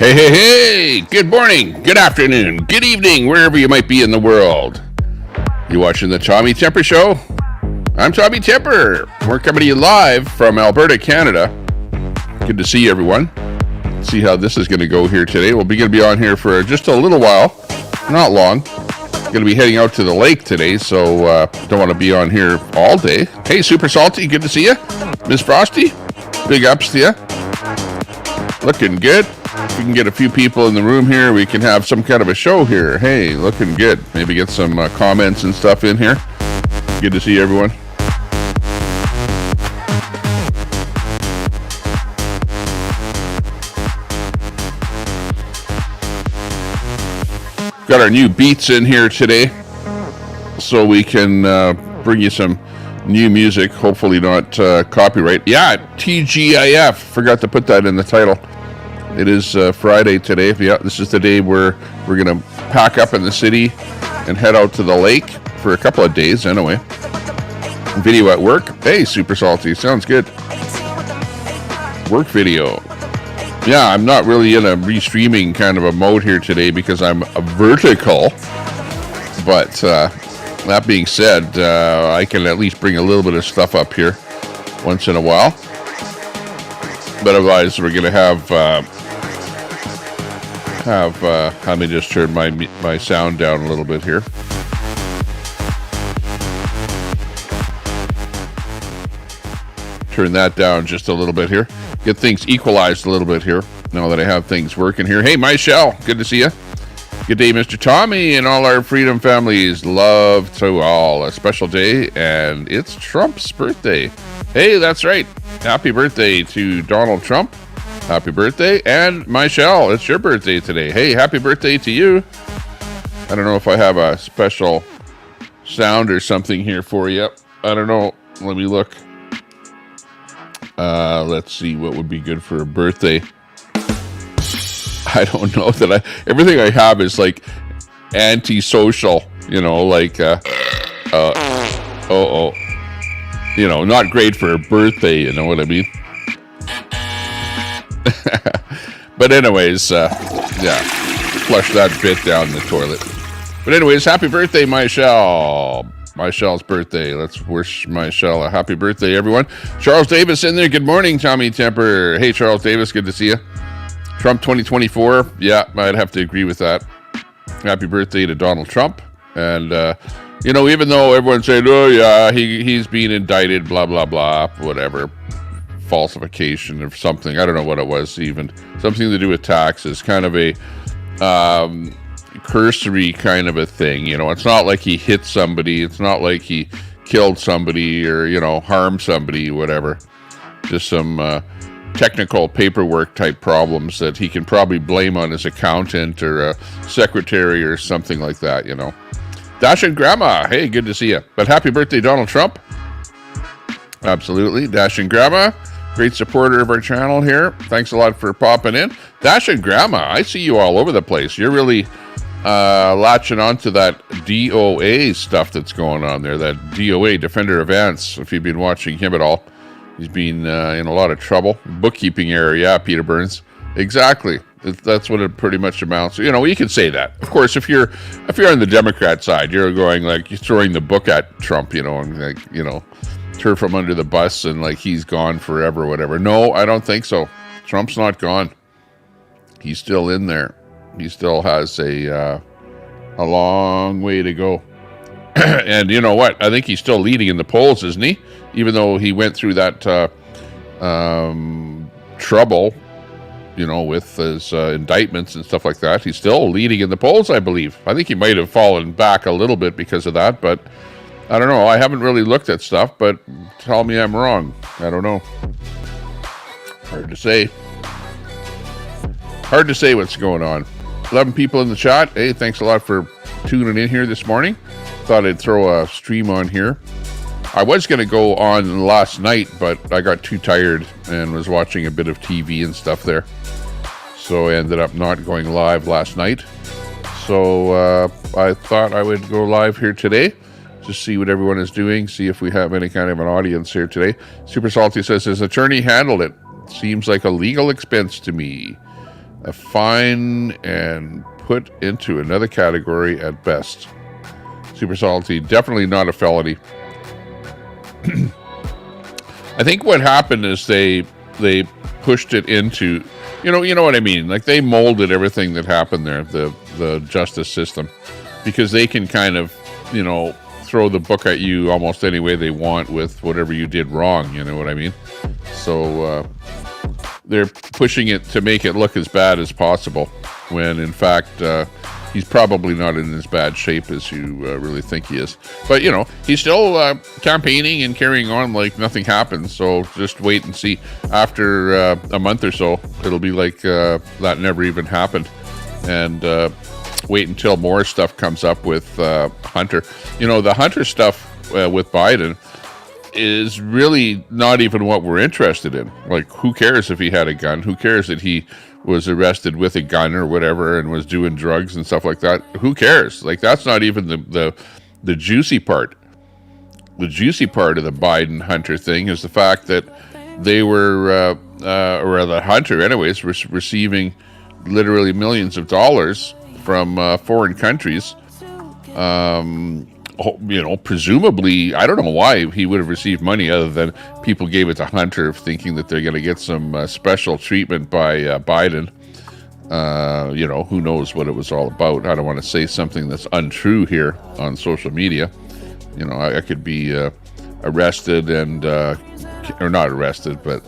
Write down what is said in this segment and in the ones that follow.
Hey, hey, hey! Good morning, good afternoon, good evening, wherever you might be in the world. You watching the Tommy Temper Show? I'm Tommy Temper. We're coming to you live from Alberta, Canada. Good to see you, everyone. See how this is going to go here today. We're going to be on here for just a little while, not long. Going to be heading out to the lake today, so don't want to be on here all day. Hey, Super Salty, good to see you. Miss Frosty, big ups to you. Looking good. If we can get a few people in the room here, we can have some kind of a show here. Hey, looking good. Maybe get some comments and stuff in here. Good to see everyone. Got our new beats in here today, so we can bring you some new music. Hopefully not copyright. Yeah, TGIF. Forgot to put that in the title. It is Friday today. Yeah, this is the day where we're going to pack up in the city and head out to the lake for a couple of days anyway. Video at work. Hey, Super Salty. Sounds good. Work video. Yeah, I'm not really in a restreaming kind of a mode here today because I'm a vertical. But that being said, I can at least bring a little bit of stuff up here once in a while. But otherwise, we're going to have let me just turn my sound down a little bit here. Turn that down just a little bit here. Get things equalized a little bit here now that I have things working here. Hey, Michelle, good to see you. Good day, Mr. Tommy and all our Freedom families. Love to all. A special day, and it's Trump's birthday. Hey, that's right. Happy birthday to Donald Trump. Happy birthday. And Michelle, it's your birthday today. Hey, happy birthday to you. I don't know if I have a special sound or something here for you. I don't know. Let me look. Let's see what would be good for a birthday. I don't know that everything I have is like antisocial, you know, like, you know, not great for a birthday, you know what I mean? But anyways, yeah, flush that bit down the toilet. But anyways, happy birthday, Michelle. Michelle's birthday. Let's wish Michelle a happy birthday, everyone. Charles Davis in there. Good morning, Tommy Temper. Hey, Charles Davis, good to see you. Trump 2024. Yeah, I'd have to agree with that. Happy birthday to Donald Trump. And, you know, even though everyone's saying, oh, yeah, he's being indicted, blah, blah, blah, whatever. Falsification of something. I don't know what it was even. Something to do with taxes. Kind of a cursory kind of a thing. You know, it's not like he hit somebody. It's not like he killed somebody or, you know, harmed somebody, whatever. Just some technical paperwork type problems that he can probably blame on his accountant or a secretary or something like that, you know. Dash and Grandma, hey, good to see you. But happy birthday, Donald Trump. Absolutely. Dash and Grandma, great supporter of our channel here. Thanks a lot for popping in. Dash and Grandma, I see you all over the place. You're really latching onto that DOA stuff that's going on there. That DOA, Defender of Ants, if you've been watching him at all. He's been in a lot of trouble. Bookkeeping error, yeah, Peter Burns. Exactly. That's what it pretty much amounts to. You know, you can say that. Of course, if you're on the Democrat side, you're going like you're throwing the book at Trump, you know, and like, you know, turf him under the bus and like he's gone forever, whatever. No, I don't think so. Trump's not gone. He's still in there. He still has a long way to go. And you know what? I think he's still leading in the polls, isn't he? Even though he went through that trouble, you know, with his indictments and stuff like that. He's still leading in the polls, I believe. I think he might have fallen back a little bit because of that, but I don't know. I haven't really looked at stuff, but tell me I'm wrong. I don't know. Hard to say. Hard to say what's going on. 11 people in the chat. Hey, thanks a lot for tuning in here this morning. Thought I'd throw a stream on here. I was going to go on last night, but I got too tired and was watching a bit of TV and stuff there. So I ended up not going live last night. So I thought I would go live here today. Just see what everyone is doing. See if we have any kind of an audience here today. Super Salty says, his attorney handled it. Seems like a legal expense to me. a fine and put into another category at best. Super salty, definitely not a felony. I think what happened is they pushed it into, you know what I mean? Like they molded everything that happened there, the justice system, because they can kind of, throw the book at you almost any way they want with whatever you did wrong. You know what I mean? So they're pushing it to make it look as bad as possible, when in fact he's probably not in as bad shape as you really think he is. But he's still campaigning and carrying on like nothing happened. So just wait and see. After a month or so, it'll be like that never even happened. And wait until more stuff comes up with Hunter. The Hunter stuff with Biden is really not even what we're interested in. Like, who cares if he had a gun? Who cares that he was arrested with a gun or whatever and was doing drugs and stuff like that? Who cares? Like, that's not even the juicy part. The juicy part of the Biden Hunter thing is the fact that they were, or the Hunter anyways, was receiving literally millions of dollars from foreign countries. Presumably, I don't know why he would have received money other than people gave it to Hunter thinking that they're going to get some special treatment by Biden. Who knows what it was all about. I don't want to say something that's untrue here on social media. I could be arrested and, or not arrested, but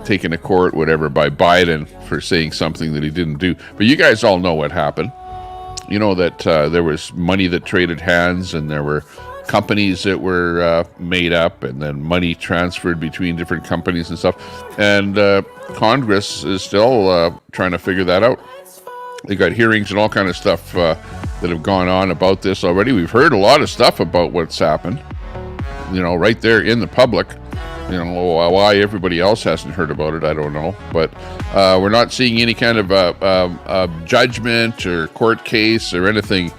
taken to court, whatever, by Biden for saying something that he didn't do. But you guys all know what happened. You know that there was money that traded hands, and there were companies that were made up, and then money transferred between different companies and stuff. And Congress is still trying to figure that out. They got hearings and all kind of stuff that have gone on about this already. We've heard a lot of stuff about what's happened, right there in the public. Why everybody else hasn't heard about it, I don't know. But we're not seeing any kind of judgment or court case or anything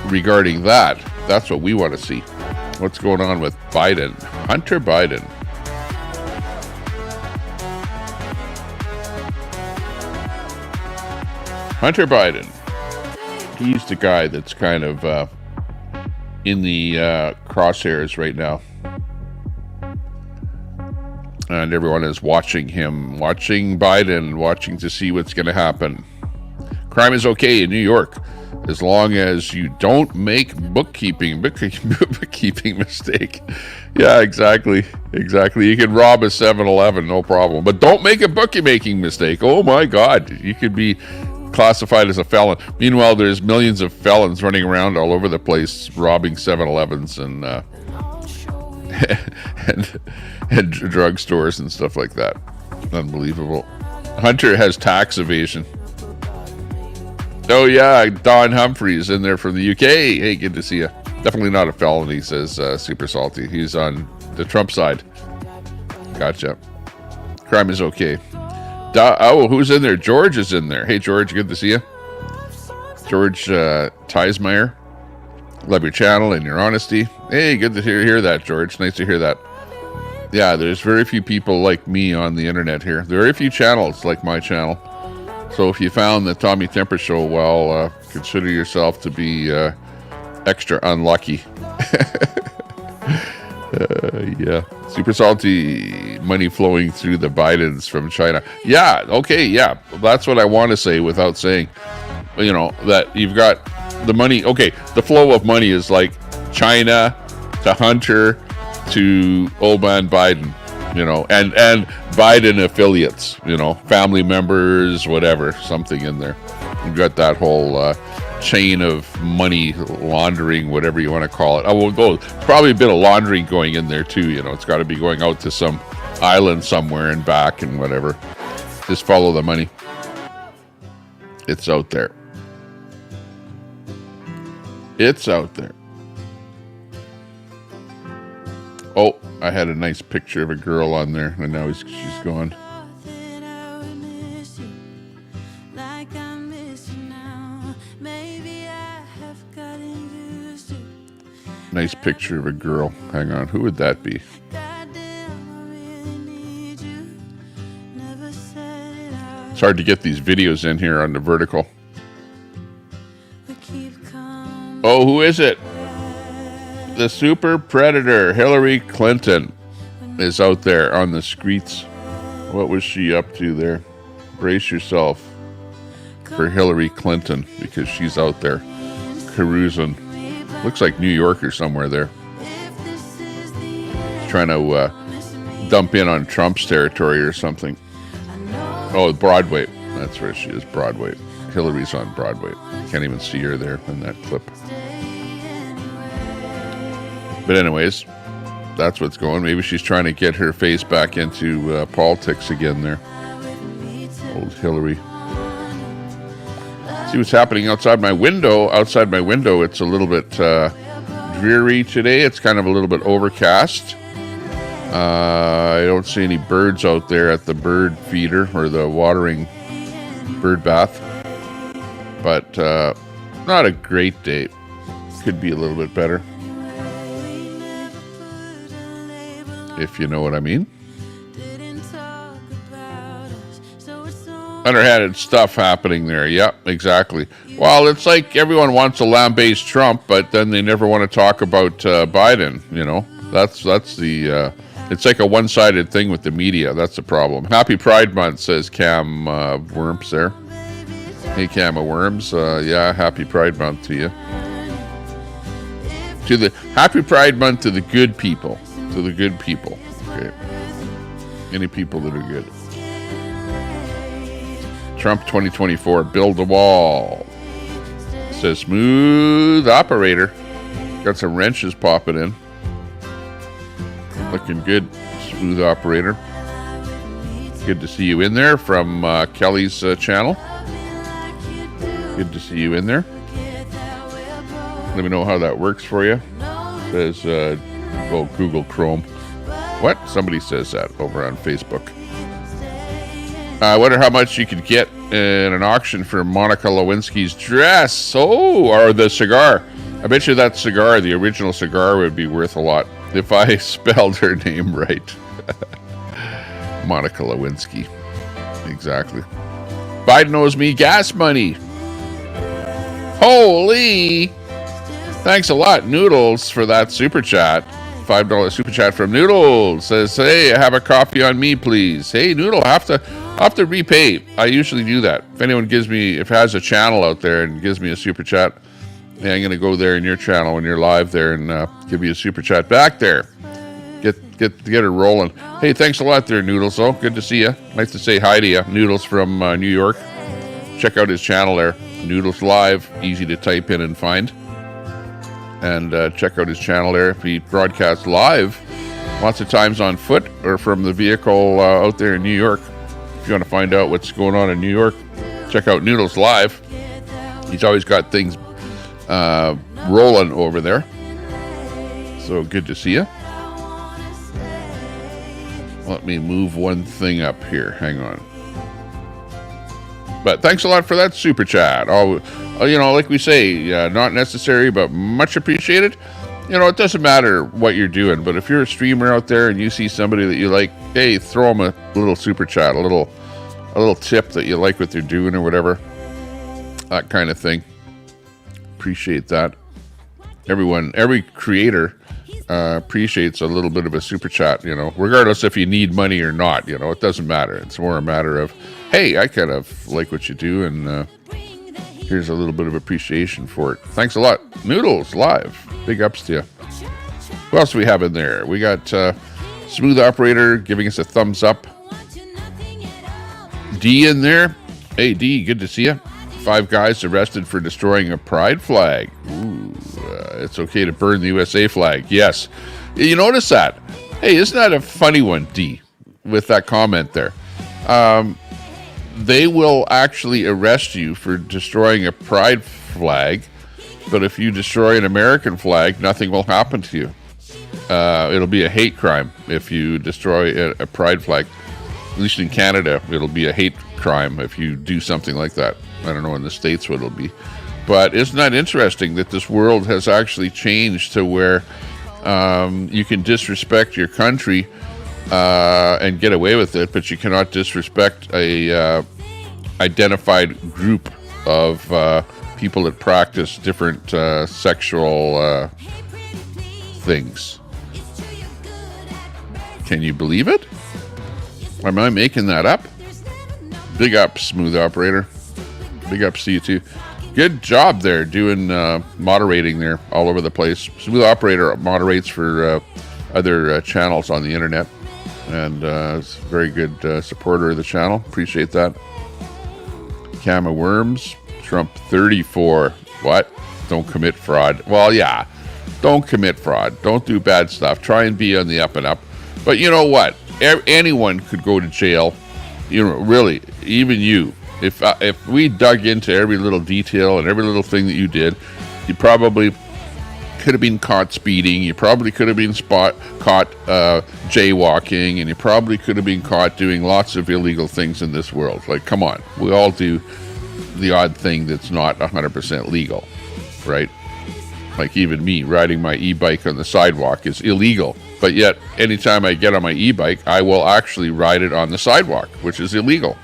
regarding that. That's what we want to see. What's going on with Biden? Hunter Biden. Hunter Biden. He's the guy that's kind of in the crosshairs right now. And everyone is watching him, watching Biden, watching to see what's going to happen. Crime is okay in New York, as long as you don't make bookkeeping mistake. Yeah, exactly. You can rob a 7-Eleven, no problem. But don't make a bookkeeping mistake. Oh my God, you could be classified as a felon. Meanwhile, there's millions of felons running around all over the place, robbing 7-Elevens and and drugstores and stuff like that. Unbelievable. Hunter has tax evasion. Oh yeah, Don Humphrey's in there from the UK. Hey, good to see you. Definitely not a felony, says Super Salty. He's on the Trump side. Gotcha. Crime is okay. Who's in there? George is in there. Hey George, good to see you. George Teismeyer. Love your channel and your honesty. Hey, good to hear that, George. Nice to hear that. Yeah, there's very few people like me on the internet here. There are very few channels like my channel. So if you found the Tommy Temper Show, well, consider yourself to be extra unlucky. Yeah. Super salty money flowing through the Bidens from China. Yeah, okay, yeah. That's what I want to say without saying, that you've got the money. Okay, the flow of money is like China to Hunter to old man Biden, and Biden affiliates, family members, whatever, something in there. You've got that whole chain of money laundering, whatever you want to call it. It's probably a bit of laundering going in there too. It's got to be going out to some island somewhere and back and whatever. Just follow the money. It's out there. It's out there. Oh, I had a nice picture of a girl on there, and now she's gone. Nice picture of a girl. Hang on, who would that be? It's hard to get these videos in here on the vertical. Oh, who is it? The super predator, Hillary Clinton, is out there on the streets. What was she up to there? Brace yourself for Hillary Clinton, because she's out there carousing. Looks like New York or somewhere there. Trying to dump in on Trump's territory or something. Oh, Broadway. That's where she is, Broadway. Hillary's on Broadway. Can't even see her there in that clip. But anyways, that's what's going. Maybe she's trying to get her face back into politics again there. Old Hillary. See what's happening outside my window. Outside my window, it's a little bit dreary today. It's kind of a little bit overcast. I don't see any birds out there at the bird feeder or the watering bird bath. But not a great day. Could be a little bit better. If you know what I mean. Underhanded stuff happening there. Yep, exactly. Well, it's like everyone wants to lambaste Trump, but then they never want to talk about Biden. You know, that's the. It's like a one-sided thing with the media. That's the problem. Happy Pride Month, says Cam Worms there. Hey, Cam Worms. Yeah, happy Pride Month to you. Happy Pride Month to the good people. To the good people. Okay. Any people that are good. Trump 2024, build a wall. Says smooth operator. Got some wrenches popping in. Looking good, smooth operator. Good to see you in there from Kelly's channel. Good to see you in there. Let me know how that works for you. Says, Google Chrome. What? Somebody says that over on Facebook. I wonder how much you could get in an auction for Monica Lewinsky's dress. Oh, or the cigar. I bet you that cigar, the original cigar, would be worth a lot if I spelled her name right. Monica Lewinsky. Exactly. Biden owes me gas money. Holy! Thanks a lot, Noodles, for that super chat. $5 super chat from Noodles. Says, hey, have a coffee on me, please. Hey, Noodle, I have to repay. I usually do that. If anyone has a channel out there and gives me a super chat, yeah, I'm going to go there in your channel when you're live there and give you a super chat back there. Get her rolling. Hey, thanks a lot there, Noodles. Oh, good to see you. Nice to say hi to you. Noodles from New York. Check out his channel there. Noodles Live. Easy to type in and find. And check out his channel there. If he broadcasts live, lots of times on foot or from the vehicle out there in New York. If you want to find out what's going on in New York, check out Noodles Live. He's always got things rolling over there. So good to see you. Let me move one thing up here. Hang on. But thanks a lot for that super chat. Like we say, not necessary, but much appreciated. It doesn't matter what you're doing, but if you're a streamer out there and you see somebody that you like, hey, throw them a little super chat, a little tip that you like what they're doing or whatever. That kind of thing. Appreciate that. Every creator appreciates a little bit of a super chat, regardless if you need money or not, it doesn't matter. It's more a matter of, hey, I kind of like what you do, and here's a little bit of appreciation for it. Thanks a lot. Noodles Live. Big ups to you. Who else do we have in there? We got Smooth Operator giving us a thumbs up. D in there. Hey, D, good to see you. 5 guys arrested for destroying a pride flag. Ooh, it's okay to burn the USA flag. Yes. You notice that? Hey, isn't that a funny one, D, with that comment there? They will actually arrest you for destroying a pride flag, but if you destroy an American flag, nothing will happen to you. It'll be a hate crime if you destroy a pride flag. At least in Canada, it'll be a hate crime if you do something like that. I don't know in the States what it'll be. But isn't that interesting that this world has actually changed to where you can disrespect your country and get away with it, but you cannot disrespect a identified group of people that practice different sexual things. Can you believe it? Am I making that up? Big up, Smooth Operator. Big ups to you too. Good job there doing moderating there all over the place. Smooth Operator moderates for other channels on the internet, and is a very good supporter of the channel. Appreciate that. Kama Worms, Trump 34. What? Don't commit fraud. Well, yeah. Don't commit fraud. Don't do bad stuff. Try and be on the up and up. But you know what? Anyone could go to jail. You know, really, even you. If we dug into every little detail and every little thing that you did, you probably could have been caught speeding. You probably could have been caught jaywalking, and you probably could have been caught doing lots of illegal things in this world. Like, come on. We all do the odd thing that's not 100% legal, right? Like even me riding my e-bike on the sidewalk is illegal. But yet, anytime I get on my e-bike, I will actually ride it on the sidewalk, which is illegal.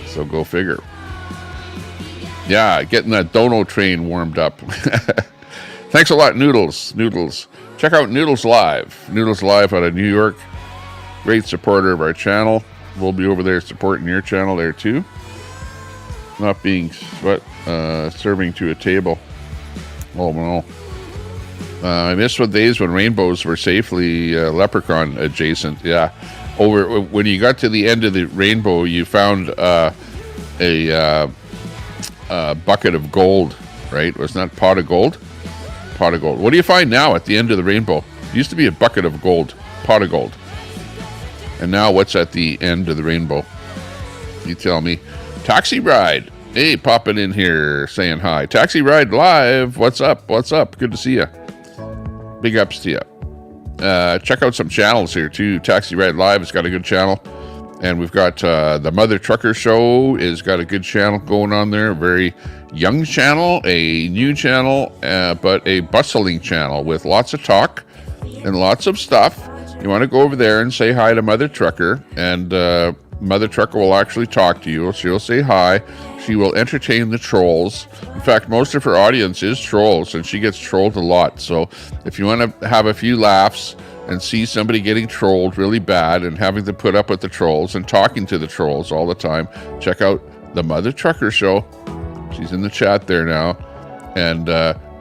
So go figure. Yeah, getting that dono train warmed up. Thanks a lot, Noodles. Noodles. Check out Noodles Live. Noodles Live out of New York. Great supporter of our channel. We'll be over there supporting your channel there too. Not being serving to a table. Oh no. I miss the days when rainbows were safely leprechaun adjacent. Yeah. Over when you got to the end of the rainbow, you found a bucket of gold, right? Wasn't that pot of gold? Pot of gold. What do you find now at the end of the rainbow? It used to be a bucket of gold, pot of gold. And now what's at the end of the rainbow? You tell me. Taxi Ride. Hey, popping in here, saying hi. Taxi Ride Live. What's up? What's up? Good to see you. Big ups to you. Check out some channels here too. Taxi Ride Live has got a good channel, and we've got the Mother Trucker Show has got a good channel going on there. A very young channel, a new channel, but a bustling channel with lots of talk and lots of stuff. You want to go over there and say hi to Mother Trucker, and Mother Trucker will actually talk to you. She'll say hi. She will entertain the trolls. In fact, most of her audience is trolls, and she gets trolled a lot. So if you want to have a few laughs and see somebody getting trolled really bad and having to put up with the trolls and talking to the trolls all the time, check out the Mother Trucker Show. She's in the chat there now. And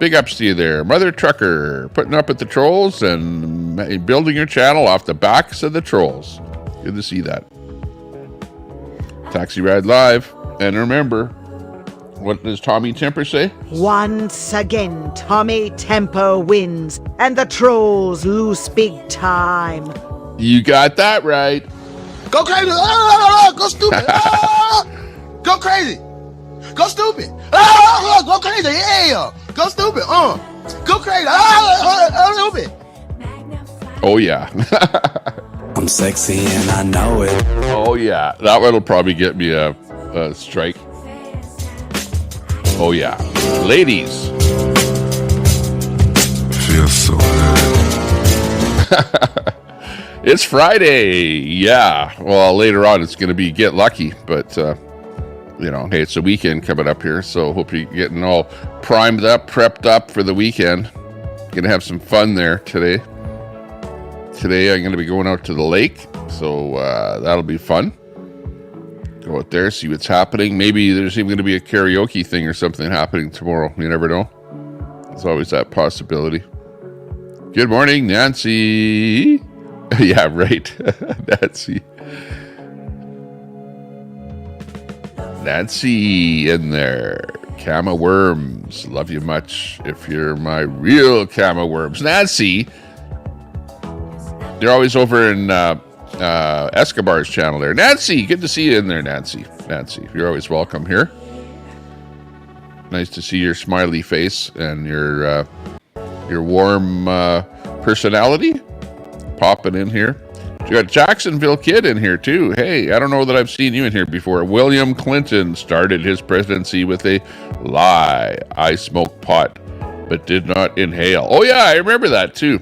big ups to you there. Mother Trucker, putting up with the trolls and building your channel off the backs of the trolls. Good to see that. Taxi Ride Live. And remember, what does Tommy Temper say? Once again, Tommy Temper wins, and the trolls lose big time. You got that right. Go crazy! Go stupid! Go crazy! Go stupid! Go crazy! Yeah! Go stupid! Go crazy! Stupid! Oh yeah. I'm sexy and I know it. Oh yeah, that one will probably get me a strike. Oh yeah, ladies. Feels so good. It's Friday. Yeah. Well, later on it's going to be Get Lucky, but you know, hey, it's a weekend coming up here, so hope you're getting all primed up, prepped up for the weekend. Gonna have some fun there today. Today I'm going to be going out to the lake, so that'll be fun. Go out there, see what's happening. Maybe there's even going to be a karaoke thing or something happening tomorrow. You never know. There's always that possibility. Good morning, Nancy. Yeah, right. Nancy. Nancy in there. Kama Worms. Love you much if you're my real Kama Worms. Nancy. You're always over in Escobar's channel there. Nancy, good to see you in there, Nancy. Nancy, you're always welcome here. Nice to see your smiley face and your warm personality popping in here. You got Jacksonville Kid in here too. Hey, I don't know that I've seen you in here before. William Clinton started his presidency with a lie. I smoked pot, but did not inhale. Oh yeah, I remember that too.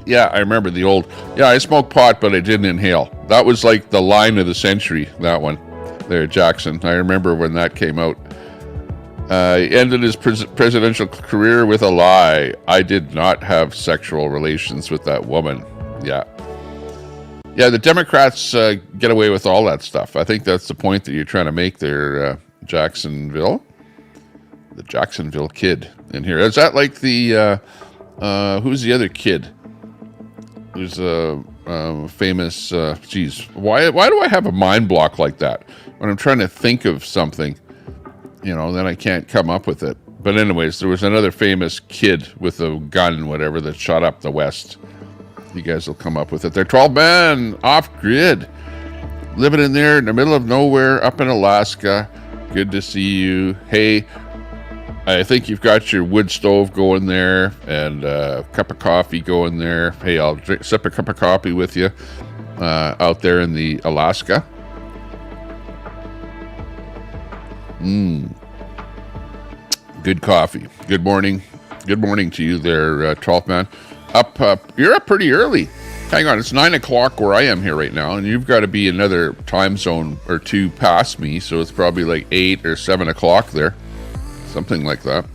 Yeah, I remember the old, I smoked pot, but I didn't inhale. That was like the line of the century, that one. there, Jackson. I remember when that came out. He ended his presidential career with a lie. I did not have sexual relations with that woman. Yeah. Yeah, the Democrats get away with all that stuff. I think that's the point that you're trying to make there, Jacksonville. The Jacksonville kid in here. Is that like the, who's the other kid? Who's a famous, geez, why do I have a mind block like that? When I'm trying to think of something, you know, then I can't come up with it. But anyways, there was another famous kid with a gun, whatever, that shot up the West. You guys will come up with it. They're 12 men off grid, living in there in the middle of nowhere up in Alaska. Good to see you. Hey, I think you've got your wood stove going there and a cup of coffee going there. Hey, I'll sip a cup of coffee with you out there in the Alaska. Good coffee. Good morning. Good morning to you there, 12th man. You're up pretty early. Hang on, it's 9 o'clock where I am here right now, and you've got to be another time zone or two past me, so it's probably like 8 or 7 o'clock there. Something like that.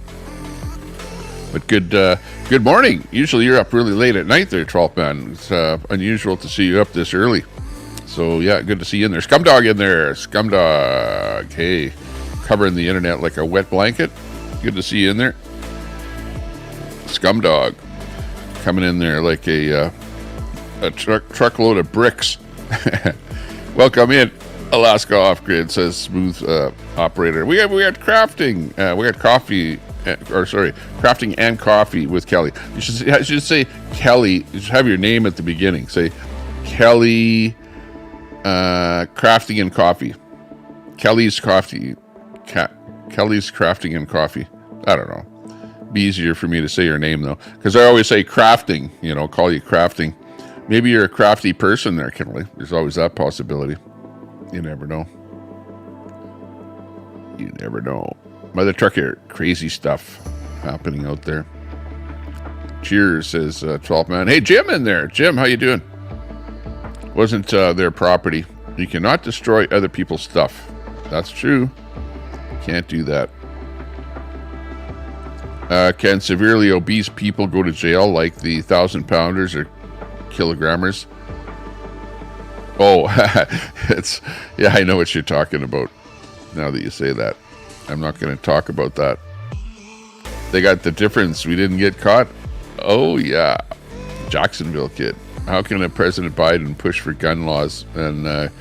But good morning. Usually you're up really late at night there, 12th man. It's unusual to see you up this early. So yeah, good to see you in there. Scumdog in there. Scumdog. Hey, covering the internet like a wet blanket. Good to see you in there. Scumdog. Coming in there like a truckload of bricks. Welcome in, Alaska Off Grid, says Smooth Operator. We had crafting. We had coffee, crafting and coffee with Kelly. You should say Kelly. You should have your name at the beginning. Say Kelly, crafting and coffee. Kelly's coffee. Kelly's crafting and coffee. I don't know. Be easier for me to say your name though, because I always say crafting, you know, call you crafting. Maybe you're a crafty person there, Kelly. There's always that possibility. You never know. You never know. Mother trucker, crazy stuff happening out there. Cheers, says 12th man. Hey, Jim in there. Jim, how you doing? Wasn't their property. You cannot destroy other people's stuff. That's true. Can't do that. Can severely obese people go to jail like the 1,000-pounders or kilogrammers? Oh, yeah, I know what you're talking about now that you say that. I'm not going to talk about that. They got the difference. We didn't get caught. Oh, yeah. Jacksonville kid. How can a President Biden push for gun laws and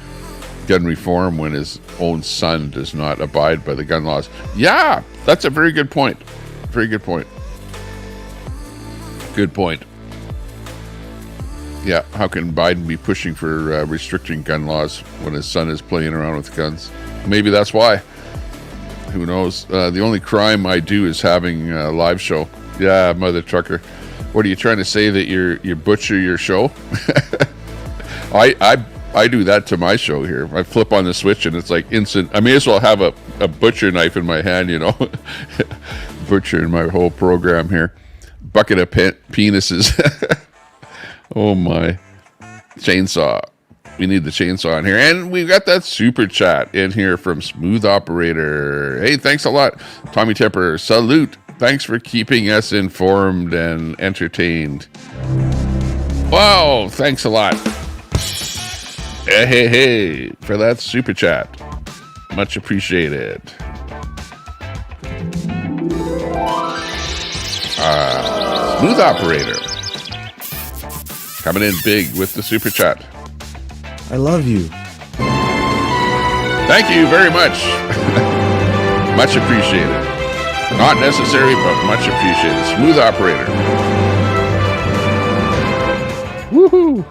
gun reform when his own son does not abide by the gun laws? Yeah, that's a very good point. Very good point. Good point. Yeah, how can Biden be pushing for restricting gun laws when his son is playing around with guns? Maybe that's why. Who knows? The only crime I do is having a live show. Yeah, mother trucker. What are you trying to say, that you butcher your show? I do that to my show here. I flip on the switch and it's like instant. I may as well have a butcher knife in my hand, you know. Butchering my whole program here. Bucket of penises. Oh my. Chainsaw. We need the chainsaw in here. And we've got that super chat in here from Smooth Operator. Hey, thanks a lot. Tommy Tepper, salute. Thanks for keeping us informed and entertained. Wow, thanks a lot. Hey, for that super chat. Much appreciated. Smooth Operator. Coming in big with the super chat. I love you. Thank you very much. Much appreciated. Not necessary, but much appreciated. Smooth Operator. Woohoo!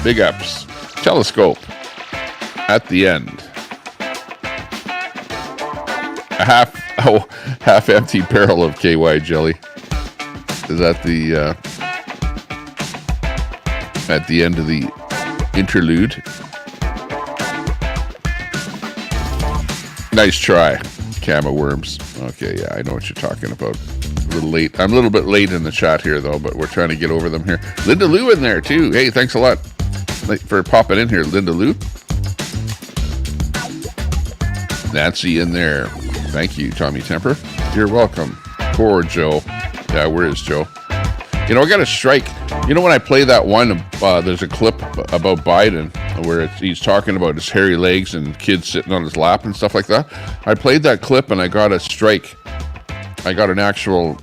Big ups. Telescope. At the end. A half empty barrel of KY jelly. Is that the at the end of the interlude? Nice try, Cama Worms. Okay, yeah, I know what you're talking about. A little late. I'm a little bit late in the chat here, though, but we're trying to get over them here. Linda Lou in there, too. Hey, thanks a lot for popping in here, Linda Lou. Nancy in there. Thank you, Tommy Temper. You're welcome. Poor Joe. Yeah, where is Joe? You know, I got a strike. You know, when I play that one, there's a clip about Biden where he's talking about his hairy legs and kids sitting on his lap and stuff like that. I played that clip and I got a strike. I got an actual,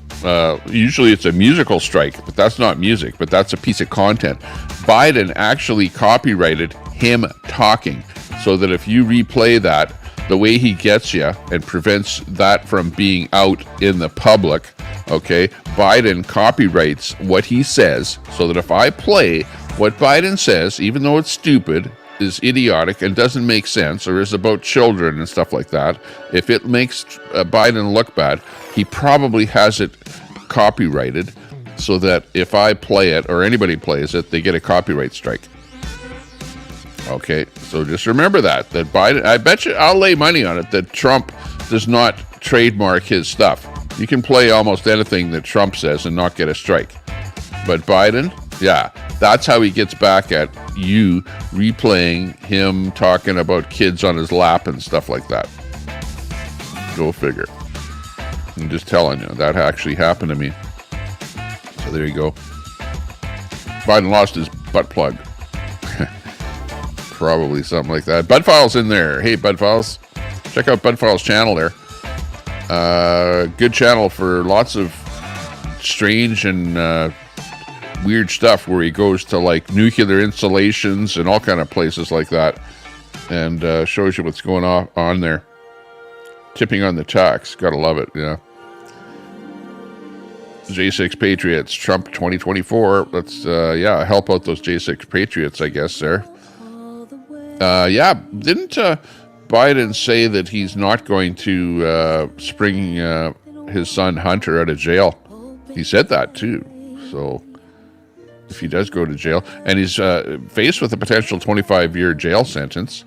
usually it's a musical strike, but that's not music, but that's a piece of content. Biden actually copyrighted him talking, so that if you replay that, the way he gets you and prevents that from being out in the public, okay, Biden copyrights what he says, so that if I play what Biden says, even though it's stupid, is idiotic and doesn't make sense, or is about children and stuff like that, if it makes Biden look bad, he probably has it copyrighted, so that if I play it or anybody plays it, they get a copyright strike. Okay, so just remember that Biden, I bet you, I'll lay money on it, that Trump does not trademark his stuff. You can play almost anything that Trump says and not get a strike. But Biden, yeah, that's how he gets back at you, replaying him talking about kids on his lap and stuff like that. Go figure. I'm just telling you, that actually happened to me. So there you go. Biden lost his butt plug. Probably something like that. Budfile's in there. Hey, Budfiles. Check out Budfile's channel there. Good channel for lots of strange and weird stuff, where he goes to like nuclear installations and all kind of places like that, and shows you what's going on there. Tipping on the tax. Gotta love it, yeah. J6 Patriots, Trump 2024. Let's, help out those J6 Patriots, I guess, there. Didn't Biden say that he's not going to spring his son Hunter out of jail? He said that too. So if he does go to jail, and he's faced with a potential 25-year jail sentence,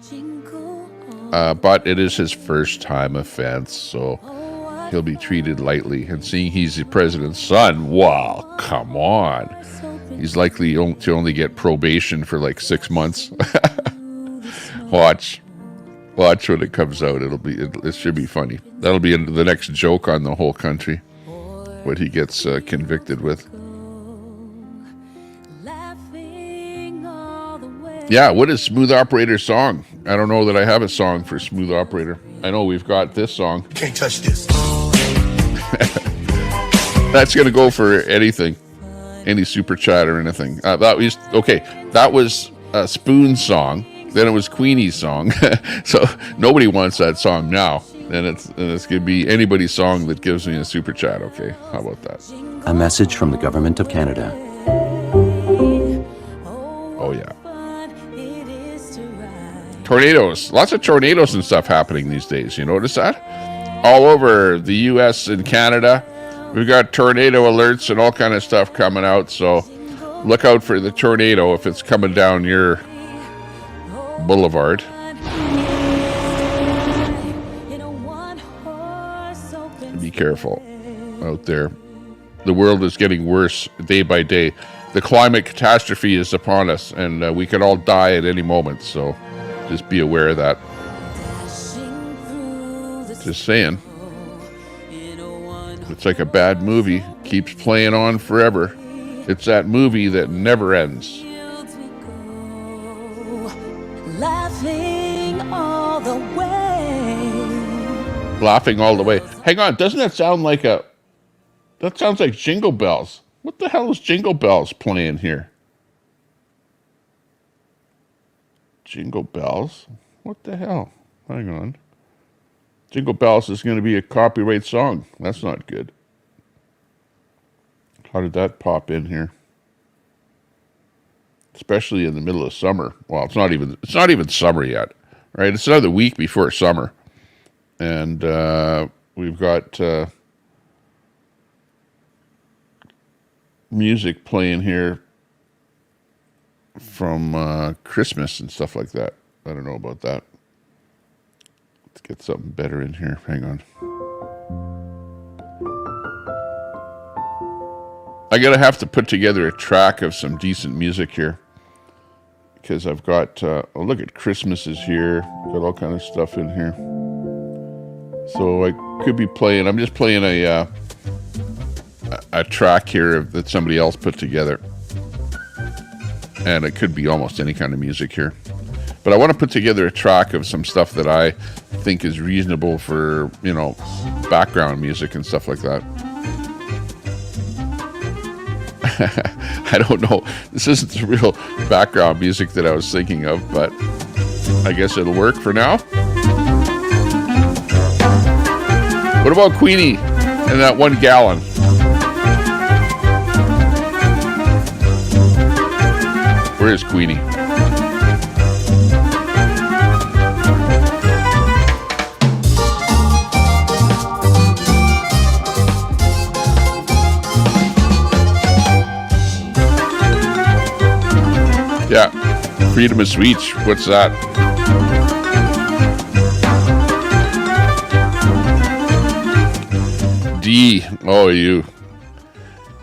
but it is his first time offense, so he'll be treated lightly. And seeing he's the president's son, wow, come on. He's likely to only get probation for like 6 months. Watch when it comes out. It should be funny. That'll be the next joke on the whole country, what he gets convicted with. Yeah, what is Smooth Operator's song? I don't know that I have a song for Smooth Operator. I know we've got this song. Can't touch this. That's gonna go for anything, any super chat or anything. That was a Spoon song. Then it was Queenie's song. So nobody wants that song now. And it's gonna be anybody's song that gives me a super chat. Okay, how about that? A message from the government of Canada. Oh yeah. Tornadoes. Lots of tornadoes and stuff happening these days. You notice that? All over the U.S. and Canada. We've got tornado alerts and all kind of stuff coming out. So look out for the tornado if it's coming down your boulevard. Be careful out there. The world is getting worse day by day. The climate catastrophe is upon us, and we could all die at any moment. So just be aware of that. Just saying. It's like a bad movie. Keeps playing on forever. It's that movie that never ends. Laughing all the way. Laughing all the way. Hang on, doesn't that sound like that sounds like Jingle Bells. What the hell is Jingle Bells playing here? Jingle Bells? What the hell? Hang on. Jingle Bells is going to be a copyright song. That's not good. How did that pop in here? Especially in the middle of summer. Well, it's not even summer yet, right? It's another week before summer. And we've got music playing here from Christmas and stuff like that. I don't know about that. Let's get something better in here. Hang on. have to put together a track of some decent music here. Because I've got, oh, look at Christmas is here. Got all kind of stuff in here. So I could be playing, I'm just playing a track here that somebody else put together. And it could be almost any kind of music here. But I want to put together a track of some stuff that I think is reasonable for, you know, background music and stuff like that. I don't know. This isn't the real background music that I was thinking of, but I guess it'll work for now. What about Queenie and that 1 gallon? Where is Queenie? Yeah, freedom of speech. What's that? D. Oh, you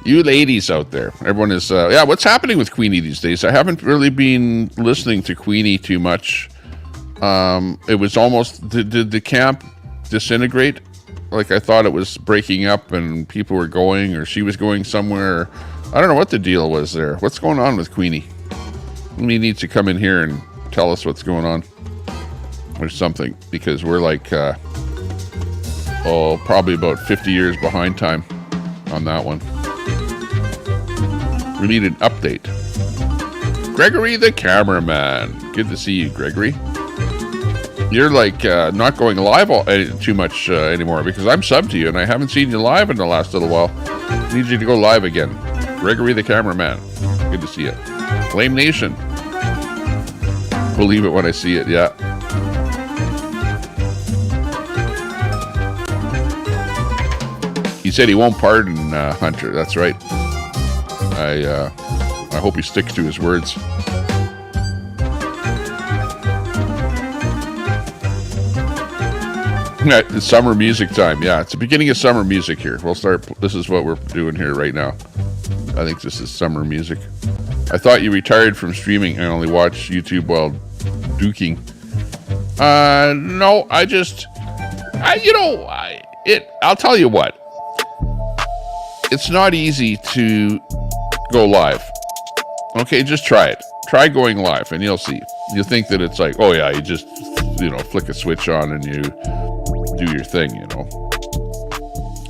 ladies out there. Everyone is, yeah, what's happening with Queenie these days? I haven't really been listening to Queenie too much. It was almost, did the camp disintegrate? Like I thought it was breaking up and people were going, or she was going somewhere. I don't know what the deal was there. What's going on with Queenie? He needs to come in here and tell us what's going on or something, because we're like, probably about 50 years behind time on that one. We need an update. Gregory the cameraman. Good to see you, Gregory. You're like not going live too much anymore, because I'm subbed to you and I haven't seen you live in the last little while. I need you to go live again. Gregory the cameraman. Good to see you. Flame Nation. Believe it when I see it, yeah. He said he won't pardon Hunter. That's right. I hope he sticks to his words. It's summer music time. Yeah, it's the beginning of summer music here. We'll start. This is what we're doing here right now. I think this is summer music. I thought you retired from streaming and only watch YouTube while duking. No, I'll tell you what. It's not easy to go live. Okay, just try it. Try going live and you'll see. You think that it's like, oh yeah, you just, flick a switch on and you do your thing,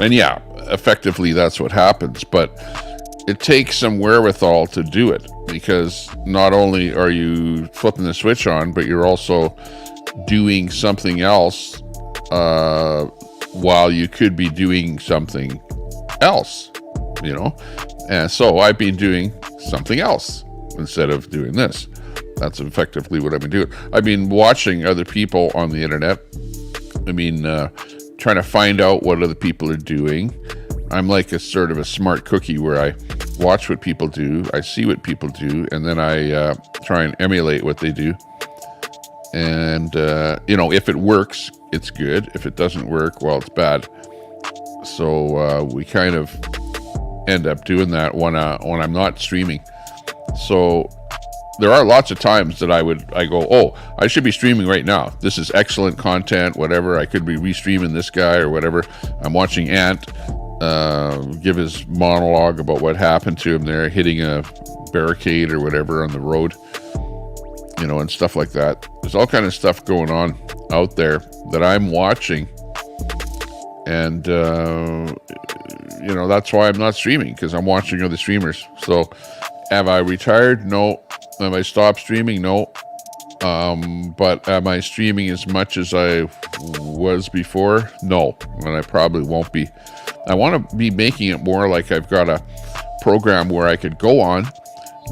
And yeah, effectively that's what happens, but it takes some wherewithal to do it, because not only are you flipping the switch on, but you're also doing something else while you could be doing something else, And so I've been doing something else instead of doing this. That's effectively what I've been doing. I've been watching other people on the internet. Trying to find out what other people are doing. I'm like a sort of a smart cookie where I watch what people do, I see what people do, and then I try and emulate what they do. And, if it works, it's good. If it doesn't work, well, it's bad. So we kind of end up doing that when I'm not streaming. So there are lots of times that I go, oh, I should be streaming right now. This is excellent content, whatever. I could be restreaming this guy or whatever. I'm watching Ant give his monologue about what happened to him there, hitting a barricade or whatever on the road, and stuff like that. There's all kind of stuff going on out there that I'm watching. And, that's why I'm not streaming, because I'm watching other streamers. So have I retired? No. Have I stopped streaming? No. But am I streaming as much as I was before? No. And I probably won't be. I want to be making it more like I've got a program where I could go on,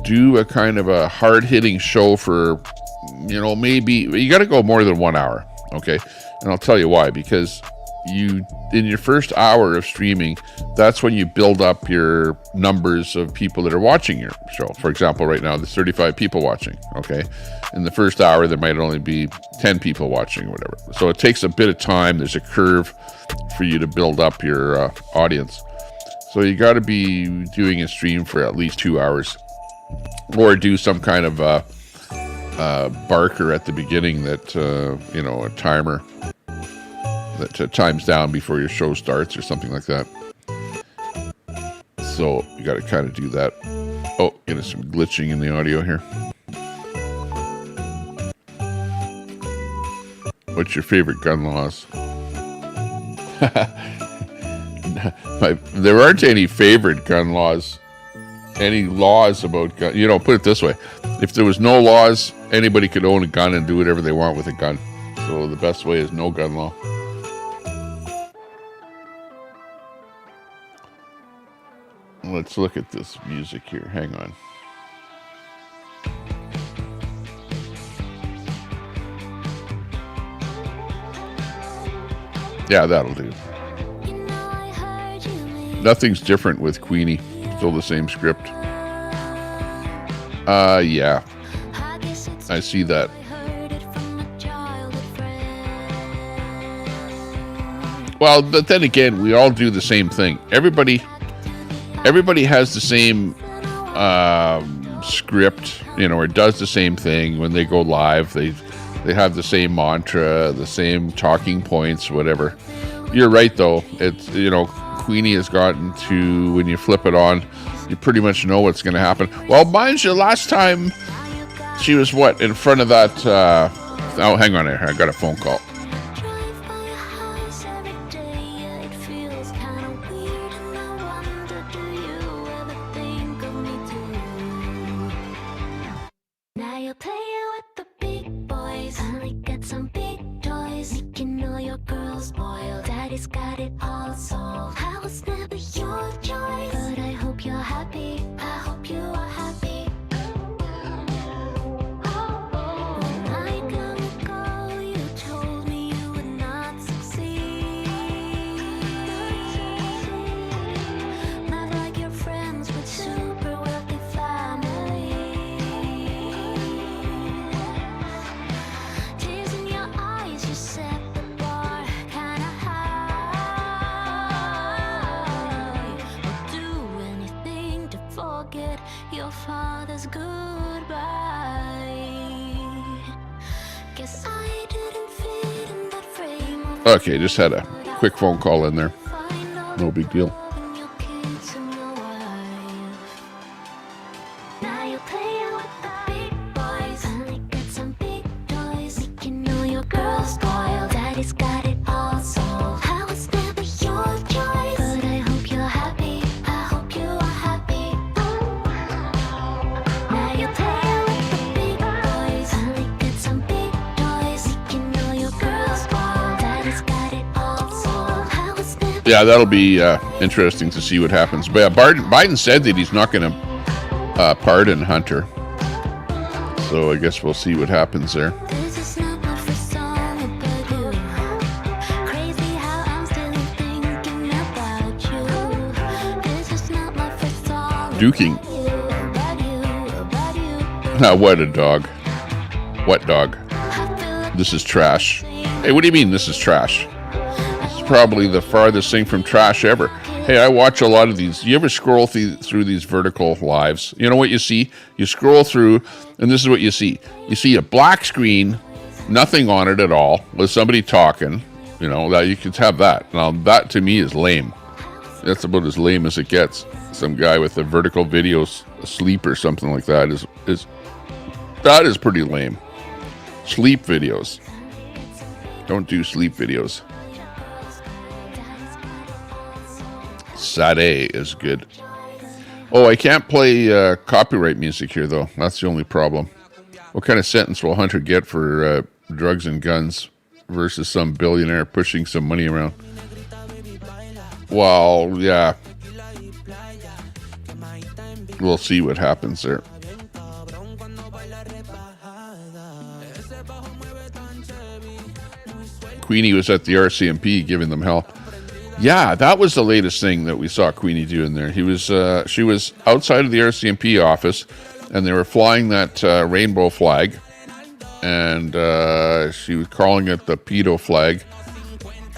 do a kind of a hard-hitting show for, maybe, you got to go more than 1 hour, okay? And I'll tell you why, because in your first hour of streaming, that's when you build up your numbers of people that are watching your show. For example, right now, there's 35 people watching, okay? In the first hour, there might only be 10 people watching or whatever. So it takes a bit of time. There's a curve for you to build up your audience. So you got to be doing a stream for at least 2 hours, or do some kind of barker at the beginning that a timer that times down before your show starts or something like that. So you got to kind of do that. Oh, getting some glitching in the audio here. What's your favorite gun laws? There aren't any favorite gun laws. Any laws about gun? Put it this way: if there was no laws, anybody could own a gun and do whatever they want with a gun. So the best way is no gun law. Let's look at this music here. Hang on. Yeah, that'll do. Nothing's different with Queenie. Still the same script. Yeah. I see that. Well, but then again, we all do the same thing. Everybody has the same script, or does the same thing when they go live. They have the same mantra, the same talking points, whatever. You're right, though. It's, Queenie has gotten to, when you flip it on, you pretty much know what's going to happen. Well, mind you, last time she was, in front of that, oh, hang on there. I got a phone call. Okay, just had a quick phone call in there. No big deal. Yeah, that'll be interesting to see what happens. But Biden said that he's not going to pardon Hunter. So I guess we'll see what happens there. Duking. What a dog. What dog? This is trash. Hey, what do you mean this is trash? Probably the farthest thing from trash ever. Hey, I watch a lot of these. You ever scroll through these vertical lives? You know what you see? You scroll through, and this is what you see. You see a black screen, nothing on it at all, with somebody talking. That you could have that. Now, that to me is lame. That's about as lame as it gets. Some guy with a vertical video asleep or something like that is pretty lame. Sleep videos. Don't do sleep videos. Sade is good. Oh, I can't play copyright music here, though. That's the only problem. What kind of sentence will Hunter get for drugs and guns versus some billionaire pushing some money around? Well, yeah. We'll see what happens there. Queenie was at the RCMP giving them hell. Yeah, that was the latest thing that we saw Queenie do in there. She was outside of the RCMP office, and they were flying that rainbow flag, and she was calling it the pedo flag,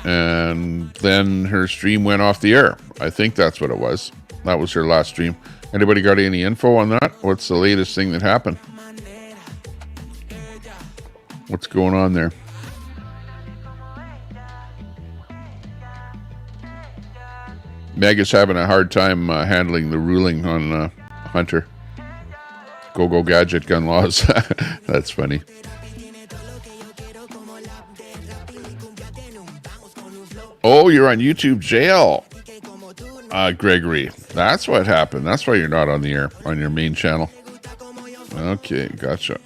and then her stream went off the air. I think that's what it was. That was her last stream. Anybody got any info on that? What's the latest thing that happened? What's going on there? Meg is having a hard time handling the ruling on Hunter. Go gadget gun laws. That's funny. Oh, you're on YouTube jail, Gregory. That's what happened. That's why you're not on the air on your main channel. Okay, gotcha.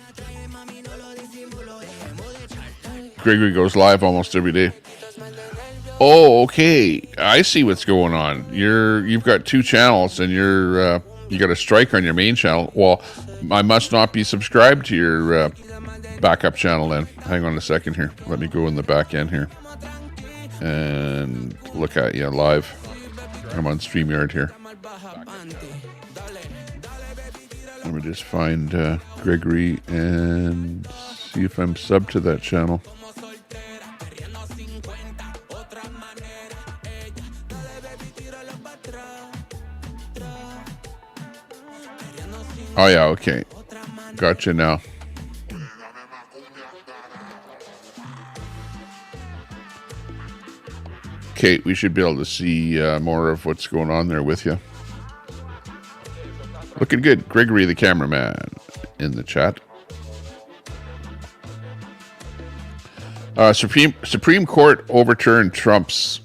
Gregory goes live almost every day. Oh, okay. I see what's going on. You've got two channels, and you got a strike on your main channel. Well, I must not be subscribed to your backup channel then. Hang on a second here. Let me go in the back end here and look at you live. I'm on StreamYard here. Let me just find Gregory and see if I'm subbed to that channel. Oh yeah, okay. Gotcha now. Kate, we should be able to see more of what's going on there with you. Looking good. Gregory the cameraman in the chat. Supreme Court overturned Trump's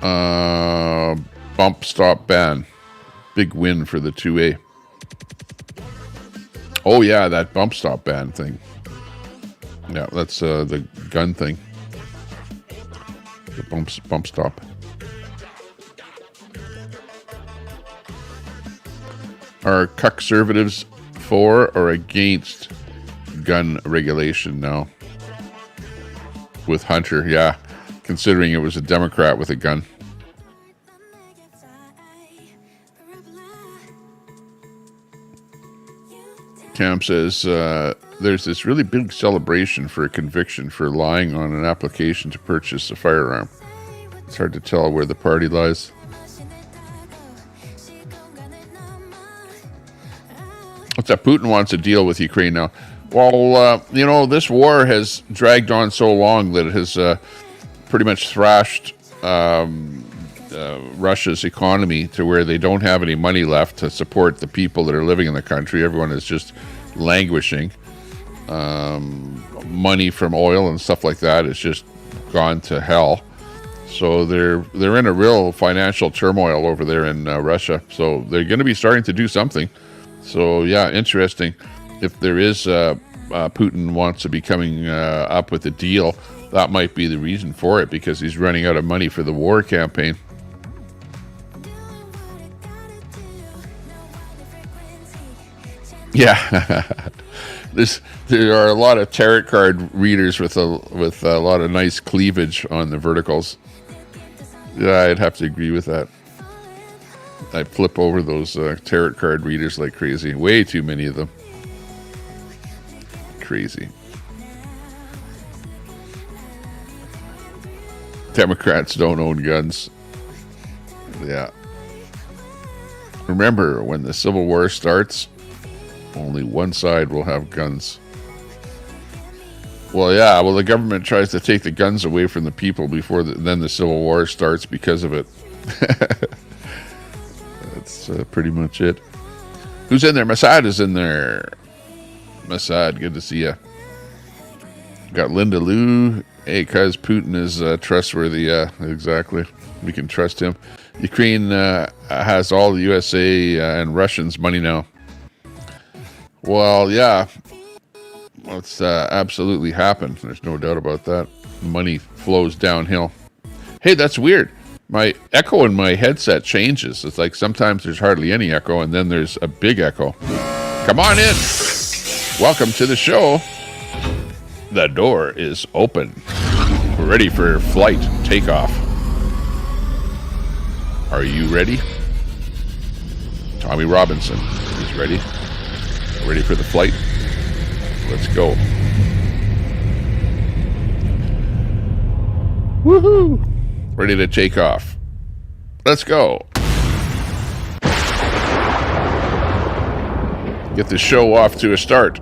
bump stop ban. Big win for the 2A. Oh yeah, that bump stop ban thing. Yeah, that's the gun thing. The bump stop. Are conservatives for or against gun regulation now? With Hunter, yeah. Considering it was a Democrat with a gun. Cam says there's this really big celebration for a conviction for lying on an application to purchase a firearm. It's hard to tell where the party lies. What's that? Putin wants a deal with Ukraine now. Well, this war has dragged on so long that it has pretty much thrashed Russia's economy to where they don't have any money left to support the people that are living in the country. Everyone is just languishing. Money from oil and stuff like that is just gone to hell. So they're in a real financial turmoil over there in Russia. So they're going to be starting to do something. So yeah, interesting. If there is Putin wants to be coming up with a deal, that might be the reason for it, because he's running out of money for the war campaign. Yeah. There are a lot of tarot card readers with a lot of nice cleavage on the verticals. Yeah, I'd have to agree with that. I flip over those tarot card readers like crazy. Way too many of them. Crazy. Democrats don't own guns. Yeah. Remember, when the Civil War starts, only one side will have guns. Well, yeah. Well, the government tries to take the guns away from the people before then the Civil War starts because of it. That's pretty much it. Who's in there? Masad is in there. Masad, good to see you. Got Linda Lou. Hey, cuz Putin is trustworthy. Yeah, exactly. We can trust him. Ukraine has all the USA and Russians' money now. Well, yeah. It's absolutely happened. There's no doubt about that. Money flows downhill. Hey, that's weird. My echo in my headset changes. It's like sometimes there's hardly any echo, and then there's a big echo. Come on in. Welcome to the show. The door is open. We're ready for flight takeoff. Are you ready? Tommy Robinson is ready. Ready for the flight? Let's go. Woohoo! Ready to take off. Let's go. Get the show off to a start.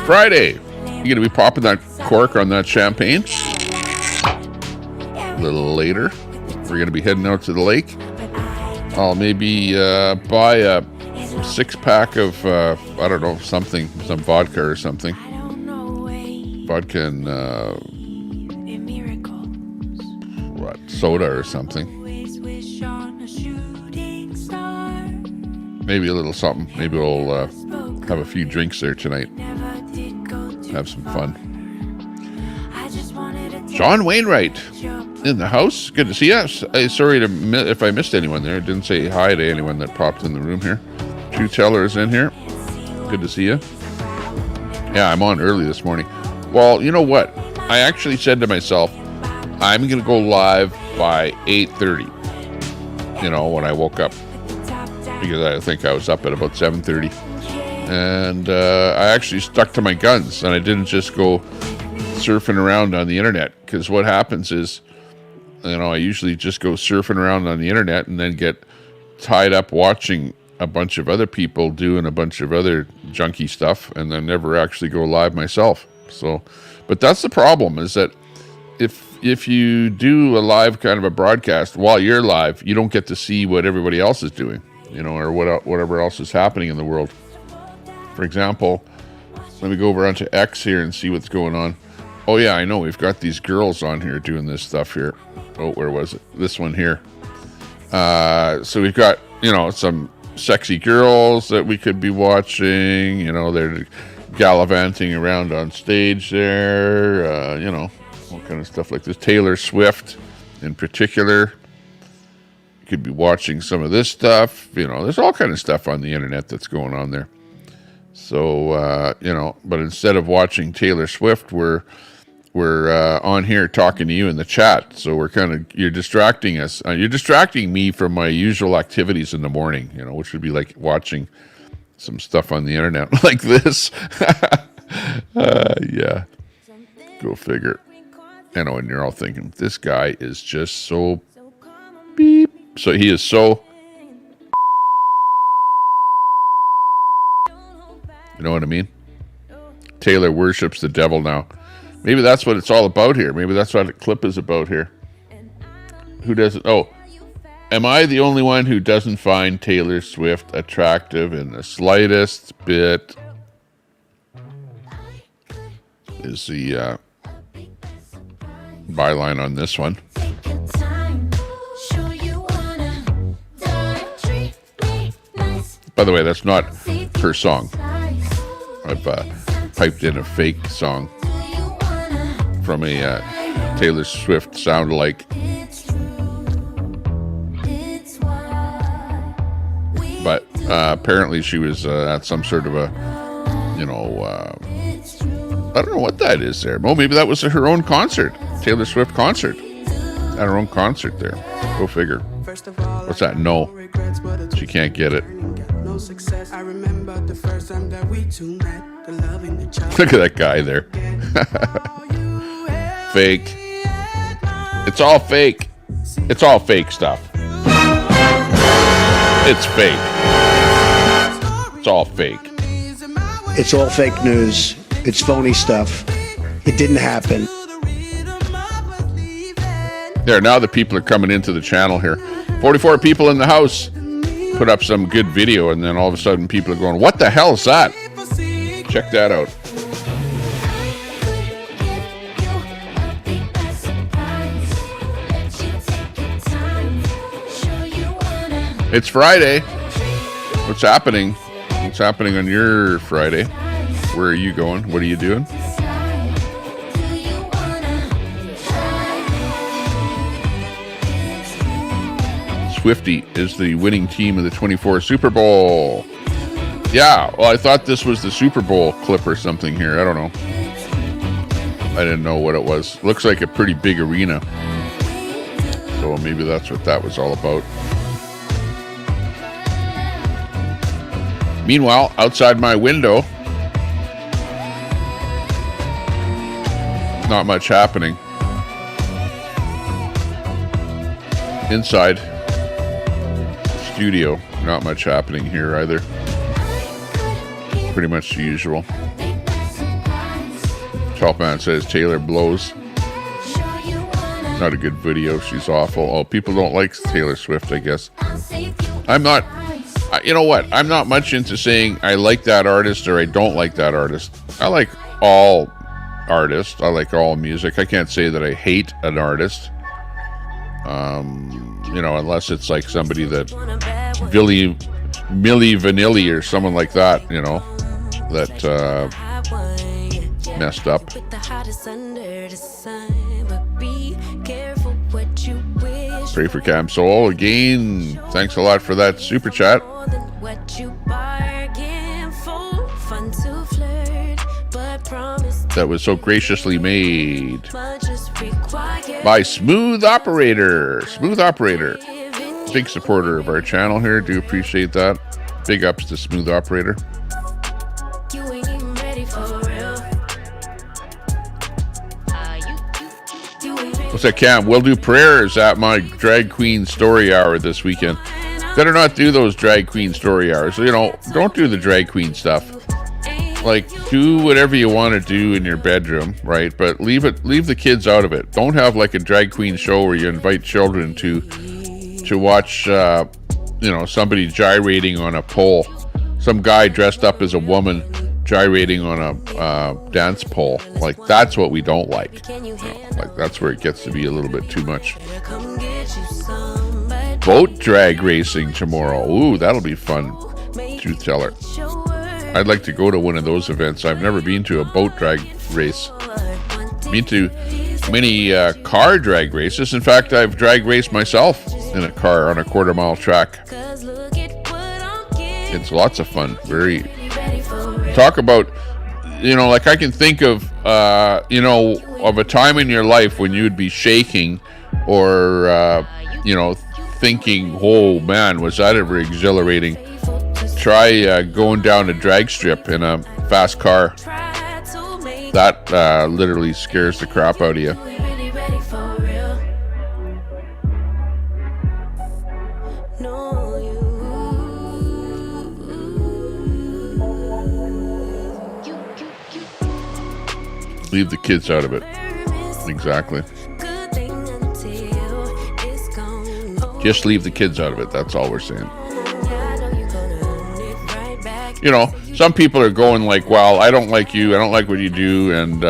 Friday. You gonna be popping that cork on that champagne? A little later. We're gonna be heading out to the lake. I'll maybe buy a 6-pack of I don't know, some vodka or something. Vodka and soda or something. Maybe a little something. Maybe we'll have a few drinks there tonight. Have some fun. John Wainwright in the house. Good to see you. Sorry if I missed anyone there. Didn't say hi to anyone that popped in the room here. True Teller is in here. Good to see you. Yeah, I'm on early this morning. Well, you know what? I actually said to myself, I'm going to go live by 8:30. You know, when I woke up. Because I think I was up at about 7:30. And I actually stuck to my guns, and I didn't just go surfing around on the internet. Because what happens is, you know, I usually just go surfing around on the internet and then get tied up watching a bunch of other people doing a bunch of other junky stuff, and then never actually go live myself. So, but that's the problem, is that if you do a live kind of a broadcast while you're live, you don't get to see what everybody else is doing, you know, or whatever else is happening in the world. For example, let me go over onto X here and see what's going on. Oh yeah, I know, we've got these girls on here doing this stuff here. Oh, where was it? This one here. So we've got, you know, some sexy girls that we could be watching. You know, they're gallivanting around on stage there. You know, all kind of stuff like this. Taylor Swift in particular. You could be watching some of this stuff. You know, there's all kind of stuff on the internet that's going on there. So, you know, but instead of watching Taylor Swift, we're on here talking to you in the chat. So you're distracting us. You're distracting me from my usual activities in the morning, you know, which would be like watching some stuff on the internet like this. Yeah, go figure. You know, and you're all thinking, this guy is just so beep. So he is so... You know what I mean? Taylor worships the devil now. Maybe that's what it's all about here. Maybe that's what the clip is about here. Who doesn't? Oh, am I the only one who doesn't find Taylor Swift attractive in the slightest bit? Is the byline on this one. By the way, that's not her song. I've piped in a fake song from a Taylor Swift sound-alike. But apparently she was at some sort of a, you know, I don't know what that is there. Well, maybe that was her own concert. Taylor Swift concert. At her own concert there. Go figure. What's that? No. She can't get it. Look at that guy there. Fake. It's all fake. It's all fake stuff. It's fake. It's all fake. It's all fake news. It's phony stuff. It didn't happen. There, now the people are coming into the channel here. 44 people in the house. Put up some good video, and then all of a sudden people are going, what the hell is that? Check that out. It's Friday. What's happening? What's happening on your Friday? Where are you going? What are you doing? It's Swifty is the winning team of the 24 Super Bowl. Yeah, well, I thought this was the Super Bowl clip or something here. I don't know. I didn't know what it was. Looks like a pretty big arena. So maybe that's what that was all about. Meanwhile, outside my window, not much happening. Inside studio, not much happening here either. Pretty much the usual. Chalkman says Taylor blows. Not a good video. She's awful. Oh, people don't like Taylor Swift, I guess. I'm not. You know what? I'm not much into saying I like that artist or I don't like that artist. I like all artists. I like all music. I can't say that I hate an artist. You know, unless it's like somebody that Milli Vanilli or someone like that, you know, that messed up. Pray for Cam Soul again. Thanks a lot for that super chat. That was so graciously made by Smooth Operator. Smooth Operator, big supporter of our channel here. Do appreciate that. Big ups to Smooth Operator. What's that, Cam? We'll do prayers at my drag queen story hour this weekend. Better not do those drag queen story hours. You know, don't do the drag queen stuff. Like, do whatever you want to do in your bedroom, right? But leave the kids out of it. Don't have like a drag queen show where you invite children to watch, you know, somebody gyrating on a pole. Some guy dressed up as a woman gyrating on a dance pole. Like, that's what we don't like. You know, like, that's where it gets to be a little bit too much. Boat drag racing tomorrow. Ooh, that'll be fun. Truth teller. I'd like to go to one of those events. I've never been to a boat drag race. Been to many car drag races. In fact, I've drag raced myself in a car on a quarter-mile track. It's lots of fun. Very. Talk about, you know, like I can think of, you know, of a time in your life when you'd be shaking or, you know, thinking, oh man, was that ever exhilarating? Try going down a drag strip in a fast car. That literally scares the crap out of you. Leave the kids out of it. Exactly. Just leave the kids out of it. That's all we're saying. You know, some people are going like, well, I don't like you, I don't like what you do, and,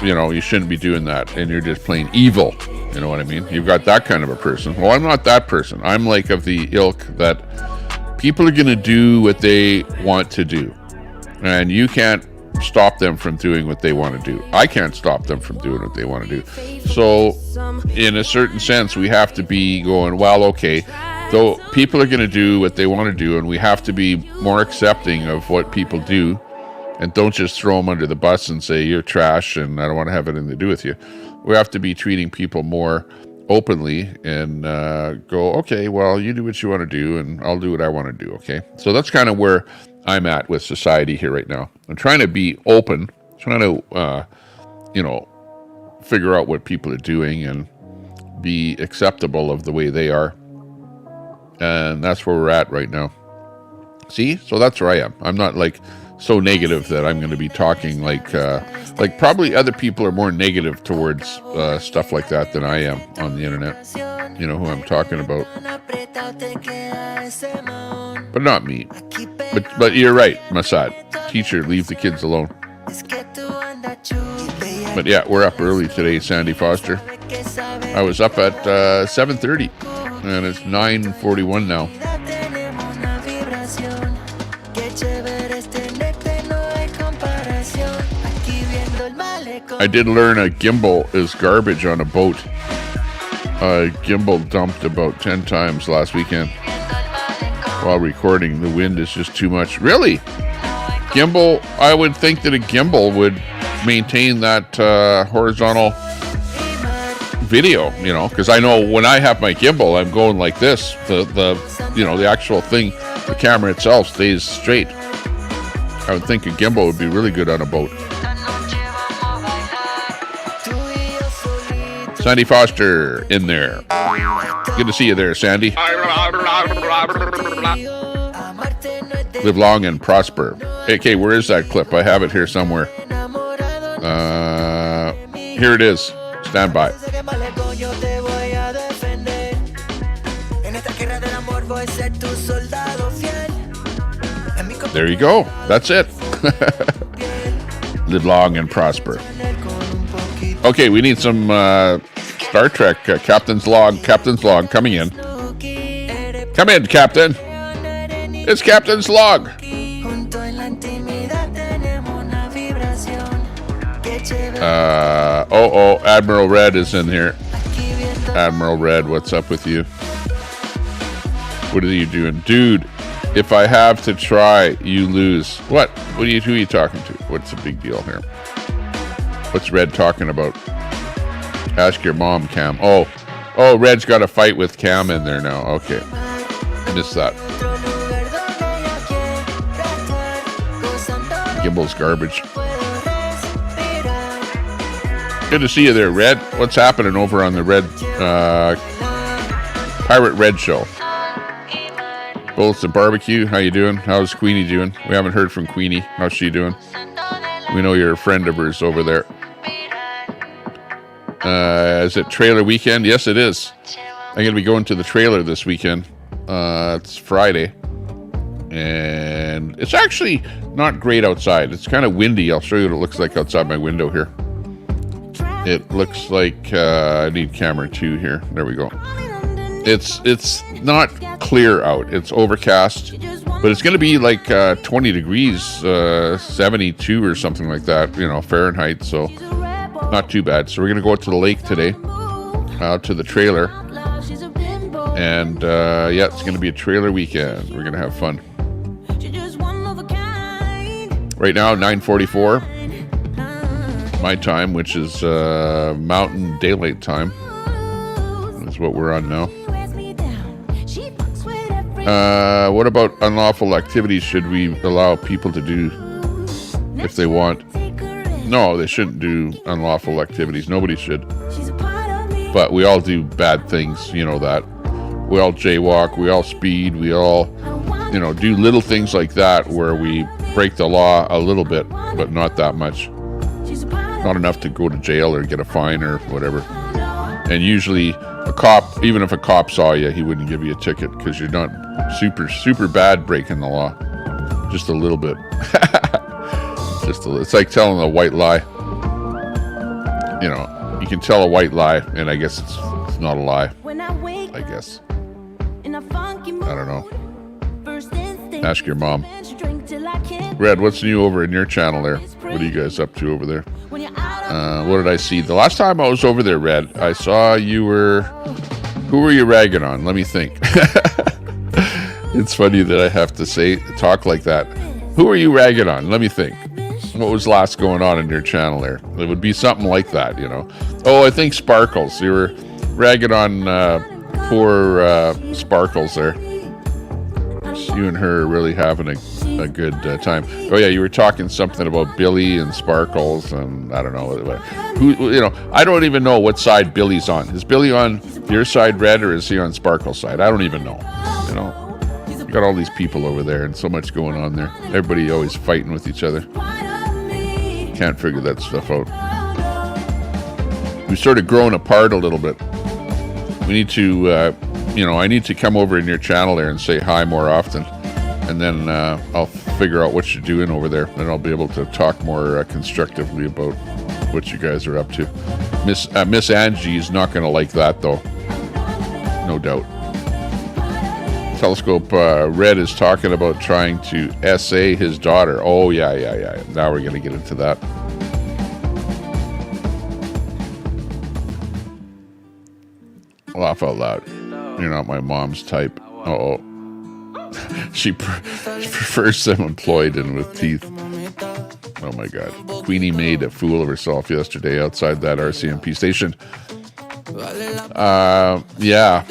you know, you shouldn't be doing that, and you're just plain evil. You know what I mean? You've got that kind of a person. Well, I'm not that person. I'm like of the ilk that people are going to do what they want to do, and you can't stop them from doing what they want to do. I can't stop them from doing what they want to do. So, in a certain sense, we have to be going, well, okay, so people are going to do what they want to do, and we have to be more accepting of what people do, and don't just throw them under the bus and say, you're trash, and I don't want to have anything to do with you. We have to be treating people more openly and go, okay, well, you do what you want to do, and I'll do what I want to do, okay? So that's kind of where I'm at with society here right now. I'm trying to be open, trying to, you know, figure out what people are doing and be acceptable of the way they are. And that's where we're at right now. See? So that's where I am. I'm not like so negative that I'm going to be talking like probably other people are more negative towards stuff like that than I am on the internet. You know who I'm talking about. But not me. But you're right, Masad. Teacher, leave the kids alone. But yeah, we're up early today, Sandy Foster. I was up at 7:30. And it's 9:41 now. I did learn a gimbal is garbage on a boat. gimbal dumped about 10 times last weekend while recording. The wind is just too much. Really? Gimbal, I would think that a gimbal would maintain that horizontal video, you know, because I know when I have my gimbal, I'm going like this. The actual thing, the camera itself stays straight. I would think a gimbal would be really good on a boat. Sandy Foster in there. Good to see you there, Sandy. Live long and prosper. Okay, where is that clip? I have it here somewhere. Here it is. Stand by. There you go. That's it. Live long and prosper. Okay, we need some Star Trek Captain's Log. Captain's Log coming in. Come in, Captain. It's Captain's Log. Admiral Red is in here. Admiral Red, what's up with you? What are you doing? Dude, if I have to try, you lose. What? Who are you talking to? What's the big deal here? What's Red talking about? Ask your mom, Cam. Oh, Red's got a fight with Cam in there now. Okay. Missed that. Gimbal's garbage. Good to see you there, Red. What's happening over on the Red Pirate Red show? Bullets and Barbecue, how you doing? How's Queenie doing? We haven't heard from Queenie. How's she doing? We know you're a friend of hers over there. Is it trailer weekend? Yes, it is. I'm going to be going to the trailer this weekend. It's Friday. And it's actually not great outside. It's kind of windy. I'll show you what it looks like outside my window here. It looks like I need camera 2 here. There we go. It's not clear out. It's overcast, but it's going to be like 20 degrees, 72 or something like that, you know, Fahrenheit. So not too bad. So we're going to go out to the lake today, out to the trailer. And yeah, it's going to be a trailer weekend. We're going to have fun. Right now, 9:44 my time, which is Mountain Daylight Time. That's what we're on now. What about unlawful activities should we allow people to do if they want? No, they shouldn't do unlawful activities. Nobody should. But we all do bad things, you know that. We all jaywalk, we all speed, we all, you know, do little things like that where we break the law a little bit, but not that much. Not enough to go to jail or get a fine or whatever. And usually a cop, even if a cop saw you, he wouldn't give you a ticket because you're not super bad breaking the law. Just a little bit. It's like telling a white lie. You know, you can tell a white lie, and I guess it's not a lie. I guess. I don't know. Ask your mom. Red, what's new over in your channel there? What are you guys up to over there? What did I see? The last time I was over there, Red, I saw you were... Who were you ragging on? Let me think. It's funny that I have to talk like that. Who are you ragging on? Let me think. What was last going on in your channel there? It would be something like that, you know. Oh, I think Sparkles. You were ragging on poor Sparkles there. You and her are really having a good time. Oh yeah, you were talking something about Billy and Sparkles, and I don't know who. You know, I don't even know what side Billy's on. Is Billy on your side, Red, or is he on Sparkle's side? I don't even know. You know, you got all these people over there, and so much going on there. Everybody always fighting with each other. Can't figure that stuff out. We've sort of grown apart a little bit. We need to. You know, I need to come over in your channel there and say hi more often. And then I'll figure out what you're doing over there. And I'll be able to talk more constructively about what you guys are up to. Miss Angie is not going to like that, though. No doubt. Telescope Red is talking about trying to essay his daughter. Oh, yeah. Now we're going to get into that. Laugh out loud. You're not my mom's type. Uh-oh. She prefers them employed and with teeth. Oh my God. Queenie made a fool of herself yesterday outside that RCMP station. Yeah.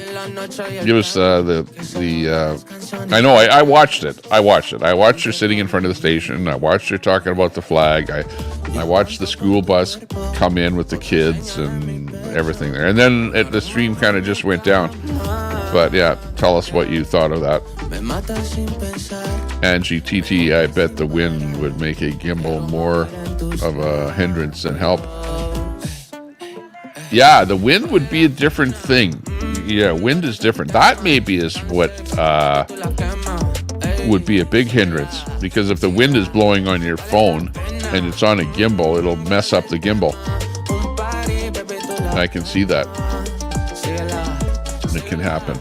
Give us I know, I watched it. I watched her sitting in front of the station. I watched her talking about the flag. I watched the school bus come in with the kids and everything there. And then the stream kind of just went down. But yeah, tell us what you thought of that. Angie TT, I bet the wind would make a gimbal more of a hindrance than help. Yeah, the wind would be a different thing. Yeah, wind is different. That maybe is what would be a big hindrance, because if the wind is blowing on your phone and it's on a gimbal, it'll mess up the gimbal. I can see that. It can happen.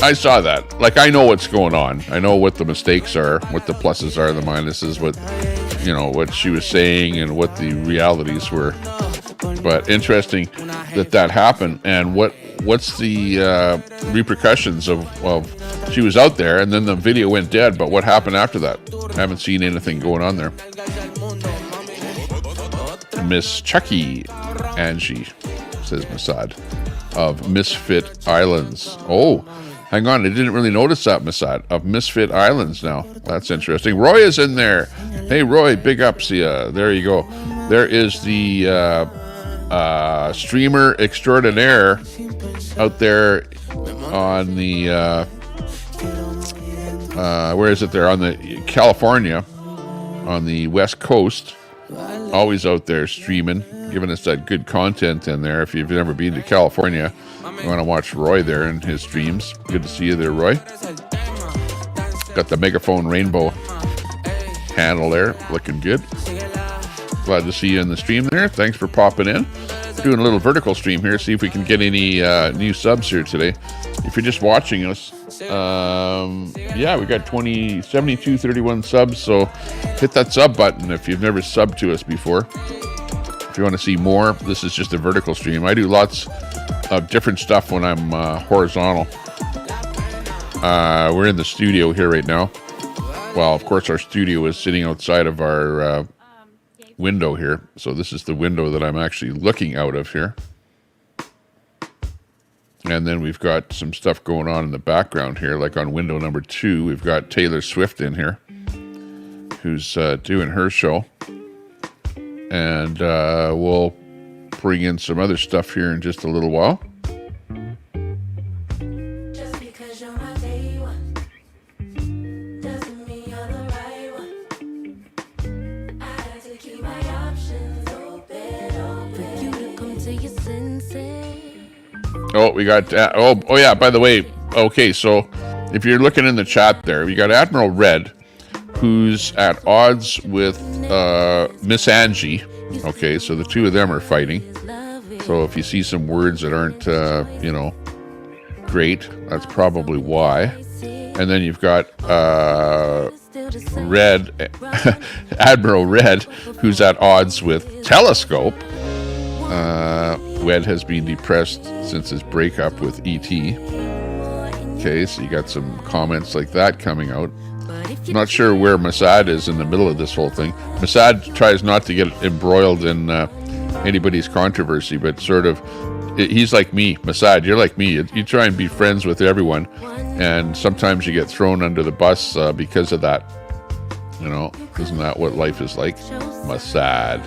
I saw that. Like, I know what's going on. I know what the mistakes are, what the pluses are, the minuses, what she was saying and what the realities were. But interesting that happened. And what's the repercussions of she was out there and then the video went dead, but what happened after that? I haven't seen anything going on there. Miss Chucky Angie, says Masad, of Misfit Islands. Oh, hang on, I didn't really notice that, Masad, of Misfit Islands now. That's interesting. Roy is in there. Hey, Roy, big ups to you. There you go. There is the streamer extraordinaire out there on the, where is it there? On the California, on the West Coast. Always out there streaming, giving us that good content in there. If you've never been to California, you want to watch Roy there in his streams. Good to see you there, Roy. Got the Megaphone Rainbow handle there, looking good. Glad to see you in the stream there. Thanks for popping in. We're doing a little vertical stream here, see if we can get any new subs here today. If you're just watching us, yeah, we got 72, 31 subs, so hit that sub button if you've never subbed to us before. If you want to see more, this is just a vertical stream. I do lots of different stuff when I'm horizontal. We're in the studio here right now. Well, of course, our studio is sitting outside of our window here. So this is the window that I'm actually looking out of here. And then we've got some stuff going on in the background here, like on window number 2. We've got Taylor Swift in here, who's doing her show. And we'll bring in some other stuff here in just a little while. Oh, we got, oh yeah, by the way, okay, so if you're looking in the chat there, we got Admiral Red, who's at odds with Miss Angie. Okay, so the two of them are fighting. So if you see some words that aren't, great, that's probably why. And then you've got Red, Admiral Red, who's at odds with Telescope. Wed has been depressed since his breakup with E.T. Okay, so you got some comments like that coming out. I'm not sure where Masad is in the middle of this whole thing. Masad tries not to get embroiled in anybody's controversy, but sort of, he's like me. Masad, you're like me. You try and be friends with everyone, and sometimes you get thrown under the bus because of that. Isn't that what life is like? Masad.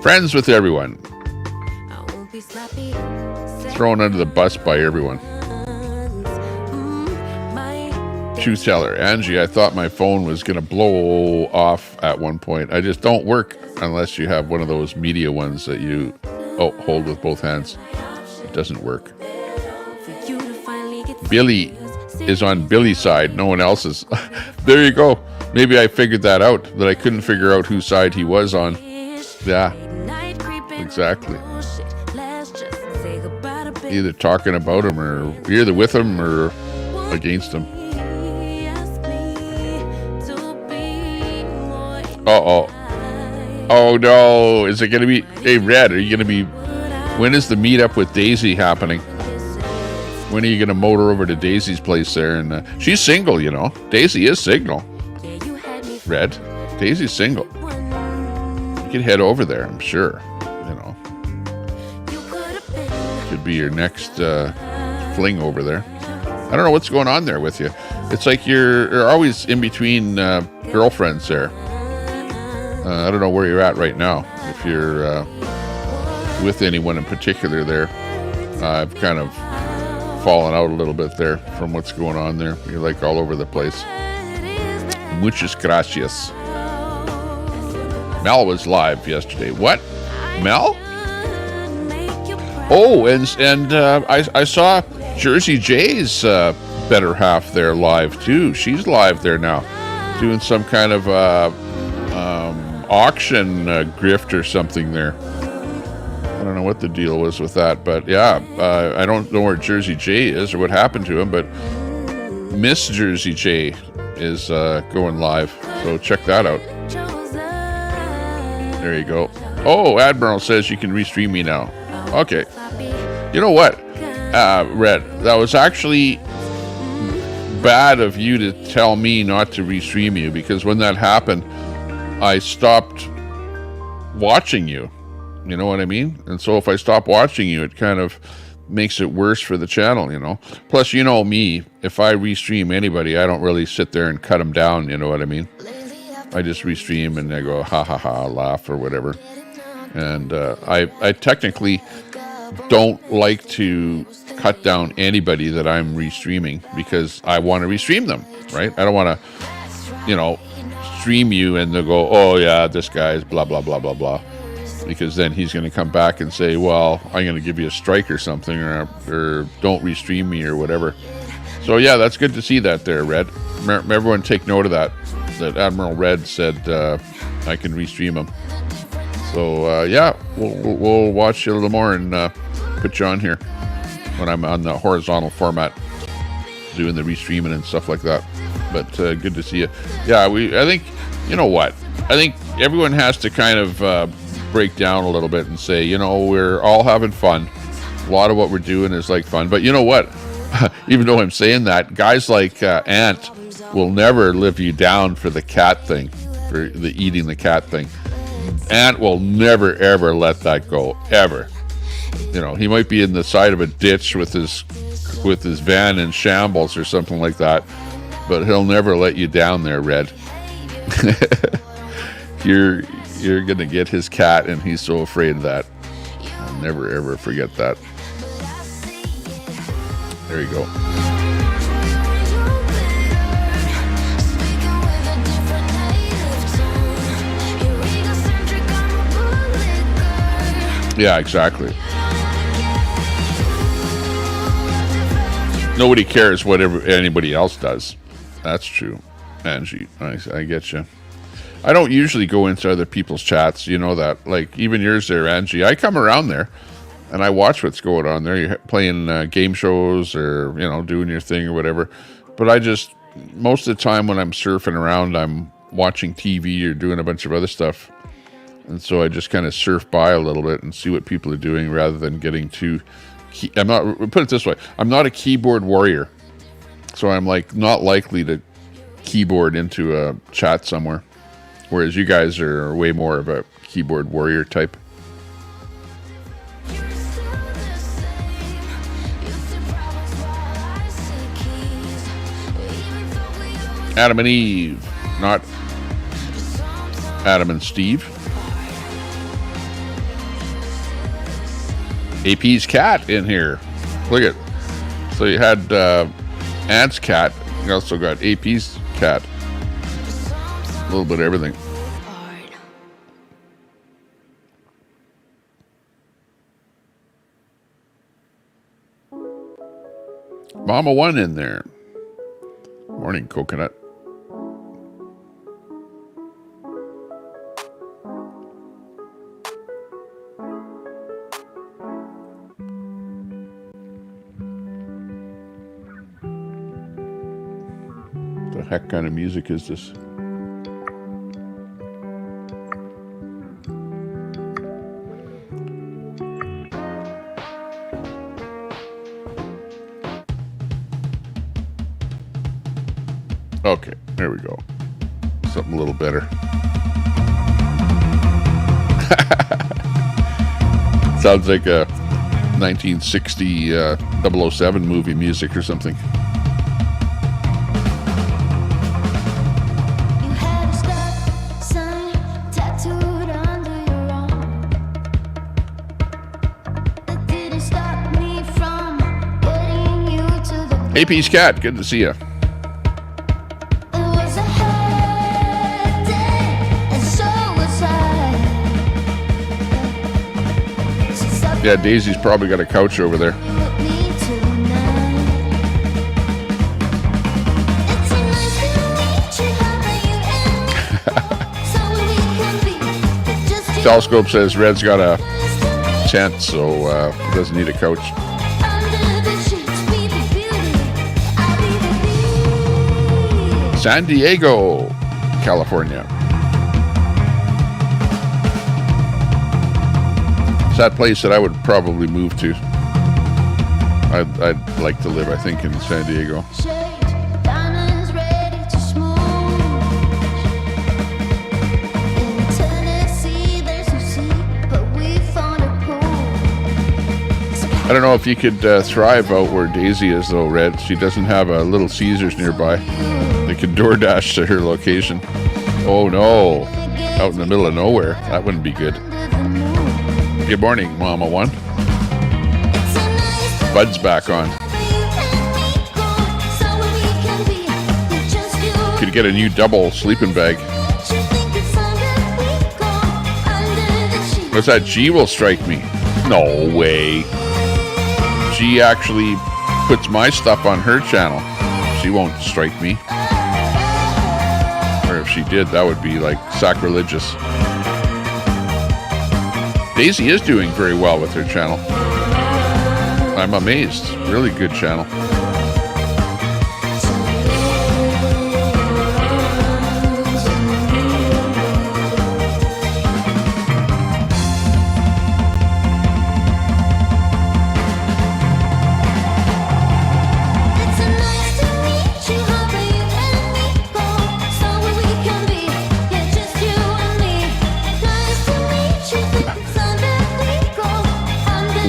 Friends with everyone. Thrown under the bus by everyone. Truth teller. Angie, I thought my phone was going to blow off at one point. I just don't work unless you have one of those media ones that you hold with both hands. It doesn't work. Billy is on Billy's side. No one else's. There you go. Maybe I figured that out, that I couldn't figure out whose side he was on. Yeah, exactly. Either talking about him or either with him or against him. Uh-oh. Oh no, is it gonna be, hey Red, are you gonna be, when is the meetup with Daisy happening? When are you gonna motor over to Daisy's place there? And she's single, you know. Daisy is single. Red, Daisy's single. You could head over there, I'm sure. You know, could be your next fling over there. I don't know what's going on there with you. It's like you're always in between girlfriends there. I don't know where you're at right now. If you're with anyone in particular there. I've kind of fallen out a little bit there from what's going on there. You're like all over the place. Muchas gracias. Mel was live yesterday. What? Mel? Oh, and I saw Jersey J's better half there live too. She's live there now, doing some kind of auction grift or something there. I don't know what the deal was with that, but yeah, I don't know where Jersey J is or what happened to him, but Miss Jersey J is going live, so check that out. There you go. Oh, Admiral says you can restream me now. Okay. You know what, Red, that was actually bad of you to tell me not to restream you, because when that happened, I stopped watching you. You know what I mean? And so if I stop watching you, it kind of makes it worse for the channel, you know? Plus, you know me, if I restream anybody, I don't really sit there and cut them down, you know what I mean? I just restream and I go, ha ha ha, laugh or whatever. And I technically don't like to cut down anybody that I'm restreaming, because I want to restream them, right? I don't want to, you know, stream you and they'll go, oh yeah, this guy's blah, blah, blah, blah, blah. Because then he's going to come back and say, well, I'm going to give you a strike or something, or don't restream me or whatever. So yeah, that's good to see that there, Red. Everyone take note of that Admiral Red said I can restream him. So yeah, we'll watch you a little more and put you on here when I'm on the horizontal format, doing the restreaming and stuff like that. But good to see you. Yeah, I think, you know what? I think everyone has to kind of break down a little bit and say, you know, we're all having fun. A lot of what we're doing is like fun. But you know what? Even though I'm saying that, guys like Ant will never live you down for the cat thing, for the eating the cat thing. Ant will never, ever let that go, ever. You know, he might be in the side of a ditch with his van in shambles or something like that, but he'll never let you down there, Red. You're gonna get his cat, and he's so afraid of that. I'll never ever forget that. There you go. Yeah, exactly. Nobody cares whatever anybody else does. That's true, Angie. I get you. I don't usually go into other people's chats, you know that. Like, even yours there, Angie. I come around there, and I watch what's going on there. You're playing game shows or, you know, doing your thing or whatever. But I just, most of the time when I'm surfing around, I'm watching TV or doing a bunch of other stuff. And so I just kind of surf by a little bit and see what people are doing rather than getting too... I'm not, put it this way, I'm not a keyboard warrior. So I'm like not likely to keyboard into a chat somewhere. Whereas you guys are way more of a keyboard warrior type. Adam and Eve, not Adam and Steve. AP's cat in here. Look at. So you had Ant's cat. You also got AP's cat. A little bit of everything. Mama One in there. Morning, Coconut. What the heck kind of music is this? Okay, there we go. Something a little better. Sounds like a 1960 007 movie music or something. Hey, Peace Cat, good to see you. Yeah, Daisy's probably got a couch over there. Telescope says Red's got a tent, so he doesn't need a couch. San Diego, California. It's that place that I would probably move to. I'd like to live, I think, in San Diego. I don't know if you could thrive out where Daisy is, though, Red. She doesn't have a Little Caesars nearby. They could DoorDash to her location. Oh, no. Out in the middle of nowhere. That wouldn't be good. Good morning, Mama One. Bud's back on. Could get a new double sleeping bag. What's that? G will strike me. No way. She actually puts my stuff on her channel. She won't strike me. Or if she did, that would be like sacrilegious. Daisy is doing very well with her channel. I'm amazed. Really good channel.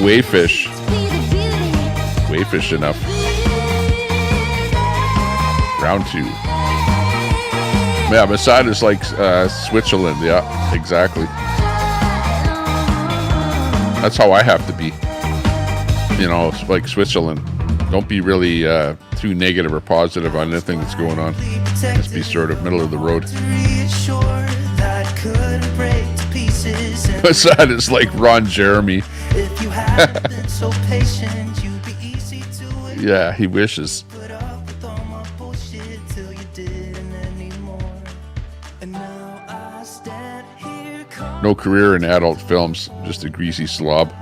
Wayfish. Wayfish enough. Round 2. Yeah, Masada is like Switzerland. Yeah, exactly. That's how I have to be. You know, like Switzerland. Don't be really too negative or positive on anything that's going on. Just be sort of middle of the road. Masada is like Ron Jeremy. If you had been so patient, you'd be easy to ignore. Yeah, he wishes. Put up with all my bullshit till you didn't anymore. And now I stand here. No career in adult films, just a greasy slob.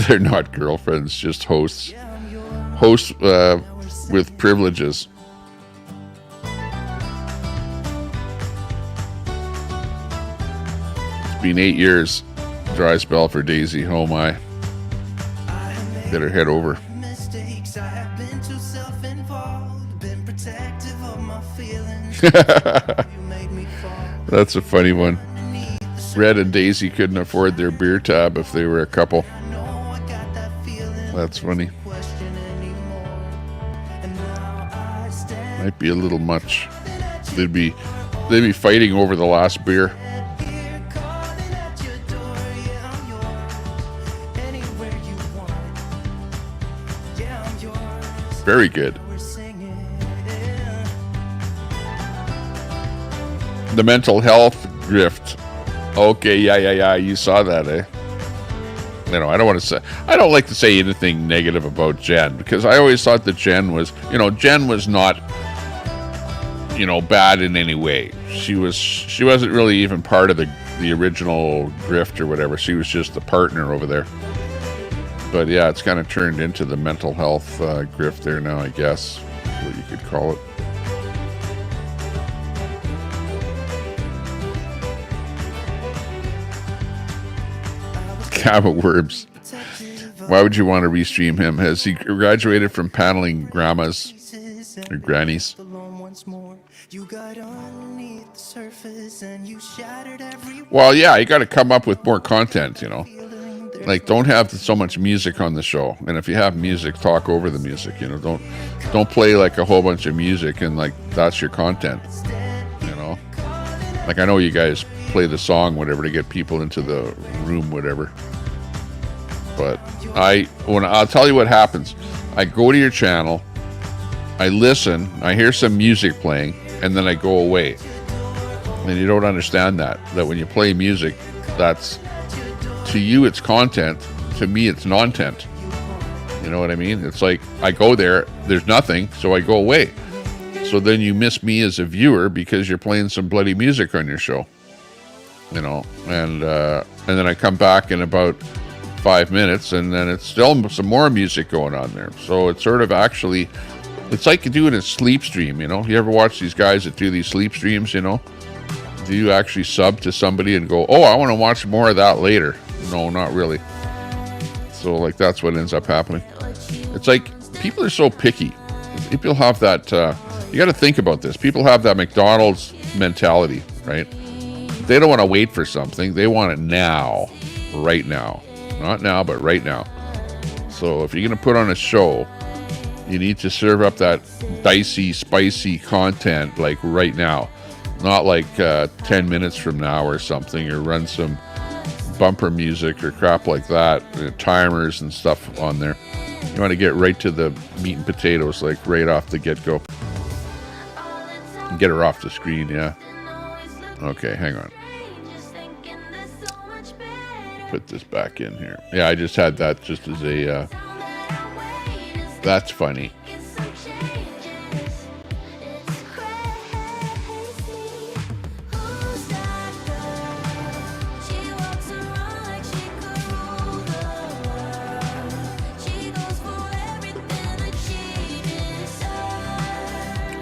They're not girlfriends, just hosts. Hosts with privileges. Been 8 years. Dry spell for Daisy. Oh my. Better head over. That's a funny one. Red and Daisy couldn't afford their beer tab if they were a couple. That's funny. Might be a little much. They'd be fighting over the last beer. Very good. The mental health grift. Okay, yeah. You saw that, eh? You know, I don't like to say anything negative about Jen, because I always thought that Jen was not, bad in any way. She wasn't really even part of the original grift or whatever. She was just the partner over there. But yeah, it's kind of turned into the mental health grift there now, I guess, what you could call it. Gamma worms. Why would you want to restream him? Has he graduated from paneling grandmas or grannies? Well, yeah, you got to come up with more content, you know. Like, don't have so much music on the show. And if you have music, talk over the music, you know. Don't play like a whole bunch of music and like that's your content, you know. Like, I know you guys play the song, whatever, to get people into the room, whatever. But I'll tell you what happens. I go to your channel, I listen, I hear some music playing, and then I go away. And you don't understand that when you play music, that's, to you it's content, to me it's non-tent. You know what I mean? It's like, I go there, there's nothing, so I go away. So then you miss me as a viewer because you're playing some bloody music on your show. You know, and then I come back in about 5 minutes, and then it's still some more music going on there. So it's sort of actually, it's like you do it in a sleep stream, you know. You ever watch these guys that do these sleep streams, you know? Do you actually sub to somebody and go, oh, I want to watch more of that later? No, not really. So like that's what ends up happening. It's like people are so picky. People have that, you got to think about this. People have that McDonald's mentality, right? They don't want to wait for something. They want it now, right now. Not now, but right now. So if you're going to put on a show, you need to serve up that dicey, spicy content like right now. Not like 10 minutes from now or something, or run some bumper music or crap like that, timers and stuff on there. You want to get right to the meat and potatoes, like right off the get-go. Get her off the screen, yeah. Okay, hang on. Put this back in here. Yeah, I just had that just as a, that's funny.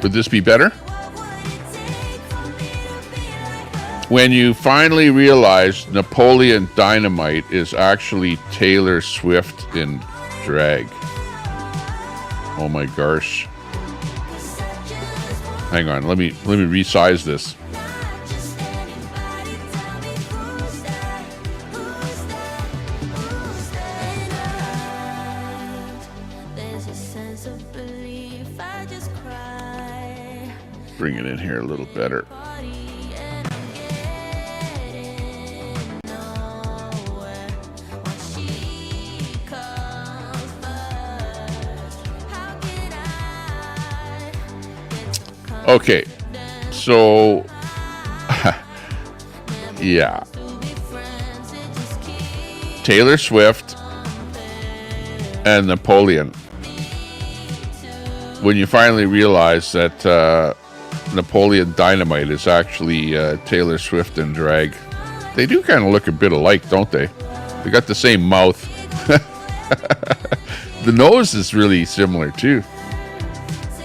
Would this be better? When you finally realize Napoleon Dynamite is actually Taylor Swift in drag. Oh my gosh. Hang on, let me resize this. Bring it in here a little better. Okay, so yeah, Taylor Swift and Napoleon. When you finally realize that Napoleon Dynamite is actually Taylor Swift in drag, they do kind of look a bit alike, don't they? They got the same mouth. The nose is really similar too.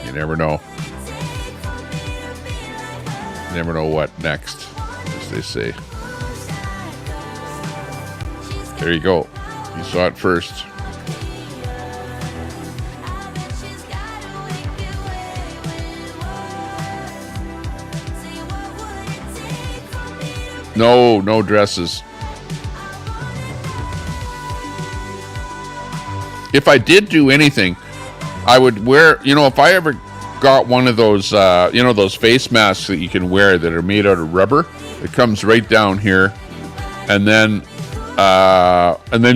You never know. You never know what next, as they say. There you go. You saw it first. No dresses. If I did do anything, I would wear, you know, if I ever got one of those, you know, those face masks that you can wear that are made out of rubber. It comes right down here, and then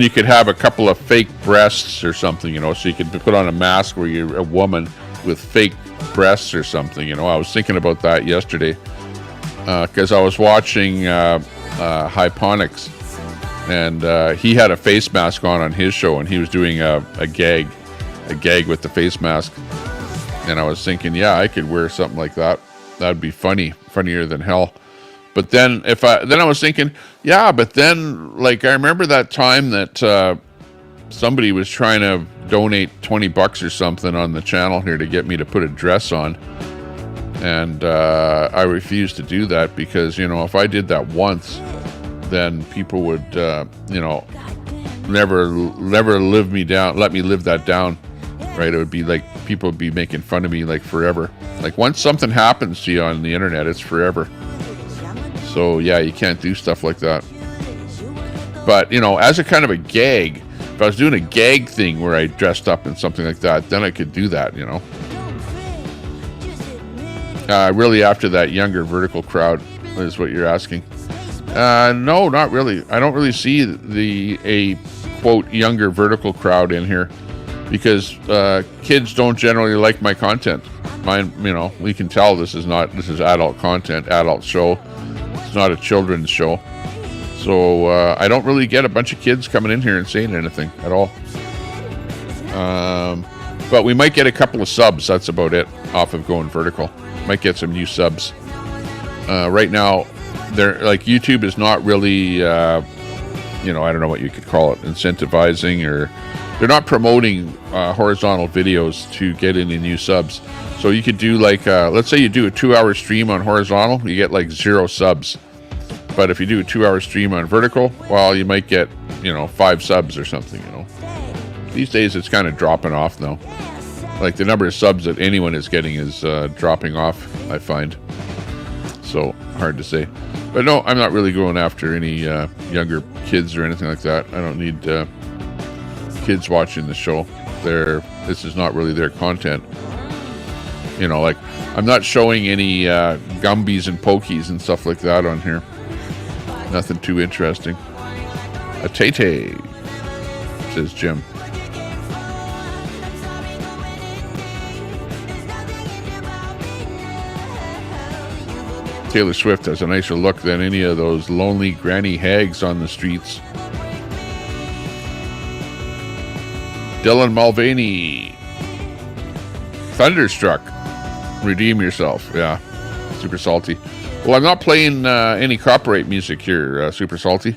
you could have a couple of fake breasts or something, you know, so you could put on a mask where you're a woman with fake breasts or something, you know. I was thinking about that yesterday because I was watching Hyponics, and he had a face mask on his show, and he was doing a gag with the face mask. And I was thinking, yeah, I could wear something like that. That'd be funnier than hell. But then I was thinking, yeah, but then like I remember that time that somebody was trying to donate $20 or something on the channel here to get me to put a dress on, and I refused to do that because, you know, if I did that once, then people would, you know, never let me live that down, right? It would be like people would be making fun of me like forever. Like once something happens to you on the internet, it's forever. So yeah, you can't do stuff like that. But you know, as a kind of a gag, if I was doing a gag thing where I dressed up in something like that, then I could do that, you know. Really after that younger vertical crowd is what you're asking. No, not really. I don't really see a quote younger vertical crowd in here because kids don't generally like my content. Mine, you know, we can tell this is adult content, adult show. It's not a children's show. So I don't really get a bunch of kids coming in here and saying anything at all. But we might get a couple of subs. That's about it off of going vertical. Might get some new subs. Right now, they're like YouTube is not really, you know, I don't know what you could call it, incentivizing, or they're not promoting horizontal videos to get any new subs. So you could do like, let's say you do a 2-hour stream on horizontal, you get like 0 subs. But if you do a 2-hour stream on vertical, well, you might get, you know, 5 subs or something, you know. These days it's kind of dropping off though. Like the number of subs that anyone is getting is dropping off, I find. So hard to say. But no, I'm not really going after any younger kids or anything like that. I don't need kids watching the show. This is not really their content. You know, like I'm not showing any Gumbies and Pokies and stuff like that on here. Nothing too interesting. A Tay-Tay, says Jim. Taylor Swift has a nicer look than any of those lonely granny hags on the streets. Dylan Mulvaney. Thunderstruck. Redeem yourself. Yeah. Super salty. Well, I'm not playing any copyright music here, Super Salty.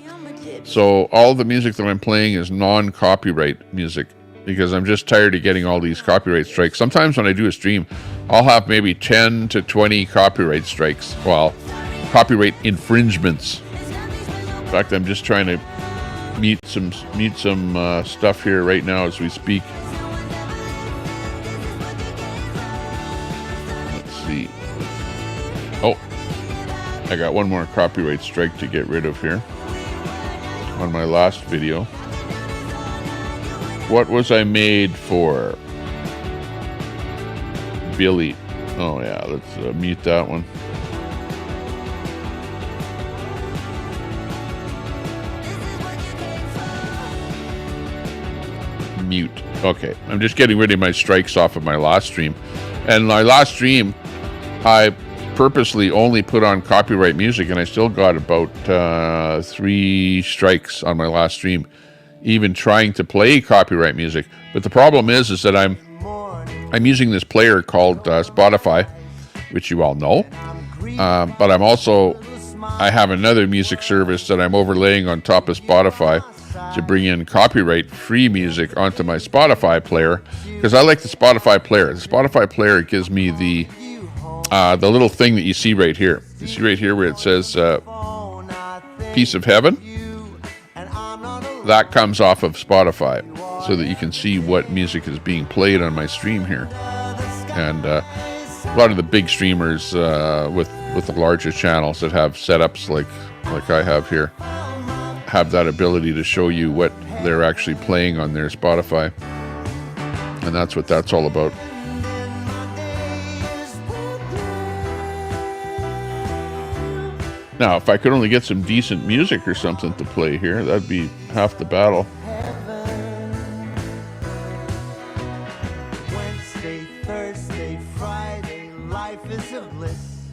So all the music that I'm playing is non-copyright music because I'm just tired of getting all these copyright strikes. Sometimes when I do a stream, I'll have maybe 10 to 20 copyright strikes. Well, copyright infringements. In fact, I'm just trying to mute some stuff here right now as we speak. Let's see. Oh, I got one more copyright strike to get rid of here on my last video. What was I made for? Billy. Oh yeah, let's mute that one. Mute. Okay, I'm just getting rid of my strikes off of my last stream. And my last stream, I purposely only put on copyright music, and I still got about 3 strikes on my last stream, even trying to play copyright music. But the problem is that I'm using this player called Spotify, which you all know. But I have another music service that I'm overlaying on top of Spotify to bring in copyright-free music onto my Spotify player, because I like the Spotify player. The Spotify player gives me the little thing that you see right here. You see right here where it says Piece of Heaven? That comes off of Spotify, so that you can see what music is being played on my stream here. And a lot of the big streamers with the larger channels that have setups like I have here have that ability to show you what they're actually playing on their Spotify. And that's what that's all about. Now, if I could only get some decent music or something to play here, that'd be half the battle. Wednesday, Thursday, Friday, life is a bliss.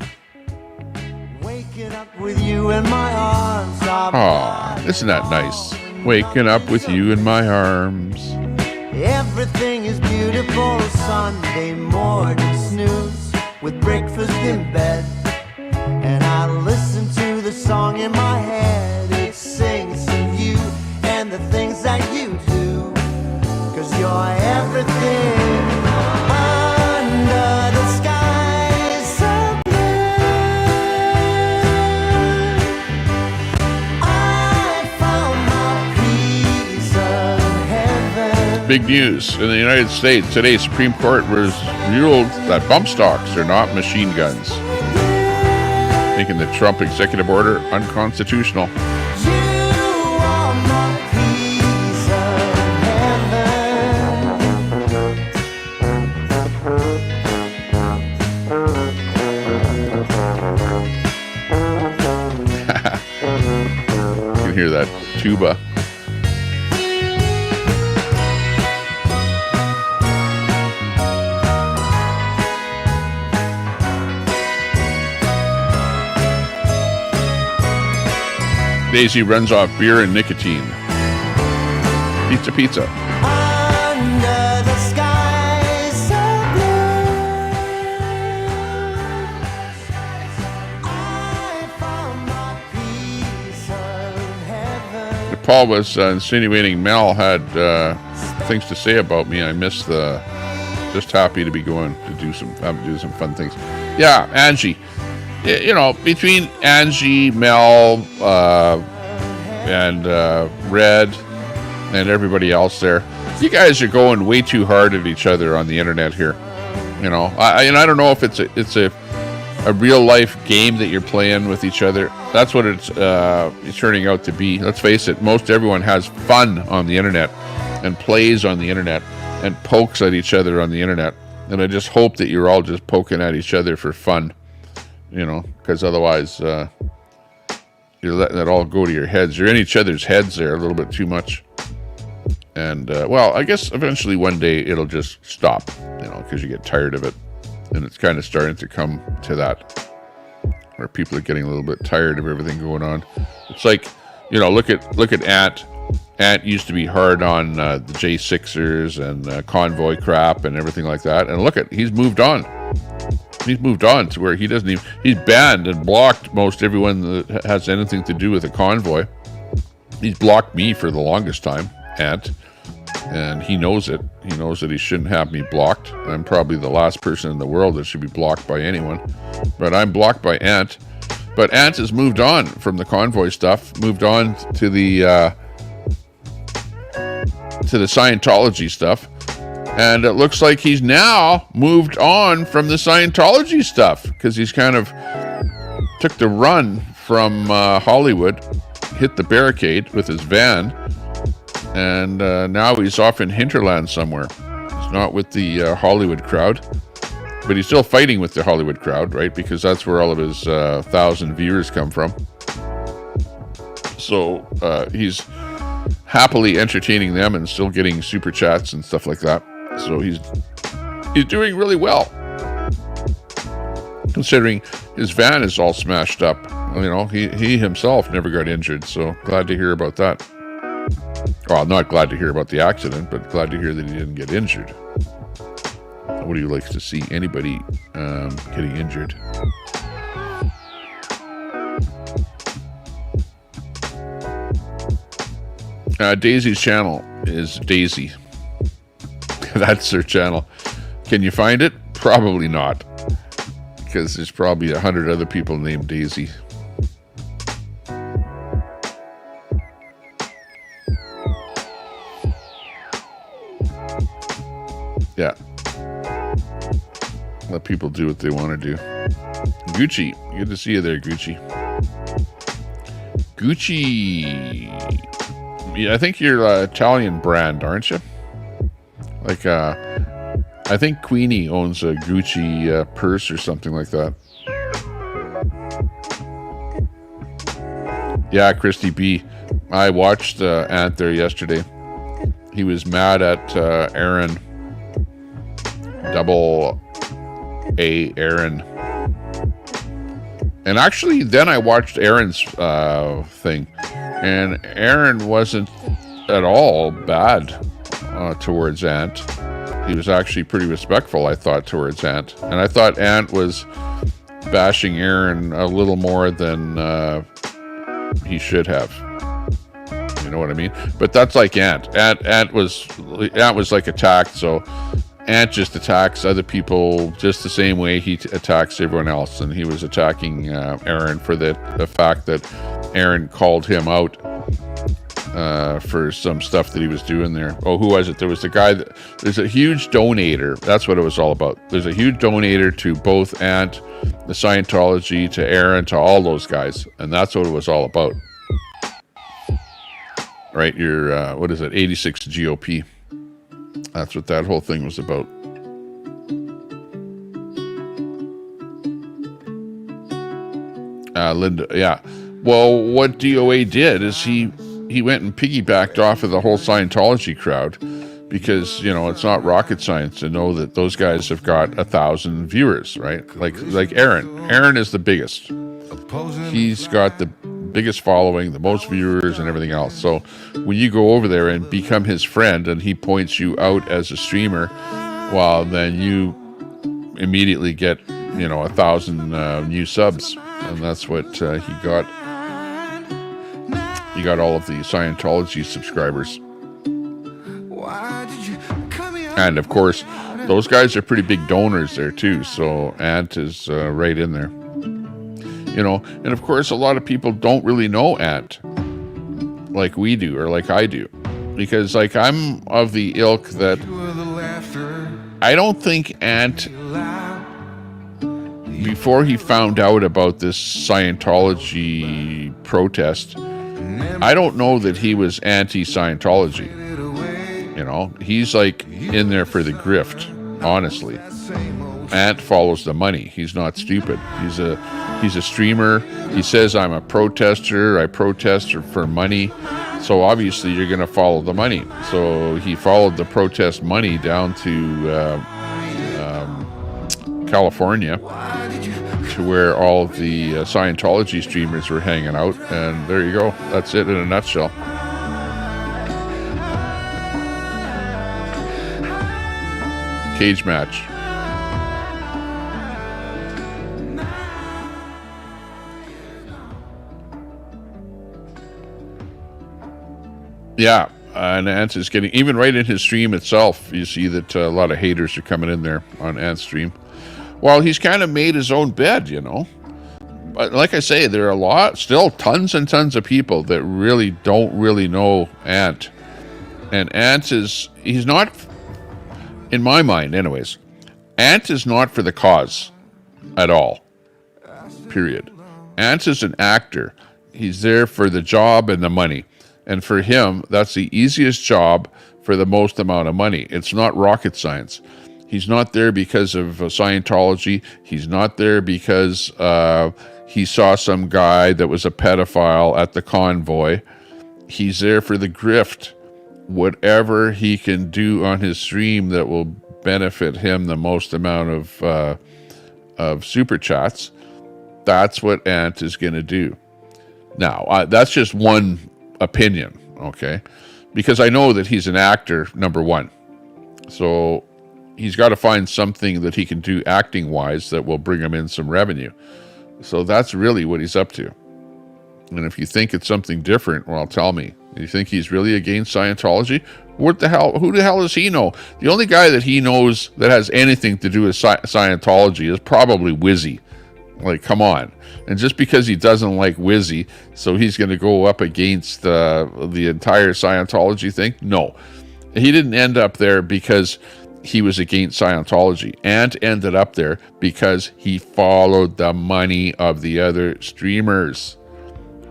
Waking up with you in my arms. Aw, isn't that nice? Waking up with you in my arms. Everything is beautiful. Sunday morning snooze with breakfast in bed. And I listen to the song in my head. It sings of you and the things that you do. 'Cause you're everything under the sky so blue. I found my piece of big news in the United States today. Supreme Court was ruled that bump stocks are not machine guns, making the Trump executive order unconstitutional. You can hear that tuba. Daisy runs off beer and nicotine. Pizza, pizza. Under the sky so blue, I found my piece of heaven. Paul was insinuating Mel had things to say about me. I missed the. Just happy to be going to do some fun things. Yeah, Angie. You know, between Angie, Mel, and Red, and everybody else there, you guys are going way too hard at each other on the internet here. You know, I don't know if it's a real life game that you're playing with each other. That's what it's turning out to be. Let's face it, most everyone has fun on the internet and plays on the internet and pokes at each other on the internet. And I just hope that you're all just poking at each other for fun. You know, because otherwise you're letting it all go to your heads. You're in each other's heads there a little bit too much. And, well, I guess eventually one day it'll just stop, you know, because you get tired of it. And it's kind of starting to come to that, where people are getting a little bit tired of everything going on. It's like, you know, look at Ant. Ant used to be hard on the J6ers and Convoy crap and everything like that. And look he's moved on. He's moved on to where he doesn't even, he's banned and blocked most everyone that has anything to do with a Convoy. He's blocked me for the longest time, Ant, and he knows it. He knows that he shouldn't have me blocked. I'm probably the last person in the world that should be blocked by anyone, but I'm blocked by Ant. But Ant has moved on from the Convoy stuff, moved on to the Scientology stuff. And it looks like he's now moved on from the Scientology stuff, because he's kind of took the run from Hollywood, hit the barricade with his van, and now he's off in hinterland somewhere. He's not with the Hollywood crowd, but he's still fighting with the Hollywood crowd, right? Because that's where all of his 1,000 viewers come from. So he's happily entertaining them and still getting super chats and stuff like that. So he's doing really well, considering his van is all smashed up. You know, he himself never got injured, so glad to hear about that. Well, not glad to hear about the accident, but glad to hear that he didn't get injured. Nobody likes to see anybody getting injured. Daisy's channel is Daisy. That's her channel. Can you find it? Probably not, because there's probably 100 other people named Daisy. Yeah. Let people do what they want to do. Gucci. Good to see you there, Gucci. Gucci. Yeah, I think you're an Italian brand, aren't you? Like, I think Queenie owns a Gucci purse or something like that. Yeah, Christy B. I watched Ant there yesterday. He was mad at Aaron. Double A Aaron. And actually, then I watched Aaron's thing. And Aaron wasn't at all bad towards Ant. He was actually pretty respectful, I thought, towards Ant. And I thought Ant was bashing Aaron a little more than he should have. You know what I mean? But that's like Ant. Ant was like attacked, so Ant just attacks other people just the same way he attacks everyone else. And he was attacking Aaron for the fact that Aaron called him out for some stuff that he was doing there. Oh, who was it? There was the guy there's a huge donator. That's what it was all about. There's a huge donator to both Ant, the Scientology, to Aaron, to all those guys. And that's what it was all about. Right? Your, what is it? 86 GOP. That's what that whole thing was about. Linda, yeah. Well, what DOA did is he went and piggybacked off of the whole Scientology crowd, because, you know, it's not rocket science to know that those guys have got 1,000 viewers, right? Like Aaron. Aaron is the biggest. He's got the biggest following, the most viewers, and everything else. So when you go over there and become his friend, and he points you out as a streamer, well, then you immediately get, you know, 1,000 new subs, and that's what he got. He got all of the Scientology subscribers. And of course, those guys are pretty big donors there too. So Ant is right in there. You know, and of course, a lot of people don't really know Ant like we do, or like I do. Because, like, I'm of the ilk that I don't think Ant, before he found out about this Scientology protest, I don't know that he was anti-Scientology. You know, he's like in there for the grift, honestly. Ant follows the money. He's not stupid. He's a streamer. He says, I'm a protester. I protest for money. So obviously you're going to follow the money. So he followed the protest money down to California, to where all of the Scientology streamers were hanging out. And there you go. That's it in a nutshell. Cage match. Yeah, and Ant is getting, even right in his stream itself, you see that a lot of haters are coming in there on Ant's stream. Well, he's kind of made his own bed, you know. But like I say, there are still tons and tons of people that really don't really know Ant. And Ant he's not, in my mind anyways, Ant is not for the cause at all, period. Ant is an actor. He's there for the job and the money. And for him, that's the easiest job for the most amount of money. It's not rocket science. He's not there because of Scientology. He's not there because he saw some guy that was a pedophile at the Convoy. He's there for the grift. Whatever he can do on his stream that will benefit him the most amount of super chats, that's what Ant is going to do. Now, that's just one opinion, okay? Because I know that he's an actor, number one. So he's got to find something that he can do acting-wise that will bring him in some revenue. So that's really what he's up to. And if you think it's something different, well, tell me. You think he's really against Scientology? What the hell? Who the hell does he know? The only guy that he knows that has anything to do with Scientology is probably Wizzy. Like, come on. And just because he doesn't like Wizzy, so he's going to go up against the entire Scientology thing? No. He didn't end up there because he was against Scientology. Ant ended up there because he followed the money of the other streamers.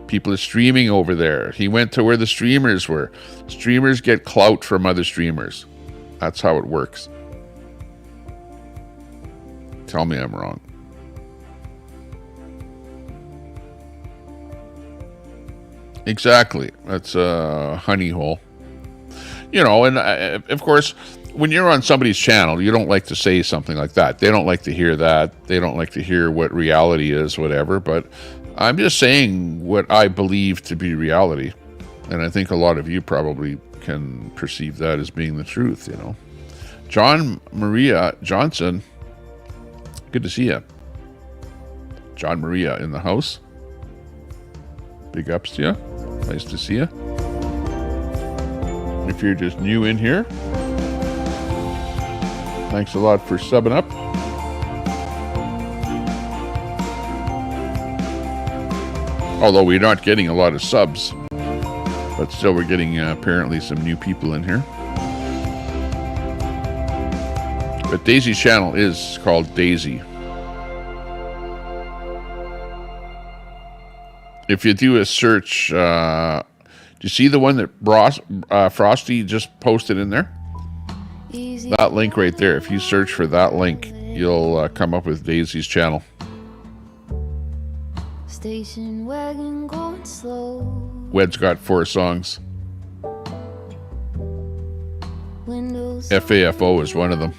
People are streaming over there. He went to where the streamers were. Streamers get clout from other streamers. That's how it works. Tell me I'm wrong. Exactly. That's a honey hole. You know, and of course, when you're on somebody's channel, you don't like to say something like that. They don't like to hear that. They don't like to hear what reality is, whatever. But I'm just saying what I believe to be reality. And I think a lot of you probably can perceive that as being the truth, you know. John Maria Johnson, good to see you. John Maria in the house. Big ups to you. Nice to see you. If you're just new in here, thanks a lot for subbing up. Although we're not getting a lot of subs. But But still, we're getting apparently some new people in here. But Daisy's channel is called Daisy. If you do a search, do you see the one that Frosty just posted in there? That link right there. If you search for that link, you'll come up with Daisy's channel. Station wagon going slow. Wed's got 4 songs. FAFO is one of them.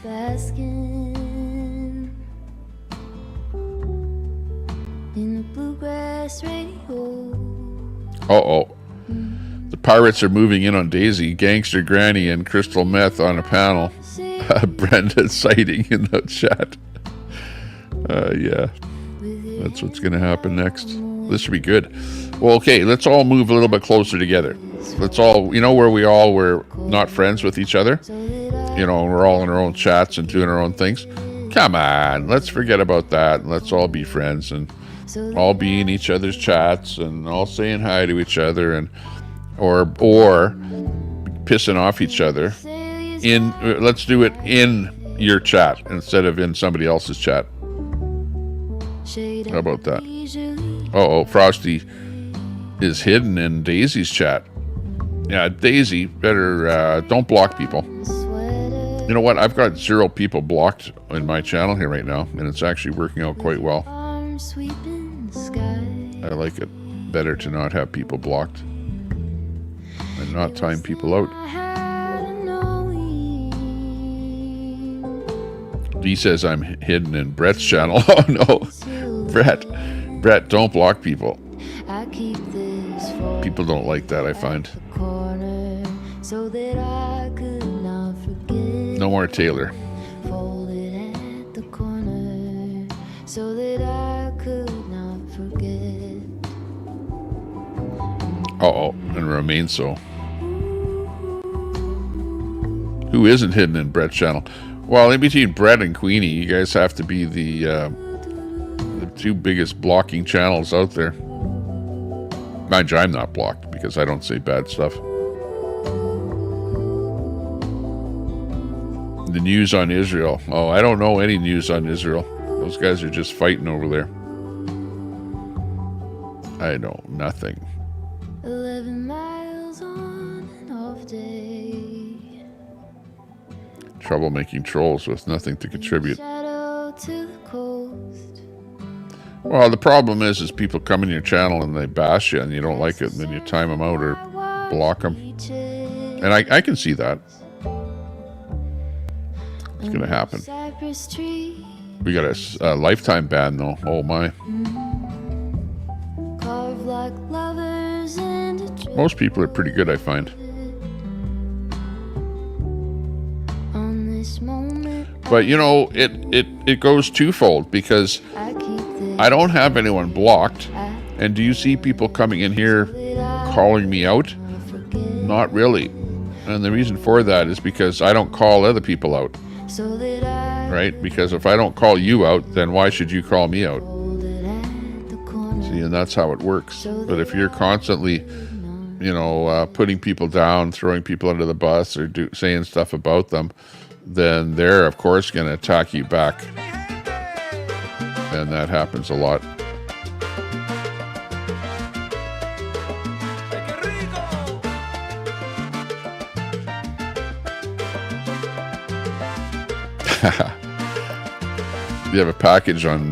Uh-oh. The pirates are moving in on Daisy. Gangster Granny and Crystal Meth on a panel. Brenda sighting in the chat. Yeah. That's what's going to happen next. This should be good. Well, okay, let's all move a little bit closer together. Let's all, you know, where we all were not friends with each other? You know, we're all in our own chats and doing our own things. Come on, let's forget about that. Let's all be friends and all be in each other's chats and all saying hi to each other and or pissing off each other. Let's do it in your chat instead of in somebody else's chat. How about that? Uh-oh, Frosty is hidden in Daisy's chat. Yeah, Daisy, better don't block people. You know what? I've got 0 people blocked in my channel here right now, and it's actually working out quite well. I like it better to not have people blocked and not time people out. Dee says I'm hidden in Brett's channel. Oh no, Brett, don't block people. People don't like that, I find. No more Taylor. Uh-oh, and remain so. Who isn't hidden in Brett's channel? Well, in between Brett and Queenie, you guys have to be the 2 biggest blocking channels out there. Mind you, I'm not blocked because I don't say bad stuff. The news on Israel. Oh, I don't know any news on Israel. Those guys are just fighting over there. I know nothing. 11 miles on and off day. Troublemaking trolls with nothing to contribute. Shadow to the coast. Well, the problem is people come in your channel and they bash you and you don't like it, and then you time them out or block them. And I can see that. It's going to happen. We got a lifetime ban, though. Oh, my. Most people are pretty good, I find. But, you know, it goes twofold because I don't have anyone blocked. And do you see people coming in here calling me out? Not really. And the reason for that is because I don't call other people out. Right? Because if I don't call you out, then why should you call me out? See, and that's how it works. But if you're constantly, you know, putting people down, throwing people under the bus, or saying stuff about them, then they're, of course, going to attack you back. And that happens a lot. You have a package on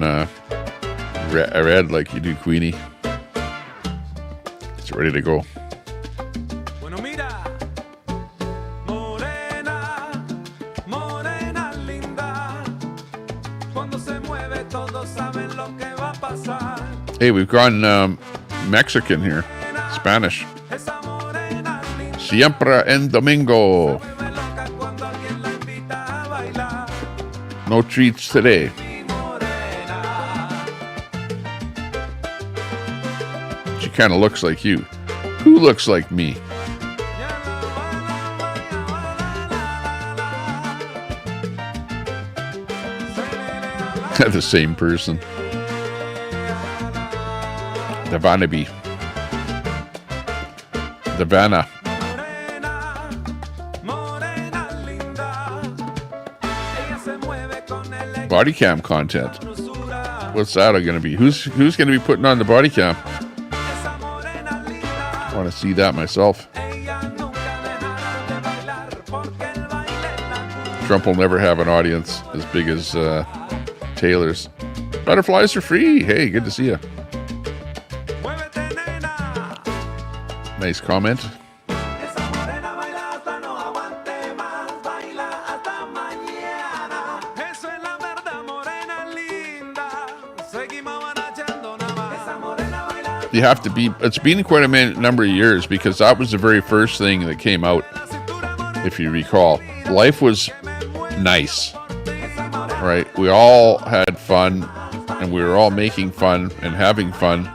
red like you do, Queenie. It's ready to go. Hey, we've gone Mexican here. Spanish. Siempre en domingo. No treats today. She kind of looks like you. Who looks like me? The same person. The Vannaby. Davana. Body cam content. What's that going to be? Who's going to be putting on the body cam? I want to see that myself. Trump will never have an audience as big as Taylor's. Butterflies are free. Hey, good to see you. Nice comment. You have to be, it's been quite a number of years because that was the very first thing that came out, if you recall. Life was nice, right? We all had fun and we were all making fun and having fun,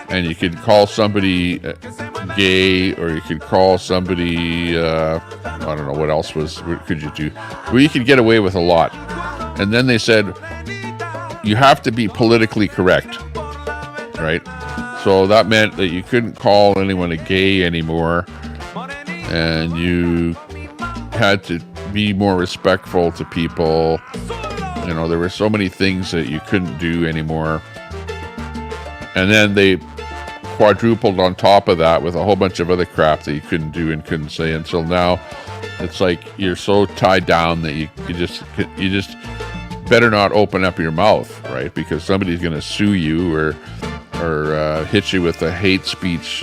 and you could call somebody gay, or you could call somebody, I don't know what else what could you do? Well, you could get away with a lot. And then they said, you have to be politically correct, right? So that meant that you couldn't call anyone a gay anymore, and you had to be more respectful to people. You know, there were so many things that you couldn't do anymore. And then they quadrupled on top of that with a whole bunch of other crap that you couldn't do and couldn't say. Until now, it's like you're so tied down that you just better not open up your mouth, right? Because somebody's going to sue you or hit you with a hate speech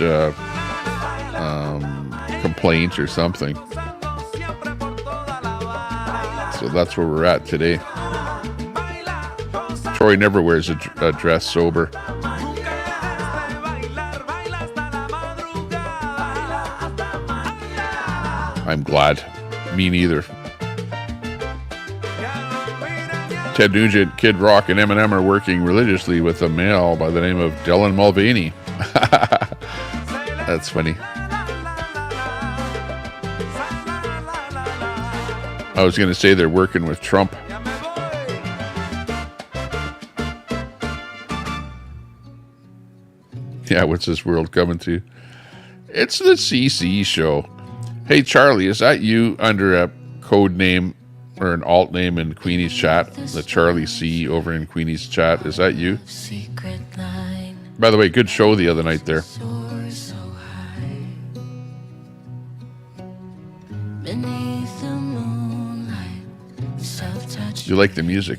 complaint or something. So that's where we're at today. Troy never wears a dress sober. I'm glad. Me neither. Ted Nugent, Kid Rock, and Eminem are working religiously with a male by the name of Dylan Mulvaney. That's funny. I was going to say they're working with Trump. Yeah, what's this world coming to? It's the CC show. Hey, Charlie, is that you under a code name or an alt name in Queenie's chat? The Charlie C over in Queenie's chat. Is that you? By the way, good show the other night there. You like the music?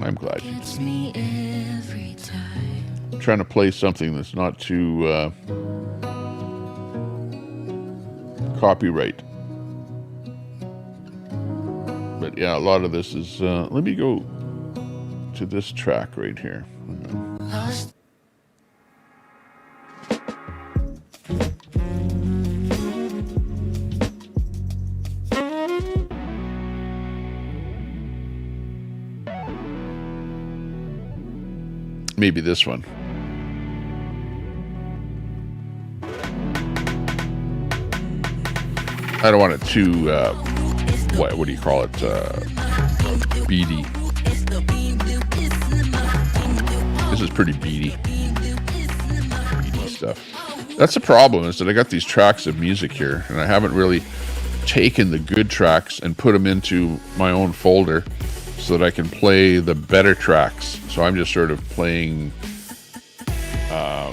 I'm glad you do. I'm trying to play something that's not too copyright. But yeah, a lot of this is, let me go to this track right here. Maybe this one. I don't want it too, what do you call it? Beady. This is pretty beady. Beady stuff. That's the problem, is that I got these tracks of music here, and I haven't really taken the good tracks and put them into my own folder so that I can play the better tracks. So I'm just sort of playing a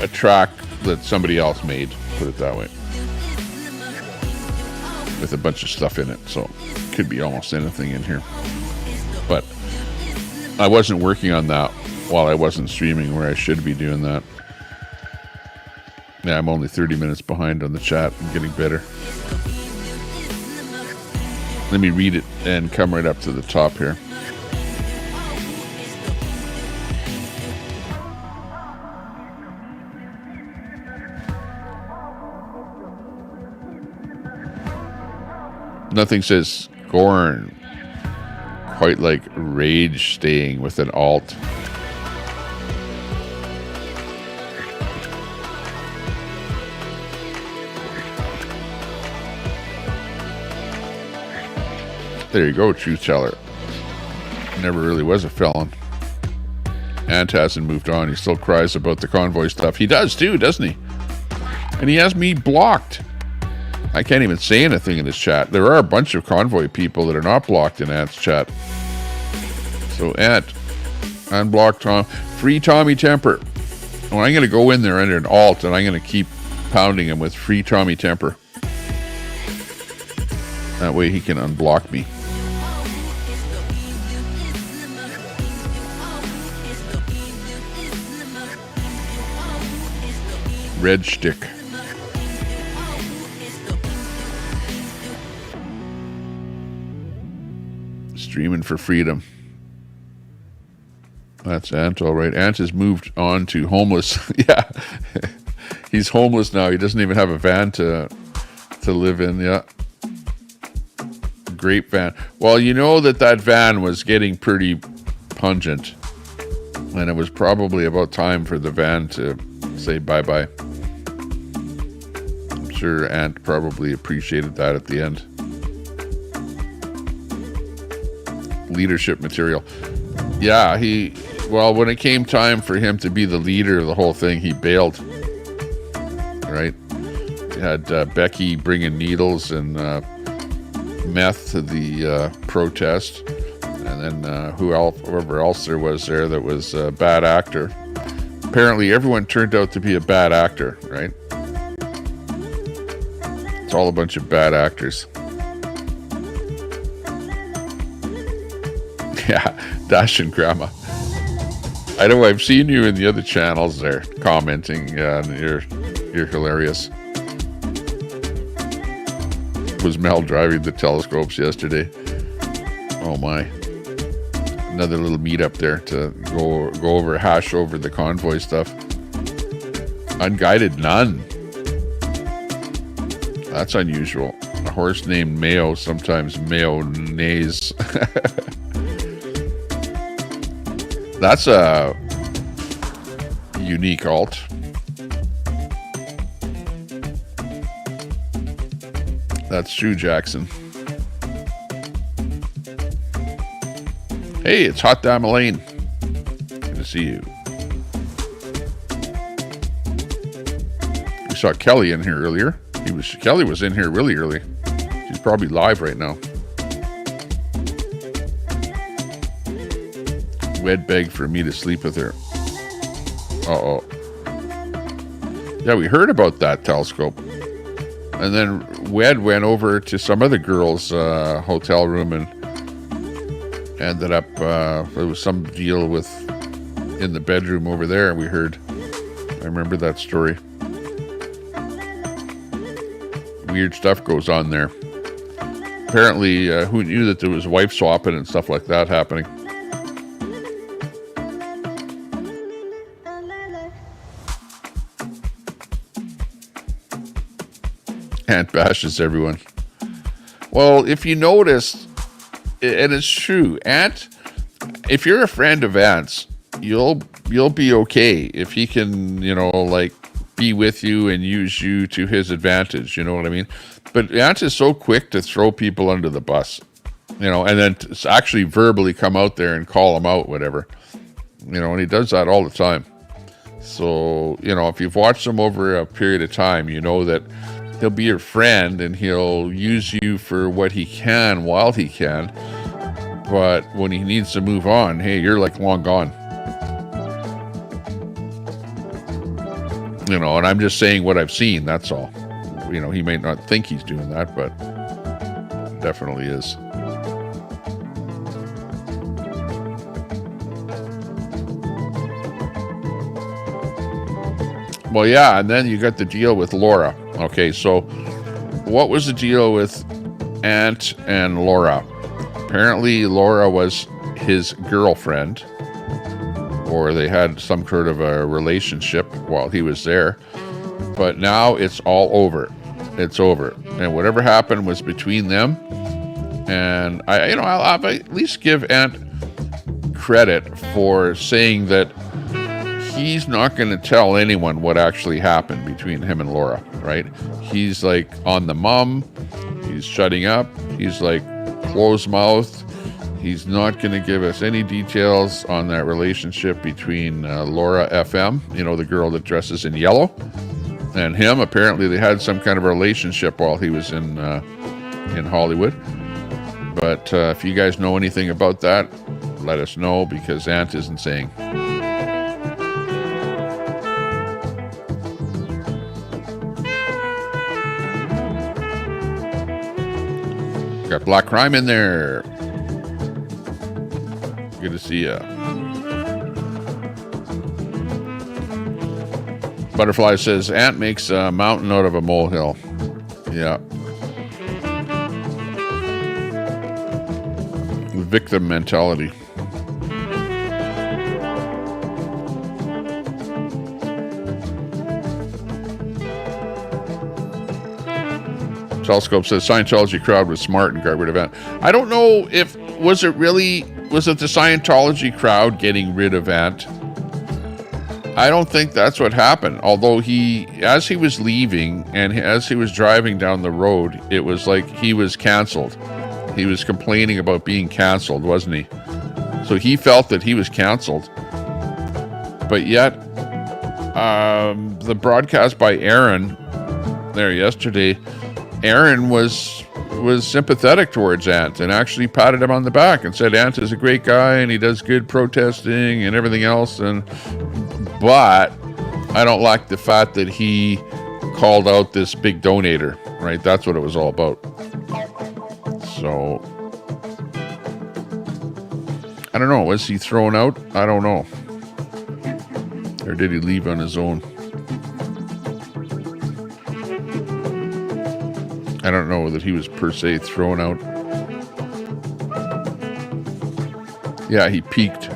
track that somebody else made, put it that way, with a bunch of stuff in it. So it could be almost anything in here. But I wasn't working on that while I wasn't streaming, where I should be doing that. Yeah, I'm only 30 minutes behind on the chat. I'm getting better. Let me read it and come right up to the top here. Nothing says scorn quite like rage staying with an alt. There you go, truth teller. Never really was a felon. Ant hasn't moved on. He still cries about the Convoy stuff. He does too, doesn't he? And he has me blocked. I can't even say anything in his chat. There are a bunch of Convoy people that are not blocked in Ant's chat. So Ant, unblock Tom. Free Tommy Temper. Oh, I'm going to go in there under an alt, and I'm going to keep pounding him with free Tommy Temper. That way he can unblock me. Red stick. Streaming for freedom. That's Ant, all right. Ant has moved on to homeless. Yeah. He's homeless now. He doesn't even have a van to live in. Yeah. Great van. Well, you know that van was getting pretty pungent. And it was probably about time for the van to say bye-bye. I'm sure Ant probably appreciated that at the end. Leadership material. Yeah, when it came time for him to be the leader of the whole thing, he bailed. Right? He had Becky bringing needles and meth to the protest. And then whoever else there was there that was a bad actor. Apparently everyone turned out to be a bad actor, right? It's all a bunch of bad actors. Yeah, Dash and Grandma. I know I've seen you in the other channels there commenting, and you're hilarious. Was Mel driving the telescopes yesterday? Oh my. Another little meetup there to go hash over the Convoy stuff. Unguided none. That's unusual. A horse named Mayo, sometimes mayonnaise. That's a unique alt. That's Shoe Jackson. Hey, it's Hot Damn Elaine. Good to see you. We saw Kelly in here earlier. Kelly was in here really early. She's probably live right now. Wed begged for me to sleep with her. Uh-oh. Yeah, we heard about that telescope. And then Wed went over to some other girl's hotel room and ended up, there was some deal with in the bedroom over there, we heard. I remember that story. Weird stuff goes on there. Apparently, who knew that there was wife swapping and stuff like that happening? Ant bashes everyone. Well, if you notice, and it's true, Ant, if you're a friend of Ant's, you'll be okay if he can, be with you and use you to his advantage, you know what I mean? But Ant is so quick to throw people under the bus, and then to actually verbally come out there and call them out, whatever. And he does that all the time. So, if you've watched him over a period of time, you know that he'll be your friend and he'll use you for what he can while he can. But when he needs to move on, hey, you're like long gone. And I'm just saying what I've seen, that's all. He may not think he's doing that, but definitely is. Well, yeah, and then you got the deal with Laura. Okay, so what was the deal with Ant and Laura? Apparently, Laura was his girlfriend, or they had some sort of a relationship while he was there. But now it's all over. It's over. And whatever happened was between them. And I'll at least give Ant credit for saying that he's not going to tell anyone what actually happened between him and Laura, right? He's like on the mum. He's shutting up. He's like closed-mouthed. He's not going to give us any details on that relationship between Laura FM, you know, the girl that dresses in yellow, and him. Apparently they had some kind of relationship while he was in Hollywood. But if you guys know anything about that, let us know, because Ant isn't saying. Got Black Crime in there. Good to see ya. Butterfly says, Ant makes a mountain out of a molehill. Yeah. Victim mentality. Telescope says Scientology crowd was smart and got rid of Ant. I don't know if was it the Scientology crowd getting rid of Ant? I don't think that's what happened. Although as he was leaving and as he was driving down the road, it was like he was canceled. He was complaining about being canceled, wasn't he? So he felt that he was canceled. But yet, the broadcast by Aaron there yesterday, Aaron was sympathetic towards Ant and actually patted him on the back and said Ant is a great guy and he does good protesting and everything else. But I don't like the fact that he called out this big donator, right? That's what it was all about. So I don't know. Was he thrown out? I don't know. Or did he leave on his own? I don't know that he was per se thrown out. Yeah, he peaked.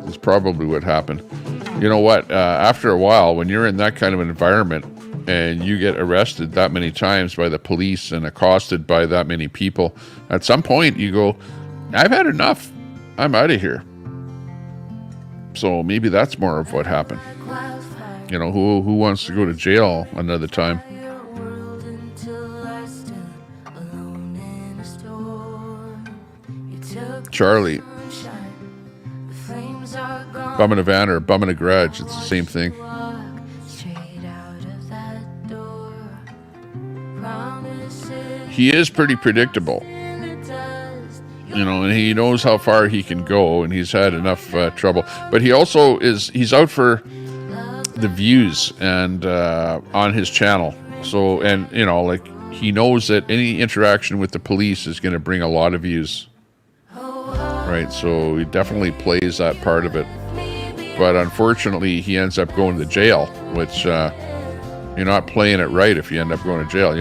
That's probably what happened. You know what? After a while, when you're in that kind of an environment and you get arrested that many times by the police and accosted by that many people, at some point you go, I've had enough. I'm out of here. So maybe that's more of what happened. You know, who wants to go to jail another time? Charlie. Bumming a van or bumming a garage, it's the same thing. He is pretty predictable. You know, and he knows how far he can go, and he's had enough trouble. But he also he's out for the views and on his channel. So, and, you know, like, he knows that any interaction with the police is going to bring a lot of views. Right, so he definitely plays that part of it. But unfortunately, he ends up going to jail, which you're not playing it right if you end up going to jail.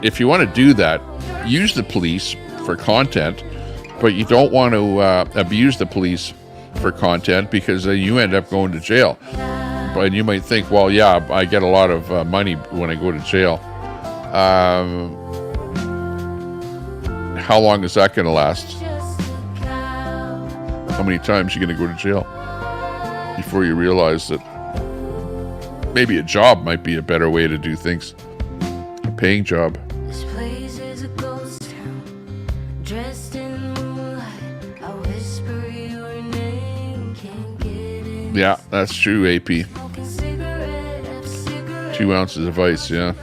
If you want to do that, use the police for content, but you don't want to abuse the police for content, because then you end up going to jail. But you might think, well, yeah, I get a lot of money when I go to jail. How long is that going to last? How many times are you going to go to jail before you realize that maybe a job might be a better way to do things? A paying job. This place is a ghost town, dressed in moonlight. I whisper your name, can't get in. Yeah, that's true, AP. 2 ounces of ice, yeah.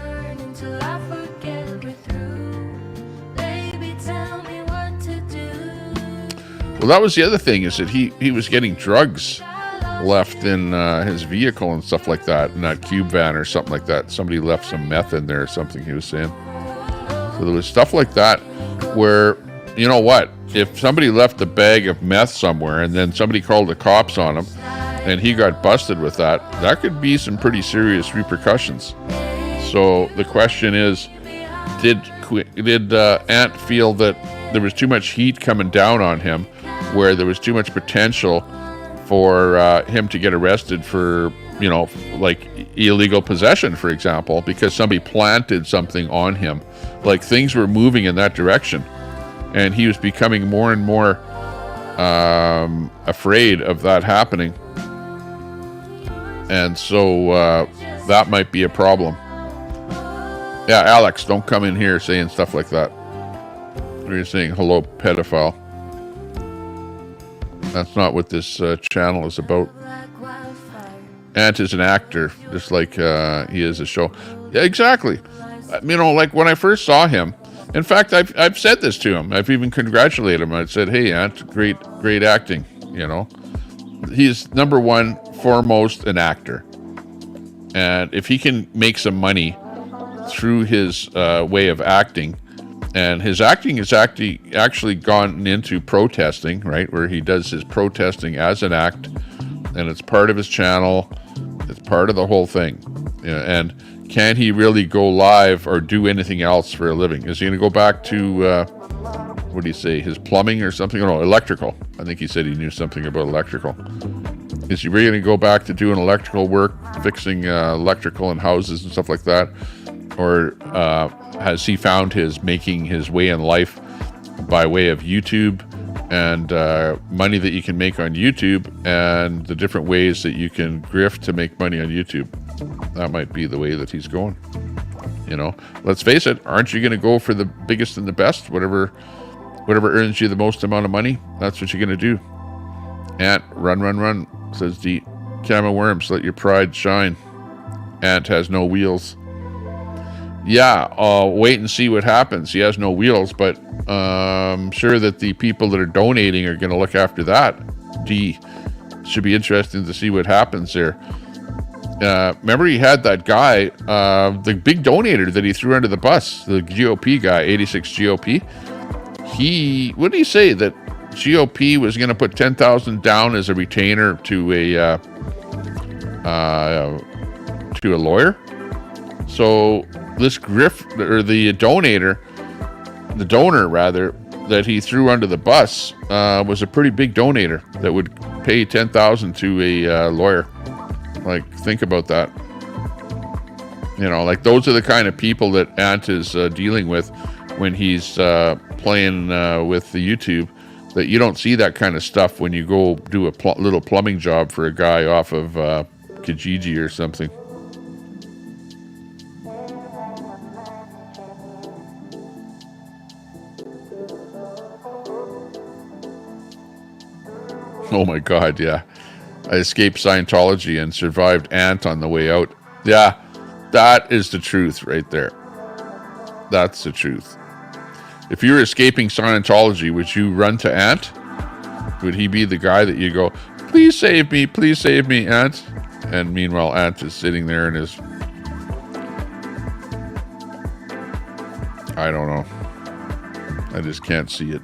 Well, that was the other thing, is that he was getting drugs left in his vehicle and stuff like that, in that cube van or something like that. Somebody left some meth in there or something, he was saying. So there was stuff like that where, you know what, if somebody left a bag of meth somewhere and then somebody called the cops on him and he got busted with that, that could be some pretty serious repercussions. So the question is, did Ant feel that there was too much heat coming down on him, where there was too much potential for him to get arrested for, you know, like illegal possession, for example, because somebody planted something on him? Like, things were moving in that direction, and he was becoming more and more afraid of that happening. And so that might be a problem. Yeah, Alex, don't come in here saying stuff like that. You're saying hello, pedophile. That's not what this channel is about. Ant is an actor, just like he is a show. Yeah, exactly. You know, like when I first saw him. In fact, I've said this to him. I've even congratulated him. I said, "Hey, Ant, great acting." You know, he's number one, foremost an actor, and if he can make some money through his way of acting, and his acting is actually gone into protesting, right, where he does his protesting as an act, and it's part of his channel. It's part of the whole thing. Yeah, and can he really go live or do anything else for a living? Is he going to go back to, what do you say, his plumbing or something? No, electrical. I think he said he knew something about electrical. Is he really going to go back to doing electrical work, fixing electrical in houses and stuff like that? Or has he found making his way in life by way of YouTube and money that you can make on YouTube and the different ways that you can grift to make money on YouTube? That might be the way that he's going. You know, let's face it, aren't you going to go for the biggest and the best? Whatever earns you the most amount of money, that's what you're going to do. Ant, run, says the Camo Worms, let your pride shine. Ant has no wheels. Yeah, wait and see what happens. He has no wheels, but I'm sure that the people that are donating are going to look after that. Should be interesting to see what happens there. Remember he had that guy, the big donator that he threw under the bus, the GOP guy, 86 GOP. What did he say? That GOP was going to put 10,000 down as a retainer to a lawyer. So this grift, or the donor rather, that he threw under the bus was a pretty big donator that would pay 10,000 to a lawyer. Like, think about that. You know, like those are the kind of people that Ant is dealing with when he's playing with the YouTube. That you don't see that kind of stuff when you go do a little plumbing job for a guy off of Kijiji or something. Oh my God, yeah. I escaped Scientology and survived Ant on the way out. Yeah, that is the truth right there. That's the truth. If you were escaping Scientology, would you run to Ant? Would he be the guy that you go, please save me, Ant? And meanwhile, Ant is sitting there in his... I don't know. I just can't see it.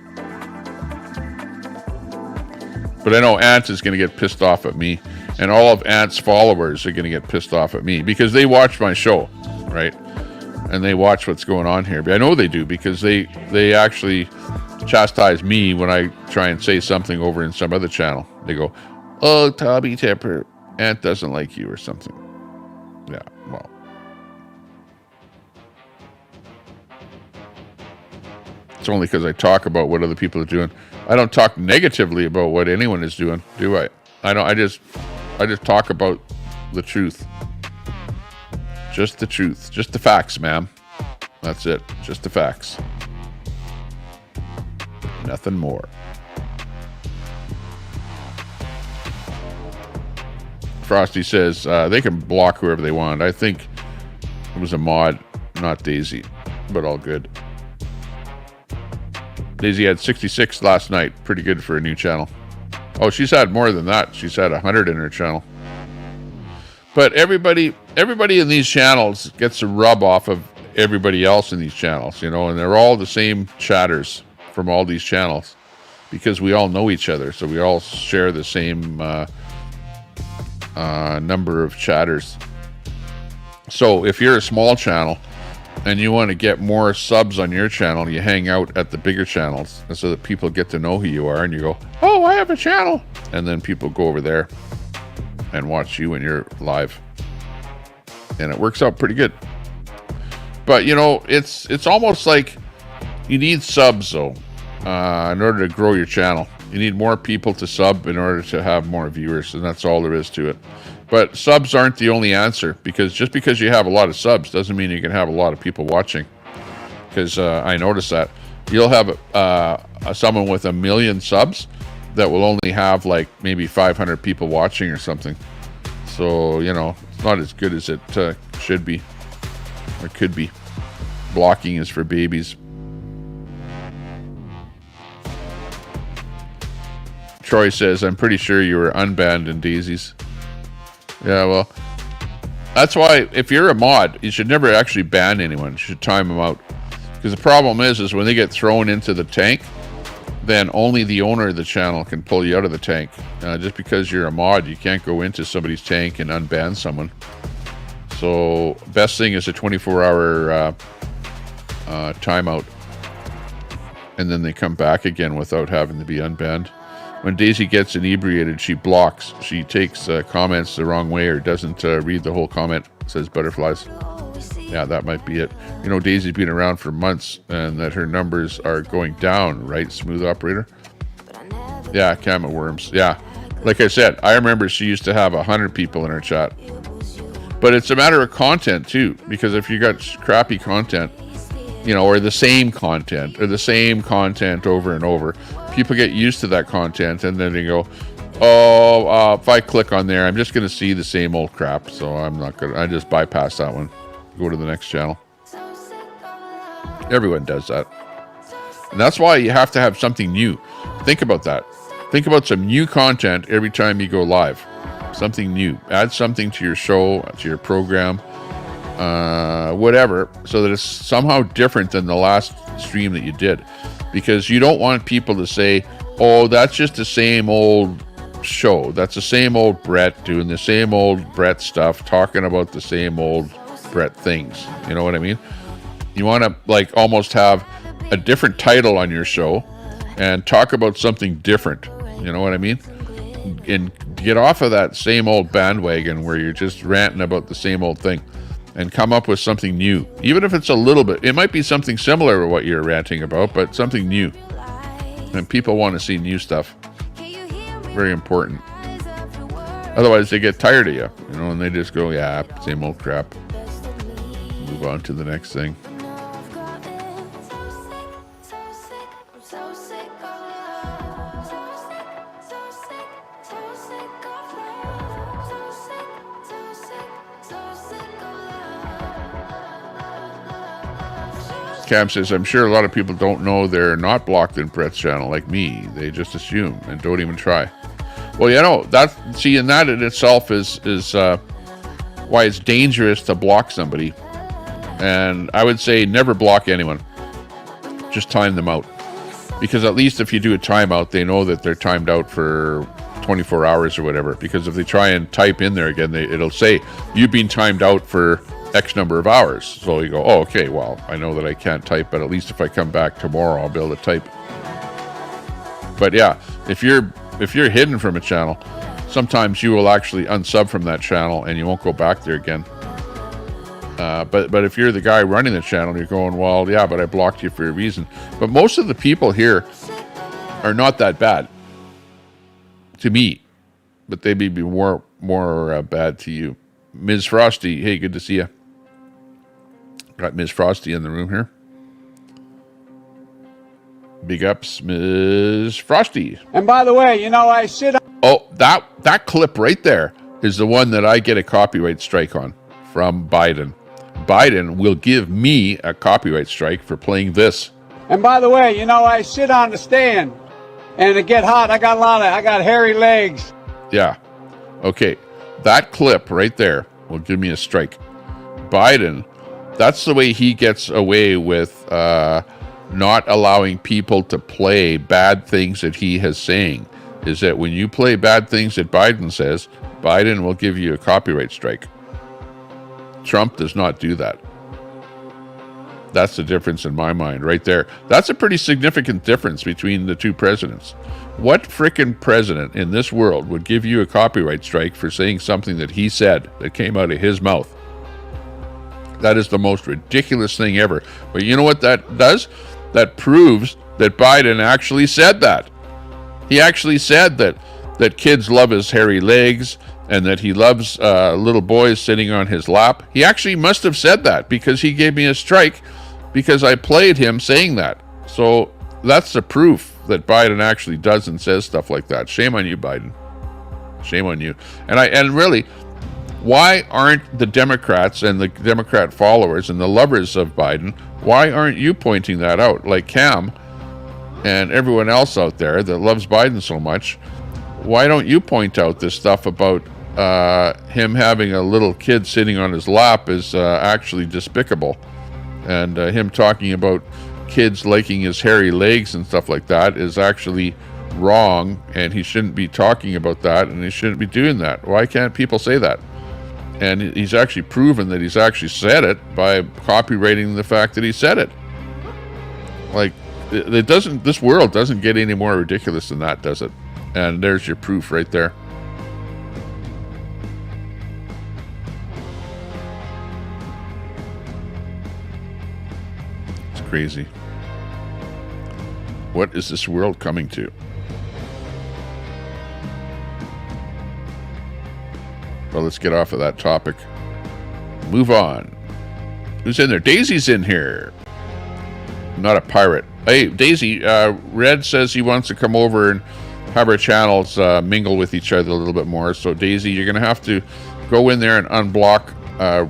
But I know Ant is going to get pissed off at me, and all of Ant's followers are going to get pissed off at me because they watch my show, right? And they watch what's going on here. But I know they do because they actually chastise me when I try and say something over in some other channel. They go, "Oh, Tommy Temper, Ant doesn't like you," or something. Yeah, well. It's only because I talk about what other people are doing. I don't talk negatively about what anyone is doing, do I? I don't. I just talk about the truth. Just the truth. Just the facts, ma'am. That's it. Just the facts. Nothing more. Frosty says they can block whoever they want. I think it was a mod, not Daisy, but all good. Daisy had 66 last night. Pretty good for a new channel. Oh, she's had more than that. She's had 100 in her channel. But everybody in these channels gets a rub off of everybody else in these channels, you know, and they're all the same chatters from all these channels because we all know each other. So we all share the same number of chatters. So if you're a small channel and you want to get more subs on your channel, you hang out at the bigger channels so that people get to know who you are, and you go, "Oh, I have a channel," and then people go over there and watch you when you're live, and it works out pretty good. But you know, it's almost like you need subs though in order to grow your channel. You need more people to sub in order to have more viewers, and that's all there is to it. But subs aren't the only answer, because just because you have a lot of subs doesn't mean you can have a lot of people watching. Because I noticed that You'll have someone with 1 million subs that will only have like maybe 500 people watching or something. So, you know, it's not as good as it should be or could be. Blocking is for babies. Troy says, I'm pretty sure you were unbanned in Daisies. Yeah, well, that's why if you're a mod, you should never actually ban anyone. You should time them out. Because the problem is when they get thrown into the tank, then only the owner of the channel can pull you out of the tank. Just because you're a mod, you can't go into somebody's tank and unban someone. So best thing is a 24-hour timeout. And then they come back again without having to be unbanned. When Daisy gets inebriated, she blocks. She takes comments the wrong way or doesn't read the whole comment. Says butterflies. Yeah, that might be it. You know, Daisy's been around for months and that her numbers are going down, right, Smooth Operator? Yeah, Camera Worms. Yeah. Like I said, I remember she used to have 100 people in her chat. But it's a matter of content, too. Because if you got crappy content, you know, or the same content over and over, people get used to that content and then they go, oh, if I click on there, I'm just going to see the same old crap. So I just bypass that one. Go to the next channel. Everyone does that. And that's why you have to have something new. Think about that. Think about some new content every time you go live. Something new. Add something to your show, to your program, whatever, so that it's somehow different than the last stream that you did. Because you don't want people to say, oh, that's just the same old show. That's the same old Brett doing the same old Brett stuff, talking about the same old Brett things. You know what I mean? You want to like almost have a different title on your show and talk about something different. You know what I mean? And get off of that same old bandwagon where you're just ranting about the same old thing and come up with something new. Even if it's a little bit, it might be something similar to what you're ranting about, but something new. And people want to see new stuff. Very important. Otherwise they get tired of you, you know, and they just go, yeah, same old crap. Move on to the next thing. Cam says, I'm sure a lot of people don't know they're not blocked in Brett's channel like me. They just assume and don't even try. Well, you know, and that in itself is why it's dangerous to block somebody. And I would say never block anyone. Just time them out. Because at least if you do a timeout, they know that they're timed out for 24 hours or whatever. Because if they try and type in there again, it'll say, you've been timed out for X number of hours. So you go, oh, okay, well, I know that I can't type, but at least if I come back tomorrow, I'll be able to type. But yeah, if you're hidden from a channel, sometimes you will actually unsub from that channel and you won't go back there again. But if you're the guy running the channel, you're going, well, yeah, but I blocked you for a reason. But most of the people here are not that bad to me, but they may be more bad to you. Ms. Frosty, hey, good to see you. Got Ms. Frosty in the room here. Big ups, Ms. Frosty. And by the way, you know, I sit... Oh, that clip right there is the one that I get a copyright strike on from Biden. Biden will give me a copyright strike for playing this. And by the way, you know, I sit on the stand and it get hot. I got hairy legs. Yeah. Okay. That clip right there will give me a strike. Biden, that's the way he gets away with not allowing people to play bad things that he is saying, is that when you play bad things that Biden says, Biden will give you a copyright strike. Trump does not do that. That's the difference in my mind right there. That's a pretty significant difference between the two presidents. What frickin' president in this world would give you a copyright strike for saying something that he said that came out of his mouth? That is the most ridiculous thing ever. But you know what that does? That proves that Biden actually said that. He actually said that kids love his hairy legs and that he loves little boys sitting on his lap. He actually must have said that because he gave me a strike because I played him saying that. So that's the proof that Biden actually does and says stuff like that. Shame on you, Biden. Shame on you. And really, why aren't the Democrats and the Democrat followers and the lovers of Biden, why aren't you pointing that out? Like Cam and everyone else out there that loves Biden so much, why don't you point out this stuff about him having a little kid sitting on his lap is actually despicable, and him talking about kids liking his hairy legs and stuff like that is actually wrong, and he shouldn't be talking about that, and he shouldn't be doing that. Why can't people say that? And he's actually proven that he's actually said it by copywriting the fact that he said it. Like, it doesn't, this world doesn't get any more ridiculous than that, does it? And there's your proof right there. It's crazy. What is this world coming to? Well, let's get off of that topic. Move on. Who's in there? Daisy's in here. I'm not a pirate. Hey, Daisy, Red says he wants to come over and have our channels mingle with each other a little bit more. So, Daisy, you're going to have to go in there and unblock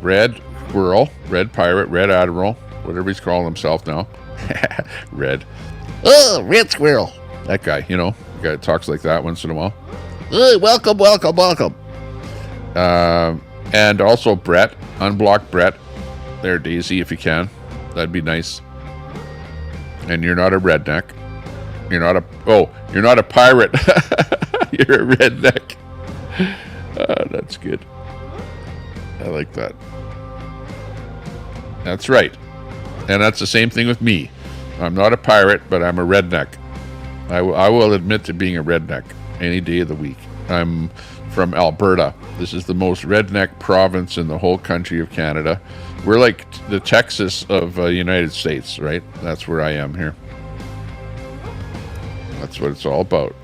Red Squirrel, Red Pirate, Red Admiral, whatever he's calling himself now. Red. Oh, Red Squirrel. That guy, you know, the guy that talks like that once in a while. Oh, welcome, welcome, welcome. And also Brett. Unblock Brett. There, Daisy, if you can. That'd be nice. And you're not a redneck. You're not a pirate. You're a redneck. That's good. I like that. That's right. And that's the same thing with me. I'm not a pirate, but I'm a redneck. I will admit to being a redneck any day of the week. I'm from Alberta. This is the most redneck province in the whole country of Canada. We're like the Texas of the United States, right? That's where I am here. That's what it's all about.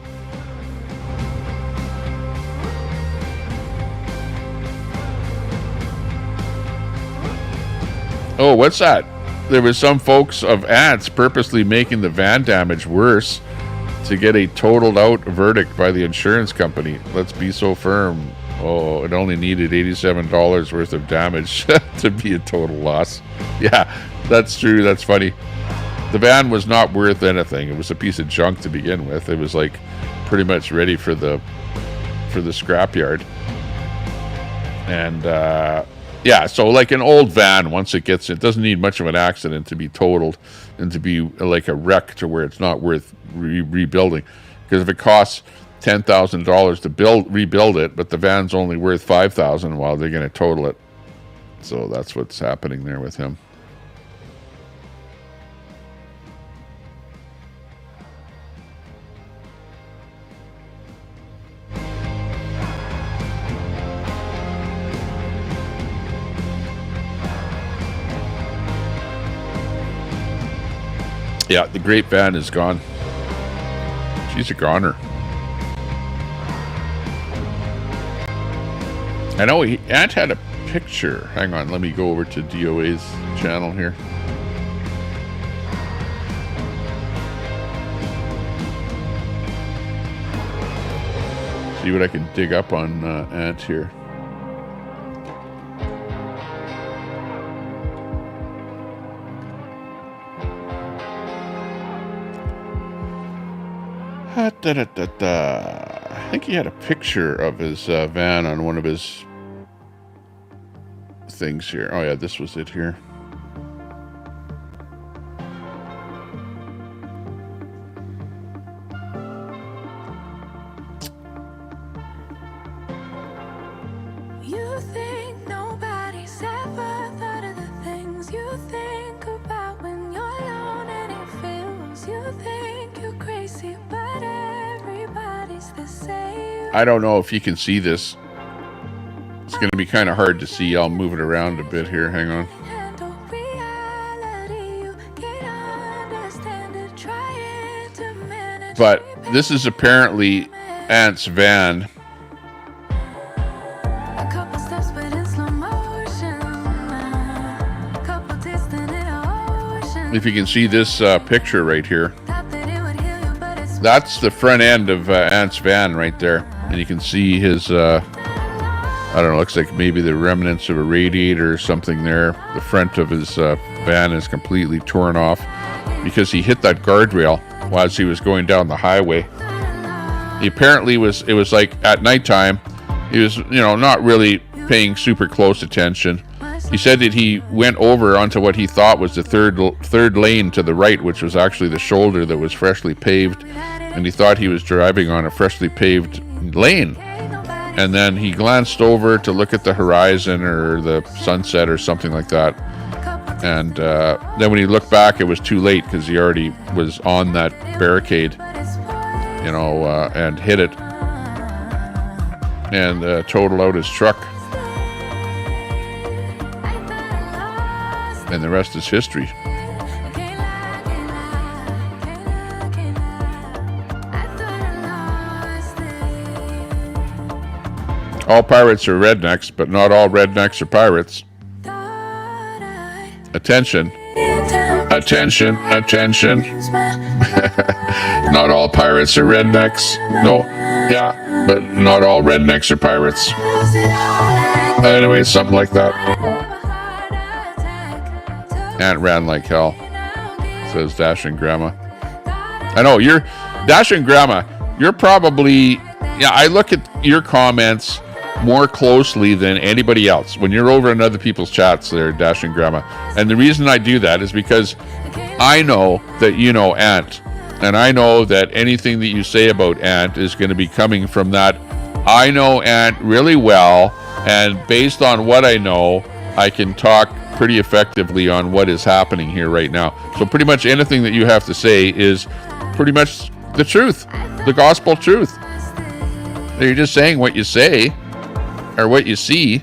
Oh, what's that? There was some folks of ants purposely making the van damage worse to get a totaled out verdict by the insurance company. Let's be so firm. Oh, it only needed $87 worth of damage to be a total loss. Yeah, that's true. That's funny. The van was not worth anything. It was a piece of junk to begin with. It was like pretty much ready for the scrapyard. And yeah, so like an old van, once it doesn't need much of an accident to be totaled and to be like a wreck to where it's not worth rebuilding. Because if it costs $10,000 to rebuild it, but the van's only worth $5,000, well, they're going to total it. So that's what's happening there with him. Yeah, the great van is gone. She's a goner. I know Ant had a picture. Hang on, let me go over to DOA's channel here. See what I can dig up on Ant here. I think he had a picture of his van on one of his things here. Oh yeah, this was it here. You think nobody's ever thought of the things you think about when you're alone and it feels. You think you're crazy, but everybody's the same. I don't know if you can see this. It's going to be kind of hard to see. I'll move it around a bit here. Hang on. But this is apparently Ant's van. if you can see this picture right here. That's the front end of Ant's van right there. And you can see his, I don't know, looks like maybe the remnants of a radiator or something there. The front of his van is completely torn off because he hit that guardrail as he was going down the highway. He apparently it was like at nighttime, he was, not really paying super close attention. He said that he went over onto what he thought was the third lane to the right, which was actually the shoulder that was freshly paved, and he thought he was driving on a freshly paved lane. And then he glanced over to look at the horizon or the sunset or something like that. And then when he looked back, it was too late because he already was on that barricade, and hit it and totaled out his truck. And the rest is history. All pirates are rednecks, but not all rednecks are pirates. Attention. Attention, attention. Not all pirates are rednecks. No, yeah, but not all rednecks are pirates. Anyway, something like that. Ant ran like hell, says Dashing Grandma. I know, you're Dashing Grandma. You're probably, I look at your comments more closely than anybody else when you're over in other people's chats there, Dashing Grandma. And the reason I do that is because I know that you know Ant, and I know that anything that you say about Ant is going to be coming from that. I know Ant really well, and based on what I know, I can talk pretty effectively on what is happening here right now. So pretty much anything that you have to say is pretty much the truth, the gospel truth. You're just saying what you say or what you see.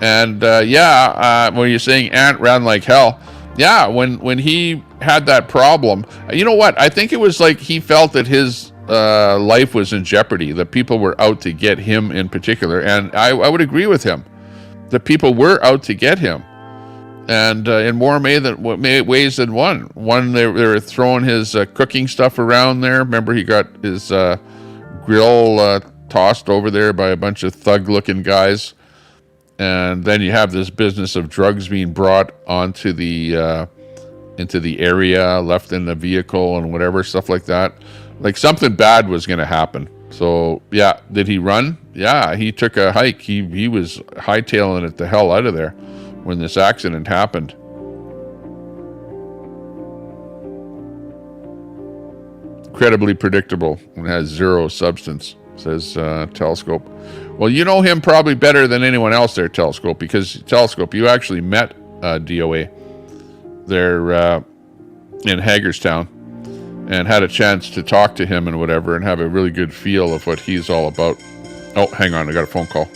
And when you're saying Ant ran like hell, when he had that problem, you know what? I think it was like he felt that his life was in jeopardy, that people were out to get him in particular. And I would agree with him. The people were out to get him. And in more ways than one. One, they were throwing his cooking stuff around there. Remember, he got his grill tossed over there by a bunch of thug-looking guys. And then you have this business of drugs being brought onto the into the area, left in the vehicle and whatever, stuff like that. Like something bad was going to happen. So, did he run? Yeah, he took a hike. He was hightailing it the hell out of there when this accident happened. Incredibly predictable and has zero substance, says Telescope. Well, you know him probably better than anyone else there, Telescope, because Telescope, you actually met DOA there in Hagerstown and had a chance to talk to him and whatever and have a really good feel of what he's all about. Oh, hang on, I got a phone call.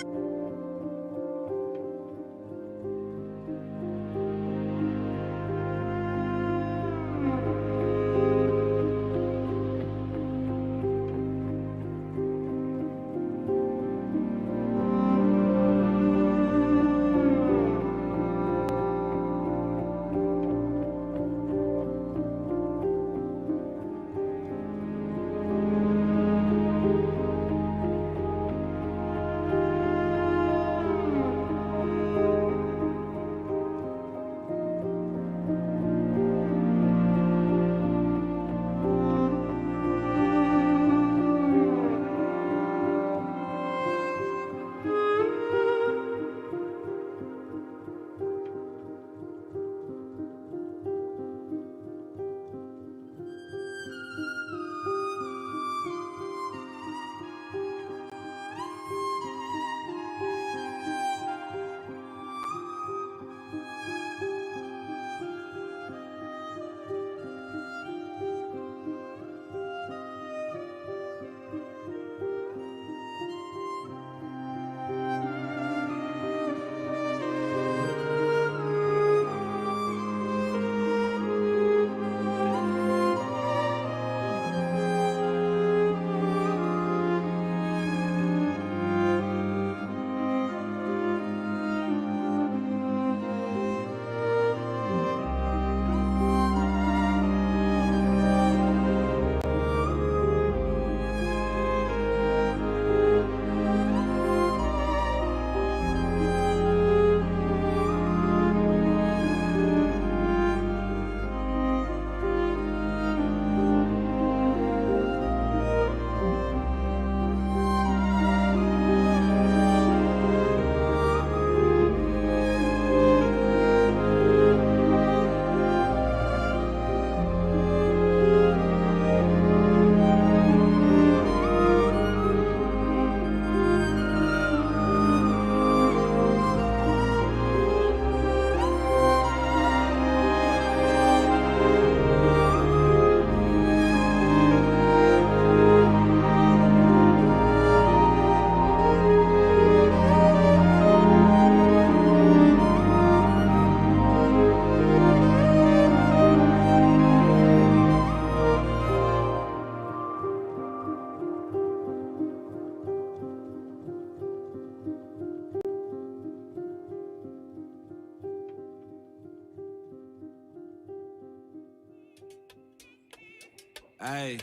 Ey,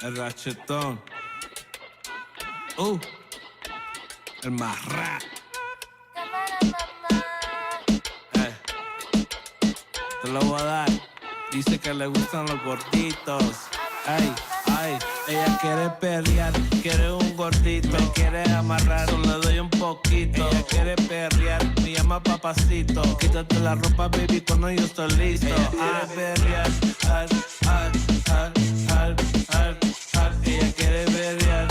el rachetón. El más rap. Te lo voy a dar. Dice que le gustan los gorditos. Ay, ay, ella quiere perrear, quiere un gordito. Me quiere amarrar, solo le doy un poquito. Ella quiere perrear, me llama papacito. Quítate la ropa, baby, cuando yo estoy listo. Ella quiere perrear, ella quiere perrear,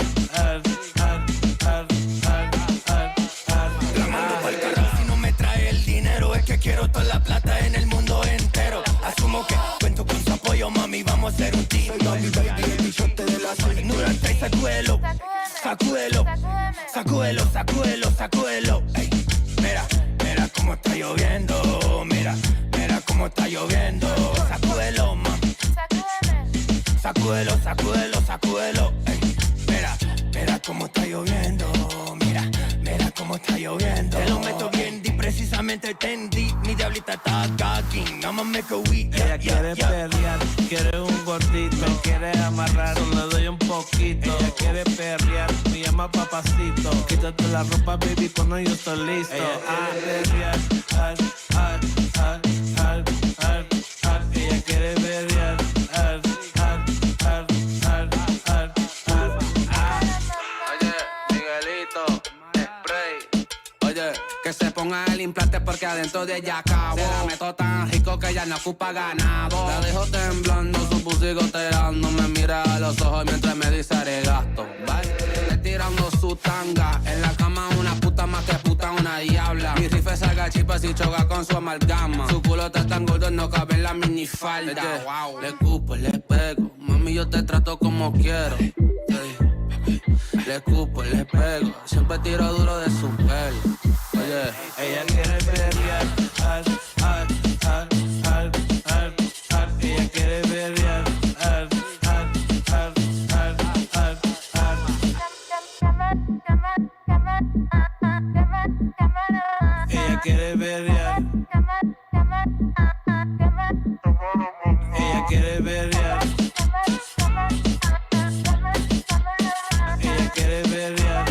La mando pa'l carajo si no me trae el dinero. Es que quiero toda la plata en el mundo entero. Asumo que cuento con su apoyo, mami, vamos a hacer un team. Baby, baby, el bichote de la soy. Ignorante y sacúdelo, sacúdelo, sacúdelo, sacúdelo, sacúdelo. Ey, mira, mira cómo está lloviendo. Mira, mira cómo está lloviendo. Sacúdelo, mami. Sacúdelo, sacúdelo, sacúdelo. Ey, mira, mira cómo está lloviendo. Mira, mira cómo está lloviendo. Te lo meto bien deep, precisamente tendí. Mi diablita está gawking, I'ma make a weed. Ella quiere perrear, quiere un gordito. Me quiere amarrar, solo le doy un poquito. Ella quiere perrear, me llama papacito. Quítate la ropa, baby, cuando yo estoy listo. Ella quiere perrear, Oye, Miguelito, spray. Oye, que se ponga el implante porque adentro de ella acabó. Se la meto tan rico que ella no ocupa ganado. La dejo temblando, su pulso goteando. Me mira a los ojos mientras me dice aregasto. Le tirando su tanga. En la cama una puta más que puta una diabla. Mi rifle salga chipa si choca con su amalgama. Su culo está tan gordo no cabe en la minifalda. Wow. Le escupo, le pego. Mami, yo te trato como quiero. Le escupo, le pego. Siempre tiro duro de su pelo. Oye, ella quiere perrear, ella quiere perrear, ella quiere perrear, ella quiere perrear, ella quiere perrear.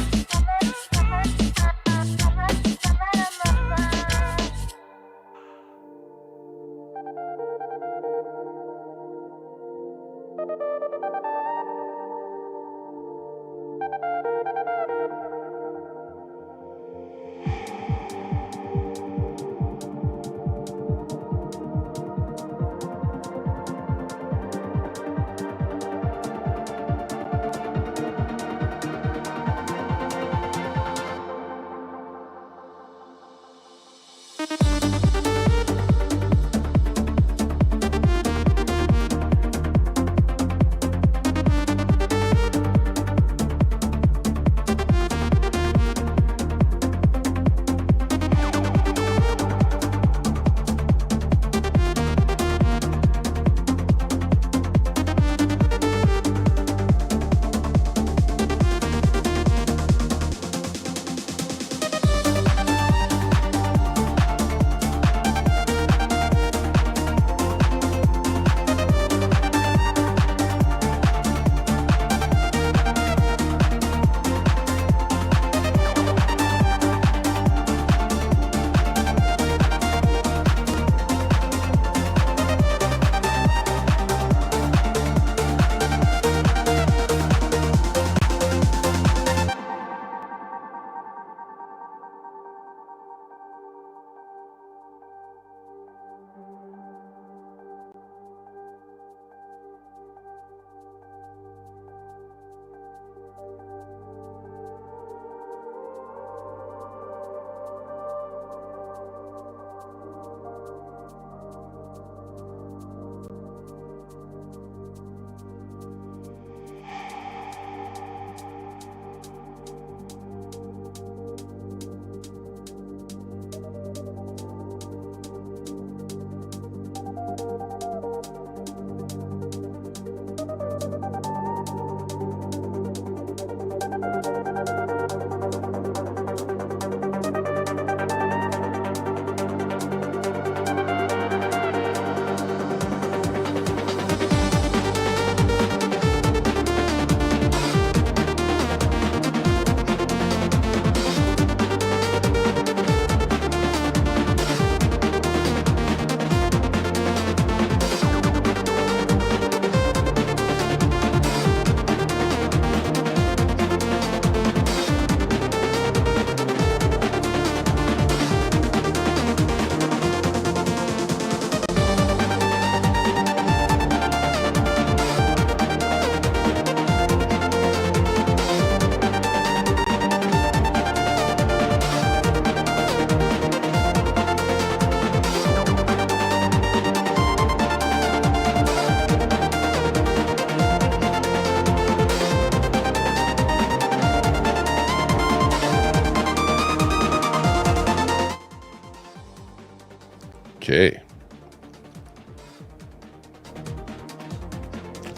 Okay.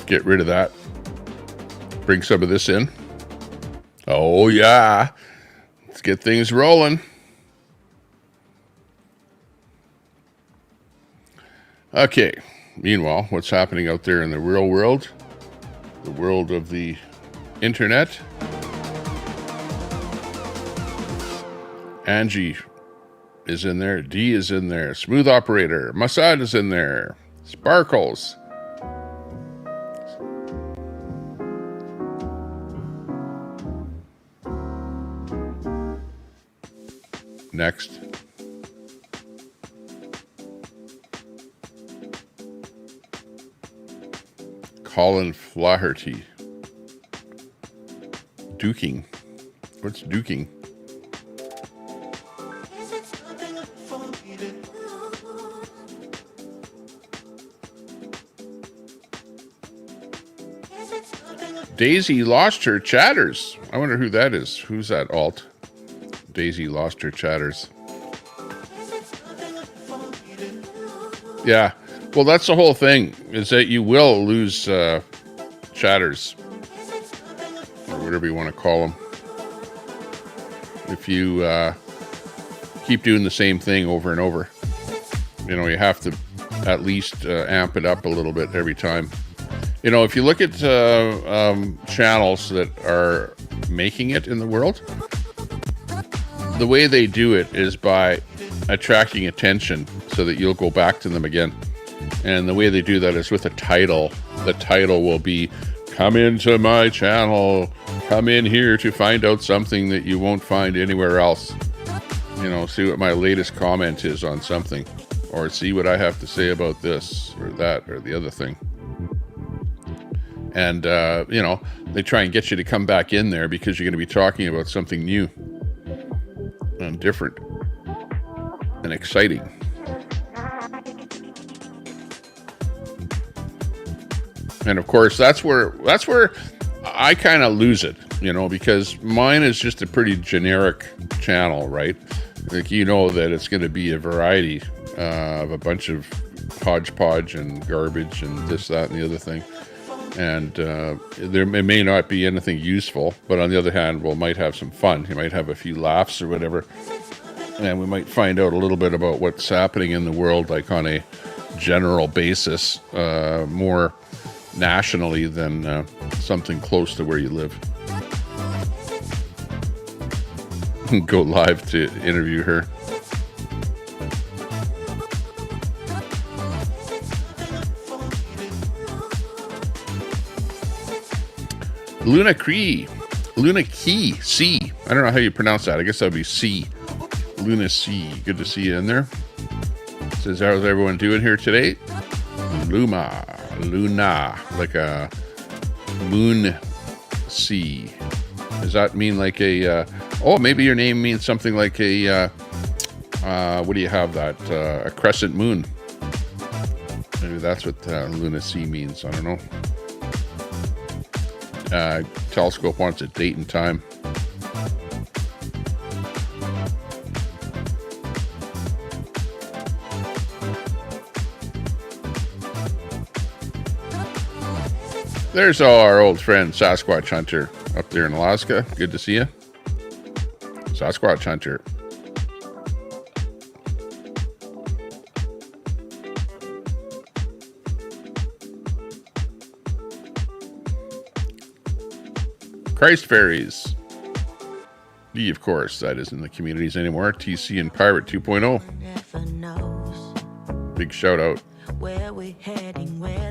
Get rid of that. Bring some of this in. Oh, yeah. Let's get things rolling. Okay. Meanwhile, what's happening out there in the real world? The world of the internet. Angie is in there. D is in there. Smooth Operator. Masad is in there. Sparkles. Next. Colin Flaherty. Duking. What's duking? Daisy lost her chatters. I wonder who that is. Who's that alt? Daisy lost her chatters. Yeah. Well, that's the whole thing, is that you will lose chatters. Or whatever you want to call them. If you keep doing the same thing over and over. You know, you have to at least amp it up a little bit every time. You know, if you look at channels that are making it in the world, the way they do it is by attracting attention so that you'll go back to them again. And the way they do that is with a title. The title will be, "Come into my channel. Come in here to find out something that you won't find anywhere else." You know, see what my latest comment is on something. Or see what I have to say about this or that or the other thing. And, you know, they try and get you to come back in there because you're going to be talking about something new and different and exciting. And of course, that's where I kind of lose it, you know, because mine is just a pretty generic channel, right? Like, you know that it's going to be a variety of a bunch of hodgepodge and garbage and this, that, and the other thing. And it may not be anything useful, but on the other hand, we might have some fun. You might have a few laughs or whatever. And we might find out a little bit about what's happening in the world, like on a general basis, more nationally than something close to where you live. Go live to interview her. Luna Key, C. I don't know how you pronounce that. I guess that would be C. Luna C. Good to see you in there. Says, how's everyone doing here today? Luna, like a moon C. Does that mean like a, oh, maybe your name means something like a, what do you have that? A crescent moon. Maybe that's what Luna C means. I don't know. Telescope wants a date and time. There's our old friend Sasquatch Hunter up there in Alaska. Good to see you. Sasquatch Hunter. Christ Fairies. D, of course, that isn't in the communities anymore. TC and Pirate 2.0. Big shout out.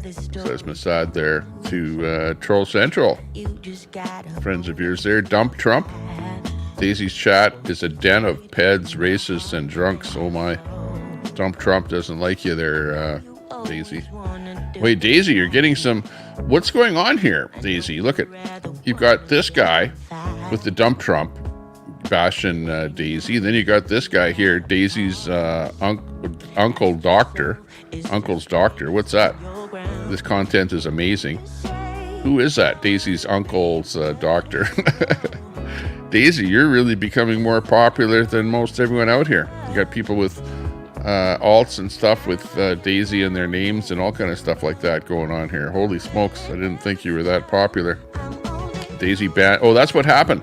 Says Masad there to Troll Central. Friends of yours there. Dump Trump. Daisy's chat is a den of peds, racists, and drunks. Oh my. Dump Trump doesn't like you there, Daisy. Wait, Daisy, you're getting some... What's going on here, Daisy? Look at... You've got this guy with the dump Trump bashing Daisy. Then you got this guy here, Daisy's Uncle's Doctor. What's that? This content is amazing. Who is that? Daisy's Uncle's Doctor. Daisy, you're really becoming more popular than most everyone out here. You got people with alts and stuff with Daisy and their names and all kind of stuff like that going on here. Holy smokes, I didn't think you were that popular. Daisy ban. Oh, that's what happened.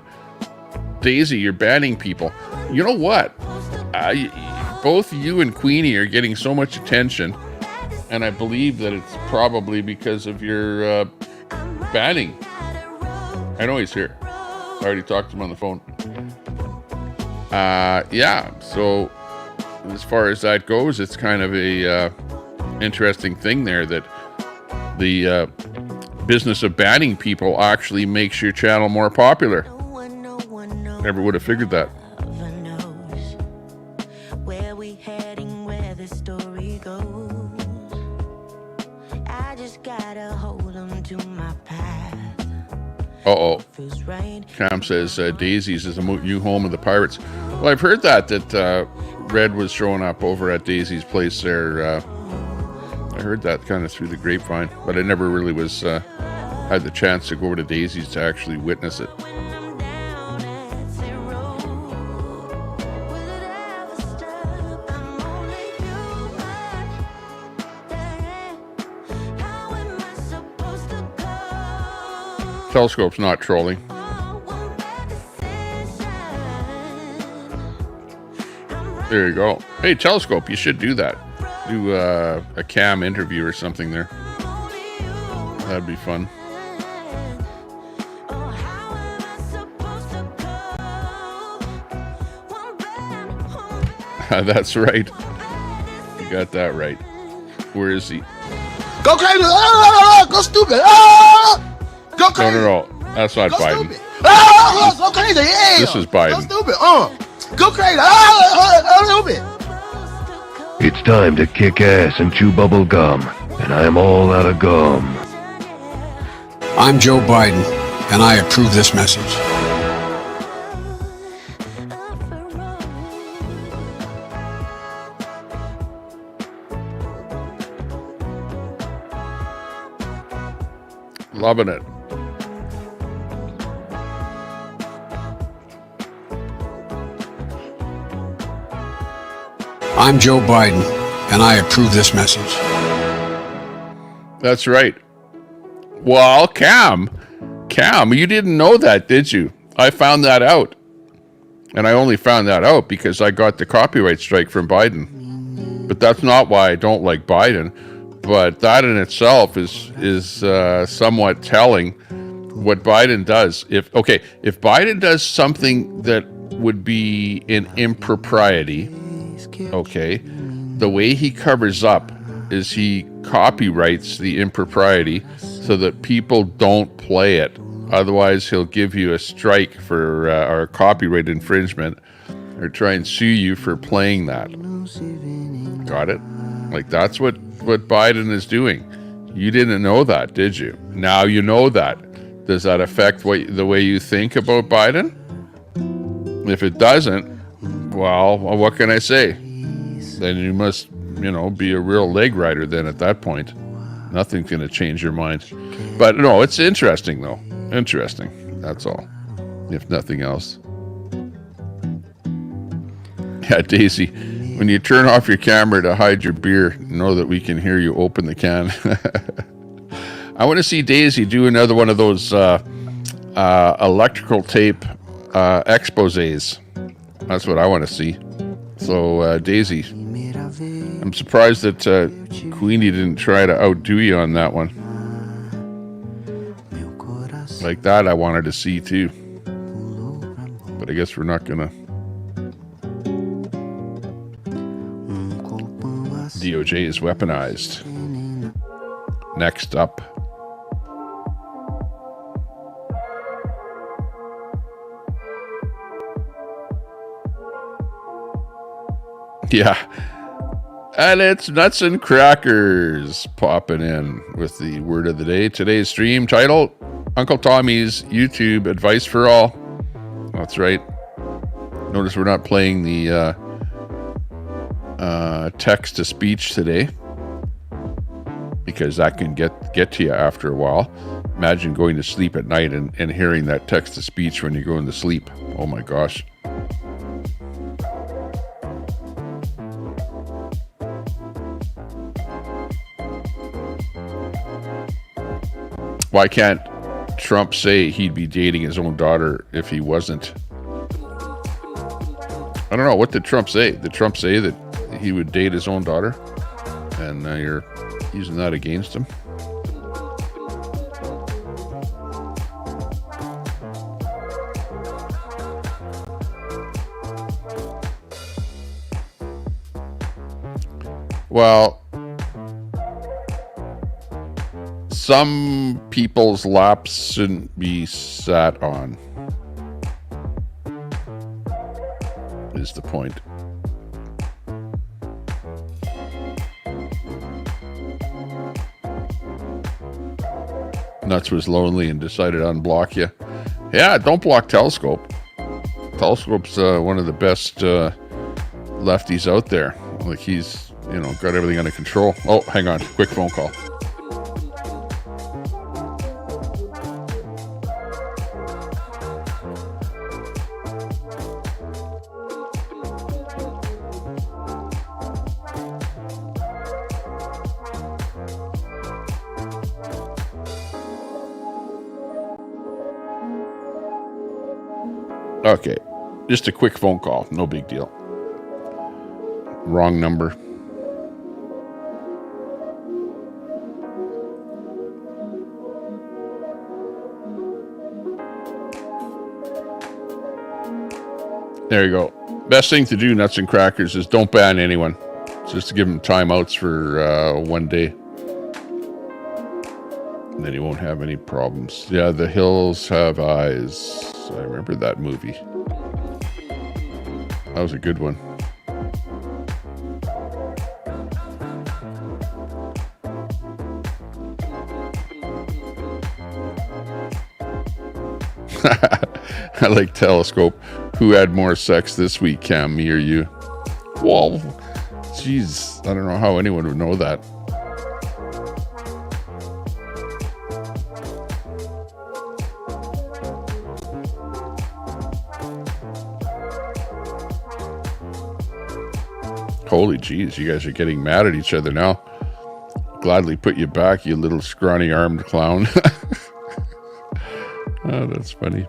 Daisy, you're banning people. You know what? Both you and Queenie are getting so much attention, and I believe that it's probably because of your banning. I know he's here. I already talked to him on the phone. Yeah, so as far as that goes, it's kind of a interesting thing there that the business of banning people actually makes your channel more popular. Never would have figured that. Uh-oh. Cam says Daisy's is a new home of the Pirates. Well, I've heard that Red was showing up over at Daisy's place there. I heard that kind of through the grapevine, but I never really was had the chance to go over to Daisy's to actually witness it. Telescope's not trolling. There you go. Hey, Telescope, you should do that. Do a cam interview or something there. That'd be fun. That's right. You got that right. Where is he? Go crazy! Go stupid! Go crazy! No. That's not Biden. Go crazy! Yeah! This is Biden. Go stupid! Go crazy! Stupid! It's time to kick ass and chew bubble gum, and I am all out of gum. I'm Joe Biden, and I approve this message. Loving it. I'm Joe Biden, and I approve this message. That's right. Well, Cam, you didn't know that, did you? I found that out. And I only found that out because I got the copyright strike from Biden. But that's not why I don't like Biden. But that in itself is somewhat telling what Biden does. If Biden does something that would be an impropriety, okay, the way he covers up is he copyrights the impropriety so that people don't play it. Otherwise, he'll give you a strike for or copyright infringement or try and sue you for playing that. Got it? Like, that's what Biden is doing. You didn't know that, did you? Now you know that. Does that affect the way you think about Biden? If it doesn't, well, what can I say? Then you must, be a real leg rider then at that point. Nothing's going to change your mind. But no, it's interesting though. Interesting. That's all. If nothing else. Yeah, Daisy, when you turn off your camera to hide your beer, know that we can hear you open the can. I want to see Daisy do another one of those electrical tape exposés. That's what I want to see. So, Daisy, I'm surprised that Queenie didn't try to outdo you on that one. Like that, I wanted to see too. But I guess we're not gonna. DOJ is weaponized. Next up. Yeah. And it's Nuts and Crackers popping in with the word of the day. Today's stream title, Uncle Tommy's YouTube Advice for All. That's right. Notice we're not playing the text-to-speech today because that can get to you after a while. Imagine going to sleep at night and hearing that text-to-speech when you're going to sleep. Oh my gosh. Why can't Trump say he'd be dating his own daughter if he wasn't? I don't know. What did Trump say? Did Trump say that he would date his own daughter? And you're using that against him? Well, some people's laps shouldn't be sat on, is the point. Nuts was lonely and decided to unblock you. Yeah, don't block Telescope. Telescope's one of the best lefties out there. Like, he's, you know, got everything under control. Oh, hang on. Quick phone call. Okay, just a quick phone call. No big deal. Wrong number. There you go. Best thing to do, Nuts and Crackers, is don't ban anyone. Just to give them timeouts for 1 day. And then you won't have any problems. Yeah, The Hills Have Eyes. I remember that movie. That was a good one. I like Telescope. Who had more sex this week, Cam, me or you? Well, jeez, I don't know how anyone would know that. Holy jeez, you guys are getting mad at each other now. Gladly put you back, you little scrawny armed clown. Oh, that's funny.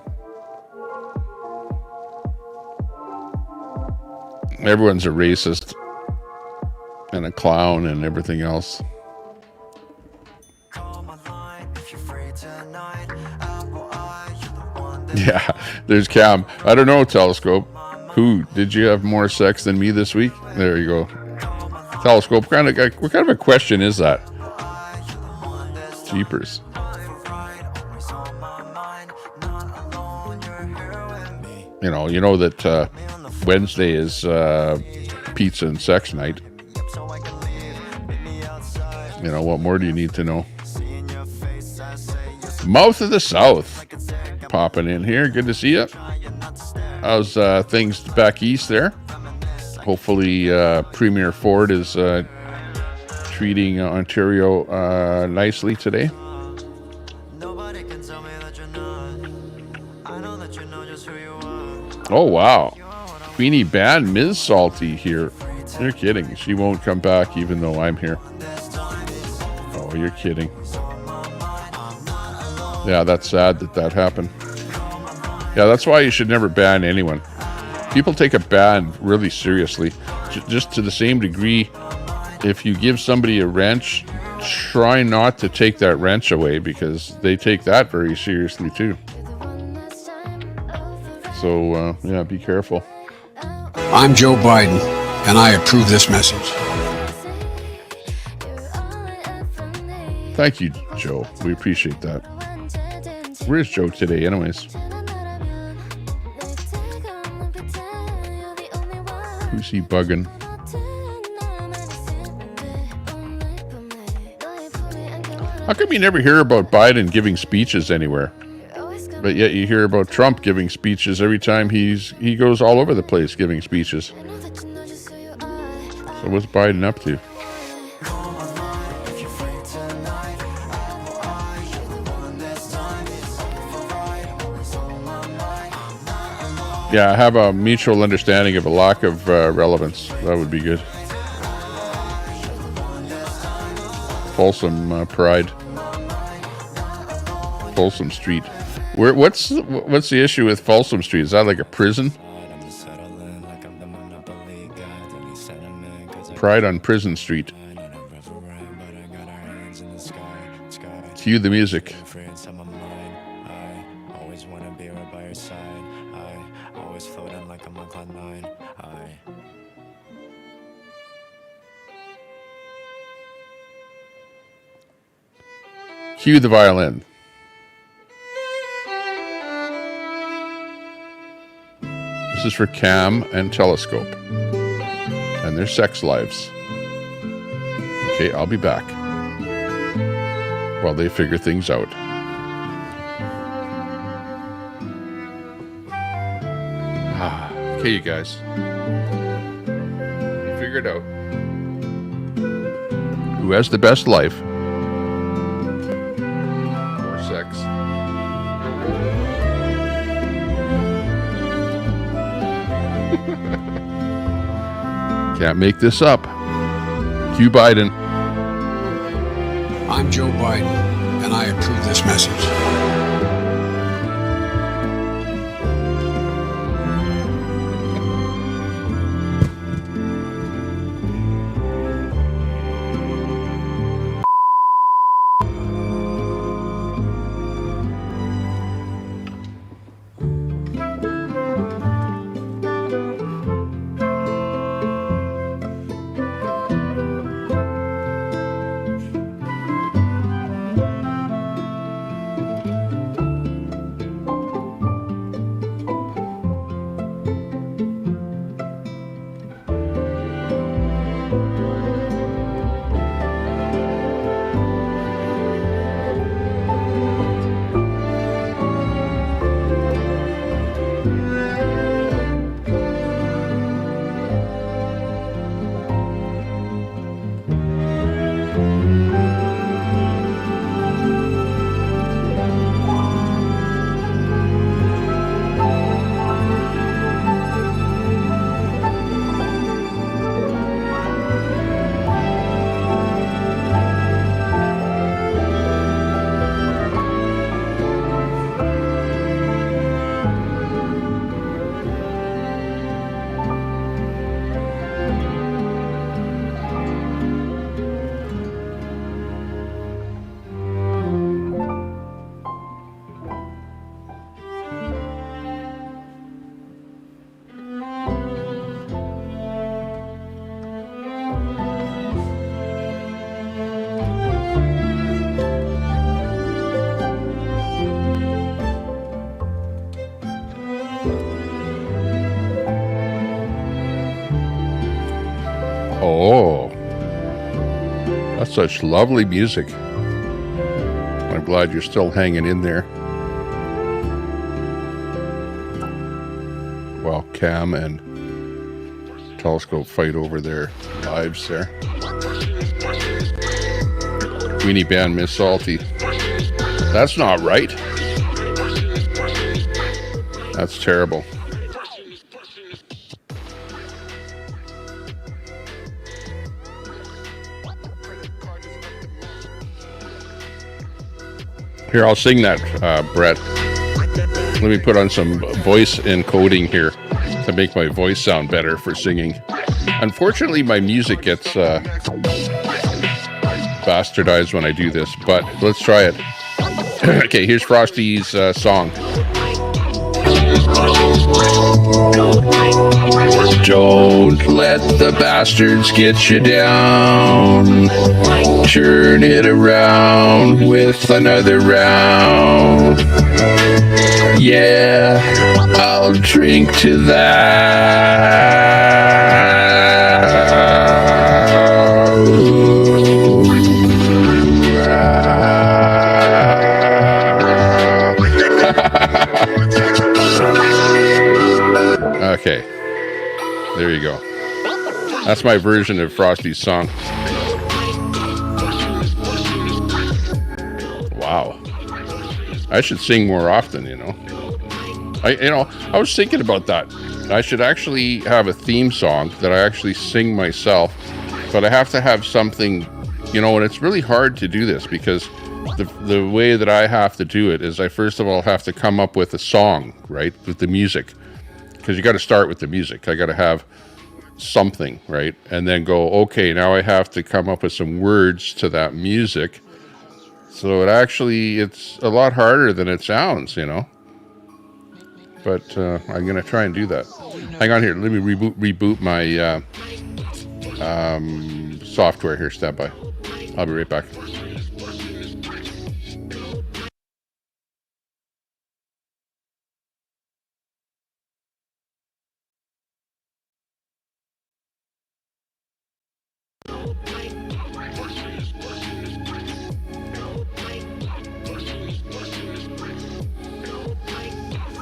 Everyone's a racist and a clown and everything else. Yeah, there's Cam. I don't know, Telescope. Who did you have more sex than me this week? There you go. Telescope. What kind of a question is that? Jeepers. You know that Wednesday is pizza and sex night. You know, what more do you need to know? Mouth of the South popping in here. Good to see you. How's things back east there? Hopefully Premier Ford is treating Ontario nicely today. Oh, wow. Queenie banned Ms. Salty here. You're kidding. She won't come back even though I'm here. Oh, you're kidding. Yeah, that's sad that happened. Yeah, that's why you should never ban anyone. People take a ban really seriously. Just to the same degree, if you give somebody a wrench, try not to take that wrench away because they take that very seriously too. So, yeah, be careful. I'm Joe Biden, and I approve this message. Thank you, Joe. We appreciate that. Where's Joe today, anyways? Who's he bugging? How come you never hear about Biden giving speeches anywhere? But yet you hear about Trump giving speeches every time he goes all over the place giving speeches. So what's Biden up to? Yeah, I have a mutual understanding of a lack of relevance. That would be good. Wholesome pride. Folsom Street. What's the issue with Folsom Street? Is that like a prison? Pride on Prison Street. Cue the music. Cue the violin. This is for Cam and Telescope and their sex lives. Okay, I'll be back while they figure things out. Okay, you guys. Figure it out. Who has the best life? More sex. Can't make this up. Cue Biden. I'm Joe Biden, and I approve this message. Oh, that's such lovely music. I'm glad you're still hanging in there. While Cam and Telescope fight over their lives there. Queenie banned Miss Salty. That's not right. That's terrible. Here, I'll sing that, Brett. Let me put on some voice encoding here to make my voice sound better for singing. Unfortunately, my music gets bastardized when I do this, but let's try it. Okay, here's Frosty's song. Don't let the bastards get you down. Turn it around with another round. Yeah, I'll drink to that. Okay, there you go. That's my version of Frosty's song. Wow. I should sing more often, you know. I was thinking about that. I should actually have a theme song that I actually sing myself, but I have to have something, you know, and it's really hard to do this because the way that I have to do it is I first of all have to come up with a song, right, with the music, because you got to start with the music. I got to have something, right, and then go, okay, now I have to come up with some words to that music. So it's a lot harder than it sounds, you know. But I'm gonna try and do that. Hang on here. Let me reboot my software here. Stand by. I'll be right back.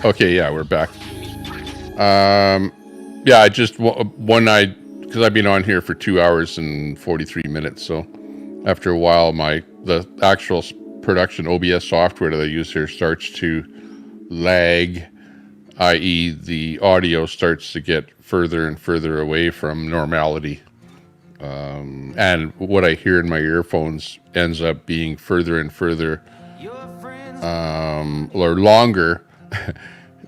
Okay, yeah, we're back. Yeah, I just because I've been on here for 2 hours and 43 minutes. So after a while, the actual production OBS software that I use here starts to lag, i.e., the audio starts to get further and further away from normality, and what I hear in my earphones ends up being further and further, or longer.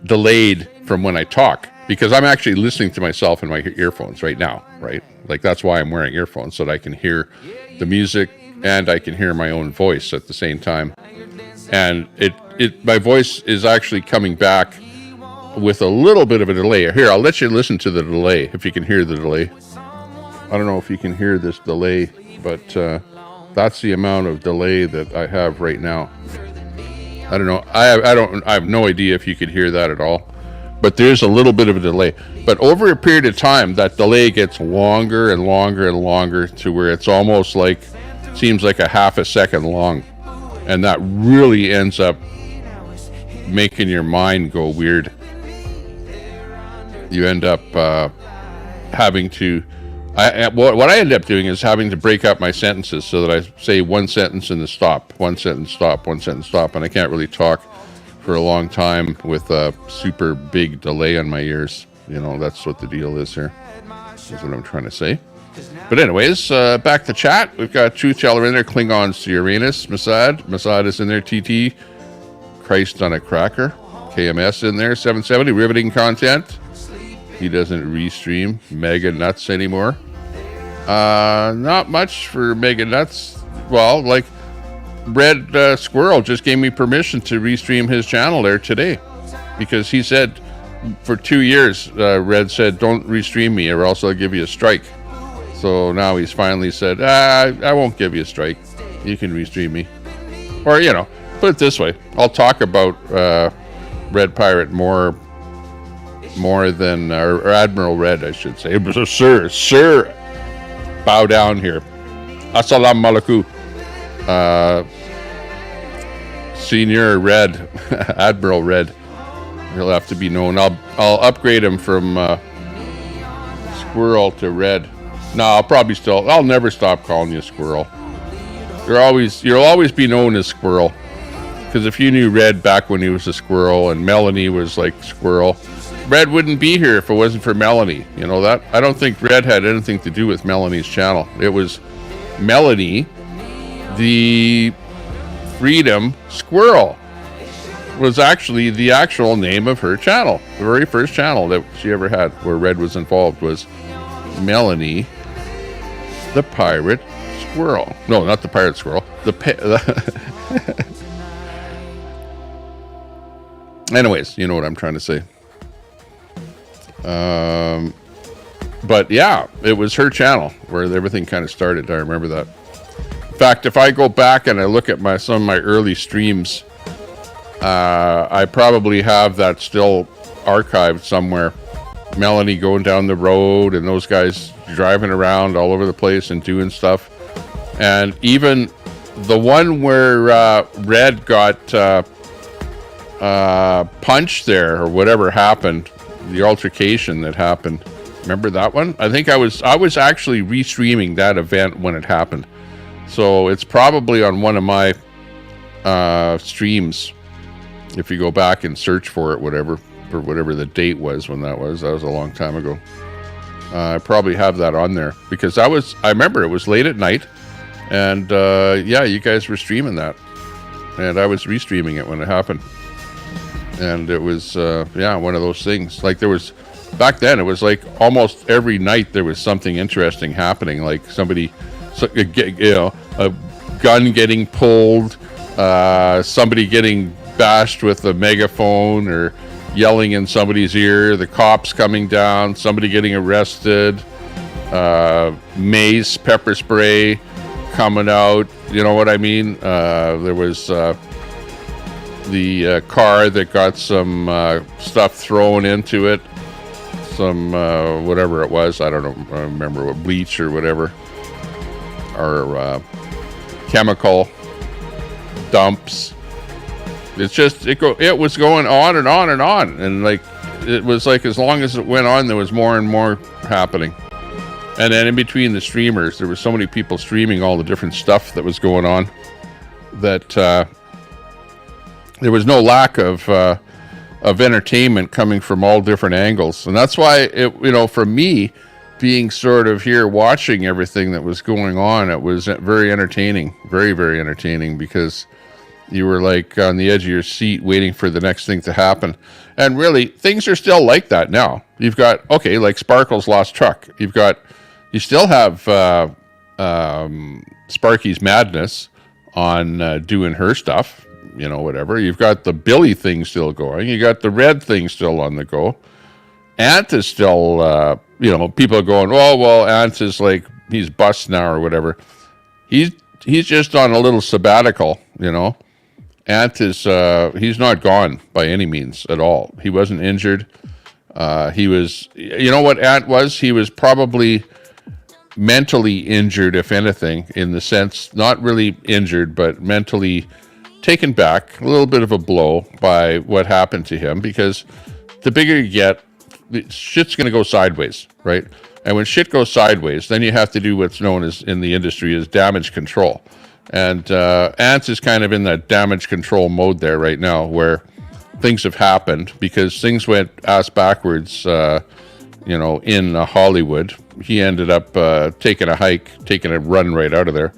Delayed from when I talk, because I'm actually listening to myself in my earphones right now, right? Like that's why I'm wearing earphones, so that I can hear the music and I can hear my own voice at the same time. And my voice is actually coming back with a little bit of a delay. Here, I'll let you listen to the delay if you can hear the delay. I don't know if you can hear this delay, but that's the amount of delay that I have right now. I don't know. I have no idea if you could hear that at all, but there's a little bit of a delay. But over a period of time, that delay gets longer and longer and longer to where it's almost like, seems like a half a second long. And that really ends up making your mind go weird. You end up having to, what I end up doing is having to break up my sentences so that I say one sentence and then stop, one sentence, stop, one sentence, stop. And I can't really talk for a long time with a super big delay on my ears. You know, that's what the deal is here. That's what I'm trying to say. But anyways, back to chat. We've got Truth Teller in there, Klingons to Uranus, Masad is in there, TT, Christ on a Cracker, KMS in there, 770, riveting content. He doesn't restream Mega Nuts anymore. Not much for Mega Nuts. Well, like Red Squirrel just gave me permission to restream his channel there today, because he said for 2 years, Red said, don't restream me or else I'll give you a strike. So now he's finally said, I won't give you a strike. You can restream me. Or, you know, put it this way. I'll talk about Red Pirate more than, or Admiral Red, I should say. Sir, bow down here. Assalamu alaikum. Senior Red, Admiral Red. He'll have to be known. I'll upgrade him from Squirrel to Red. No, I'll never stop calling you Squirrel. You'll always be known as Squirrel. Because if you knew Red back when he was a squirrel and Melanie was like Squirrel, Red wouldn't be here if it wasn't for Melanie. You know that? I don't think Red had anything to do with Melanie's channel. It was Melanie, the Freedom Squirrel, was actually the actual name of her channel. The very first channel that she ever had where Red was involved was Melanie, the Pirate Squirrel. No, not the Pirate Squirrel. Anyways, you know what I'm trying to say. But yeah, it was her channel where everything kind of started. I remember that. In fact, if I go back and I look at some of my early streams, I probably have that still archived somewhere. Melanie going down the road and those guys driving around all over the place and doing stuff. And even the one where Red got punched there or whatever happened, the altercation that happened. Remember that one? I think I was actually restreaming that event when it happened. So it's probably on one of my streams. If you go back and search for it, whatever the date was when that was a long time ago. I probably have that on there because I remember it was late at night, and yeah, you guys were streaming that. and I was restreaming it when it happened. And it was, one of those things. Like there was, back then, it was like almost every night there was something interesting happening. Like somebody, a gun getting pulled, somebody getting bashed with a megaphone or yelling in somebody's ear, the cops coming down, somebody getting arrested, mace, pepper spray coming out. You know what I mean? There was the car that got some stuff thrown into it, some whatever it was. I don't remember what, bleach or whatever, or chemical dumps. It's just it was going on and on and on, and like it was like as long as it went on, there was more and more happening. And then in between the streamers, there were so many people streaming all the different stuff that was going on that there was no lack of entertainment coming from all different angles. And that's why for me, being sort of here watching everything that was going on, it was very entertaining, very, very entertaining, because you were like on the edge of your seat waiting for the next thing to happen. And really, things are still like that now. You've got, like Sparkle's Lost Truck. You still have Sparky's Madness on doing her stuff, whatever. You've got the Billy thing still going. You got the Red thing still on the go. Ant is still, people are going, oh, well, Ant is like, he's bust now or whatever. He's just on a little sabbatical, Ant is, he's not gone by any means at all. He wasn't injured. He was, what Ant was? He was probably mentally injured, if anything, in the sense, not really injured, but mentally taken back, a little bit of a blow by what happened to him, because the bigger you get, shit's going to go sideways, right? And when shit goes sideways, then you have to do what's known as in the industry as damage control. And Ants is kind of in that damage control mode there right now, where things have happened because things went ass backwards, in Hollywood. He ended up taking a run right out of there,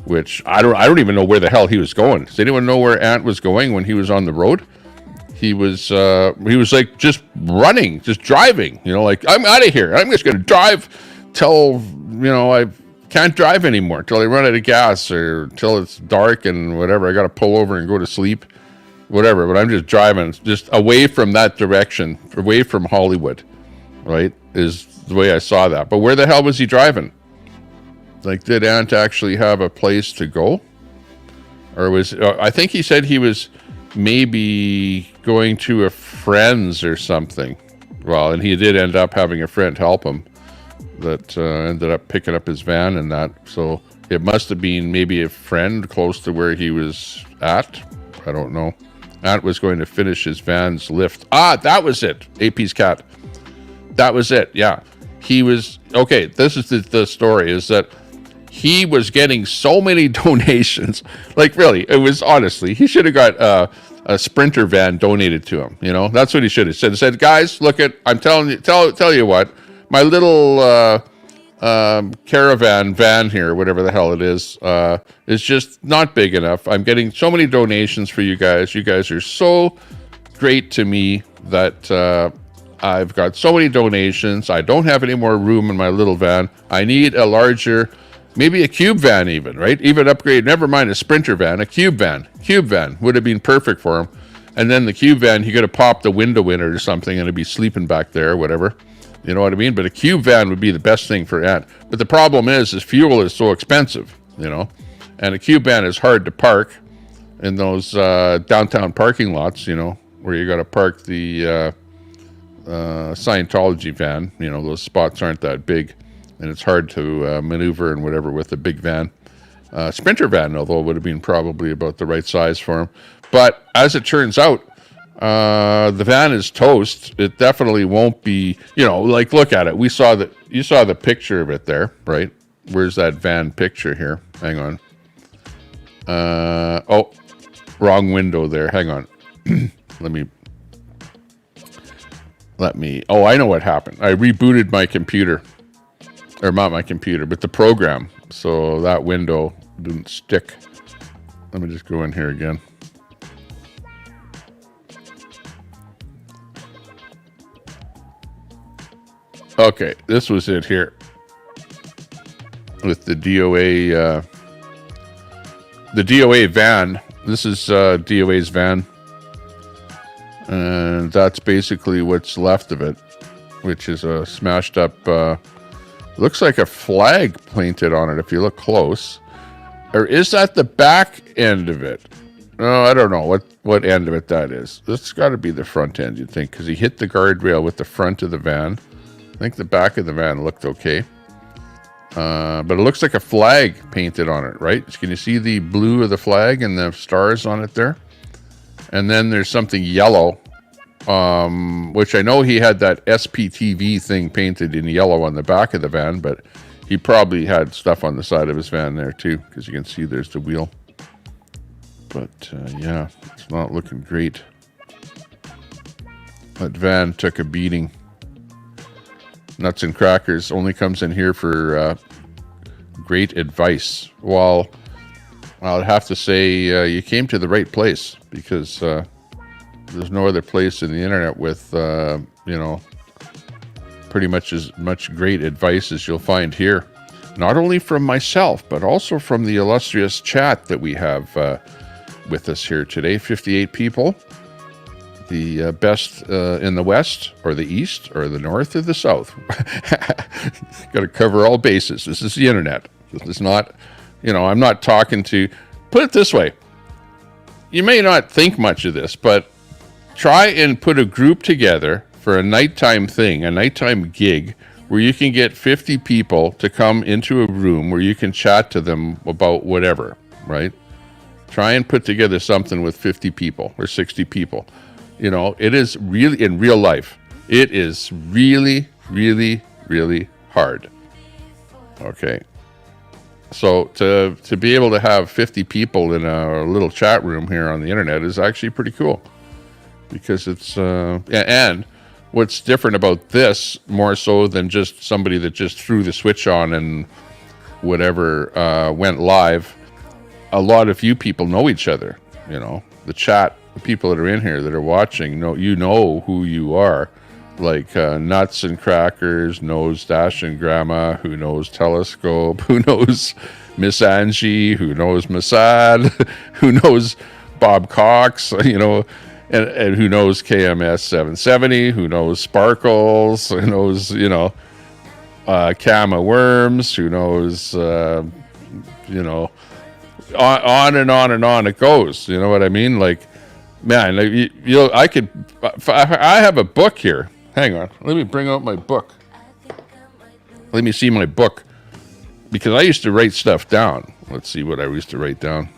which I don't even know where the hell he was going. Does anyone know where Ant was going when he was on the road? He was like just running, just driving, like, I'm out of here. I'm just going to drive till, I can't drive anymore, till I run out of gas or till it's dark and whatever. I got to pull over and go to sleep, whatever. But I'm just driving just away from that direction, away from Hollywood, right? Is the way I saw that. But where the hell was he driving? Like, did Ant actually have a place to go? Or was, I think he said he was maybe going to a friend's or something. Well, and he did end up having a friend help him that ended up picking up his van and that. So it must have been maybe a friend close to where he was at. I don't know. Ant was going to finish his van's lift. Ah, that was it. AP's cat. That was it. Yeah. He was, okay, this is the story, is that he was getting so many donations. Like, really, it was, honestly, he should have got a Sprinter van donated to him. That's what he should have said. He said, guys, look at, I'm telling you, tell you what, my little caravan van here, whatever the hell it is just not big enough. I'm getting so many donations for you guys. You guys are so great to me that I've got so many donations. I don't have any more room in my little van. I need a larger, maybe a cube van even, right? Even upgrade, never mind a Sprinter van, a cube van. Cube van would have been perfect for him. And then the cube van, he could have popped the window in it or something and it'd be sleeping back there or whatever. You know what I mean? But a cube van would be the best thing for Ant. But the problem is fuel is so expensive, and a cube van is hard to park in those downtown parking lots, where you got to park the Scientology van. Those spots aren't that big, and it's hard to maneuver and whatever with a big van. Sprinter van, although, would have been probably about the right size for him. But as it turns out, the van is toast. It definitely won't be, like, look at it. You saw the picture of it there, right? Where's that van picture here? Hang on. Oh, wrong window there. Hang on. Let me, oh, I know what happened. I rebooted my computer. Or not my computer, but the program. So that window didn't stick. Let me just go in here again. Okay, this was it here with the DOA van. This is DOA's van, and that's basically what's left of it, which is a smashed up, looks like a flag painted on it if you look close. Or is that the back end of it? No, I don't know what end of it that is. That's got to be the front end, you'd think, because he hit the guardrail with the front of the van. I think the back of the van looked okay. But it looks like a flag painted on it, right? Can you see the blue of the flag and the stars on it there? And then there's something yellow, which I know he had that SPTV thing painted in yellow on the back of the van, but he probably had stuff on the side of his van there too, because you can see there's the wheel. But yeah, it's not looking great. That van took a beating. Nuts and Crackers only comes in here for great advice. Well, I'll have to say you came to the right place, because there's no other place in the internet with, you know, pretty much as much great advice as you'll find here. Not only from myself, but also from the illustrious chat that we have with us here today. 58 people. The best in the West, or the East, or the North, or the South. Got to cover all bases. This is the internet. This is not, you know, I'm not talking to, put it this way. You may not think much of this, but try and put a group together for a nighttime thing, a nighttime gig, where you can get 50 people to come into a room where you can chat to them about whatever, right? Try and put together something with 50 people or 60 people. You know, it is really, in real life, it is really, really, really hard. Okay. So to be able to have 50 people in a little chat room here on the internet is actually pretty cool, because it's, and what's different about this, more so than just somebody that just threw the switch on and whatever went live, a lot of you people know each other. You know, the chat, the people that are in here that are watching, you know who you are. Like Nuts and Crackers knows Dash and Grandma, who knows Telescope, who knows Miss Angie, who knows Masad, who knows Bob Cox, you know, and who knows KMS 770, who knows Sparkles, who knows, you know, Kama Worms, who knows, you know, on and on and on it goes. You know what I mean? Like, man, like, I have a book here. Hang on. Let me bring out my book. Let me see my book. Because I used to write stuff down. Let's see what I used to write down.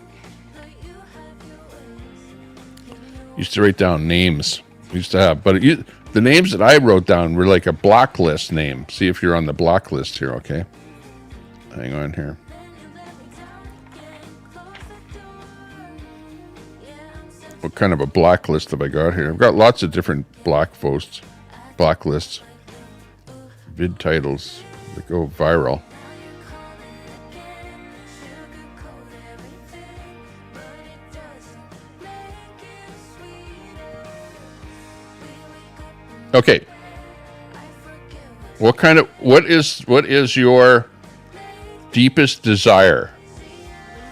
Used to write down names. Used to have, but the names that I wrote down were like a blacklist name. See if you're on the blacklist here, okay? Hang on here. What kind of a blacklist have I got here? I've got lots of different blacklists. Vid titles that go viral. Okay. What is your deepest desire?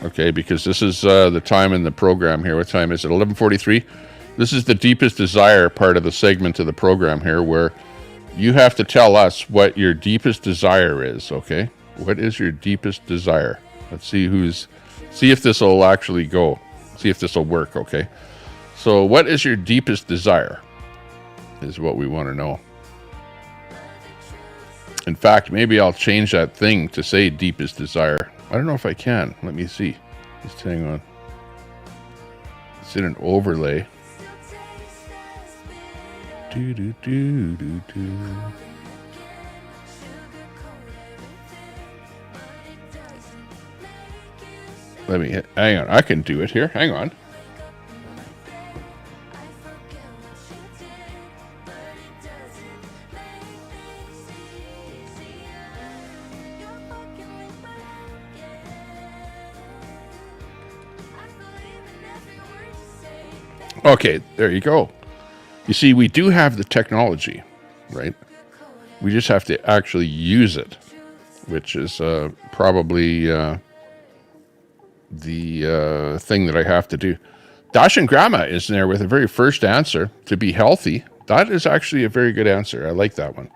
Okay, because this is the time in the program here. What time is it? 11:43. This is the deepest desire part of the segment of the program here, where you have to tell us what your deepest desire is, okay? What is your deepest desire? Let's see if this will actually go. See if this will work, okay? So what is your deepest desire is what we want to know. In fact, maybe I'll change that thing to say deepest desire. I don't know if I can. Let me see. Just hang on. It's in an overlay. Let me hang on. I can do it here. Hang on. Okay, there you go. You see, we do have the technology, right? We just have to actually use it, which is probably the thing that I have to do. Dash and Grandma is there with the very first answer, to be healthy. That is actually a very good answer. I like that one.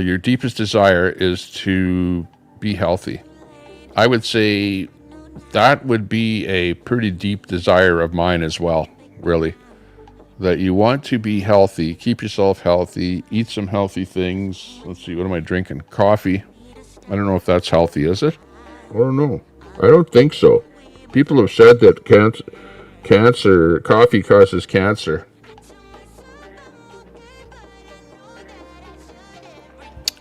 Your deepest desire is to be healthy. I would say that would be a pretty deep desire of mine as well, really. That you want to be healthy, keep yourself healthy, eat some healthy things. Let's see, what am I drinking? Coffee. I don't know if that's healthy, is it? I don't know. I don't think so. People have said that coffee causes cancer.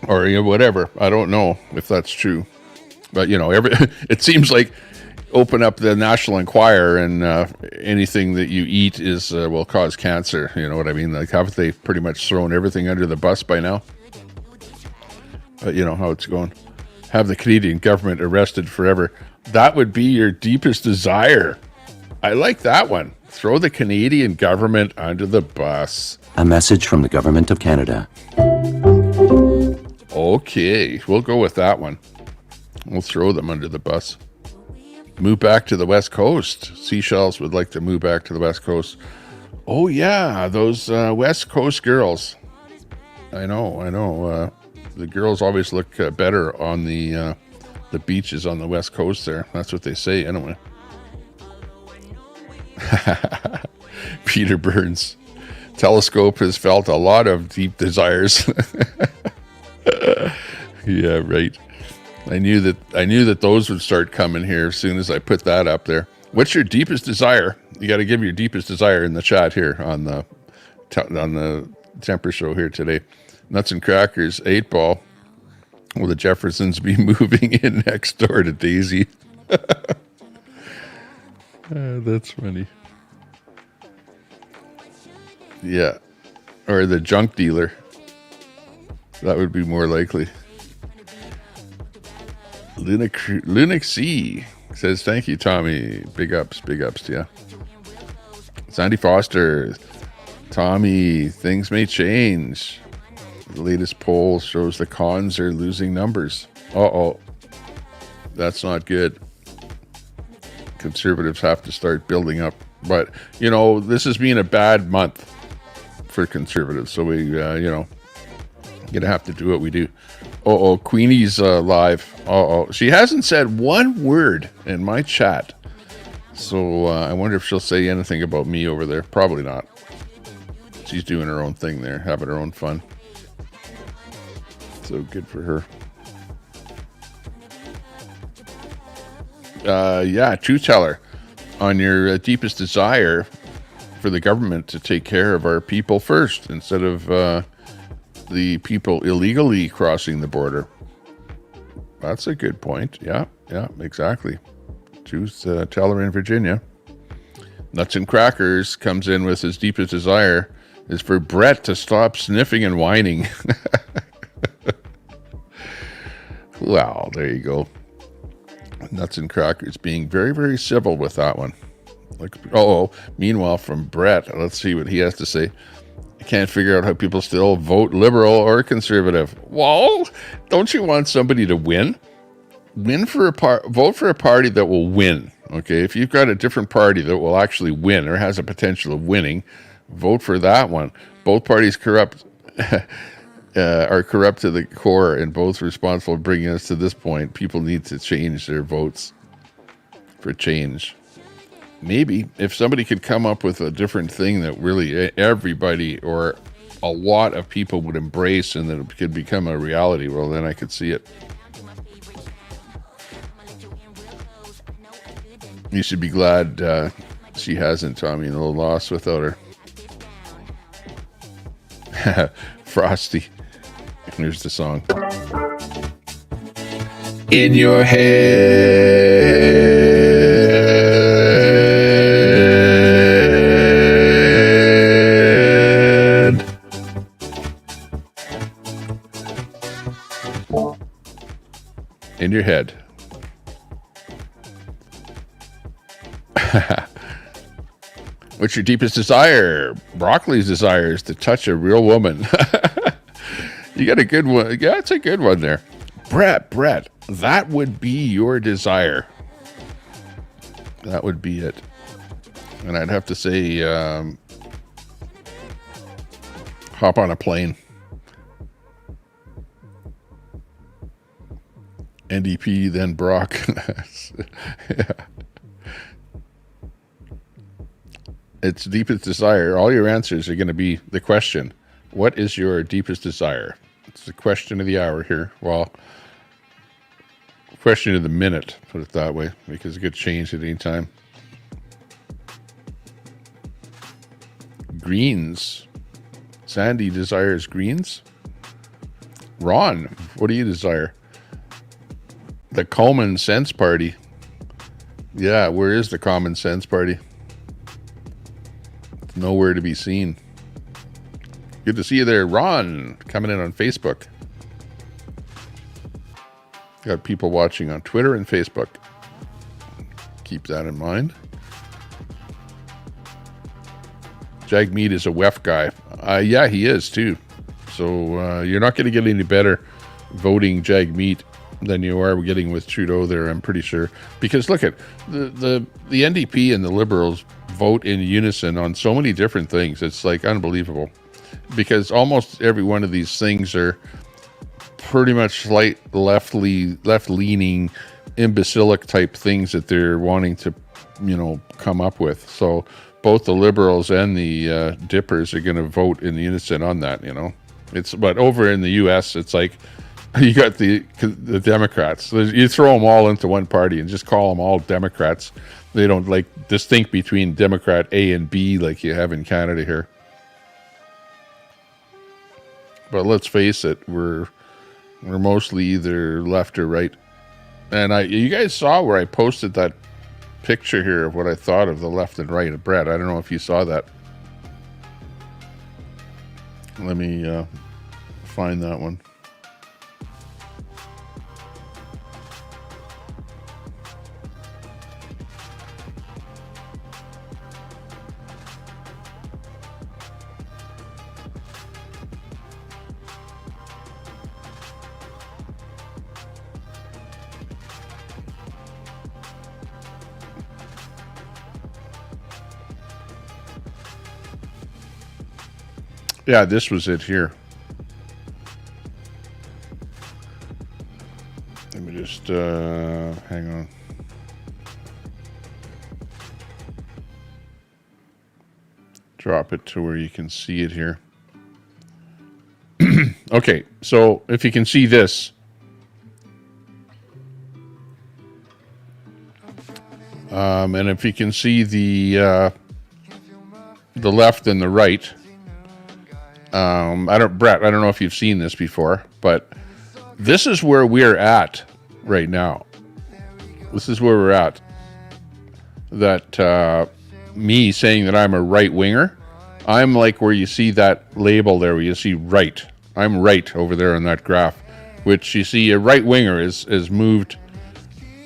Or whatever. I don't know if that's true. But, it seems like open up the National Enquirer and anything that you eat will cause cancer. You know what I mean? Like, haven't they pretty much thrown everything under the bus by now? But you know how it's going. Have the Canadian government arrested forever. That would be your deepest desire. I like that one. Throw the Canadian government under the bus. A message from the Government of Canada. Okay, we'll go with that one. We'll throw them under the bus. Move back to the West Coast. Seashells would like to move back to the West Coast. Oh, yeah, those West Coast girls. I know. The girls always look better on the beaches on the West Coast there. That's what they say, anyway. Peter Burns. Telescope has felt a lot of deep desires. Yeah, right. I knew that those would start coming here as soon as I put that up there. What's your deepest desire? You got to give your deepest desire in the chat here on the Temper Show here today. Nuts and Crackers, 8-ball. Will the Jeffersons be moving in next door to Daisy? That's funny. Yeah. Or the junk dealer. That would be more likely. Linux C says, thank you, Tommy. Big ups to you. Sandy Foster. Tommy, things may change. The latest poll shows the cons are losing numbers. Uh-oh. That's not good. Conservatives have to start building up. But, this has been a bad month for conservatives. So we, going to have to do what we do. Queenie's live. She hasn't said one word in my chat. So I wonder if she'll say anything about me over there. Probably not. She's doing her own thing there, having her own fun. So good for her. Truth teller. On your deepest desire for the government to take care of our people first instead of the people illegally crossing the border. That's a good point. Yeah, exactly. Truth teller in Virginia. Nuts and Crackers comes in with his deepest desire is for Brett to stop sniffing and whining. Well, there you go. Nuts and Crackers being very, very civil with that one. Meanwhile, from Brett, let's see what he has to say. I can't figure out how people still vote liberal or conservative. Well, don't you want somebody to win? Vote for a party that will win. Okay, if you've got a different party that will actually win or has a potential of winning, vote for that one. Both parties corrupt. Are corrupt to the core and both responsible for bringing us to this point. People need to change their votes for change. Maybe if somebody could come up with a different thing that really everybody or a lot of people would embrace and that it could become a reality, well, then I could see it. You should be glad she hasn't, Tommy, no loss without her. Frosty. Here's the song. In your head. In your head. What's your deepest desire? Broccoli's desire is to touch a real woman. You got a good one. Yeah, it's a good one there. Brett, that would be your desire. That would be it. And I'd have to say, hop on a plane. NDP, then Brock. Yeah. Its deepest desire. All your answers are going to be the question. What is your deepest desire? It's the question of the hour here. Well, question of the minute, put it that way, because it could change at any time. Greens. Sandy desires greens. Ron, what do you desire? The Common Sense Party. Yeah, where is the Common Sense Party? It's nowhere to be seen. Good to see you there, Ron, coming in on Facebook. Got people watching on Twitter and Facebook. Keep that in mind. Jagmeet is a WEF guy. Yeah, he is too. So you're not going to get any better voting Jagmeet than you are getting with Trudeau there, I'm pretty sure. Because look at the NDP and the Liberals vote in unison on so many different things. It's like unbelievable. Because almost every one of these things are pretty much slight left-leaning, imbecilic type things that they're wanting to, come up with. So both the Liberals and the Dippers are going to vote in unison on that. But over in the U.S., it's like you got the Democrats. You throw them all into one party and just call them all Democrats. They don't distinct between Democrat A and B like you have in Canada here. But let's face it, we're mostly either left or right. And you guys saw where I posted that picture here of what I thought of the left and right of Brett. I don't know if you saw that. Let me find that one. Yeah, this was it here. Let me just hang on. Drop it to where you can see it here. Okay, so if you can see this. And if you can see the left and the right. Brett, I don't know if you've seen this before, but this is where we're at right now. This is where we're at. That me saying that I'm a right winger, I'm like where you see that label there, where you see right. I'm right over there on that graph, which you see a right winger is moved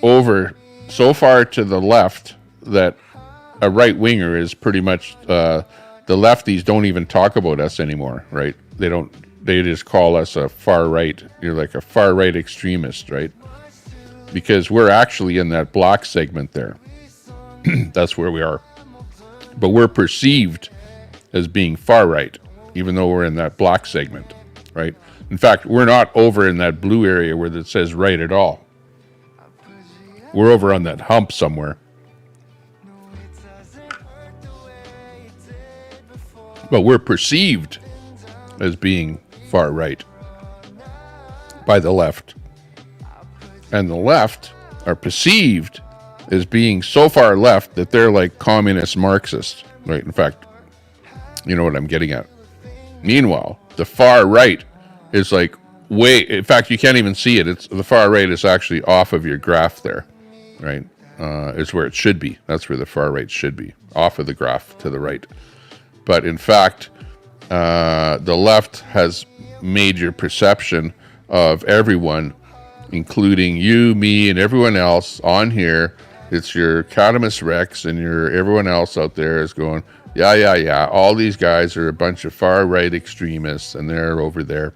over so far to the left that a right winger is pretty much the lefties don't even talk about us anymore, right? They just call us a far right. You're like a far right extremist, right? Because we're actually in that black segment there. That's where we are. But we're perceived as being far right, even though we're in that black segment, right? In fact, we're not over in that blue area where it says right at all. We're over on that hump somewhere. But we're perceived as being far right by the left. And the left are perceived as being so far left that they're like communist Marxists, right? In fact, you know what I'm getting at. Meanwhile, the far right is like in fact, you can't even see it. The far right is actually off of your graph there, right? It's where it should be. That's where the far right should be, off of the graph to the right. But in fact, the left has made your perception of everyone, including you, me, and everyone else on here. It's your Catamus Rex and everyone else out there is going, yeah. All these guys are a bunch of far right extremists, and they're over there.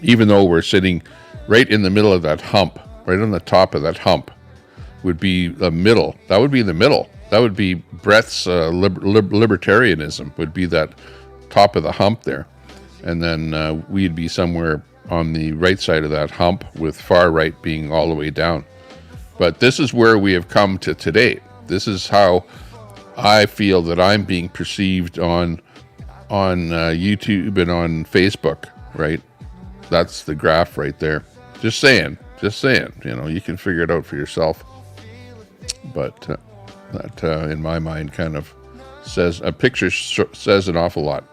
even though we're sitting right in the middle of that hump, right on the top of that hump would be the middle. That would be the middle. That would be Brett's libertarianism, would be that top of the hump there. And then we'd be somewhere on the right side of that hump, with far right being all the way down. But this is where we have come to today. This is how I feel that I'm being perceived on YouTube and on Facebook, right? That's the graph right there. Just saying, you know, you can figure it out for yourself. But that, in my mind, kind of says, a picture says an awful lot.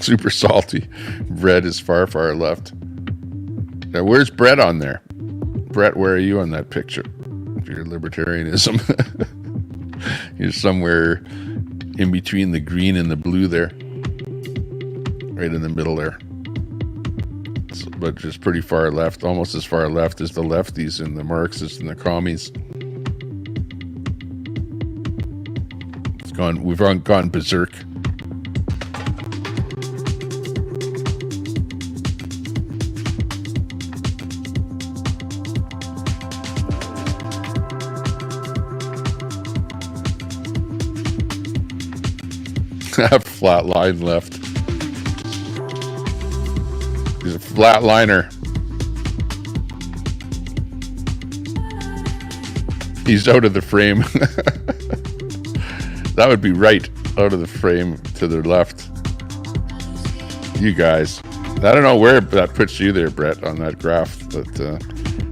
Super salty. Brett is far, far left. Now, where's Brett on there? Brett, where are you on that picture? Your libertarianism. You're somewhere in between the green and the blue there. Right in the middle there. But just pretty far left. Almost as far left as the lefties and the Marxists and the commies. We've gone berserk. Flat line left. He's a flat liner. He's out of the frame. That would be right out of the frame to the left. You guys. I don't know where that puts you there, Brett, on that graph, but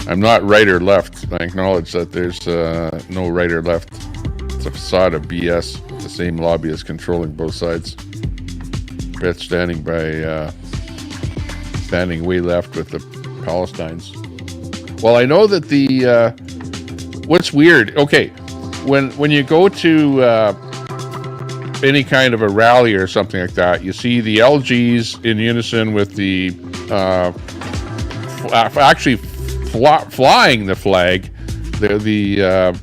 I'm not right or left. I acknowledge that there's no right or left. It's a facade of BS. The same lobby is controlling both sides. Brett standing way left with the Palestines. Well, I know that the what's weird. Okay, when you go to any kind of a rally or something like that, you see the LGs in unison with the actually flying the flag, the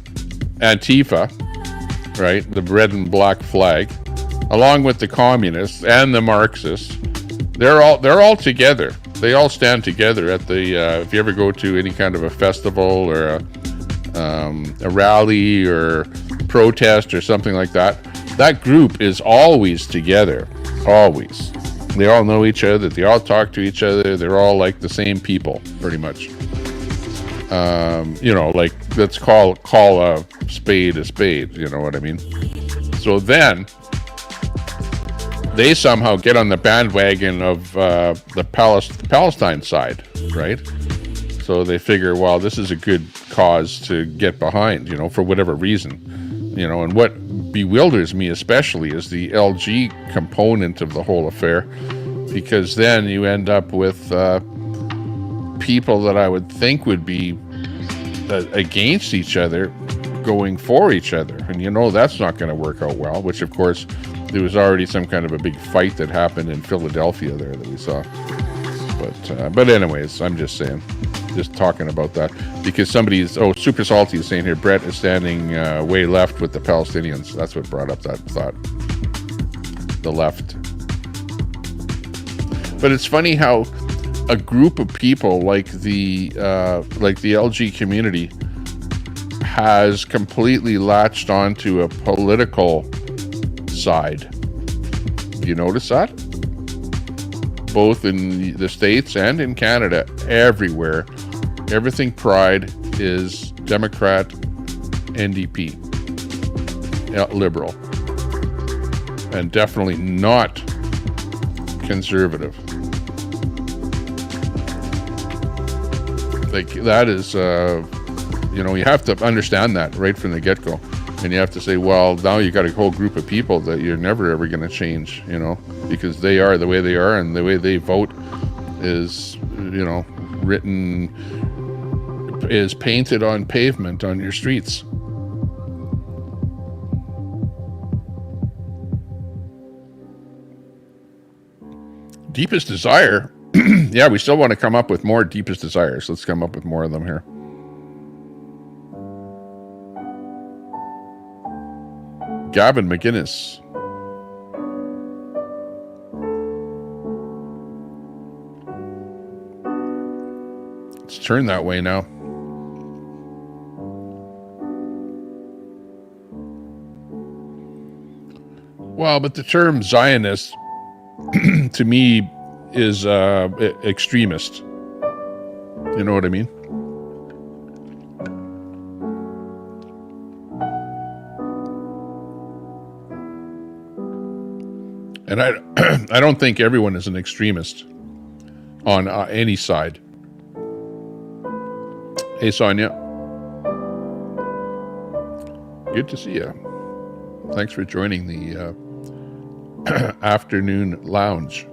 Antifa. Right, the red and black flag, along with the communists and the Marxists. They're all together. They all stand together at the. If you ever go to any kind of a festival or a rally or protest or something like that, that group is always together. Always. They all know each other. They all talk to each other. They're all like the same people, pretty much. You know, like, let's call a spade, you know what I mean? So then they somehow get on the bandwagon of the Palestine side, right? So they figure, well, this is a good cause to get behind, you know, for whatever reason, you know. And what bewilders me especially is the LG component of the whole affair, because then you end up with people that I would think would be against each other going for each other, and you know that's not going to work out well. Which, of course, there was already some kind of a big fight that happened in Philadelphia there that we saw. But anyways, I'm just saying, just talking about that, because somebody's Super Salty is saying here, Brett is standing way left with the Palestinians. That's what brought up that thought. The left. But it's funny how a group of people like the LG community has completely latched onto a political side. You notice that? Both in the States and in Canada, everywhere, everything Pride is Democrat, NDP, liberal, and definitely not conservative. Like, that is, you know, you have to understand that right from the get-go. And you have to say, well, now you got a whole group of people that you're never ever going to change, you know, because they are the way they are, and the way they vote is, you know, is painted on pavement on your streets. Deepest desire. Yeah, we still want to come up with more deepest desires. Let's come up with more of them here. Gavin McGinnis. Let's turn that way now. Well, but the term Zionist to me is extremist. You know what I mean? And I don't think everyone is an extremist on any side. Hey, Sonia. Good to see you. Thanks for joining the afternoon lounge.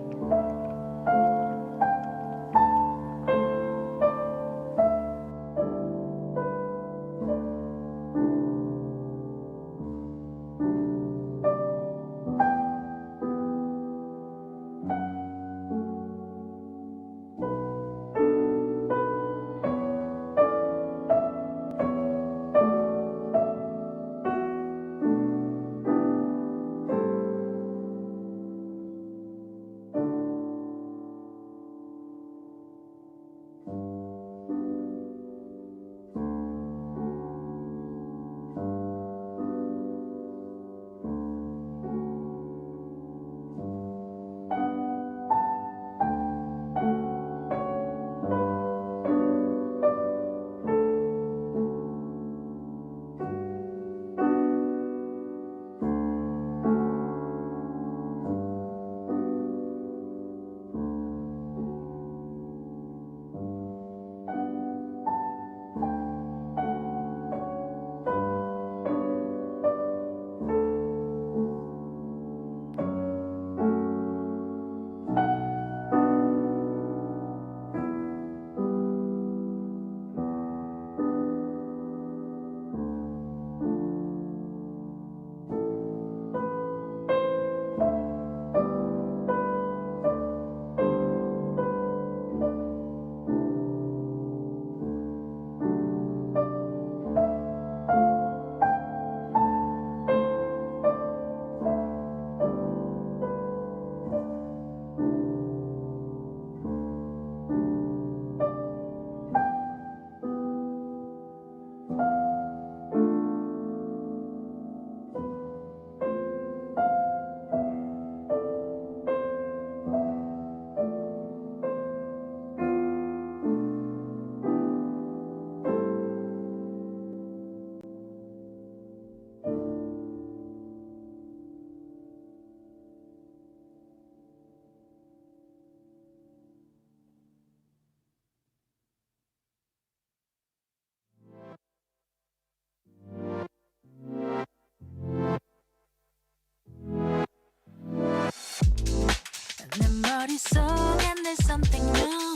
머릿속엔 there's something new.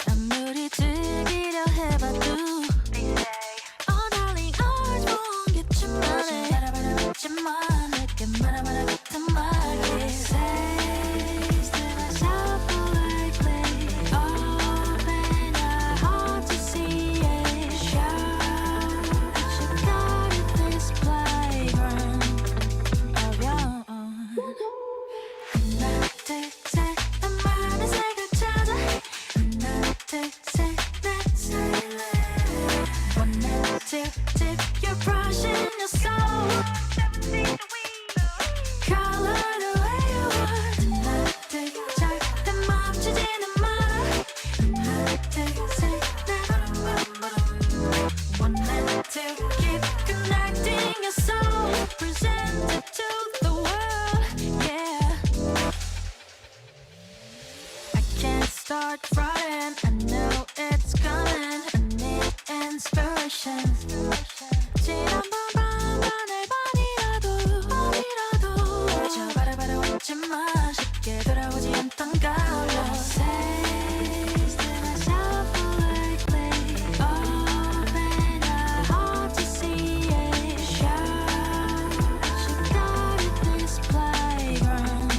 아무리 즐기려 해봐도 Oh darling 알겠지만 해 내게 말아 같은 말이 Says to myself lately Open our heart to see it Show that you got it this playground of your own 하나 둘셋 나만의 색을 찾아 하나 둘셋내 설레 One and two dip your brush in your soul Color the way you want 하나 둘 절대 멈추지는 마라 하나 둘셋내 One and two keep connecting your soul Present it to the world yeah I can't start fronting I know it's coming I need inspiration 지난번 밤하늘 밤이라도 저 바라바라 웃지마 쉽게 돌아오지 않던 걸로 Says to myself lately Open our heart to see it Show that you got it this playground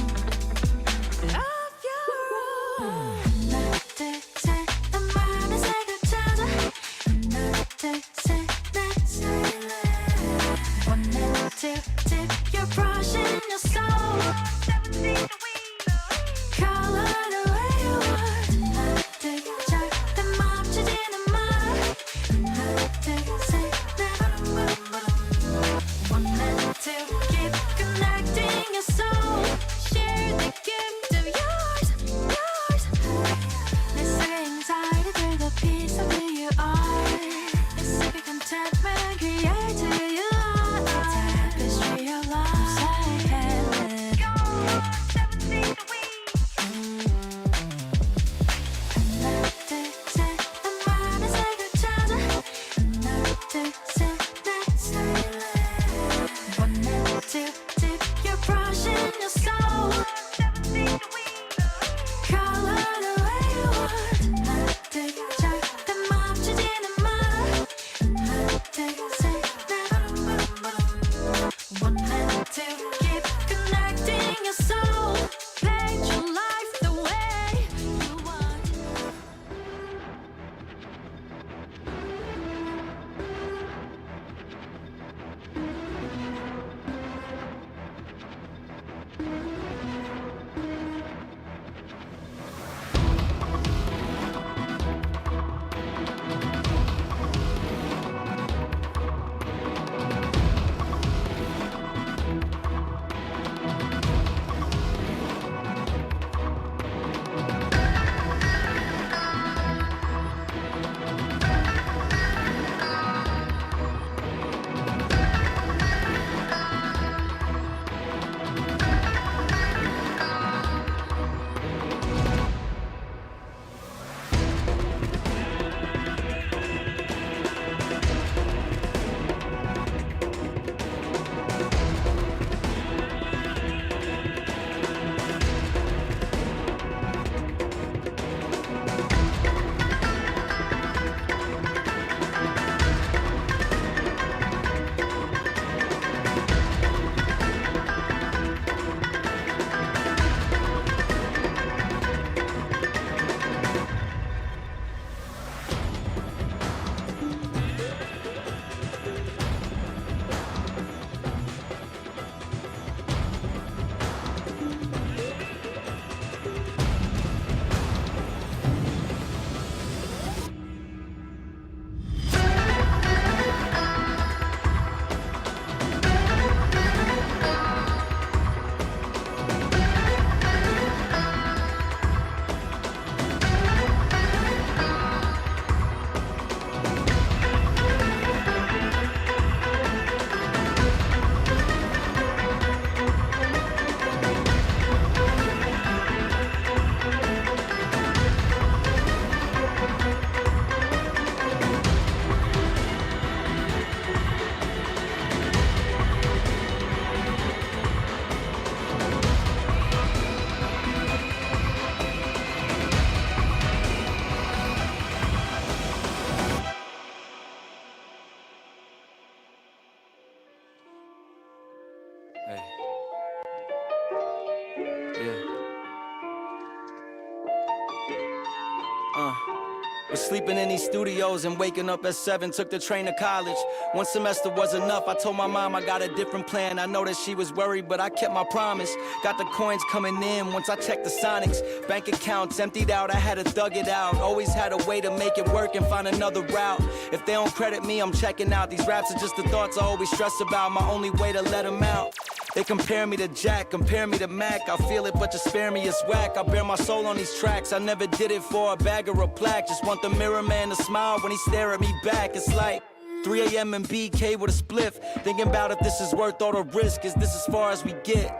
Was sleeping in these studios and waking up at 7, took the train to college. One semester was enough, I told my mom I got a different plan. I know that she was worried, but I kept my promise. Got the coins coming in once I checked the Sonics. Bank accounts emptied out, I had to thug it out. Always had a way to make it work and find another route. If they don't credit me, I'm checking out. These raps are just the thoughts I always stress about. My only way to let them out. They compare me to Jack, compare me to Mac. I feel it, but just spare me, it's whack. I bear my soul on these tracks. I never did it for a bag or a plaque. Just want the mirror man to smile when he stare at me back. It's like 3 a.m. and BK with a spliff. Thinking about if this is worth all the risk. Is this as far as we get?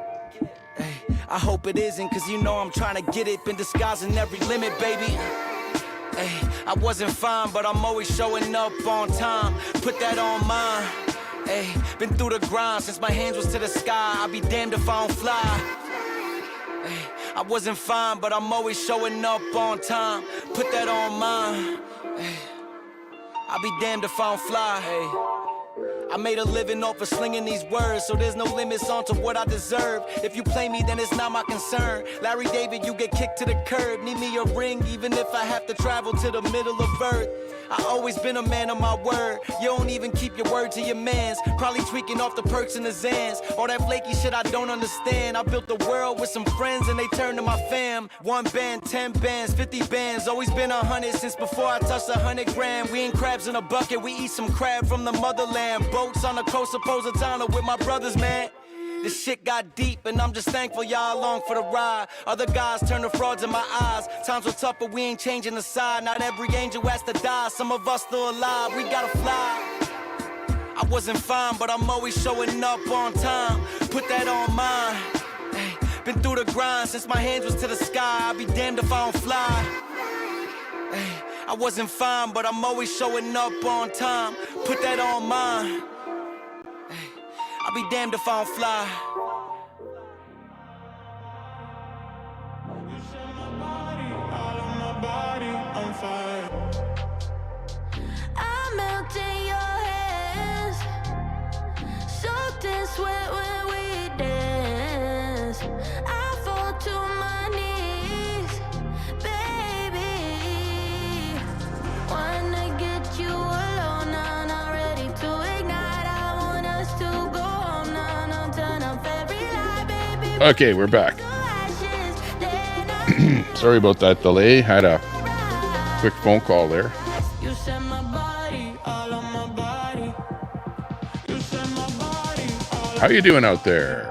Hey, I hope it isn't, cause you know I'm trying to get it. Been disguising every limit, baby. Hey, I wasn't fine, but I'm always showing up on time. Put that on mine. Hey, been through the grind since my hands was to the sky. I'll be damned if I don't fly. Hey, I wasn't fine, but I'm always showing up on time. Put that on mine. Hey, I'll be damned if I don't fly. Hey, I made a living off of slinging these words, so there's no limits on to what I deserve. If you play me, then it's not my concern. Larry David, you get kicked to the curb. Need me a ring, even if I have to travel to the middle of earth. I always been a man of my word. You don't even keep your word to your mans. Probably tweaking off the perks and the Zans. All that flaky shit I don't understand. I built the world with some friends and they turned to my fam. 1 band, 10 bands, 50 bands. Always been 100 since before I touched 100 grand. We ain't crabs in a bucket, we eat some crab from the motherland. Boats on the coast of Positano with my brothers, man. This shit got deep and I'm just thankful y'all along for the ride. Other guys turn to frauds in my eyes. Times were tough but we ain't changing the side. Not every angel has to die, some of us still alive, we gotta fly. I wasn't fine but I'm always showing up on time. Put that on mine. Hey, been through the grind since my hands was to the sky. I'll be damned if I don't fly. Hey, I wasn't fine but I'm always showing up on time. Put that on mine. I'll be damned if I don't fly. You set my body, all of my body on fire. I melt in your hands, soaked in sweat when we dance. I fall to my knees, baby. Wanna get you alone, now not ready to ignite. I want us to go. Okay, we're back. Sorry about that delay. Had a quick phone call there. How you doing out there?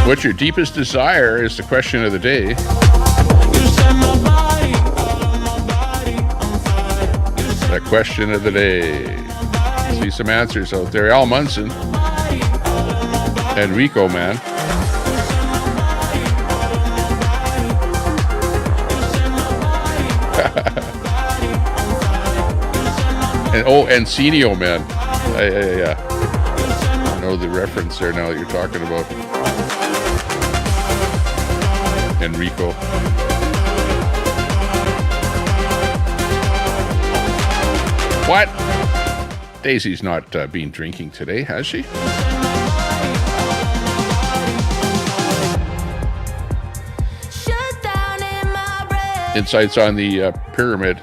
What's your deepest desire is the question of the day. The question of the day. See some answers out there. Al Munson. Enrico, man. And Encinio, man. Yeah. I know the reference there now that you're talking about. Enrico. What? Daisy's not been drinking today, has she? Insights on the pyramid.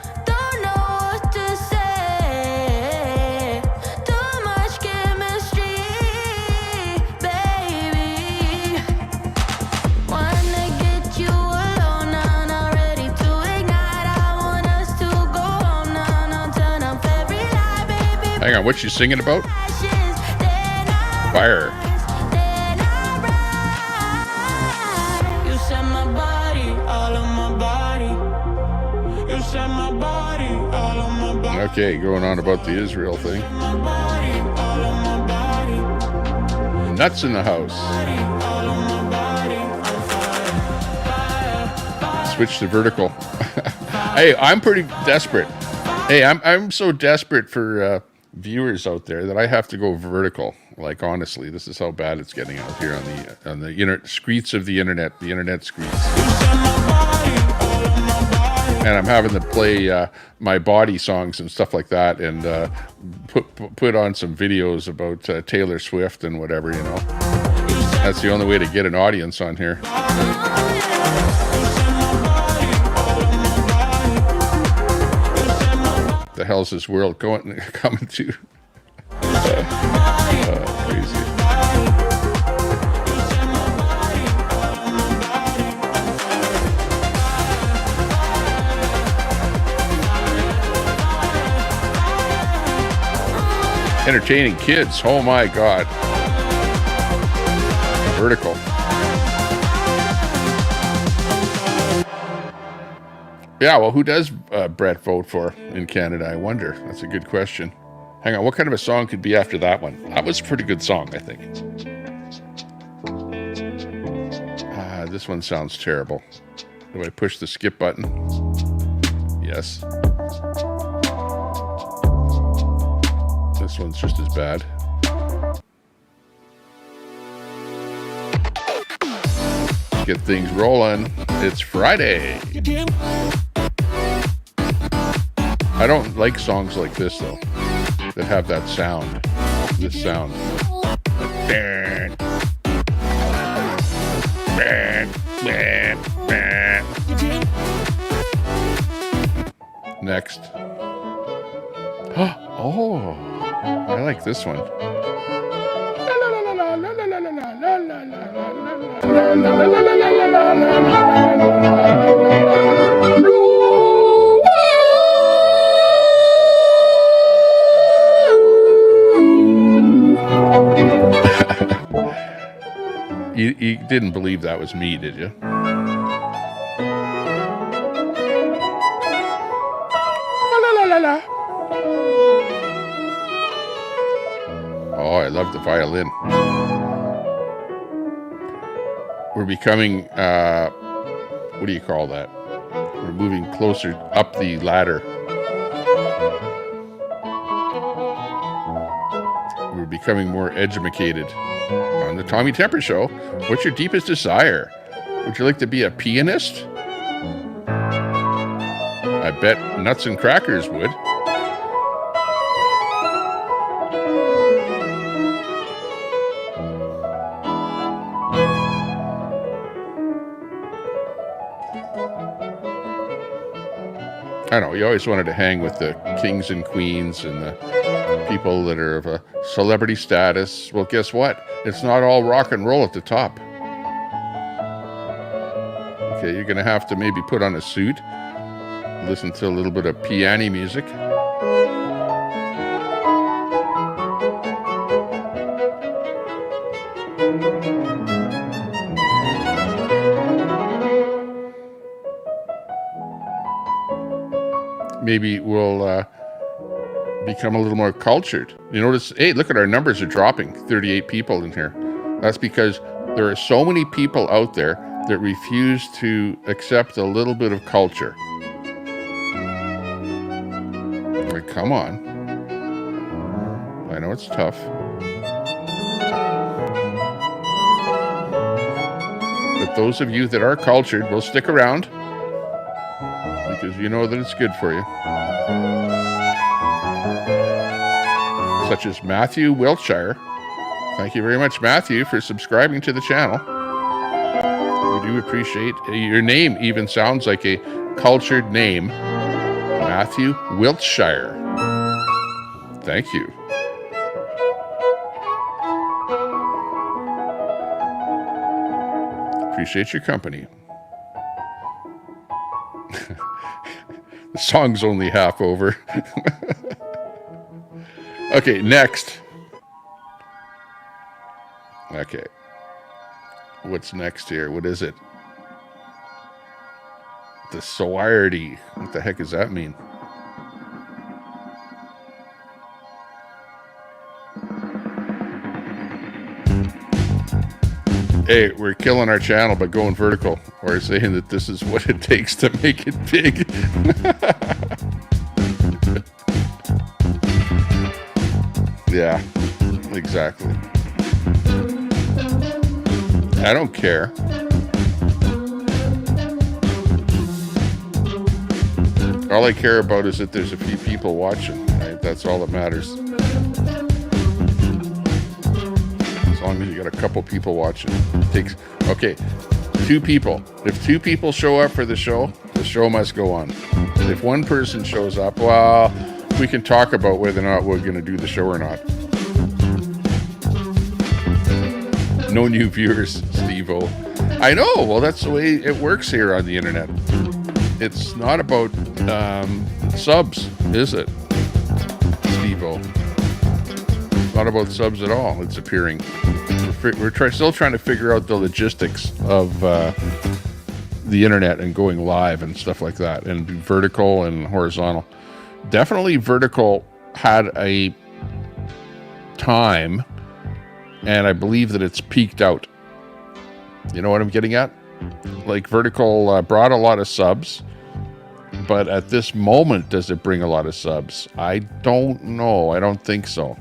Hang on, what's she singing about? Fire. Okay, going on about the Israel thing. Nuts in the house. Switch to vertical. Hey, I'm pretty desperate. Hey, I'm so desperate for viewers out there that I have to go vertical. Like, honestly, this is how bad it's getting out here on the streets of the internet streets. And I'm having to play my body songs and stuff like that, and put on some videos about Taylor Swift and whatever, you know. That's the only way to get an audience on here. hell's this world coming to? Crazy. Entertaining kids. Oh my God. Vertical. Yeah, well, who does Brett vote for in Canada? I wonder. That's a good question. Hang on, what kind of a song could be after that one? That was a pretty good song, I think. This one sounds terrible. Do I push the skip button? Yes. This one's just as bad. Get things rolling. It's Friday. I don't like songs like this, though, that have that sound. This sound. Next. Oh, I like this one. You didn't believe that was me, did you? Oh, I love the violin. We're becoming, what do you call that? We're moving closer up the ladder. We're becoming more educated. On the Tommy Temper Show, what's your deepest desire? Would you like to be a pianist? I bet Nuts and Crackers would. I know, you always wanted to hang with the kings and queens and the people that are of a celebrity status. Well, guess what? It's not all rock and roll at the top. Okay, you're going to have to maybe put on a suit, listen to a little bit of piano music. Maybe we'll become a little more cultured. You notice, hey, look at our numbers are dropping. 38 people in here. That's because there are so many people out there that refuse to accept a little bit of culture. Like, come on. I know it's tough. But those of you that are cultured will stick around because you know that it's good for you. Such as Matthew Wiltshire. Thank you very much, Matthew, for subscribing to the channel. We do appreciate your name. Even sounds like a cultured name. Matthew Wiltshire. Thank you. Appreciate your company. The song's only half over. Okay, next. Okay. What's next here? What is it? The Soirity. What the heck does that mean? Hey, we're killing our channel by going vertical, or saying that this is what it takes to make it big. Yeah, exactly. I don't care. All I care about is that there's a few people watching, right? That's all that matters. As long as you got a couple people watching. Okay, 2 people. If 2 people show up for the show must go on. If one person shows up, well, we can talk about whether or not we're going to do the show or not. No new viewers, Steve-O. I know. Well, that's the way it works here on the internet. It's not about subs, is it, Steve-O? Not about subs at all. It's appearing. We're still trying to figure out the logistics of the internet and going live and stuff like that, and vertical and horizontal. Definitely vertical had a time, and I believe that it's peaked out. You know what I'm getting at? Like vertical brought a lot of subs, but at this moment, does it bring a lot of subs? I don't know. I don't think so.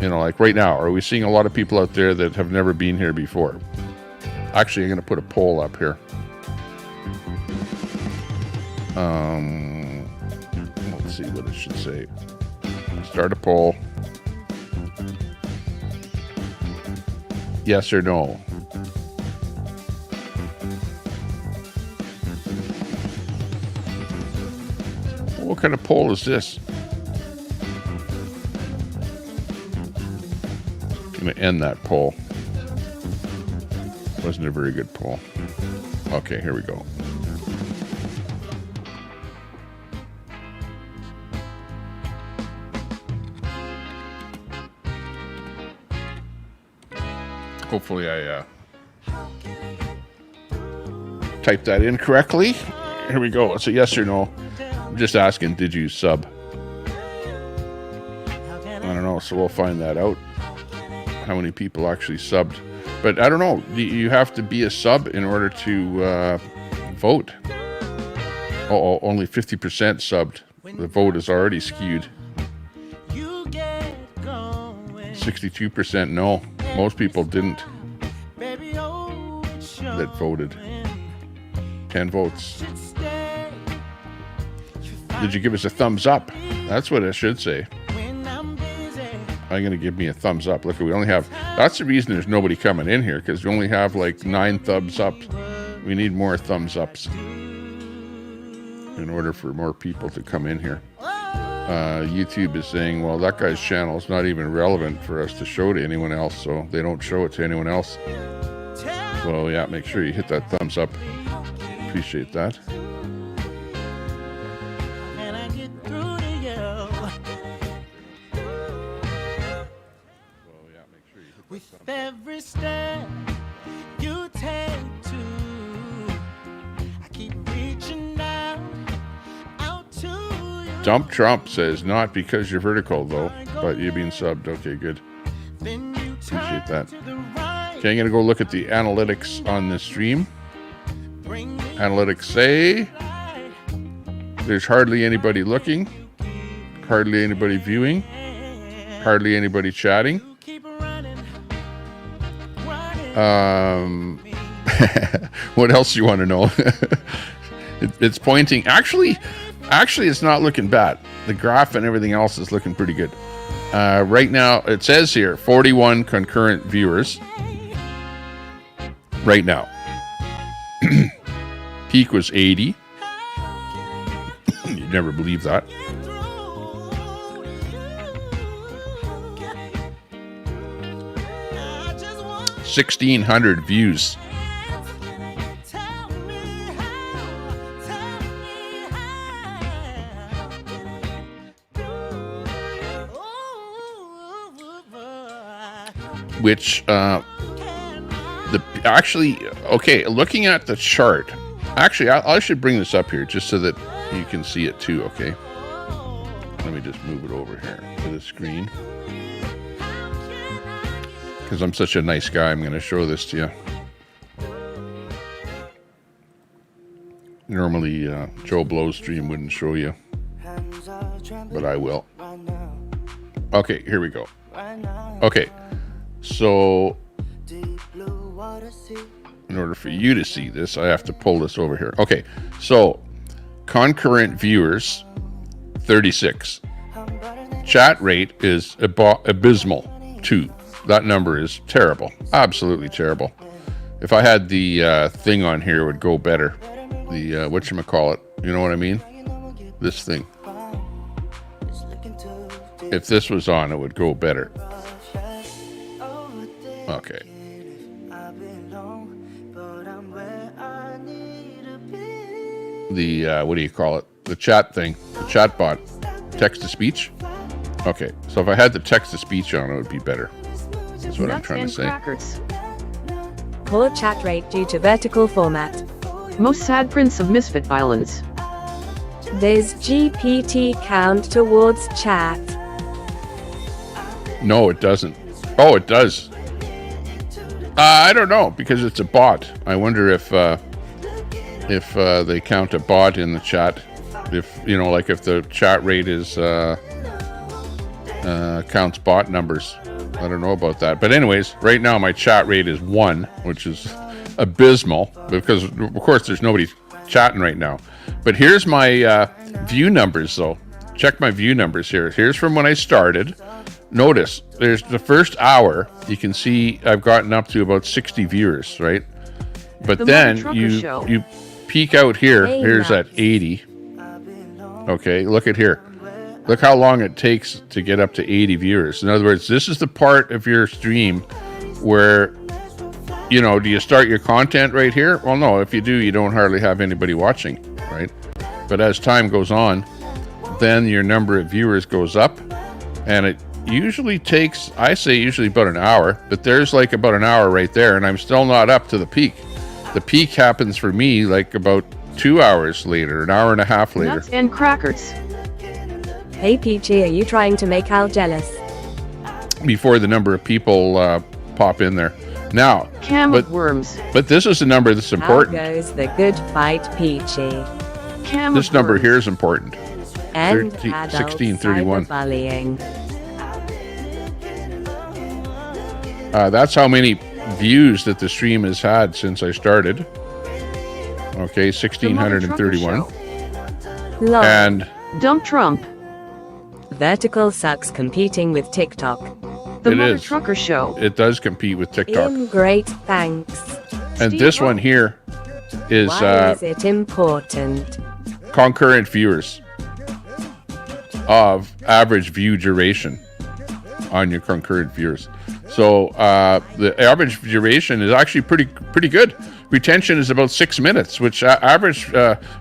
You know, like right now, are we seeing a lot of people out there that have never been here before? Actually, I'm going to put a poll up here. Let's see what it should say. Start a poll. Yes or no? What kind of poll is this? I'm going to end that poll. Wasn't a very good poll. Okay, here we go. Hopefully I typed that in correctly. Here we go. It's a yes or no. I'm just asking, did you sub? I don't know, so we'll find that out. How many people actually subbed. But I don't know, you have to be a sub in order to vote. Oh, only 50% subbed. The vote is already skewed. 62% no. Most people didn't that voted. 10 votes. Did you give us a thumbs up? That's what I should say. I'm going to give me a thumbs up. Look, we only have... That's the reason there's nobody coming in here, because we only have like 9 thumbs up. We need more thumbs ups in order for more people to come in here. YouTube is saying, well, that guy's channel is not even relevant for us to show to anyone else, so they don't show it to anyone else. So yeah, make sure you hit that thumbs up. Appreciate that. With every step you take to, I keep reaching out to you. Dump Trump says, not because you're vertical though, but you've been subbed. Okay, good. Appreciate that. Okay, I'm going to go look at the analytics on this stream. Analytics say there's hardly anybody looking, hardly anybody viewing, hardly anybody chatting. What else do you want to know? It's pointing. Actually, it's not looking bad. The graph and everything else is looking pretty good. Right now, it says here 41 concurrent viewers. Right now. Peak was 80. You'd never believe that. $1,600 views. Which okay, looking at the chart, actually I should bring this up here just so that you can see it too. Okay, let me just move it over here to the screen. Because I'm such a nice guy, I'm going to show this to you. Normally, Joe Blow's stream wouldn't show you, but I will. Okay, here we go. Okay, so in order for you to see this, I have to pull this over here. Okay, so concurrent viewers, 36. Chat rate is abysmal, 2. That number is terrible. Absolutely terrible. If I had the thing on here, it would go better. The whatchamacallit. You know what I mean? This thing. if this was on, it would go better. Okay. The, what do you call it? The chat thing, the chat bot, text to speech. Okay, so if I had the text to speech on, it would be better. That's what I'm trying to say. Crackers. Poor chat rate due to vertical format. Most sad prince of misfit violence. Does GPT count towards chat? No, it doesn't. Oh, it does. I don't know, because it's a bot. I wonder if they count a bot in the chat. If, you know, like if the chat rate is counts bot numbers. I don't know about that. But anyways, right now my chat rate is 1, which is abysmal, because of course there's nobody chatting right now. But here's my view numbers though. Check my view numbers here. Here's from when I started. Notice there's the first hour, you can see I've gotten up to about 60 viewers, right? But then you peek out here. Here's at 80. Okay, look at here. Look how long it takes to get up to 80 viewers. In other words, this is the part of your stream where, you know, do you start your content right here? Well, no, if you do, you don't hardly have anybody watching, right? But as time goes on, then your number of viewers goes up, and it usually takes, I say usually about an hour, but there's like about an hour right there, and I'm still not up to the peak. The peak happens for me like about 2 hours later, an hour and a half later. Nuts and crackers. Hey Peachy, are you trying to make Al jealous? Before the number of people pop in there. Now, worms. But this is the number that's important. How goes the good fight, Peachy? This number here is important. And 1631. Bullying. That's how many views that the stream has had since I started. Okay, 1631. Lol. And Dump Trump. Vertical sucks competing with TikTok. The Mother Trucker Show. It does compete with TikTok. Great thanks. And this one here is Why is it important? Concurrent viewers of average view duration on your concurrent viewers. So the average duration is actually pretty good. Retention is about 6 minutes, which average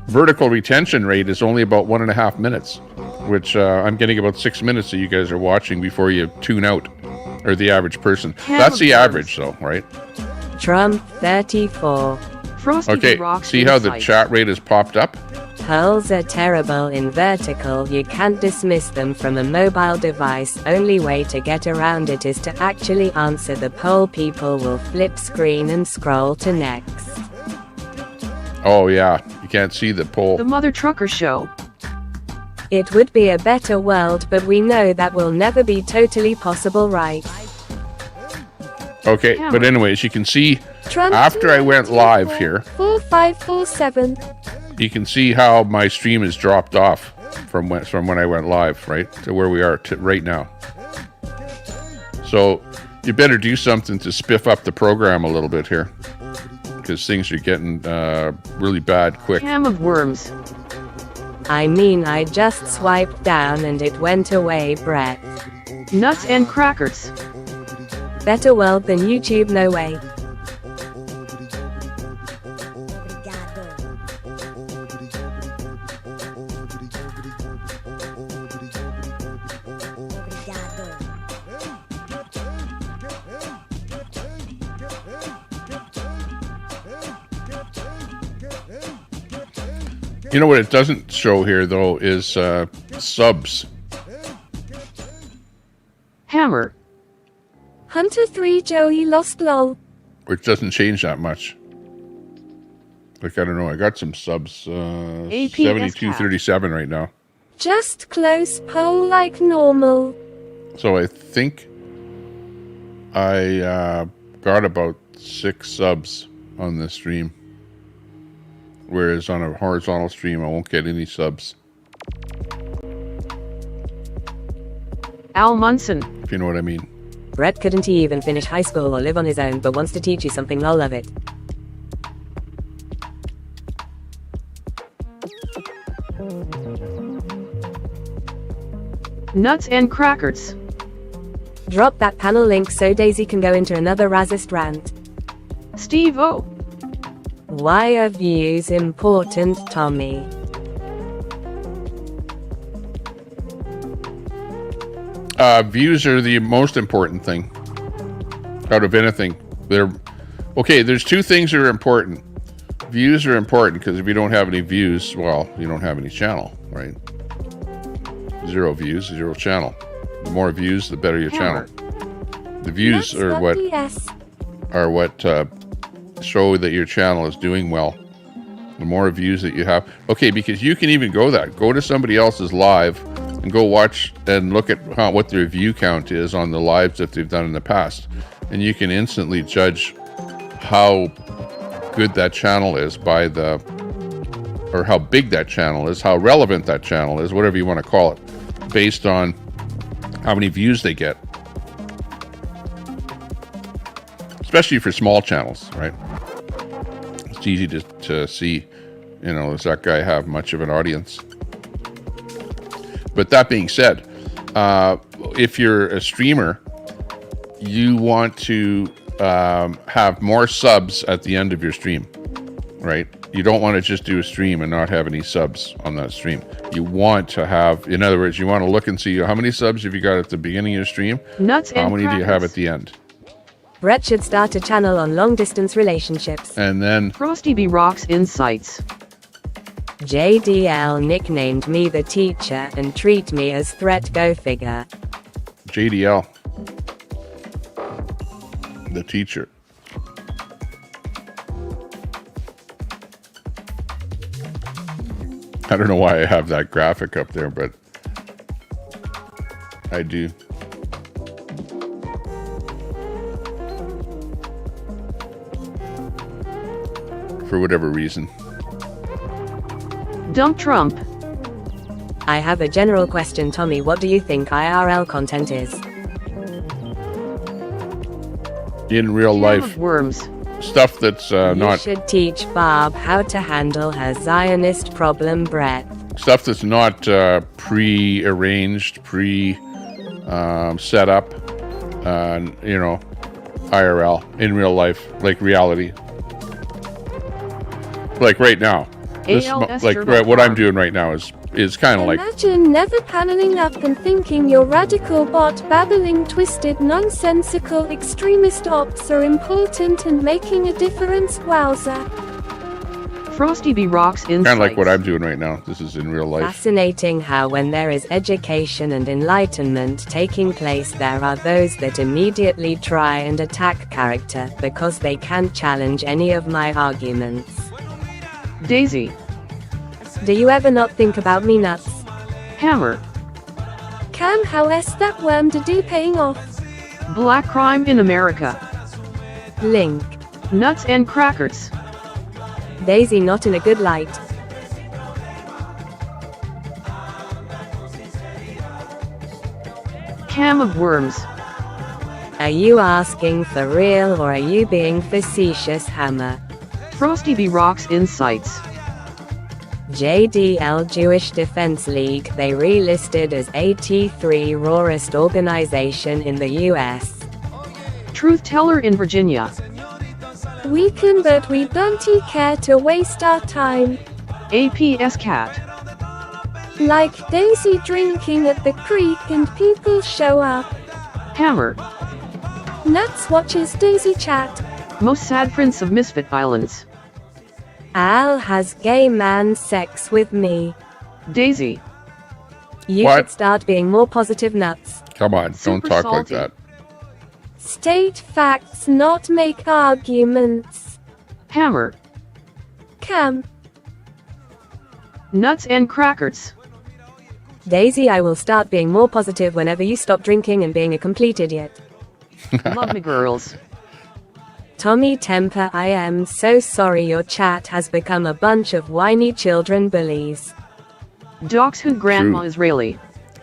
vertical retention rate is only about 1.5 minutes, which I'm getting about 6 minutes that you guys are watching before you tune out, or the average person. That's the average though, right? Trump 34. Okay, see how the chat rate has popped up? Pearls are terrible in vertical. You can't dismiss them from a mobile device. Only way to get around it is to actually answer the poll. People will flip screen and scroll to next. Oh yeah, you can't see the poll. The Mother Trucker Show. It would be a better world, but we know that will never be totally possible, right? Okay, but anyways, you can see Trump after I went live here, 4547. you can see how my stream has dropped off from when I went live, right, to where we are right now. So you better do something to spiff up the program a little bit here, because things are getting really bad quick. Cam of worms. I mean, I just swiped down and it went away, Brett. Nuts and crackers. Better world than YouTube, no way. You know what it doesn't show here, though, is subs. Hammer. Hunter 3 Joey lost lol. Which doesn't change that much. Like, I don't know, I got some subs. 7237 right now. Just close poll like normal. So I think I got about 6 subs on this stream. Whereas on a horizontal stream, I won't get any subs. Al Munson. If you know what I mean. Brett couldn't he even finish high school or live on his own, but wants to teach you something. Lol, love it. Nuts and crackers. Drop that panel link so Daisy can go into another racist rant. Steve O. Why are views important, Tommy? Views are the most important thing out of anything. There's two things that are important. Views are important because if you don't have any views, well, you don't have any channel, right? 0 views, 0 channel. The more views, the better your channel. The views are what show that your channel is doing well. The more views that you have. Okay, because you can even go to somebody else's live and go watch and look at what their view count is on the lives that they've done in the past. And you can instantly judge how good that channel is or how big that channel is, how relevant that channel is, whatever you want to call it, based on how many views they get. Especially for small channels, right? It's easy to see, does that guy have much of an audience? But that being said, if you're a streamer, you want to have more subs at the end of your stream, right? You don't want to just do a stream and not have any subs on that stream. You want to have, in other words, you want to look and see how many subs have you got at the beginning of your stream, Nuts how and many crackers. do you have at the end. Brett should start a channel on long-distance relationships. And then Frosty B Rocks Insights. JDL nicknamed me the teacher and treat me as threat, go figure. JDL, the teacher. I don't know why I have that graphic up there, but I do. For whatever reason. Dump Trump. I have a general question, Tommy. What do you think IRL content is? In real life. Worms. Stuff that's You not... should teach Barb how to handle her Zionist problem, Brett. Stuff that's not pre-arranged, set up, IRL, in real life, like reality. Like right now. What I'm doing right now is kind of like... Imagine never paneling up and thinking your radical bot babbling twisted nonsensical extremist ops are important and making a difference. Wowza. Frosty B Rocks Insights. Kind of like what I'm doing right now. This is in real life. Fascinating how when there is education and enlightenment taking place, there are those that immediately try and attack character because they can't challenge any of my arguments. Daisy. Do you ever not think about me nuts? Hammer. Cam, how is that worm to do paying off? Black crime in America. Link. Nuts and crackers. Daisy not in a good light. Cam of worms. Are you asking for real or are you being facetious, Hammer? Frosty B Rocks Insights. JDL Jewish Defense League, they relisted as a T3 rawest organization in the US. Truth Teller in Virginia. We can, but we don't care to waste our time. APS Cat. Like Daisy drinking at the creek and people show up. Hammer. Nuts watches Daisy chat. Most sad prince of Misfit Islands. Al has gay man sex with me. Daisy. You What? should start being more positive, nuts. Come on, don't talk like that. State facts, not make arguments. Hammer. Cam. Nuts and crackers. Daisy, I will start being more positive whenever you stop drinking and being a complete idiot. Love me girls. Tommy Temper, I am so sorry your chat has become a bunch of whiny children bullies. Docs who grandma Israeli.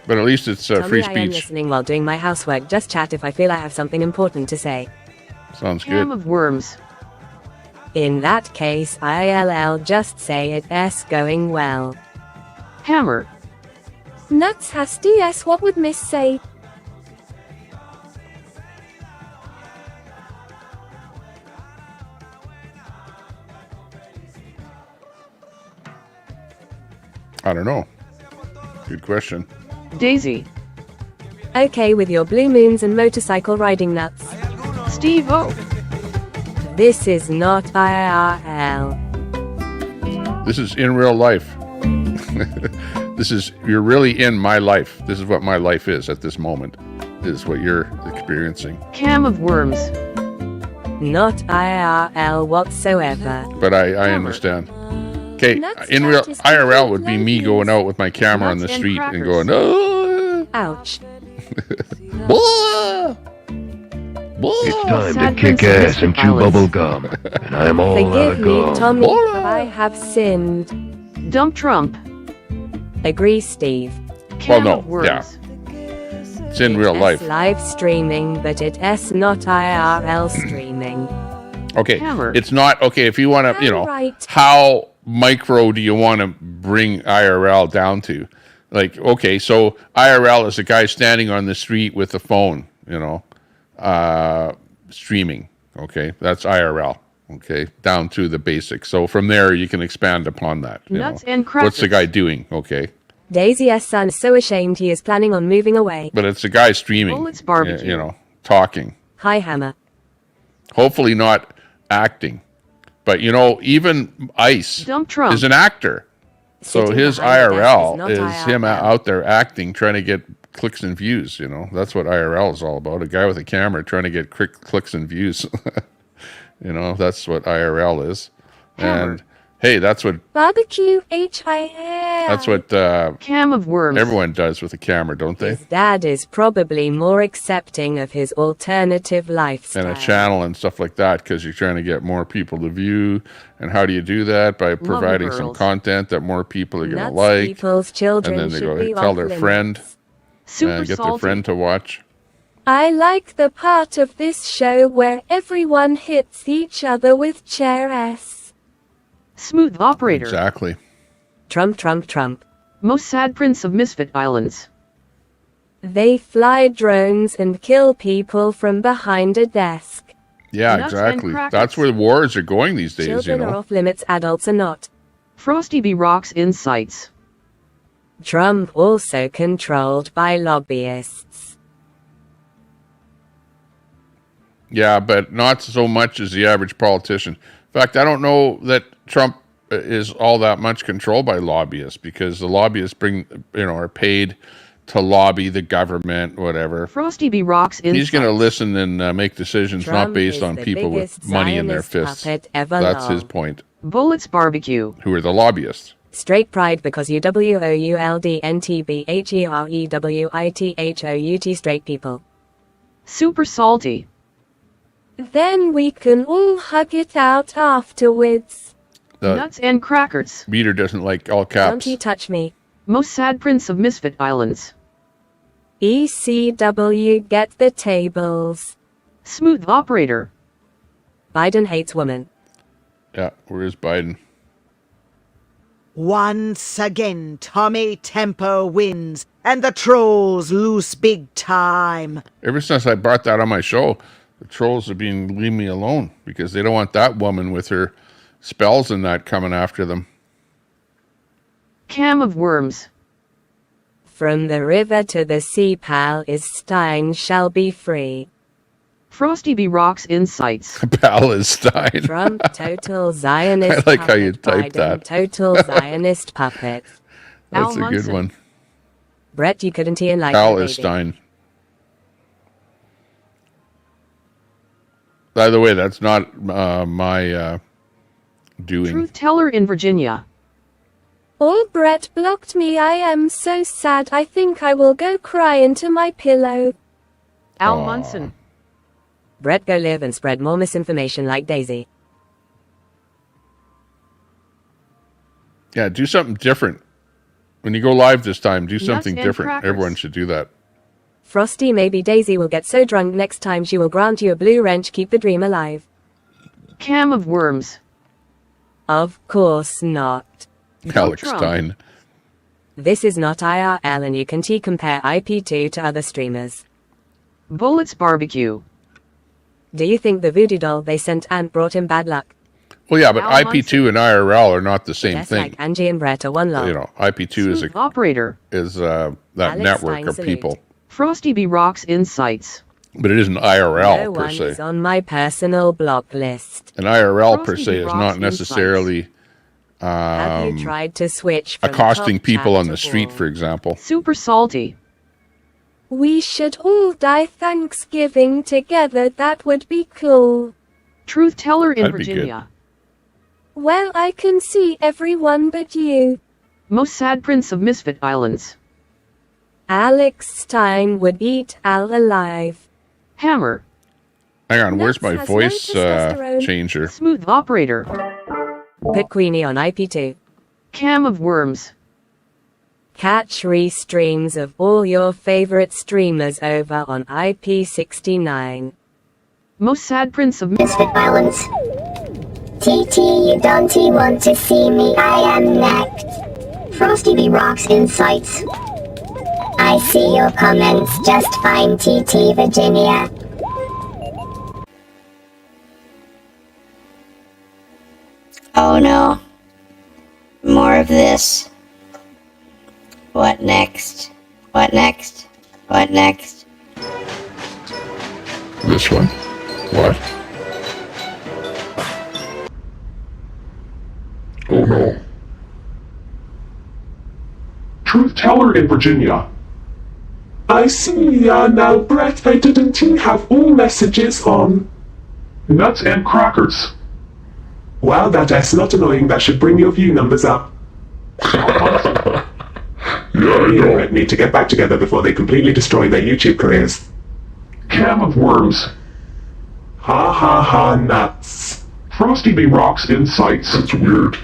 But at least it's Tommy, free I am speech. listening while doing my housework. Just chat if I feel I have something important to say. Sounds Cam good. of worms. In that case, ILL just say it's going well. Hammer. Nuts has DS, what would Miss say? I don't know. Good question. Daisy. Okay with your blue moons and motorcycle riding nuts. Steve-O. This is not IRL. This is in real life. You're really in my life. This is what my life is at this moment. This is what you're experiencing. Cam of worms. Not IRL whatsoever. But I understand. Okay, in real IRL would be me going out with my camera on the street and going, oh! Ouch. It's time to kick ass and chew bubble gum, and I'm all out of Forgive me, gum. Tommy, I have sinned. Dump Trump. Agree, Steve. Well, no, yeah. It's in real life. Live streaming, but it's not IRL streaming. Okay, it's not, okay, if you want to, how micro do you want to bring IRL down to? Like, okay, so IRL is a guy standing on the street with a phone, streaming, okay? That's IRL, okay? Down to the basics. So from there, you can expand upon that. Nuts and crackers. What's the guy doing, okay? Daisy's son is so ashamed he is planning on moving away. But it's a guy streaming, Bullets barbecue. Talking. Hi, Hammer. Hopefully not acting. But, even Ice is an actor. So his IRL is him out there acting, trying to get clicks and views, That's what IRL is all about. A guy with a camera trying to get clicks and views. That's what IRL is. And hey, that's what barbecue HIL. That's what Cam of worms. Everyone does with a camera, don't they? His dad is probably more accepting of his alternative lifestyle. And a channel and stuff like that, because you're trying to get more people to view. And how do you do that? By providing some content that more people are going to like. People's children and then they should go be tell their off friend. Super Get salty. their friend to watch. I like the part of this show where everyone hits each other with chair S. Smooth operator. Exactly. Trump, Trump, Trump. Most sad prince of Misfit Islands. They fly drones and kill people from behind a desk. Yeah, Nuts exactly. and That's where wars are going these days, Children are off limits, adults are not. Frosty B. Rocks insights. Trump also controlled by lobbyists. Yeah, but not so much as the average politician. In fact, I don't know that Trump is all that much controlled by lobbyists, because the lobbyists are paid to lobby the government, whatever. Frosty B. Rocks insights. He's going to listen and make decisions Trump not based is on the people with biggest money in their Zionist fists. puppet ever That's long. his point. Bullets barbecue. Who are the lobbyists? Straight pride because UWOULDNTBHEREWITHOUT straight people. Super salty. Then we can all hug it out afterwards. The Nuts and crackers. meter doesn't like all caps. Don't you touch me. Most sad prince of Misfit Islands. ECW get the tables. Smooth operator. Biden hates women. Yeah, where is Biden? Once again, Tommy Tempo wins, and the trolls lose big time. Ever since I brought that on my show, the trolls have been leaving me alone because they don't want that woman with her spells and that coming after them. Cam of worms. From the river to the sea, Palestine shall be free. Frosty B. Rocks insights. Palestine. Trump total Zionist I like how you puppet. typed Biden that. total Zionist puppet. That's Al a good Munson. one. Brett, you couldn't even like my baby. Palestine. By the way, that's not my doing. Truth teller in Virginia. Oh, Brett blocked me. I am so sad. I think I will go cry into my pillow. Al Munson. Brett, go live and spread more misinformation like Daisy. Yeah, do something different. When you go live this time, do something and different. crackers. Everyone should do that. Frosty, maybe Daisy will get so drunk next time she will grant you a blue wrench. Keep the dream alive. Cam of worms. Of course not. Alex Trump. Stein. This is not IRL and you can compare IP2 to other streamers. Bullets Barbecue. Do you think the voodoo doll they sent Ant brought him bad luck? Well, yeah, but IP2 and IRL are not the same Just thing. like Angie and Brett are one lol. You know, IP2 is Operator. that Alex network Stein of salute. people, Frosty B Rocks Insights. but it isn't IRL No per one se. is on my personal block list. An IRL per Frosty se B is Rocks not necessarily Have you tried to switch from accosting top people chat on to the street, wall? for example. Super Salty. We should all die Thanksgiving together. That would be cool. Truth Teller in That'd be good. Virginia. Well, I can see everyone but you. Most Sad Prince of Misfit Islands. Alex Stein would eat Al alive. Hammer. Hang on, where's my Nuts has no voice testosterone. changer? Smooth Operator. Put Queenie on IP2. Cam of Worms. Catch restreams of all your favorite streamers over on IP69. Most Sad Prince of Misfit Islands. TT, you don't want to see me, I am necked. Frosty B Rocks Insights. I see your comments just fine, TT Virginia. Oh no. More of this. What next? What next? What next? This one? What? Oh no. Truth Teller in Virginia. I see now, Brett, I didn't have all messages on. Nuts and crackers. Wow, that's not annoying. That should bring your view numbers up. Yeah, need to get back together before they completely destroy their YouTube careers. Cam of Worms. Ha ha ha nuts. Frosty B Rocks Insights. That's weird.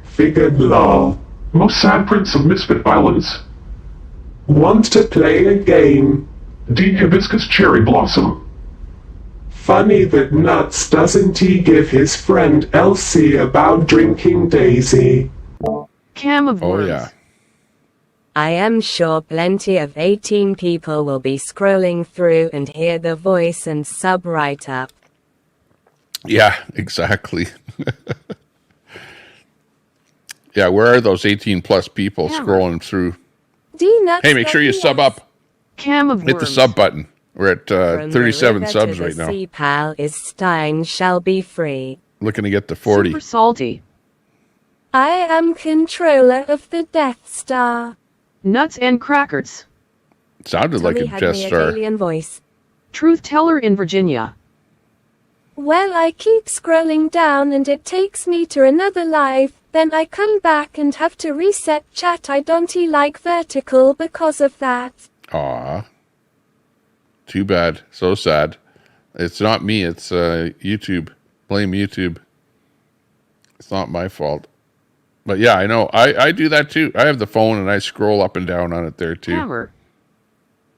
Figured lol. Most Sad Prince of Misfit Islands. Want to play a game? Dean Hibiscus Cherry Blossom. Funny that Nuts doesn't he give his friend Elsie about drinking Daisy. Cam of Worms. Oh yeah. I am sure plenty of 18 people will be scrolling through and hear the voice and sub right up. Yeah, exactly. Yeah, where are those 18 plus people scrolling through? Hey, make sure you sub up. Cam of Hit the Worms. sub button. We're at From 37 the river subs to the right now. sea, pal, is Stein shall be free. Looking to get to 40. Super Salty. I am controller of the Death Star. Nuts and Crackers. Sounded like Tommy a had Death me Star. alien voice. Truth Teller in Virginia. Well, I keep scrolling down and it takes me to another live, then I come back and have to reset chat. I don't like vertical because of that. Aw. Too bad. So sad. It's not me. It's YouTube. Blame YouTube. It's not my fault. But yeah, I know. I do that too. I have the phone and I scroll up and down on it there too. Hammer.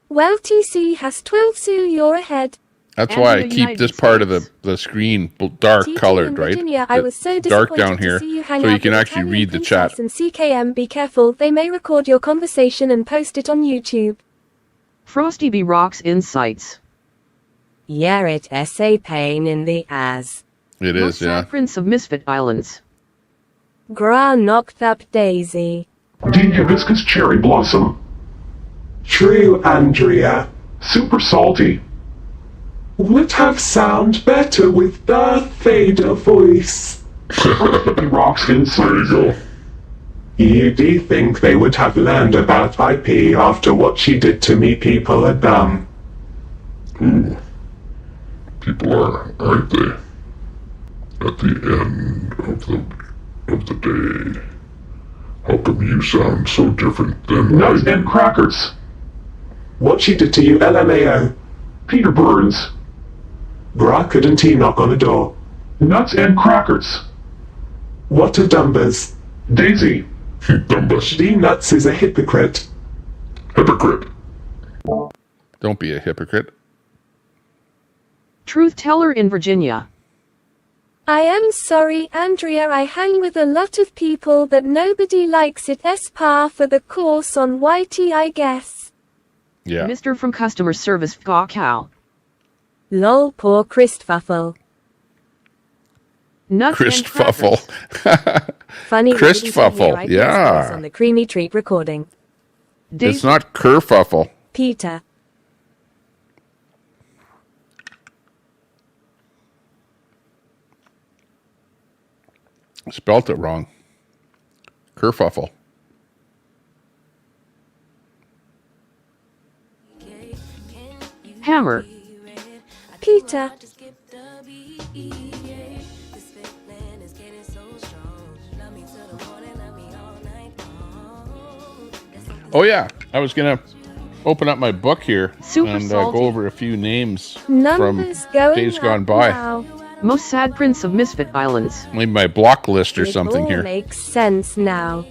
Well, TC has 12, so you're ahead. That's And why the I keep United this part of the screen dark TT colored, in right? Virginia, I was so Dark disappointed down here, to see you hang so out you can with actually Italian read the Princess chat. And CKM, be careful, they may record your conversation and post it on YouTube. Frosty B Rocks Insights. Yeah, it a pain in the ass. It Most is, yeah. Sad Prince of Misfit Islands. Gra knocked up Daisy. Dean Hibiscus Cherry Blossom. True, Andrea. Super salty. Would have sound better with Darth Vader voice. Frosty Rocks Insights. You do think they would have learned about IP after what she did to me? People are dumb. Ooh. People aren't they? At the end of the day. How come you sound so different than Nuts and crackers. What she did to you, LMAO? Peter Burns. Bra, couldn't he knock on a door? Nuts and crackers. What are Dumbers? Daisy. Dumbus. D Nuts is a hypocrite. Hypocrite. Don't be a hypocrite. Truth Teller in Virginia. I am sorry, Andrea. I hang with a lot of people that nobody likes it. Par for the course on YT, I guess. Yeah. Mr. from customer service, cow. Lol, poor Christfuffle. Nuts and Christfuffle. Funny. Christfuffle, yeah. On the creamy treat recording. It's not kerfuffle. Peter. Spelt it wrong. Kerfuffle. Hammer. Peter. Oh yeah, I was gonna open up my book here and go salty. over a few names Numbers from going days gone up by. now. Most sad prince of Misfit Islands. Maybe my block list or something It all here. makes sense now.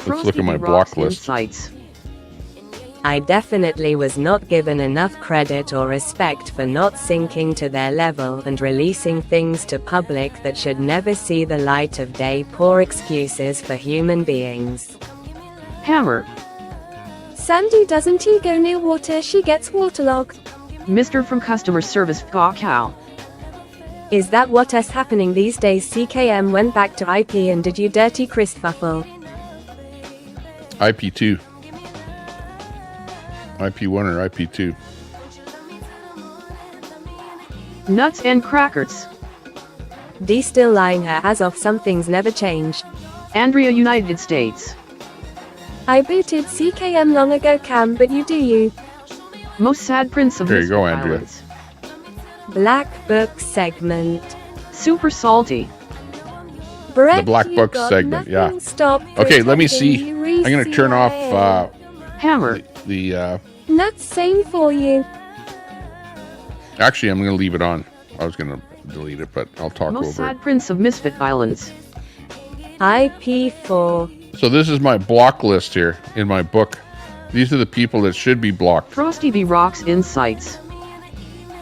Let's look at my block list. Insights. I definitely was not given enough credit or respect for not sinking to their level and releasing things to public that should never see the light of day. Poor excuses for human beings. Hammer. Sandy doesn't he go near water, she gets waterlogged. Mr. from customer service, cow. Is that what is happening these days? CKM went back to IP and did you dirty Christfuffle? IP2. IP1 or IP2. Nuts and crackers. D still lying her ass off. Some things never change. Andrea, United States. I booted CKM long ago, Cam, but you do you. Most sad prince of There you Misfit go, Andrea. Islands. Black Book segment. Super salty. Brett, The Black you Book got segment, yeah. nothing, stop Okay, let me pretending see. you I'm going to turn off Hammer. the Nuts, same for you. actually, I'm going to leave it on. I was going to delete it, but I'll talk Most over sad it. prince of Misfit Islands. IP4. So this is my block list here in my book. These are the people that should be blocked. Frosty B Rocks Insights.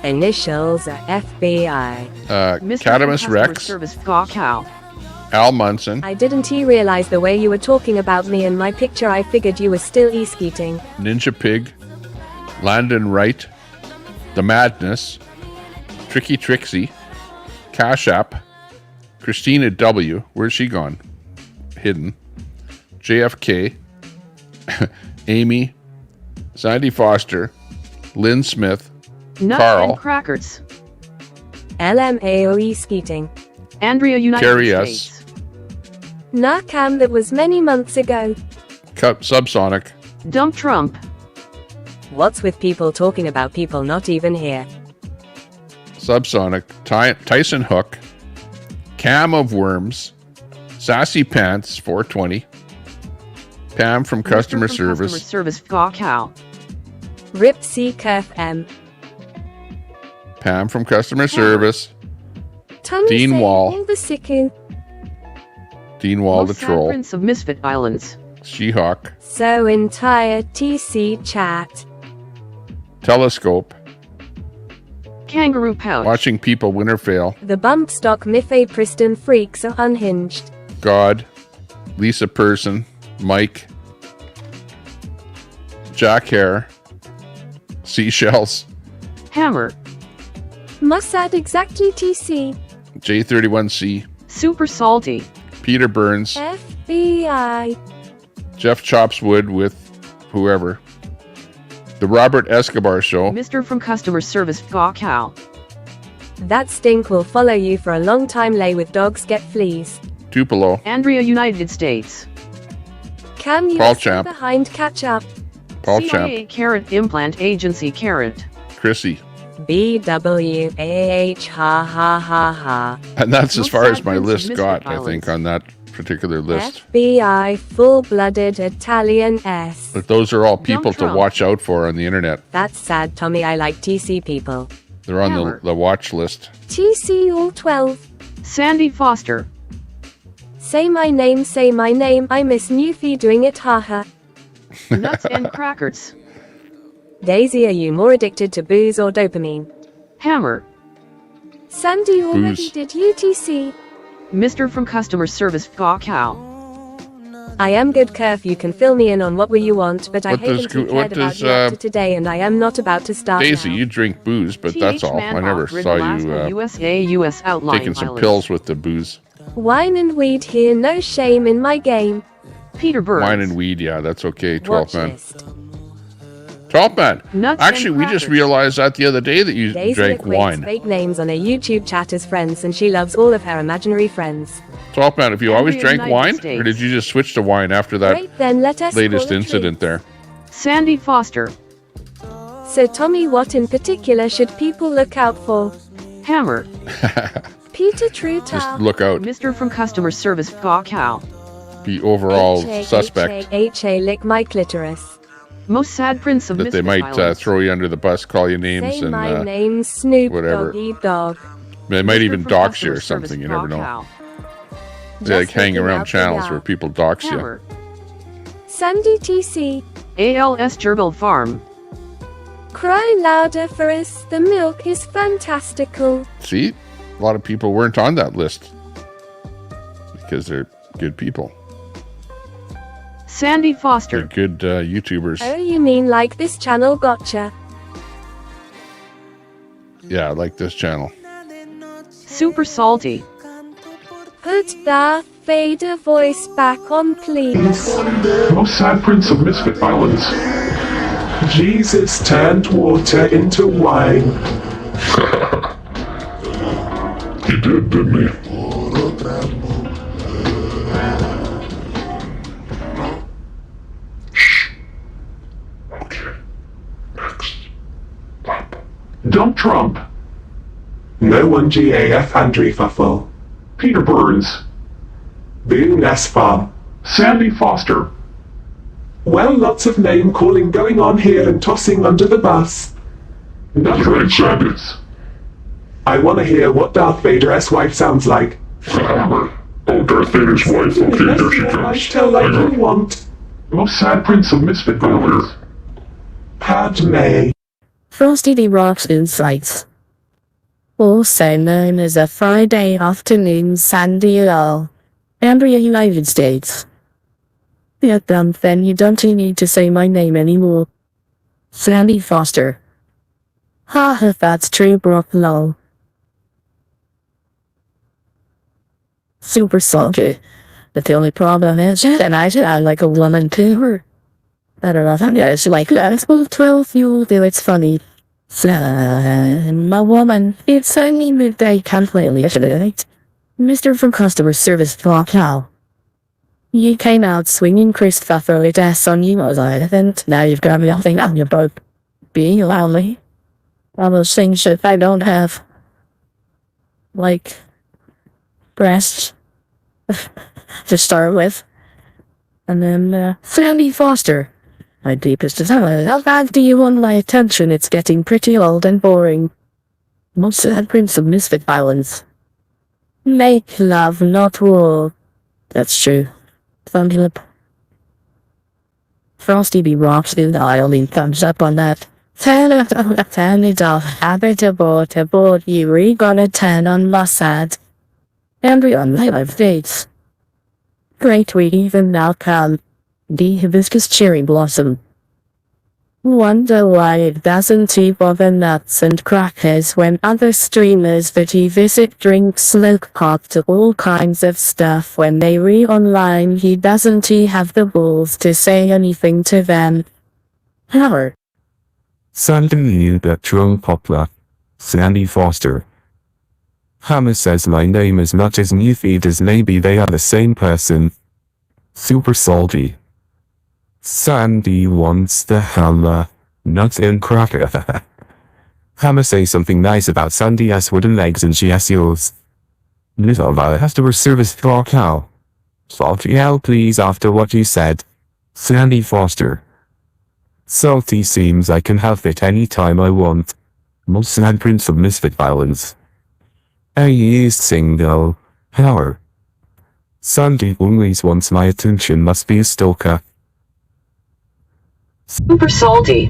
Initials are FBI. Mr. Catamus from customer Rex, service, cow. Al Munson, I didn't realize the way you were talking about me in my picture. I figured you were still e-skeeting. Ninja Pig, Landon Wright, The Madness, Tricky Trixie, Cash App, Christina W. Where's she gone? Hidden. JFK, Amy, Sandy Foster, Lynn Smith, Nuts Carl, and crackers. LMAO e-skeeting. Andrea, United Carry Us, States. Nah, Cam, that was many months ago. Subsonic, Dump Trump. What's with people talking about people not even here? Subsonic, Tyson Hook, Cam of Worms, Sassy Pants 420, Pam from Customer Mr. from Service, Customer service, cow. Rip C Curf M. Pam from Customer Service, Tommy Dean saying Wall. all the sicku. Dean Wall the Most sad Troll, prince of Misfit Islands. She-Hawk, So entire TC chat. Telescope, Kangaroo pouch. Watching People Win or Fail, The bump stock Miffy Preston freaks are unhinged. God, Lisa Person, Mike, Jack Hare, Seashells, Hammer. Mossad exactly TC. J31C, Super salty. Peter Burns, FBI. Jeff Chopswood with whoever, The Robert Escobar Show, Mr. from Customer Service, cow. That stink will follow you for a long time. Lay with dogs get fleas. Tupelo, Andrea, United States. Cam, you Paul are still Champ. behind catch up. Paul CIA Champ, Carrot Implant Agency Carrot. Chrissy. BWAH ha ha ha ha. And that's as Most far sad as my prince of list Misfit got, I Islands. think, on that particular list. FBI full-blooded Italian S. But those are all people to Trump. watch out for on the internet. That's sad, Tommy. I like TC people. They're on Hammer. the watch list. TC all 12. Sandy Foster. Say my name, say my name. I miss Newfie doing it, haha. Nuts and crackers. Daisy, are you more addicted to booze or dopamine? Hammer. Sandy already Booze. did UTC. Mr. from customer service, Gaw Cow. I am good, Kerf. You can fill me in on what you want, but I What haven't does cared what about does you up to today, and I am not about to start Daisy? now. You drink booze, but that's all. I never saw you USA US outline taking some violence. pills with the booze. Wine and weed here, no shame in my game. Peter Burns. Wine and weed, yeah, that's okay. 12 man. Watchlist. 12 man. Nuts Actually, and we just crackers. realized that the other day that you Daisy drank equates wine. fake names on a YouTube chat as friends, and she loves all of her imaginary friends. 12 man, have you always Every drank United wine? States. Or did you just switch to wine after that Great, then let us latest call a incident there? Sandy Foster. treat. So Tommy, what in particular should people look out for? Hammer. Peter Just Trutow. look out. Mr. from customer service, Gaw Cow. Be overall H-A, suspect H-A, lick my clitoris. Most sad prince of that they misfit might violence. throw you under the bus, call you names, Say and my name, Snoop whatever. Doggy Dog. they might Mr. even from dox you customer or something. service, You never Gaw know. Cow. They like Just hang looking around out the channels yard. where people dox you. Hammer. Sandy TC. ALS Gerbil Farm. Cry louder for us, the milk is fantastical. See, a lot of people weren't on that list because they're good people. Sandy They're Foster. good YouTubers. Oh, you mean like this channel gotcha? Yeah, I like this channel. Super Salty. Put Darth Vader voice back on, please. Most sad prince of misfit violence. Jesus turned water into wine. He did, didn't he? Okay. Next. Dump Trump. No one GAF Andrew Fuffle. Peter Burns. Boone Nesfar. Sandy Foster. Well, lots of name calling going on here and tossing under the bus. Great Sandys. I want to hear what Darth Vader's wife sounds like. Hammer. Oh, Darth Vader's wife. Okay, there she comes. Tell like you want. Most sad prince of misfit violence. Padme. Frosty the Rock's Insights. Also known as a Friday afternoon Sandy Lull. Cambria, United States. Yeah, then you don't need to say my name anymore. Sandy Foster. Ha, that's true, Brock lol. Super salty. But the only problem is that I sound like a woman to her. I don't know if I'm just like that. 12 you'll do it's funny. So, my woman, it's only midday completely yesterday. Mr. from customer service, Gaw Cow. You came out swinging Christopher with ass on you, was I? And now you've got me nothing on your boat. Being loudly. All those things that I don't have. Like, breasts. To start with. And then, Sandy Foster. My deepest desire. How bad do you want my attention? It's getting pretty old and boring. Most sad prince of misfit violence. Make love, not war. That's true. Thumbs up. Frosty B. Rocks in the aisle, thumbs up on that. Turn it off. Habit aboard. You re gonna turn on Mossad. And we on live dates. Great, we even now come. The hibiscus cherry blossom. Wonder why it doesn't bother nuts and crackers when other streamers that he visit drink smoke pot to all kinds of stuff when they online he doesn't have the balls to say anything to them. Howard. Sandy the Drone Poplar. Sandy Foster. Hammer says my name is not as new feed as maybe they are the same person. Super salty. Sandy wants the hammer, not in cracker. Hammer say something nice about Sandy has wooden legs and she has yours. Little customer service for cow. Salty out please after what you said. Sandy Foster. Salty seems I can have it any time I want. Most sad prince of misfit violence. He is single. Power. Sandy always wants my attention, must be a stalker. Super salty.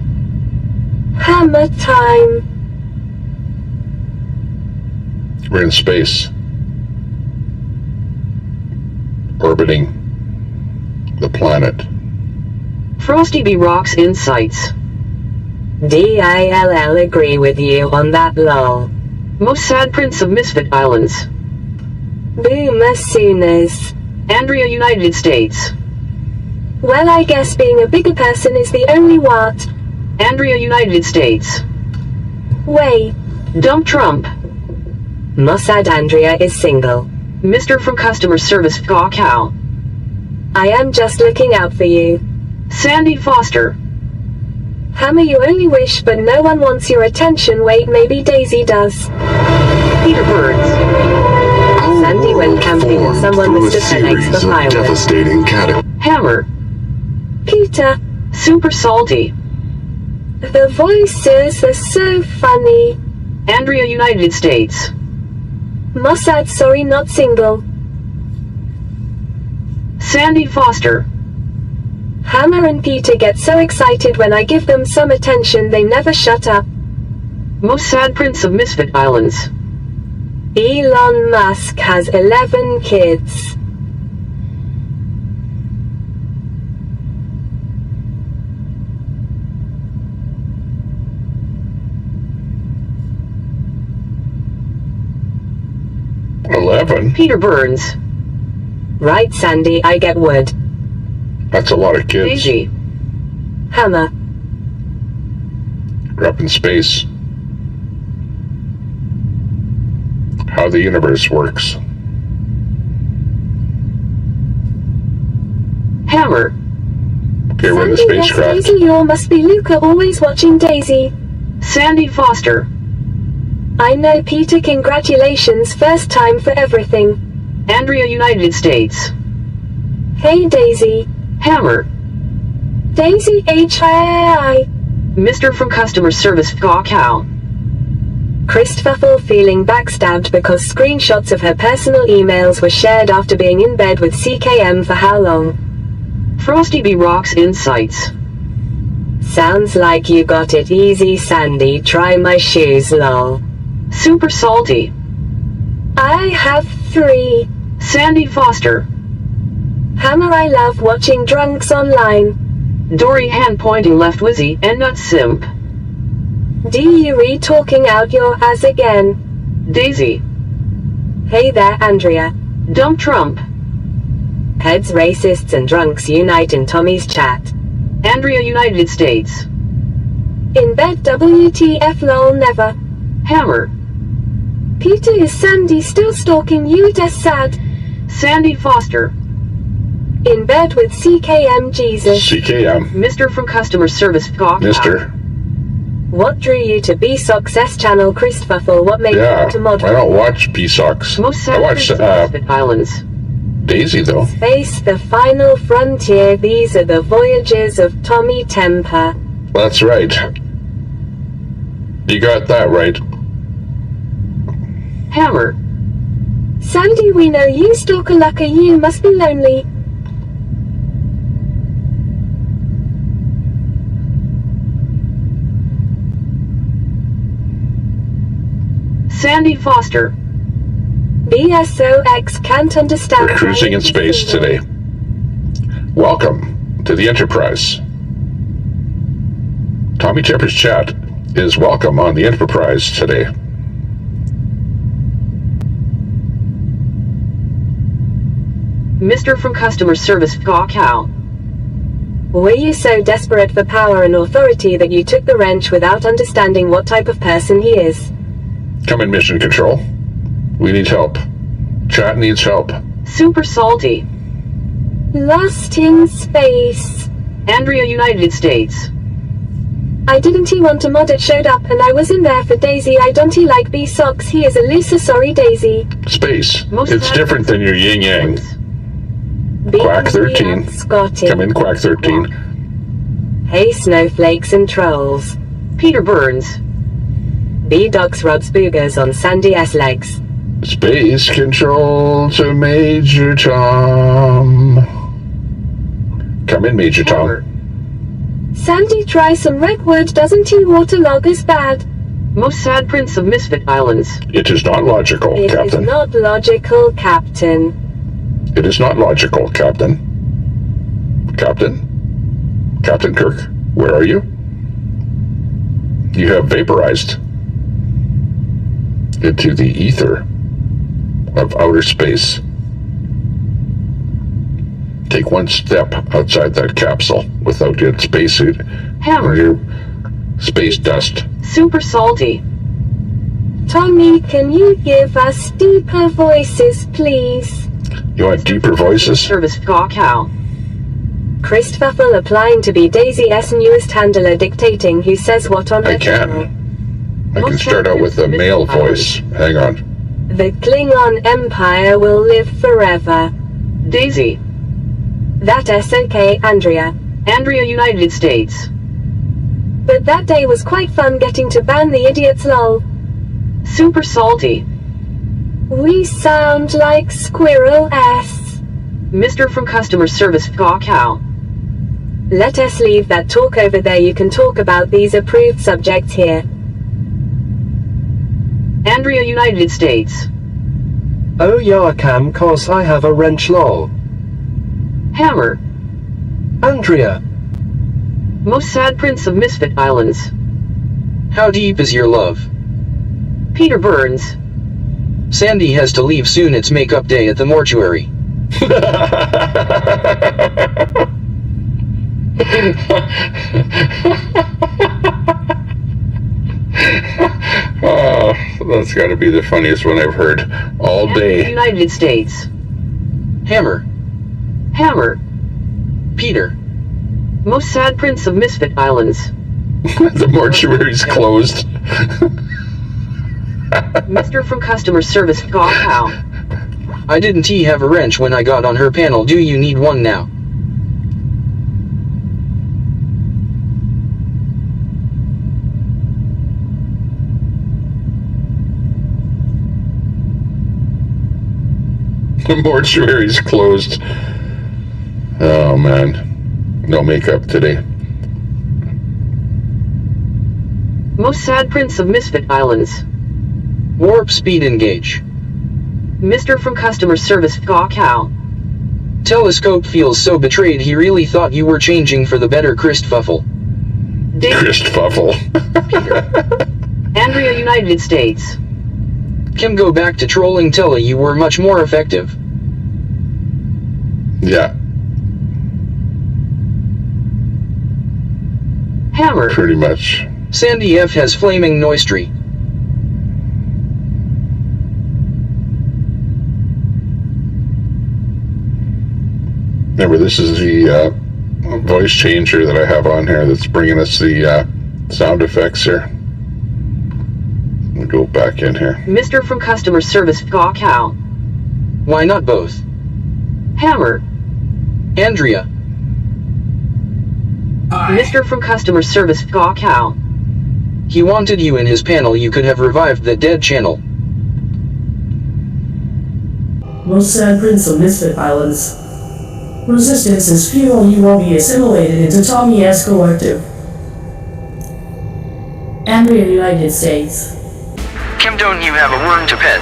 Hammer time. We're in space. Orbiting the planet. Frosty B. Rocks Insights. DILL agree with you on that lol. Most sad prince of Misfit Islands. Boom as soon as. Andrea, United States. Well, I guess being a bigger person is the only what. Andrea, United States. Way. Dump Trump. Mossad Andrea is single. Mr. from Customer Service Gaw Cow. I am just looking out for you. Sandy Foster. Hammer, you only wish, but no one wants your attention. Wait, maybe Daisy does. Peter Burns. Sandy went camping and someone missed a 10x the highway. Devastating Hammer. Peter. Super salty. The voices are so funny. Andrea, United States. Mossad, sorry, not single. Sandy Foster. Hammer and Peter get so excited when I give them some attention, they never shut up. Most sad prince of Misfit Islands. Elon Musk has 11 kids. Peter Burns. Right, Sandy, I get wood. That's a lot of kids. Daisy. Hammer. We're up in space. How the universe works. Hammer. Okay, we're in the Sandy, spacecraft. Daisy, you must be Luca, always watching Daisy. Sandy Foster. I know, Peter, congratulations, first time for everything. Andrea, United States. Hey, Daisy. Hammer. Daisy HII. Mr. from Customer Service Gaw Cow. Christfuffle feeling backstabbed because screenshots of her personal emails were shared after being in bed with CKM for how long? Frosty B. Rocks Insights. Sounds like you got it easy, Sandy, try my shoes, lol. Super salty. I have 3. Sandy Foster. Hammer, I love watching drunks online. Dory hand pointing left Wizzy and nut simp. D-U-E talking out your ass again. Daisy. Hey there, Andrea. Dump Trump. Heads, racists and drunks unite in Tommy's chat. Andrea, United States. In bed, WTF lol, never. Hammer. Peter, is Sandy still stalking you? That's sad. Sandy Foster. In bed with CKM Jesus. CKM. Mr. from Customer Service Gaw Cow. Mr. What drew you to B-Sock's channel, Christfuffle? What made you want to mod? I don't watch B-Socks. I watch Islands. Daisy, though. Space, the final frontier. These are the voyages of Tommy Temper. That's right. You got that right. Hammer. Sandy, we know you, Stalker-Lucker. You must be lonely. Sandy Foster. BSOX can't understand. We're cruising in space today. Welcome to the Enterprise. Tommy Temper's chat is welcome on the Enterprise today. Mr. from Customer Service Gaw Cow. Were you so desperate for power and authority that you took the wrench without understanding what type of person he is? Come in, Mission Control. We need help. Chat needs help. Super salty. Lost in space. Andrea, United States. I didn't want to mod, it showed up and I was in there for Daisy. I don't like B-Socks, he is a loser, sorry Daisy. Space. It's different than your yin-yang. Quack 13. Come in, Quack 13. Hey snowflakes and trolls. Peter Burns. B-Docs rubs boogers on Sandy S legs. Space Control to Major Tom. Come in, Major Tom. Sandy, try some redwood, doesn't he? Waterlog is bad. Most sad prince of Misfit Islands. It is not logical, It is Captain. not logical, Captain. It is not logical, Captain. Captain? Captain Kirk, where are you? You have vaporized into the ether of outer space. Take one step outside that capsule without your spacesuit Hammer. or your space dust. Super salty. Tommy, can you give us deeper voices, please? You want deeper voices? Service cow. Christopher applying to be Daisy's newest handler, dictating who says what on her I channel. can. I can start out with a male voice. Hang on. The Klingon Empire will live forever. Daisy. That SOK, Andrea. Andrea, United States. But that day was quite fun getting to ban the idiots, lol. Super salty. We sound like Squirrel S. Mr. from Customer Service cow. Let us leave that talk over there. You can talk about these approved subjects here. Andrea, United States. Oh yeah, Cam, cause I have a wrench lol. Hammer. Andrea. Most sad prince of Misfit Islands. How deep is your love? Peter Burns. Sandy has to leave soon, it's makeup day at the mortuary. Oh, that's got to be the funniest one I've heard all day. United States. Hammer. Hammer. Peter. Most sad prince of Misfit Islands. The mortuary's closed. Mr. from Customer Service cow. I didn't have a wrench when I got on her panel. Do you need one now? The mortuary's closed. Oh man, no makeup today. Most sad prince of Misfit Islands. Warp speed engage. Mr. from Customer Service cow. Telescope feels so betrayed, he really thought you were changing for the better Christfuffle. Christfuffle. Andrea, United States. Kim, go back to trolling Telly, you were much more effective. Yeah. Hammer. Pretty much. Sandy F has flaming noistry. Remember, this is the voice changer that I have on here that's bringing us the sound effects here. Let me go back in here. Mr. from Customer Service cow. Why not both? Hammer. Andrea. Mr. from Customer Service cow. He wanted you in his panel, you could have revived the dead channel. Most sad prince of Misfit Islands. Resistance is fuel, you will be assimilated into Tommy S. Collective. Andrea, United States. Kim, don't you have a worm to pet?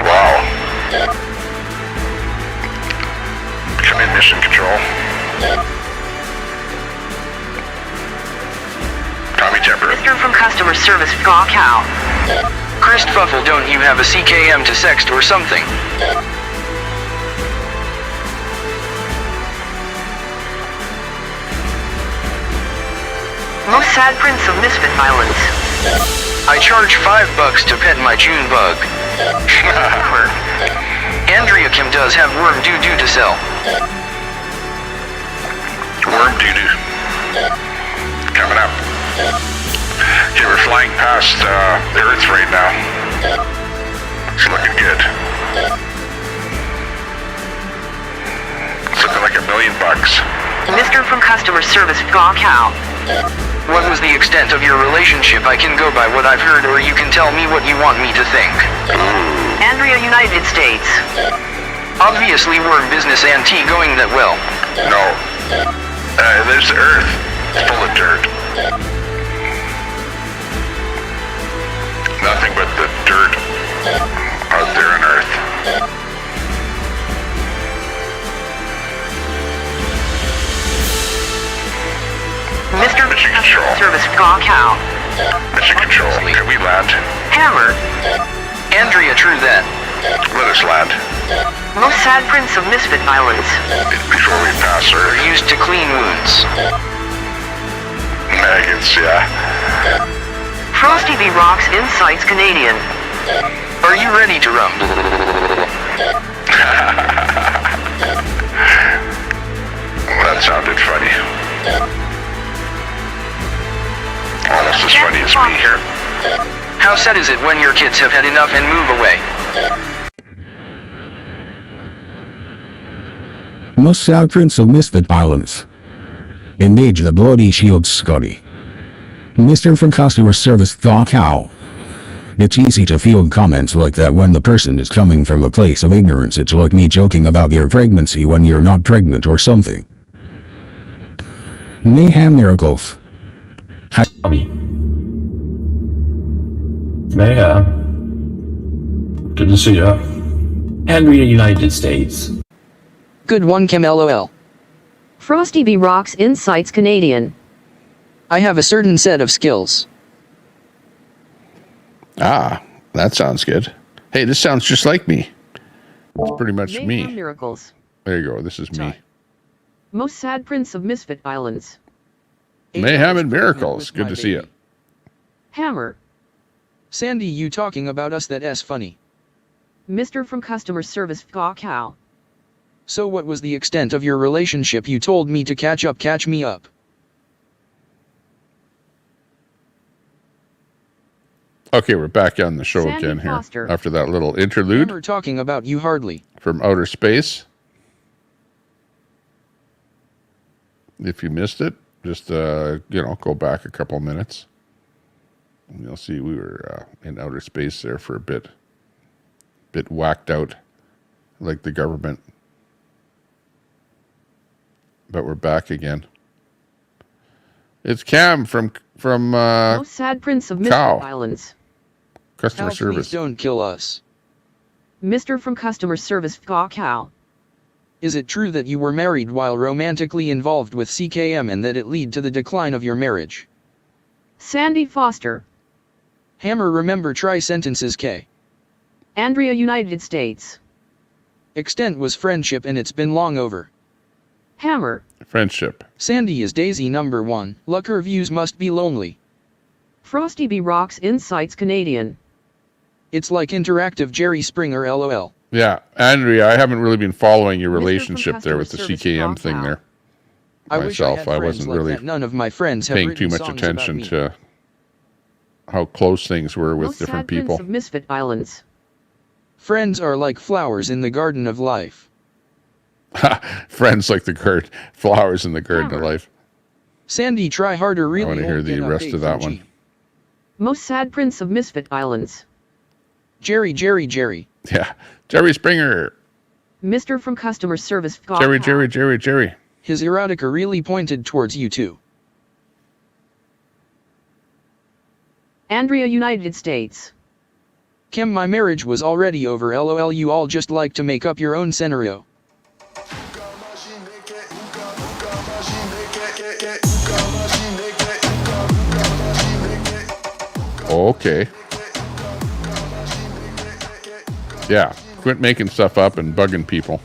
Wow. Come in, mission control. Tommy Temper. Mr. from Customer Service cow. Christfuffle, don't you have a CKM to sext or something? Most sad prince of Misfit Islands. I charge $5 to pet my June bug. Andrea, Kim does have worm doo-doo to sell. Worm doo-doo. Coming up. Okay, we're flying past the Earth right now. It's looking good. It's looking like $1 million. Mr. from Customer Service cow. What was the extent of your relationship? I can go by what I've heard, or you can tell me what you want me to think. Andrea, United States. Obviously, worm business and tea going that well. No. There's the earth. It's full of dirt. Nothing but the dirt out there on earth. Mr. Mission control. Service Cow. Mission control. Can we land? Hammer. Andrea, true that. Let us land. Most sad prince of Misfit Islands. Before we pass her. Used to clean wounds. Maggots, yeah. Frosty B. Rocks Insights Canadian. Are you ready to rum? That sounded funny. Almost as funny as me here. How sad is it when your kids have had enough and move away? Most sad prince of Misfit Islands. Engage the bloody shield, Scotty. Mr. from customer service thought how. It's easy to field comments like that when the person is coming from a place of ignorance. It's like me joking about your pregnancy when you're not pregnant or something. Mayhem miracles. Mayhem. Good to see ya. Andrea, United States. Good one, Kim, LOL. Frosty B. Rocks Insights Canadian. I have a certain set of skills. Ah, that sounds good. Hey, this sounds just like me. It's pretty much me. Miracles. There you go. This is me. Most sad prince of Misfit Islands. Mayhem and miracles. Good to see you. Hammer. Sandy, you talking about us, that S funny. Mr. from customer service Cow. So what was the extent of your relationship? You told me to catch me up. Okay, we're back on the show Sandy again here. Foster. After that little interlude. Hammer talking about you hardly. From outer space. If you missed it, just, go back a couple minutes. And you'll see we were in outer space there for a bit whacked out like the government. But we're back again. It's Cam from Most sad prince of Misfit Islands. Customer service. Please don't kill us. Mr. from customer service Cow. Is it true that you were married while romantically involved with CKM and that it led to the decline of your marriage? Sandy Foster. Hammer, remember, try sentences K. Andrea, United States. Extent was friendship and it's been long over. Hammer. Friendship. Sandy is Daisy number 1. Lucker views must be lonely. Frosty B. Rocks Insights Canadian. It's like interactive Jerry Springer, LOL. Yeah, Andrea, I haven't really been following your relationship there with the CKM thing there. Myself, I wasn't really none of my friends have paying too much attention to how close things were with different people. Of Misfit Islands. Friends are like flowers in the garden of life. Friends like the flowers in the garden of life. Sandy, try harder. Really, I want to hear the rest of that one. Most sad prince of Misfit Islands. Jerry. Yeah, Jerry Springer. Mr. from customer service. Jerry. His erotica really pointed towards you too. Andrea, United States. Kim, my marriage was already over. LOL. You all just like to make up your own scenario. Okay. Yeah, quit making stuff up and bugging people.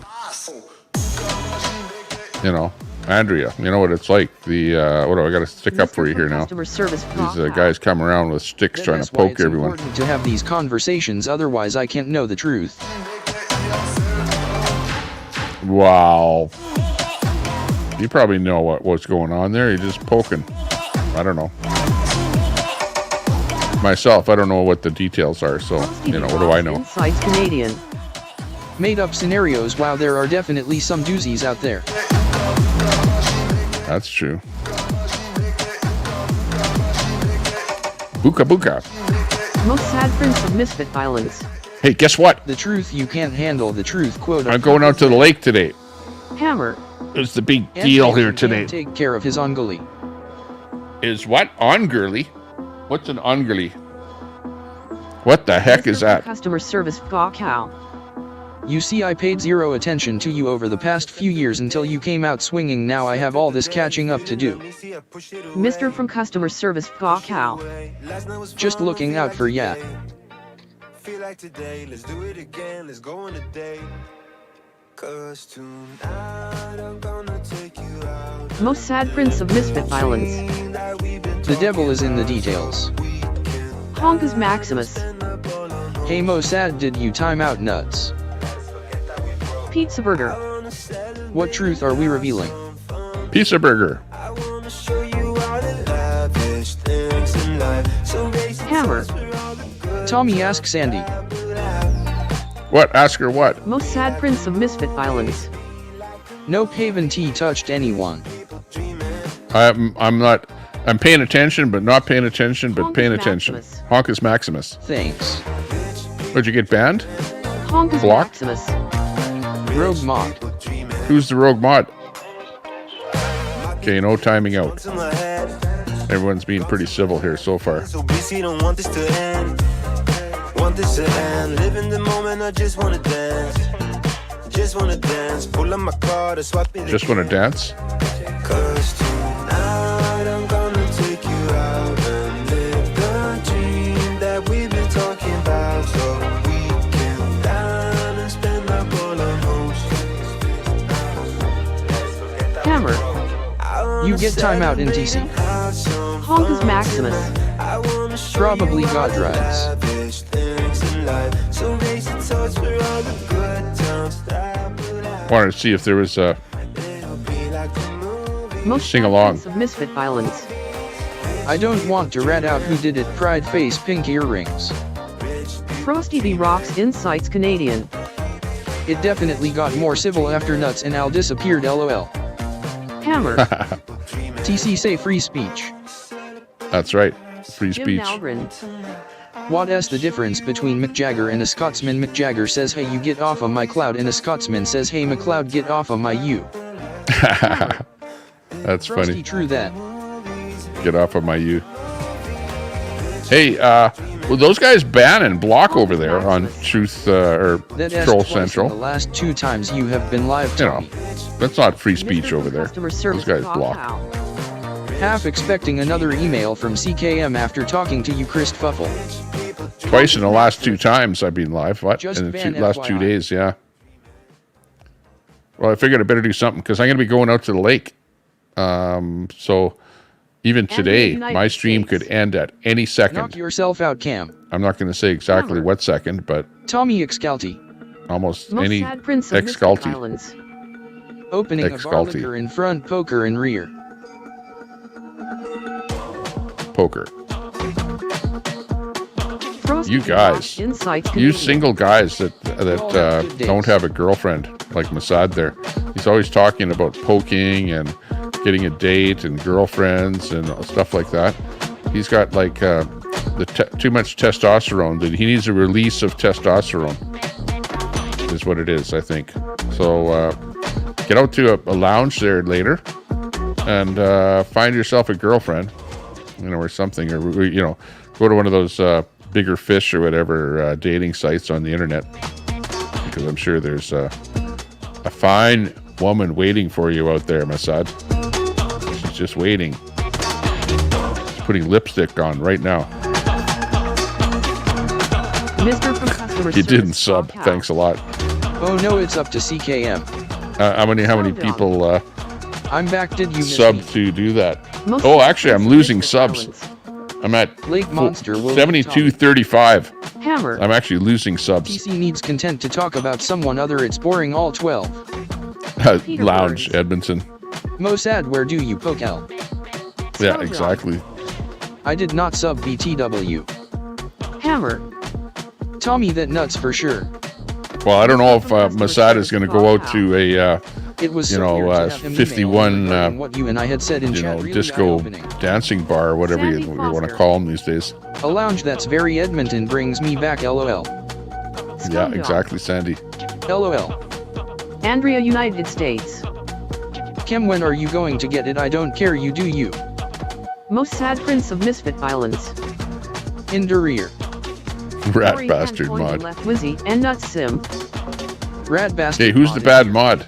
Andrea, you know what it's like. The what do I got to stick up for you here now? These guys come around with sticks trying to poke everyone. It's important to have these conversations, otherwise I can't know the truth. Wow. You probably know what's going on there. You're just poking. I don't know. Myself, I don't know what the details are, so, what do I know? Insights Canadian. Made up scenarios. While there are definitely some doozies out there. That's true. Buka. Most sad prince of Misfit Islands. Hey, guess what? The truth, you can't handle the truth, quote. I'm going out to the lake today. Hammer. is the big And deal Nathan here can't today. Take care of his ungully. Is what? Ungirly? What's an ungirly? What the heck is that? Customer service cow. You see, I paid zero attention to you over the past few years until you came out swinging. Now I have all this catching up to do. Mr. from customer service cow. Just looking out for ya. Feel like today, let's do it again, let's go on a date. 'Cause tonight I'm gonna take you out. Most sad prince of misfit violence. The devil is in the details. Honkus Maximus. Hey Mossad, did you time out nuts? Pizza burger. What truth are we revealing? Pizza burger. Hammer. Tommy, ask Sandy. What? Ask her what? Most sad prince of misfit violence. No Paven T touched anyone. I'm paying attention, but not paying attention, but paying attention. Honkus Maximus. Thanks. What'd you get banned? Honkus Blocked? Maximus. Rogue mod. Who's the rogue mod? Okay, no timing out. Everyone's being pretty civil here so far. So busy, don't want this to end. Want this to end. Live in the moment, I just wanna dance. Just wanna dance. Pull up my car to swap it. Just want to dance? 'Cause tonight I'm gonna take you out and live the dream that we've been talking about. So we can dine and spend up all our Hammer. You get time out in TC. Honkus Maximus. Probably got drugs. Wanted to see if there was a Most sing along. of misfit violence. I don't want to rat out who did it. Pride face, pink earrings. Frosty the Rocks Insights Canadian. It definitely got more civil after Nuts and Al disappeared. LOL. Hammer. TC say free speech. That's right. Free Jim speech. Nalgren. What is the difference between Mick Jagger and a Scotsman? Mick Jagger says, hey, you get off of my cloud, and a Scotsman says, hey, McLeod, get off of my you. That's Frosty, funny. true that. Get off of my you. Hey, well, those guys ban and block over there on Truth or That asked Troll twice in Central. the last 2 times you have been live, You Tommy. know, that's not free speech over there. Customer Those service guys cow. block. Half expecting another email from CKM after talking to you, Chris Fuffle. Twice in the last 2 times I've been live. What? Just In the ban last 2 FYI. days, yeah. Well, I figured I better do something because I'm going to be going out to the lake. So even today, United my stream States. could end at any Knock second. yourself out, Cam. I'm not going to say exactly Hammer. what second, but Tommy Excalti. almost Most any sad prince of misfit Excalti. violence. Opening a bar Excalti. liquor in front, poker in rear. Poker. Frosty You the guys, Rocks Insights you Canadian. single guys that All have good days. don't have a girlfriend like Masad there. He's always talking about poking and getting a date and girlfriends and stuff like that. He's got like too much testosterone. That he needs a release of testosterone is what it is, I think. So get out to a lounge there later and find yourself a girlfriend, or something, or go to one of those bigger fish or whatever dating sites on the internet, because I'm sure there's a fine woman waiting for you out there, Masad. She's just waiting. She's putting lipstick on right now. Mr. from customer You service didn't sub. cow. Thanks a lot. Oh no, it's up to CKM. How many people I'm back, did you miss sub me? to do that? Most Oh, sad actually, I'm prince of losing misfit subs. violence. I'm at Lake Monster will 72-35. Hammer. I'm actually losing subs. TC needs content to talk about someone other. It's boring, all 12. Peter Lounge, Burns. Edmonton. Mossad, where do you poke L? Yeah, exactly. I did not sub BTW. Hammer. Tommy, that nuts for sure. Well, I don't know if Masad is going to go out to a It was so weird to have him 51 email regarding what you and I had said in chat, really disco eye-opening. dancing bar, or whatever you Sandy want to Foster. call them these days. A lounge that's very Edmonton brings me back, LOL. Yeah, Scumdog. exactly, Sandy. LOL. Andrea, United States. Kim, when are you going to get it? I don't care, you do you. Most sad prince of misfit violence. In the rear. Rat Dory bastard hand pointing mod. Left Wizzy and Nut Sim. Rat bastard. Hey, who's the bad mod?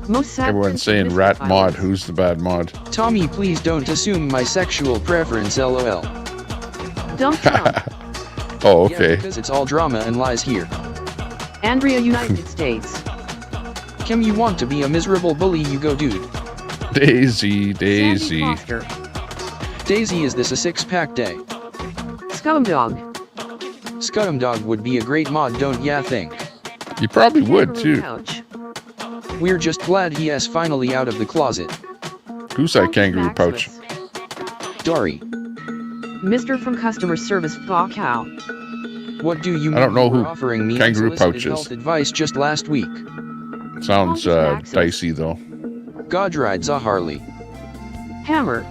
Most sad Everyone's prince of saying misfit rat violence. mod. Who's the bad mod? Tommy, please don't assume my sexual preference, lol. Dump Trump. Oh, Yeah, okay. because it's all drama and lies here. Andrea, United States. Kim, you want to be a miserable bully, you go, dude. Daisy, Daisy. Sandy Foster. Daisy, is this a six-pack day? Scum Dog. Scum Dog would be a great mod, don't ya think? You probably would, Kangaroo too. Couch. We're just glad he is finally out of the closet. Who's that kangaroo pouch? Dory. Mr. from customer service fuck out. What do you mean? I don't know you were who offering me kangaroo unsolicited pouch is. health advice just last week? Sounds dicey, though. God rides a Harley. Hammer.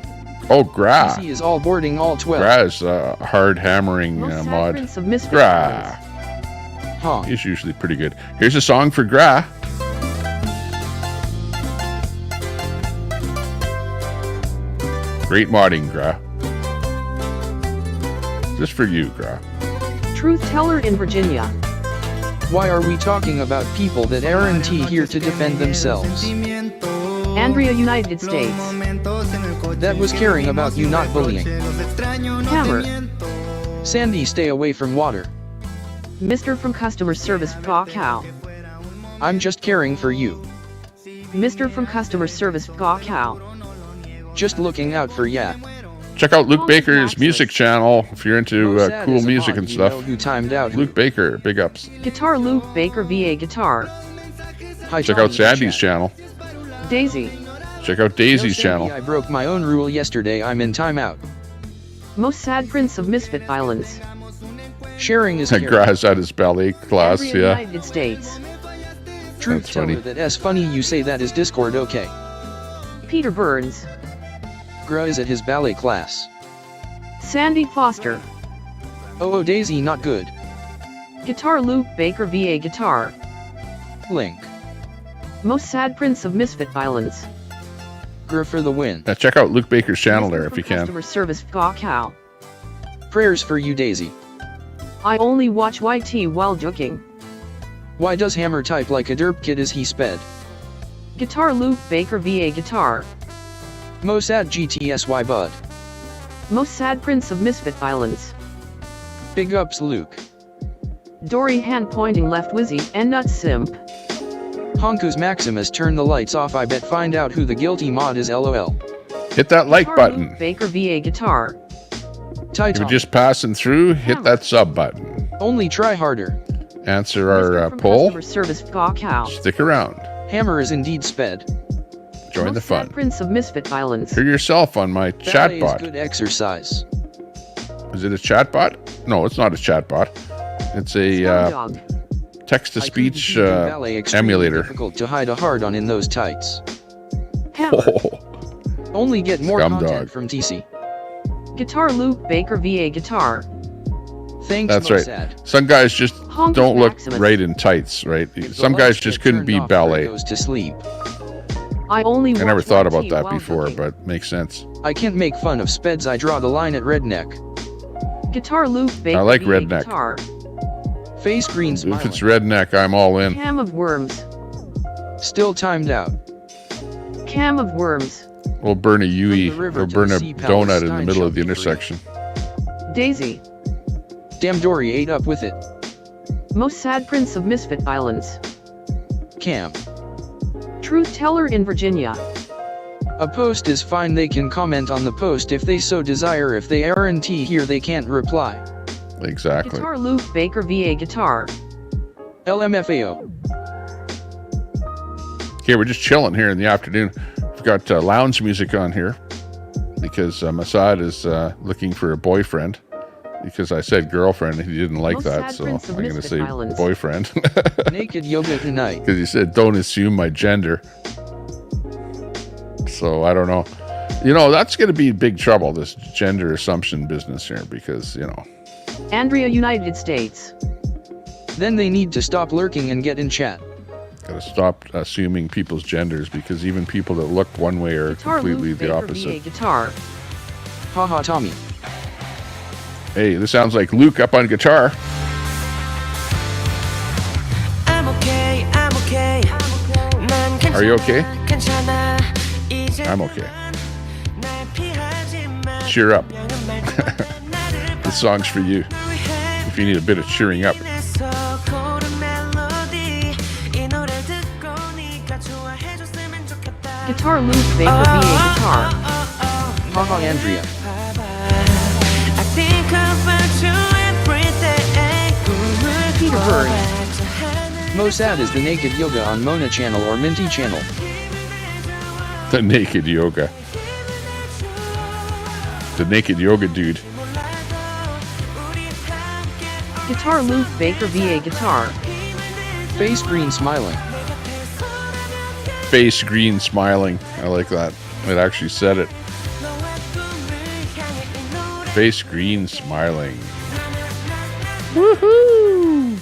Oh, Gra. He is all boarding all 12. Gra is a hard hammering Most sad mod. prince of misfit Gra. violence. Huh. He's usually pretty good. Here's a song for Gra. Great modding, Gra. Just for you, Gra. Truth teller in Virginia. Why are we talking about people that aren't here to defend themselves? Andrea, United States. That was caring about you, not bullying. Hammer. Sandy, stay away from water. Mr. from customer service fuck out. I'm just caring for you. Mr. from customer service fuck out. Just looking out for ya. Check out Luke Baker's music channel if you're into Sad cool as a music mod, and you stuff. know who timed out who. Luke Baker, big ups. Guitar Luke Baker VA Guitar. Hi, Check Tommy out in Sandy's chat. channel. Daisy. Check out Daisy's No, Sandy, channel. I broke my own rule yesterday. I'm in timeout. Most sad prince of misfit violence. Sharing is That caring. Gra's at his ballet class, Andrea, yeah. United States. Truth That's teller, funny. that's funny you say that is Discord, okay. Peter Burns. Gra is at his ballet class. Sandy Foster. Oh, Daisy, not good. Guitar Luke Baker VA Guitar. Link. Most sad prince of misfit violence. Gra for the win. Check out Luke Baker's channel Mr. there if from you can. Customer service fuck out. Prayers for you, Daisy. I only watch YT while joking. Why does Hammer type like a derp kid? Is he sped? Guitar Luke Baker VA Guitar. Mossad GTSY bud. Most sad prince of misfit violence. Big ups, Luke. Dory hand pointing left Wizzy and Nut Simp. Honkus Maximus, turn the lights off. I bet find out who the guilty mod is, lol. Hit that like Guitar button. Luke Baker VA Guitar. If you're Titan. just passing through, hit that sub button. Only try harder. Answer Mr. our from poll. Customer service fuck out. Stick around. Hammer is indeed sped. Join the Most sad fun. prince of misfit violence. Hear yourself on my Ballet is chatbot. good exercise. Is it a chatbot? No, it's not a chatbot. It's a Scum Dog. text-to-speech Ballet extremely emulator. difficult to hide a hard on in those tights. Hammer. Oh, Only get more Scum content dog. from TC. Guitar Luke Baker VA Guitar. Thanks, that's right. Mossad. Some guys just Honkus don't look Maximus. right in tights, right? If the Some lights guys just get couldn't turned be off, Gra ballet. goes to sleep. I only I watch never thought YT about that while before, joking. but makes sense. I can't make fun of speds. I draw the line at redneck. Guitar Luke Baker I like VA redneck. Guitar. Face green If smiling. it's redneck, I'm all in. Cam of worms. Still timed out. Cam of worms. We'll burn a Yui. From the river We'll to burn the a sea, Palestine donut in the middle of the shall be free. intersection. Daisy. Damn, Dory ate up with it. Most sad prince of misfit violence. Cam. Truth teller in Virginia. A post is fine. They can comment on the post if they so desire. If they aren't here, they can't reply. Exactly. Guitar Luke Baker VA Guitar. LMFAO. Okay, we're just chilling here in the afternoon. We've got lounge music on here because Masad is looking for a boyfriend. Because I said girlfriend, and he didn't like Most that, sad so prince I'm of going to misfit say violence. boyfriend. Naked yoga tonight. Because he said, don't assume my gender. So I don't know. You know, that's going to be big trouble, this gender assumption business here, because, you know. Andrea, United States. Then they need to stop lurking and get in chat. Gotta stop assuming people's genders, because even people that look one way are Guitar completely Luke the Baker opposite. VA guitar. Haha Tommy. Hey, this sounds like Luke up on guitar. I'm okay, I'm okay. Are you okay? I'm okay. Cheer up. This song's for you. If you need a bit of cheering up. Guitar Luke Baker VA guitar. Haha Andrea. Peter Burns. Mo sad is the naked yoga on Mona channel or Minty channel. The naked yoga. The naked yoga dude. Guitar Luke Baker VA guitar. Face green smiling. Face green smiling. I like that. It actually said it. Face green smiling. Woohoo!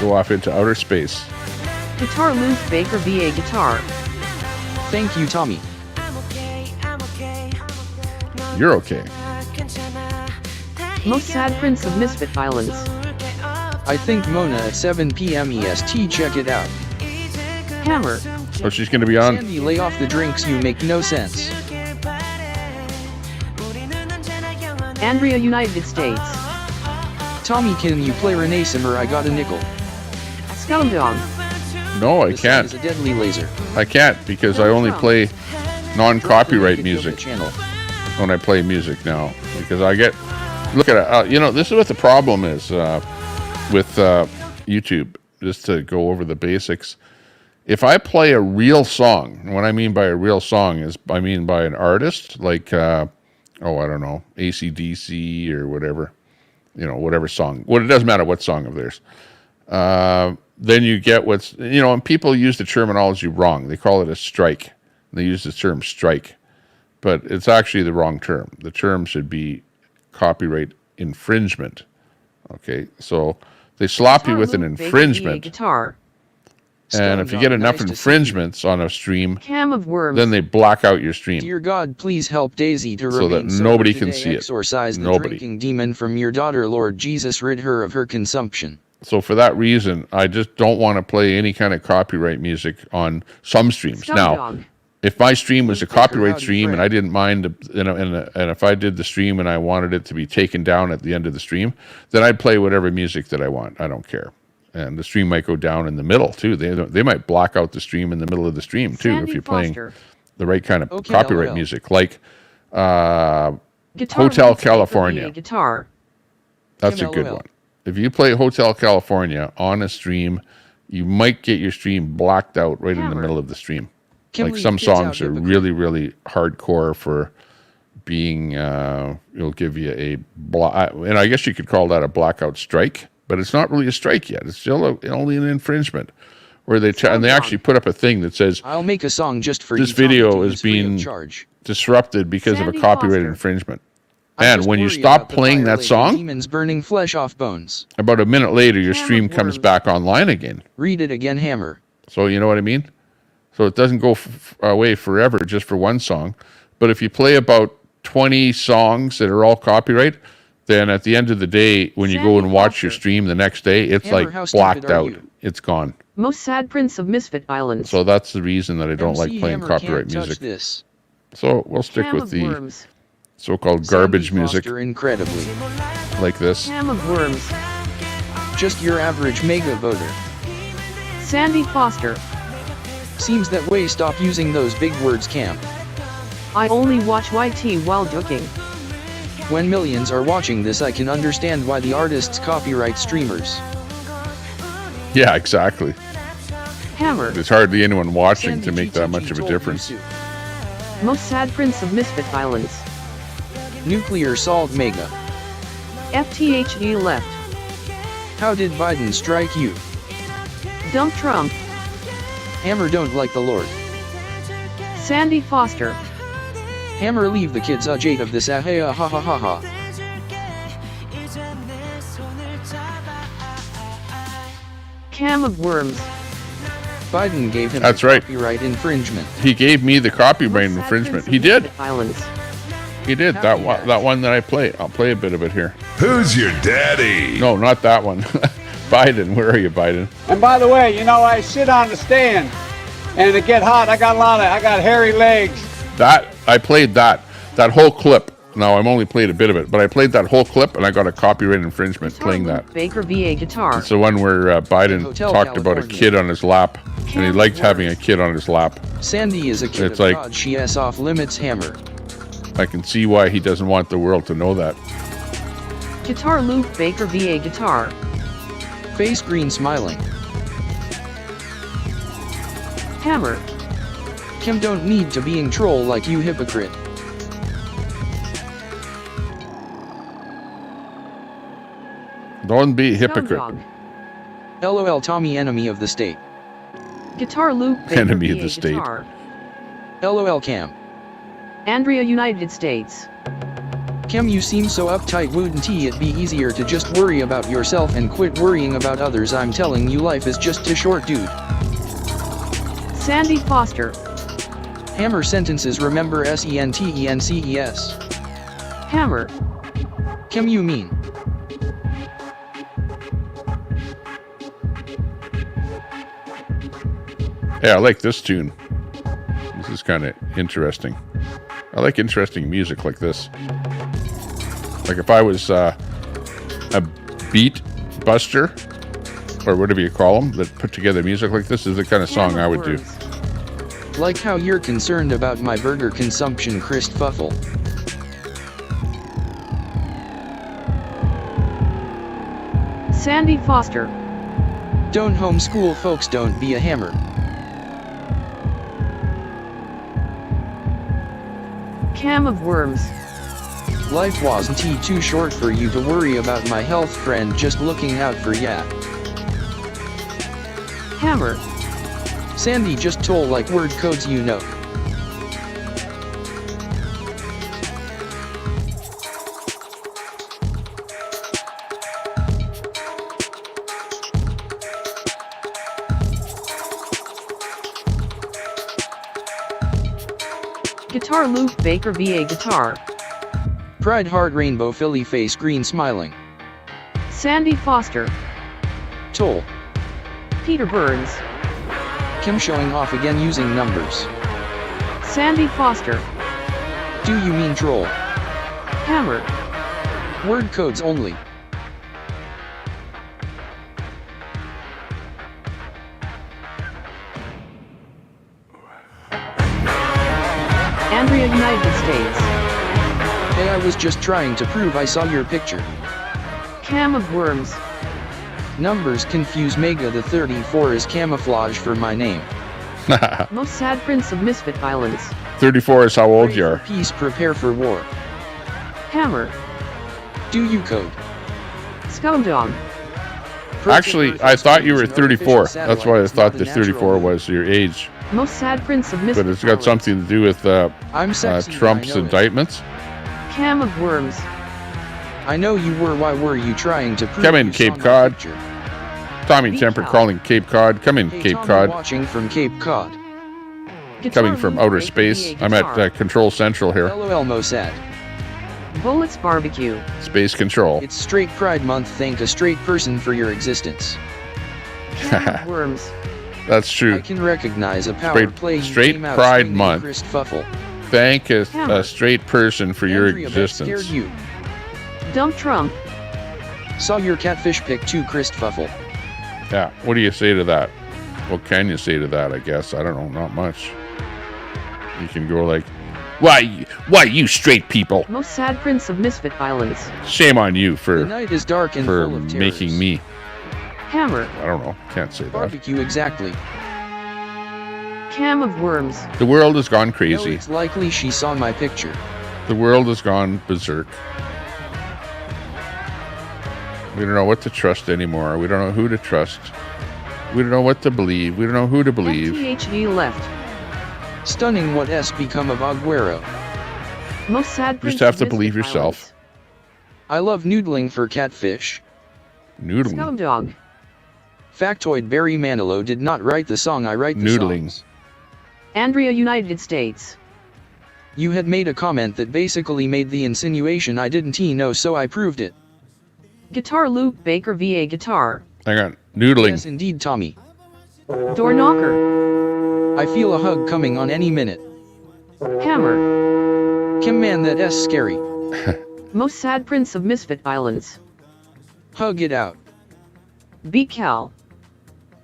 Go off into outer space. Guitar Luke Baker VA guitar. Thank you Tommy. You're okay. Most sad Prince of Misfit Violence. I think Mona at 7 p.m. EST, check it out. Hammer. Oh, she's gonna be on. Sandy, lay off the drinks, you make no sense. Andrea, United States. Tommy, can you play Renee Simmer, I got a nickel? Scumbag. No, I This can't. is a deadly laser. I can't because I only play non-copyright music when I play music now. Because I get, look at it. You know, this is what the problem is with YouTube. Just to go over the basics. If I play a real song, and what I mean by a real song is I mean by an artist like, I don't know, AC/DC or whatever, you know, whatever song. Well, it doesn't matter what song of theirs. Then you get what's, you know, and people use the terminology wrong. They call it a strike. They use the term strike, but it's actually the wrong term. The term should be copyright infringement. Okay, so they slop you with an infringement. Guitar. And if you get enough infringements on a stream, Cam of Worms. then they block out your stream. Dear God, please help Daisy to So that remain sober nobody can today. see it. Exorcise the Nobody. drinking demon from your daughter, Lord Jesus, rid her of her consumption. So for that reason, I just don't want to play any kind of copyright music on some streams. Now, if my stream was a copyright stream and I didn't mind, and if I did the stream and I wanted it to be taken down at the end of the stream, then I'd play whatever music that I want. I don't care. And the stream might go down in the middle too. They might block out the stream in the middle of the stream too if you're playing the right kind of copyright music, like Guitar Hotel Luke Baker California. VA guitar. That's a good one. If you play Hotel California on a stream, you might get your stream blacked out right in the middle of the stream. Like some songs are really, really hardcore for being, it'll give you a and I guess you could call that a blackout strike, but it's not really a strike yet. It's still only an infringement, where they and they actually put up a thing that says, I'll make a song just for this you, Tommy, video to is use free of being charge. disrupted because of a Sandy copyright Foster. infringement. I And just when you worry stop about the playing fire that lady, song, demons burning flesh off bones. about a minute later, your Cam stream of comes Worms. back online again. Read it again, Hammer. So you know what I mean? So it doesn't go away forever just for one song. But if you play about 20 songs that are all copyright, then at the end of the day, when you go Sandy and watch Foster. your stream the next day, it's Hammer, how like stupid blacked are out. you? It's gone. Most sad Prince of Misfit Islands. So that's the reason that I don't MC like playing Hammer copyright can't touch music. This. So we'll stick Cam with of the Worms. so-called Sandy garbage music Foster incredibly. like this. Cam of Worms. Just your average mega voter. Sandy Foster. Seems that way. Stop using those big words, Cam. I only watch YT while ducking. When millions are watching this, I can understand why the artists copyright streamers. Yeah, exactly. Hammer. There's hardly anyone watching Sandy to make that GTG much of a told you difference. so. Most sad Prince of Misfit Islands. Nuclear salt mega. FTHE left. How did Biden strike you? Dump Trump. Hammer don't like the Lord. Sandy Foster. Hammer leave the kids a jade of this ha ha ha ha ha. Cam of worms. Biden gave him That's right. copyright infringement. He gave me the copyright infringement. He did. Violence. He did. That one that I play. I'll play a bit of it here. Who's your daddy? No, not that one. Biden. Where are you, Biden? And by the way, you know, I sit on the stand and it get hot. I got hairy legs. That I played that whole clip. Now I'm only played a bit of it, but I played that whole clip and I got a copyright infringement playing that. Baker VA guitar. It's the one where Biden talked about a kid on his lap, and he liked having a kid on his lap. Sandy is a kid It's of like- God. She has off limits hammer. I can see why he doesn't want the world to know that. Guitar loop Baker VA guitar. Face green smiling. Hammer. Kim don't need to being troll like you hypocrite. Don't be a hypocrite. LOL Tommy enemy of the state. Guitar loop Baker Enemy of VA the state. guitar. LOL Cam. Andrea United States. Kim, you seem so uptight. Wouldn't it be easier to just worry about yourself and quit worrying about others? I'm telling you, life is just too short, dude. Sandy Foster. Hammer sentences, remember SENTENCES. Hammer. Kim, you mean? Yeah, I like this tune. This is kind of interesting. I like interesting music like this. Like if I was a beat buster, or whatever you call them, that put together music like this, is the kind of song I would do. Like how you're concerned about my burger consumption, Christfuffle. Sandy Foster. Don't homeschool folks, don't be a hammer. Cam of worms. Life wasn't too short for you to worry about my health, friend, just looking out for ya. Hammer. Sandy just told like word codes, you know. Guitar loop Baker VA guitar. Pride heart rainbow Philly face green smiling. Sandy Foster. Toll. Peter Burns. Kim showing off again using numbers. Sandy Foster. Do you mean troll? Hammer. Word codes only. Andrea United States. Hey, I was just trying to prove I saw your picture. Cam of worms. Numbers confuse Mega. The 34 is camouflage for my name. Most sad prince of misfit violence. 34 is how old you are. Peace, prepare for war. Hammer. Do you code? Scumdog. Actually, I thought you were 34. That's why I thought the 34 was your age. Most sad prince of misfit But it's got something to do with Trump's indictments. Cam of worms. I know you were. Why were you trying to prove? Come in, Cape Cod. Tommy Temper calling Cape Cod. Come in, Cape Cod. Watching from Cape Cod. Coming from outer space. I'm at Control Central here. LOL Mossad. Bullets Barbecue. Space Control. It's Straight Pride Month. Thank a straight person for your existence. Cam of worms. That's true. I can recognize a power play. Straight Pride Month. Thank a straight person for your existence. You. Dump Trump. Saw your catfish pic too, Christfuffle. Yeah, what do you say to that? What can you say to that, I guess? I don't know, not much. You can go like, why you straight people? Most sad prince of misfit violence. Shame on you for, the night is dark and for full of making me. Hammer. I don't know, can't say that. Barbecue exactly. Cam of worms. The world has gone crazy. No, it's likely she saw my picture. The world has gone berserk. We don't know what to trust anymore. We don't know who to trust. We don't know what to believe. We don't know who to believe. FTHD left. Stunning. What s become of Aguero? Most sad You prince just have to of believe misfit yourself. violence. I love noodling for catfish. Noodling. Scumdog. Factoid: Barry Manilow did not write the song, I write the Noodling. songs. Andrea, United States. You had made a comment that basically made the insinuation I didn't know, so I proved it. Guitar Luke Baker VA Guitar. Hang on. Noodling. Yes, indeed, Tommy. Door knocker. I feel a hug coming on any minute. Hammer. Kim, man, that S scary. Most sad prince of Misfit Islands. Hug it out. B Cal.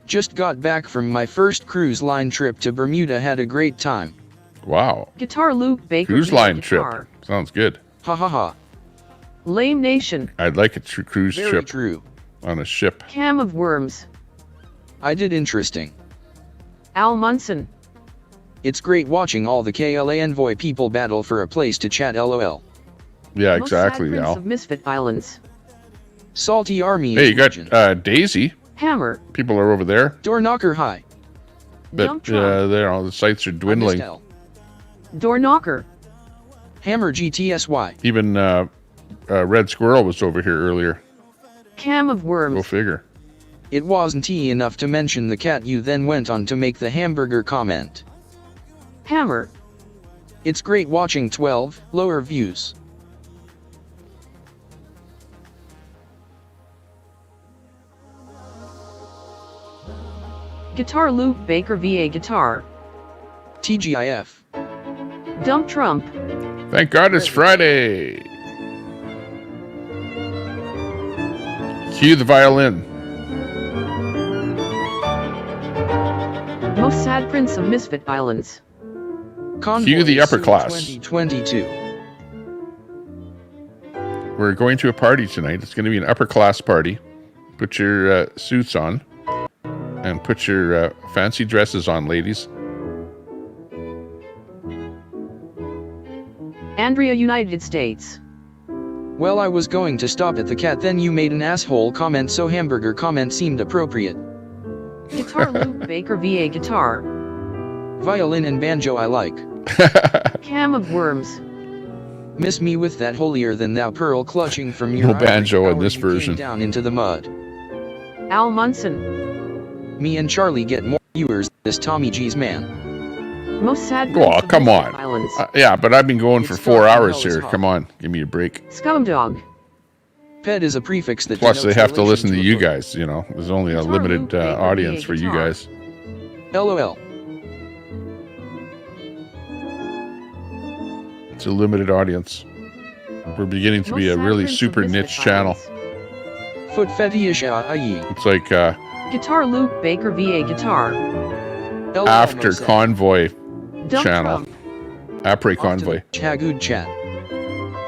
Just got back from my first cruise line trip to Bermuda, had a great time. Wow. Guitar Luke Baker Cruise VA line Guitar. trip. Sounds good. Ha ha ha. Lame Nation. I'd like a cruise Very trip true. on a ship. Cam of Worms. I did interesting. Al Munson. It's great watching all the KLA Envoy people battle for a place to chat, lol. Yeah, Most sad exactly, prince Al. of Misfit Islands. Salty Army. Hey, you got Daisy. Hammer. People are over there. Door knocker high. Dump But truck. the sites are dwindling. Door knocker. Hammer GTSY. Even Red Squirrel was over here earlier. Cam of Worms. Go figure. It wasn't enough to mention the cat. You then went on to make the hamburger comment. Hammer. It's great watching 12 lower views. Guitar Luke Baker VA Guitar. TGIF. Dump Trump. Thank God it's Friday. Cue the violin. Most sad prince of Misfit Islands. Convoy Cue the upper soon class. 2022. We're going to a party tonight. It's going to be an upper class party. Put your suits on. And put your fancy dresses on, ladies. Andrea, United States. Well, I was going to stop at the cat, then you made an asshole comment, so hamburger comment seemed appropriate. Guitar Luke Baker VA Guitar. Violin and banjo I like. Cam of Worms. Miss me with that holier than thou pearl clutching from your No ivory banjo in tower this you came version. down into the mud. Al Munson. Me and Charlie get more viewers. This Tommy G's man. Most sad Oh, prince of come Misfit on. Islands. Yeah, but I've been going for It's 4 not hours hell, here. it's hot. Come on, give me a break. Scumdog. Pet is a prefix that Plus, they denotes have to relation listen to a you book. guys. You know, there's only a Guitar limited Luke Baker audience VA for you guitar. guys. LOL. It's a limited audience. We're beginning to be Most a sad really prince of super Misfit niche channel. Islands. Foot fetish aye. It's like Guitar Luke Baker VA Guitar. LOL after Mosaic. Convoy Dump channel. Trump. Après Off to the Convoy. Chagood chat.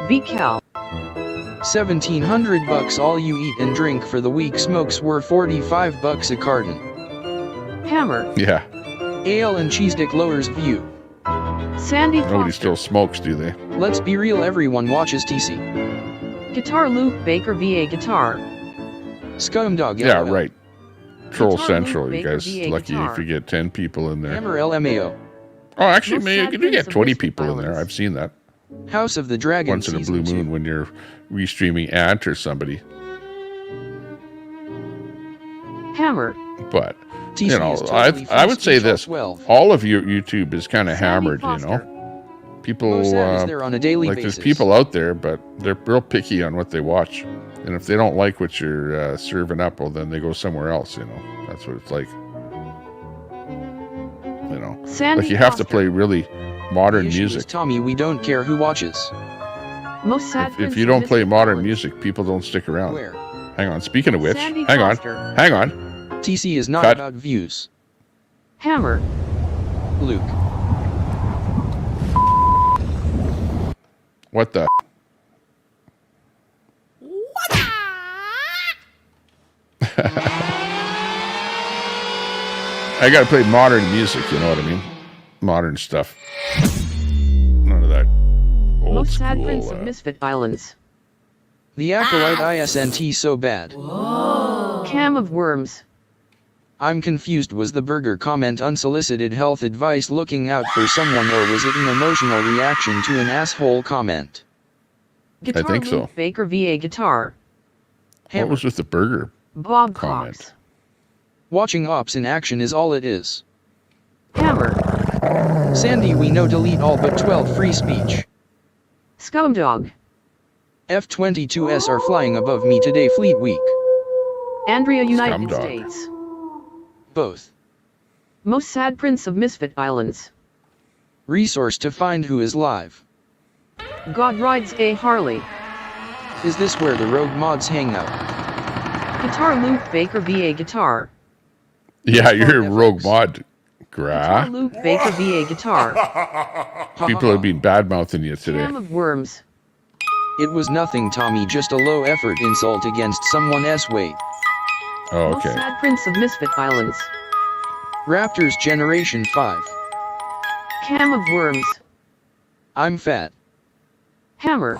B Cal. $1,700 all you eat and drink for the week. Smokes were $45 a carton. Hammer. Yeah. Ale and cheese dick lowers view. Sandy Nobody Foster. still smokes, do they? Let's be real, everyone watches TC. Guitar Luke Baker VA Guitar. Scumdog. Yeah, LOL. right. Troll Guitar Central. Luke You Baker guys VA lucky guitar. if you get 10 people in there. Hammer LMAO. Oh, actually, Most maybe sad you can prince get of 20 Misfit people in there. Islands. I've seen that. House of the Dragon Once in a blue Season moon 2. when you're restreaming Ant or somebody. Hammer. But, TC you know, is totally I would say free speech this. 12. All of your YouTube is kind of Sandy hammered, Foster. you know. People, Most sad is there on a daily like basis. there's people out there, but they're real picky on what they watch. And if they don't like what you're serving up, well, then they go somewhere else, you know. That's what it's like. You know, Sandy like you have to Foster. play really modern The issue is, music. Tommy, we don't care who watches. Most sad If prince you of don't play Misfit modern Islands. music, people don't stick around. Where? Hang on. Speaking of which, Sandy hang Foster. on. Hang on. TC is not Cut. about views. Hammer. Luke. What the? I gotta play modern music, you know what I mean? Modern stuff. None of that old Most sad school. prince of Misfit Islands. The acolyte ISNT so bad. Cam of Worms. I'm confused. Was the burger comment unsolicited health advice looking out for someone, or was it an emotional reaction to an asshole comment? Guitar think so. Luke Baker VA Guitar. What was with the burger Bob comment? Cox. Watching ops in action is all it is. Hammer. Sandy, we know delete all but 12 free speech. Scumdog. F-22s are flying above me today, Fleet Week. Andrea, United Scumdog. States. Both. Most sad prince of Misfit Islands. Resource to find who is live. God rides a Harley. Is this where the rogue mods hang out? Guitar Luke Baker VA guitar. Yeah, you're a rogue mod, Guitar Gra. Luke Baker VA guitar. People have been bad-mouthing you today. Cam of worms. It was nothing, Tommy, just a low-effort insult against someone's weight. Oh, Most okay. sad prince of Misfit Islands. Raptors Generation 5. Cam of worms. I'm fat. Hammer.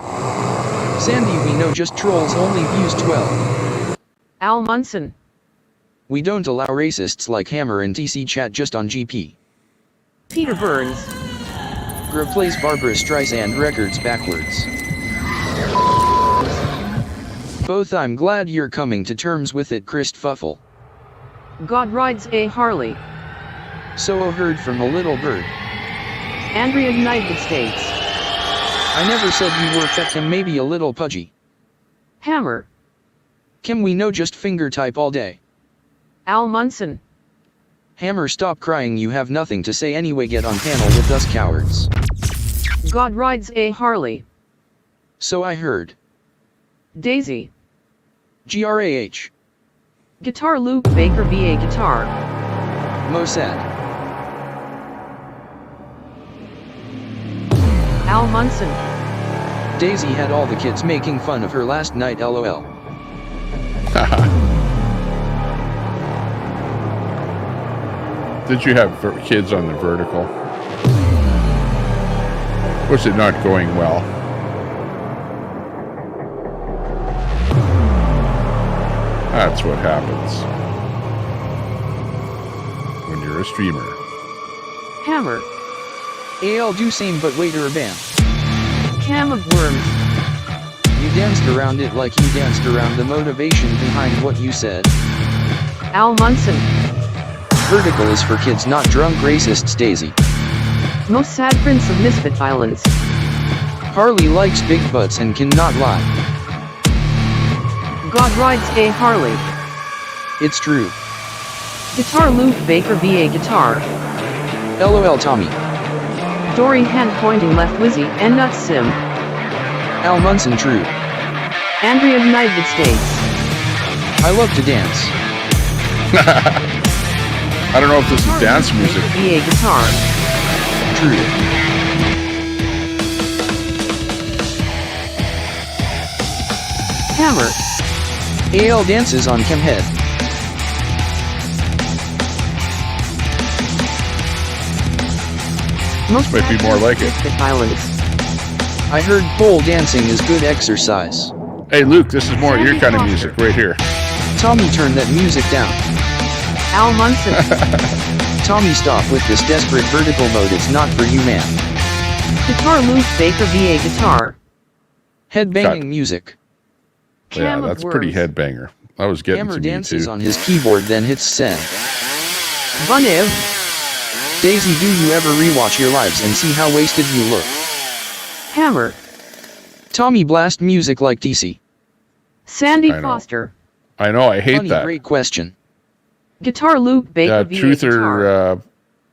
Sandy, we know just trolls only views 12. Al Munson. We don't allow racists like Hammer and TC chat just on GP. Peter Burns. Gra plays Barbara Streisand records backwards. Both. I'm glad you're coming to terms with it, Christ Fuffle. God rides a Harley. So heard from a little bird. Andrea, United States. I never said you were fat, Kim, maybe a little pudgy. Hammer. Kim, we know just finger type all day. Al Munson. Hammer, stop crying, you have nothing to say anyway, get on panel with us cowards. God rides a Harley. So I heard. Daisy. GRAH. Guitar Luke Baker VA guitar. Mossad. Al Munson. Daisy had all the kids making fun of her last night, lol. Did you have kids on the vertical? Was it not going well? That's what happens when you're a streamer. Hammer. AL do same but waiter ban. Cam of worms. You danced around it like you danced around the motivation behind what you said. Al Munson. Vertical is for kids, not drunk racists, Daisy. Most sad prince of Misfit Islands. Harley likes big butts and cannot lie. God rides a Harley. It's true. Guitar Luke Baker VA guitar. LOL Tommy. Dory hand pointing left Wizzy and Nut Sim. Al Munson true. Andrea United States. I love to dance. I don't know if this is dance music. VA guitar. True. Hammer. AL dances on Chemhead. Most might be more like it. Islands. I heard pole dancing is good exercise. Hey Luke, this is more your kind of music right here. Tommy, turn that music down. Al Munson. Tommy, stop with this desperate vertical mode, it's not for you, man. Guitar Luke Baker VA guitar. Headbanging music. Yeah, that's pretty headbanger. I was getting Hammer to me dances too. on his keyboard, then hits send. Bunev. Daisy, do you ever rewatch your lives and see how wasted you look? Hammer. Tommy, blast music like DC. Sandy I know. Foster. I know, I hate Funny, that. great question. Guitar Luke Baker Yeah, VA Truth guitar. or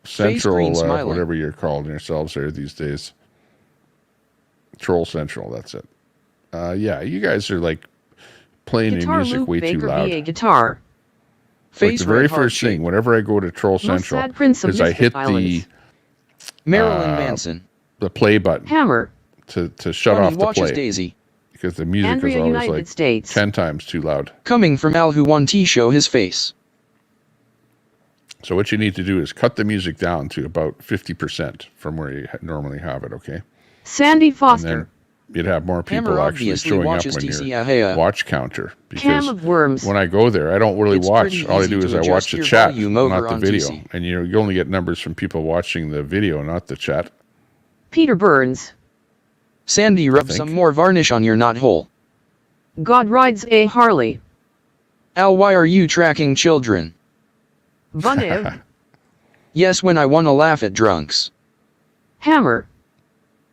Central, green smiling. whatever you're calling yourselves here these days. Troll Central, that's it. Yeah, you guys are like playing your Guitar music Luke way Baker too loud. VA guitar. Like Face the very red heart first thing, shape. whenever I go to Troll Most Central, sad prince of is I Misfit hit Islands. Marilyn Manson. the play button Hammer. to shut Funny, off the watches play Daisy. because the music Andrea is always United like States. 10 times too loud. Coming from Al who won T-show his face. So what you need to do is cut the music down to about 50% from where you normally have it, okay? Sandy And Foster. then you'd have more people Hammer actually obviously showing up watches when TC your Ahea. watch counter. Cam Because of worms. when I go there, I don't really It's watch. pretty All I easy do to is I adjust watch the your chat, volume over not the on video. TC. And you only get numbers from people watching the video, not the chat. Peter Burns. Sandy, rub think. some more varnish on your knot hole. God rides a Harley. Al, why are you tracking children? Bunev. Yes, when I wanna laugh at drunks. Hammer.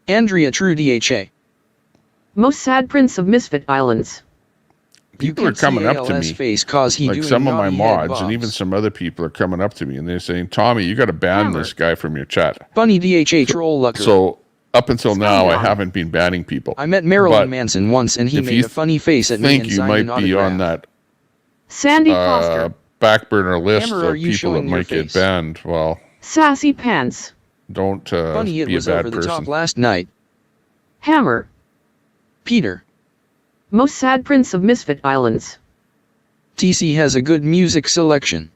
Andrea True DHA. Most sad prince of Misfit Islands. People are coming up to me, face cause he like doing some of my naughty head mods, and bobs. even some other people are coming up to me, and they're saying, "Tommy, you got to ban this guy from your chat." Bunny DHA troll lucker. So up until now, I haven't been banning people. I met Marilyn But Manson once, and he if made you a funny face at me think and you signed might an be autograph. on that Sandy Foster. back burner list Hammer, are of you people that showing your might get face? banned, well, Sassy Pants. don't Bunny, it be a was bad over the person. top last night. Hammer. Peter. Most sad prince of Misfit Islands. TC has a good music selection.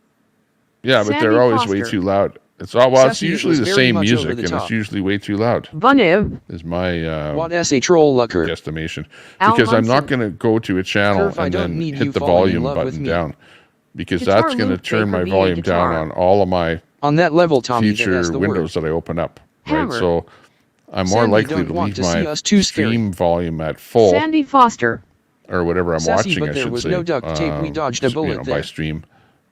Yeah, but Sandy they're always way Foster. too loud. It's all well. It's Sassy, it usually was the very same much over music, the and top. it's usually way too loud. Bunev. Is my What S.A. troll lucker. estimation, Al because I'm not Munson. going to go to a channel Curve, I and don't then need you hit the falling in volume love with button me. down, because Guitar that's going to loop, turn Baker my VA volume guitar. down on all of my On that level, Tommy, that future has the windows word. that I open up. Right, Hammer. so I'm more Sandy likely don't to want leave to see my us too scary. stream volume at full, Sandy Foster. or whatever I'm Sassy, watching. but I there should was say. no duct tape. We dodged a you bullet know, there. by stream,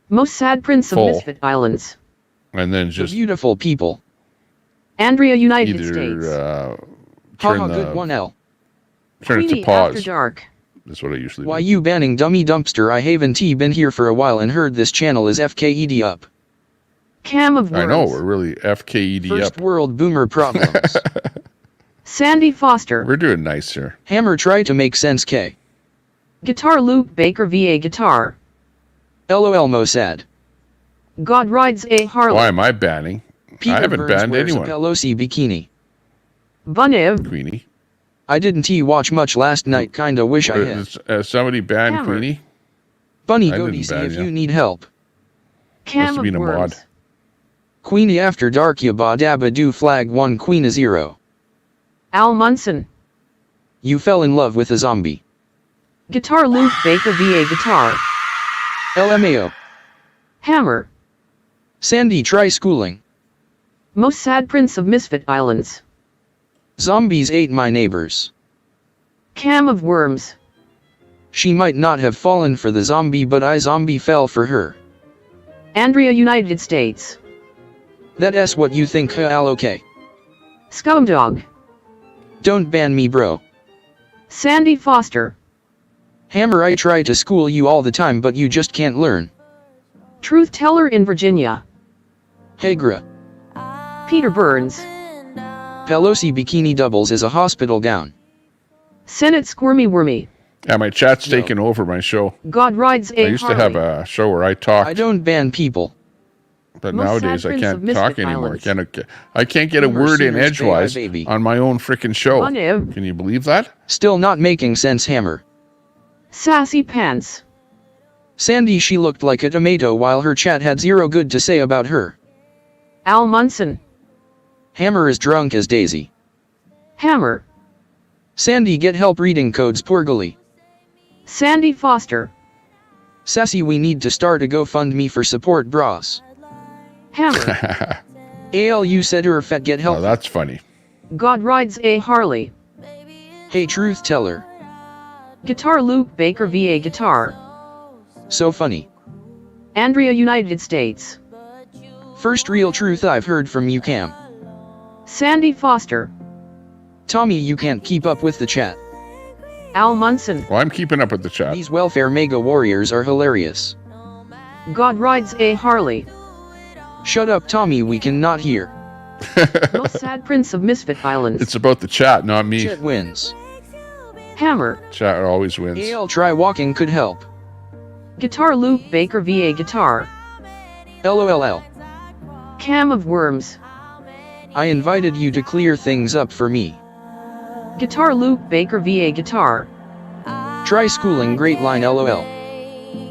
Most sad prince of Full. Misfit Islands. and then The just beautiful people. Andrea United either States. turn Haha, the good one L. turn it Queenie to pause. After Dark. That's what I usually Why do. you banning dummy dumpster? I haven't been here for a while and heard this channel is FKED up. Cam of Worms. I know, we're really FKED First up. world boomer problems. Sandy Foster. We're doing nice here. Hammer try to make sense K. Guitar Luke Baker VA Guitar. LOL Mossad. God Rides a Harley. Why am I banning? Peter I haven't Burns banned wears anyone. a Pelosi bikini. Bunev. Queenie. I didn't watch much last night, kinda wish I had. Somebody banned Hammer. Queenie? Bunny I go didn't DC ban if you. you need help. Cam Must have of been a mod. Worms. Queenie after dark yabba dabba do flag 1 queen a 0. Al Munson. You fell in love with a zombie. Guitar Luke Baker VA Guitar. LMAO. Hammer. Sandy try schooling. Most sad prince of Misfit Islands. Zombies ate my neighbors. Cam of Worms. She might not have fallen for the zombie, but I zombie fell for her. Andrea United States. That's what you think, Al okay. Scumdog. Don't ban me, bro. Sandy Foster. Hammer, I try to school you all the time, but you just can't learn. Truth Teller in Virginia. Hegra. Peter Burns. Pelosi bikini doubles as a hospital gown. Senate Squirmy Wormy. Yeah, my chat's taken over my show. God Rides a I used Harley. to have a show where I talked, I don't ban people. but Most nowadays sad I prince of can't Misfit talk anymore. Islands. I can't get a Boomer word in Sooners edgewise baby. on my own frickin' show. Bunev. Can you believe that? Still not making sense, Hammer. Sassy Pants. Sandy, she looked like a tomato while her chat had zero good to say about her. Al Munson. Hammer is drunk as Daisy. Hammer. Sandy, get help reading codes poorly. Sandy Foster. Sassy, we need to start a GoFundMe for support bras. Hammer. AL, you said her fat, get help. Oh, that's funny. God Rides a Harley. Hey, truth teller. Guitar Luke Baker VA Guitar. So funny. Andrea United States. First real truth I've heard from you, Cam. Sandy Foster. Tommy, you can't keep up with the chat. Al Munson. Well, I'm keeping up with the chat. These welfare mega warriors are hilarious. God Rides a Harley. Shut up, Tommy, we cannot hear. Most sad prince of Misfit Islands. It's about the chat, not me. Chat wins. Hammer. Chat always wins. AL, try walking could help. Guitar Luke Baker VA Guitar. LOLL. Cam of Worms. I invited you to clear things up for me. Guitar Luke Baker VA Guitar. Try schooling, great line, LOL.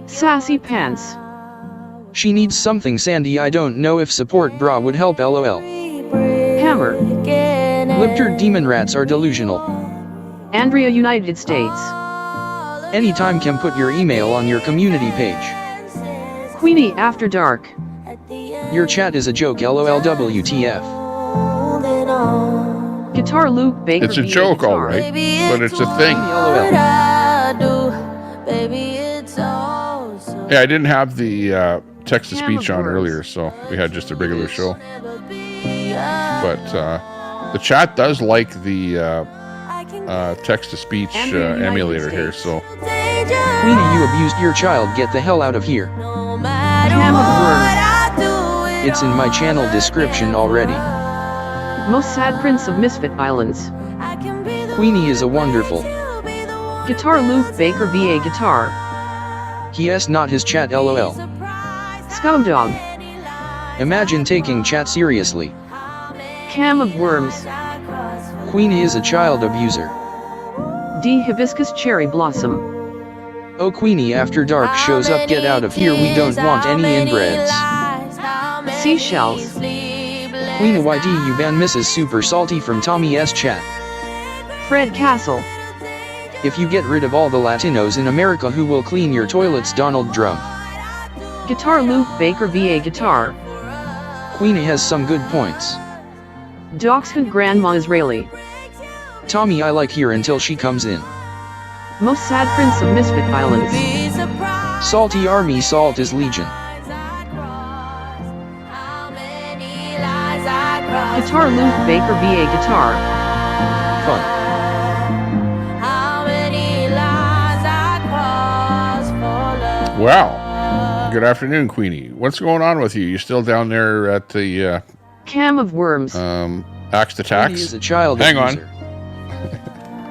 Sassy Pants. She needs something, Sandy, I don't know if support bra would help, LOL. Hammer. Libtard demon rats are delusional. Andrea United States. Anytime can put your email on your community page. Queenie After Dark. Your chat is a joke, LOL WTF. Guitar Luke Baker It's a VA joke, Guitar. all right, but it's a thing. LOL. Yeah, I didn't have the text-to-speech on earlier, so we had just a regular show. But the chat does like the text-to-speech emulator here, so... Queenie, you abused your child. Get the hell out of here. It's in my channel description already. Most sad prince of Misfit Islands. Queenie is a wonderful. Guitar Luke Baker VA Guitar. He not his chat lol. Scumdog. Imagine taking chat seriously. Cam of Worms. Queenie is a child abuser. D Hibiscus Cherry Blossom. Oh, Queenie after dark shows up. Get out of here. We don't want any inbreds. Seashells. Queenie YD, you ban Mrs. Super Salty from Tommy's chat. Fred Castle. If you get rid of all the Latinos in America, who will clean your toilets? Donald Trump. Guitar Luke Baker VA Guitar. Queenie has some good points. Doxhood Grandma Israeli. Tommy, I like here until she comes in. Most sad prince of Misfit Islands. Salty Army, Salt is Legion. Guitar Luke Baker VA Guitar. Fun. Wow. Good afternoon, Queenie. What's going on with you? You still down there at the Cam of Worms. Axe to Tax? Queenie is a child Hang abuser. on.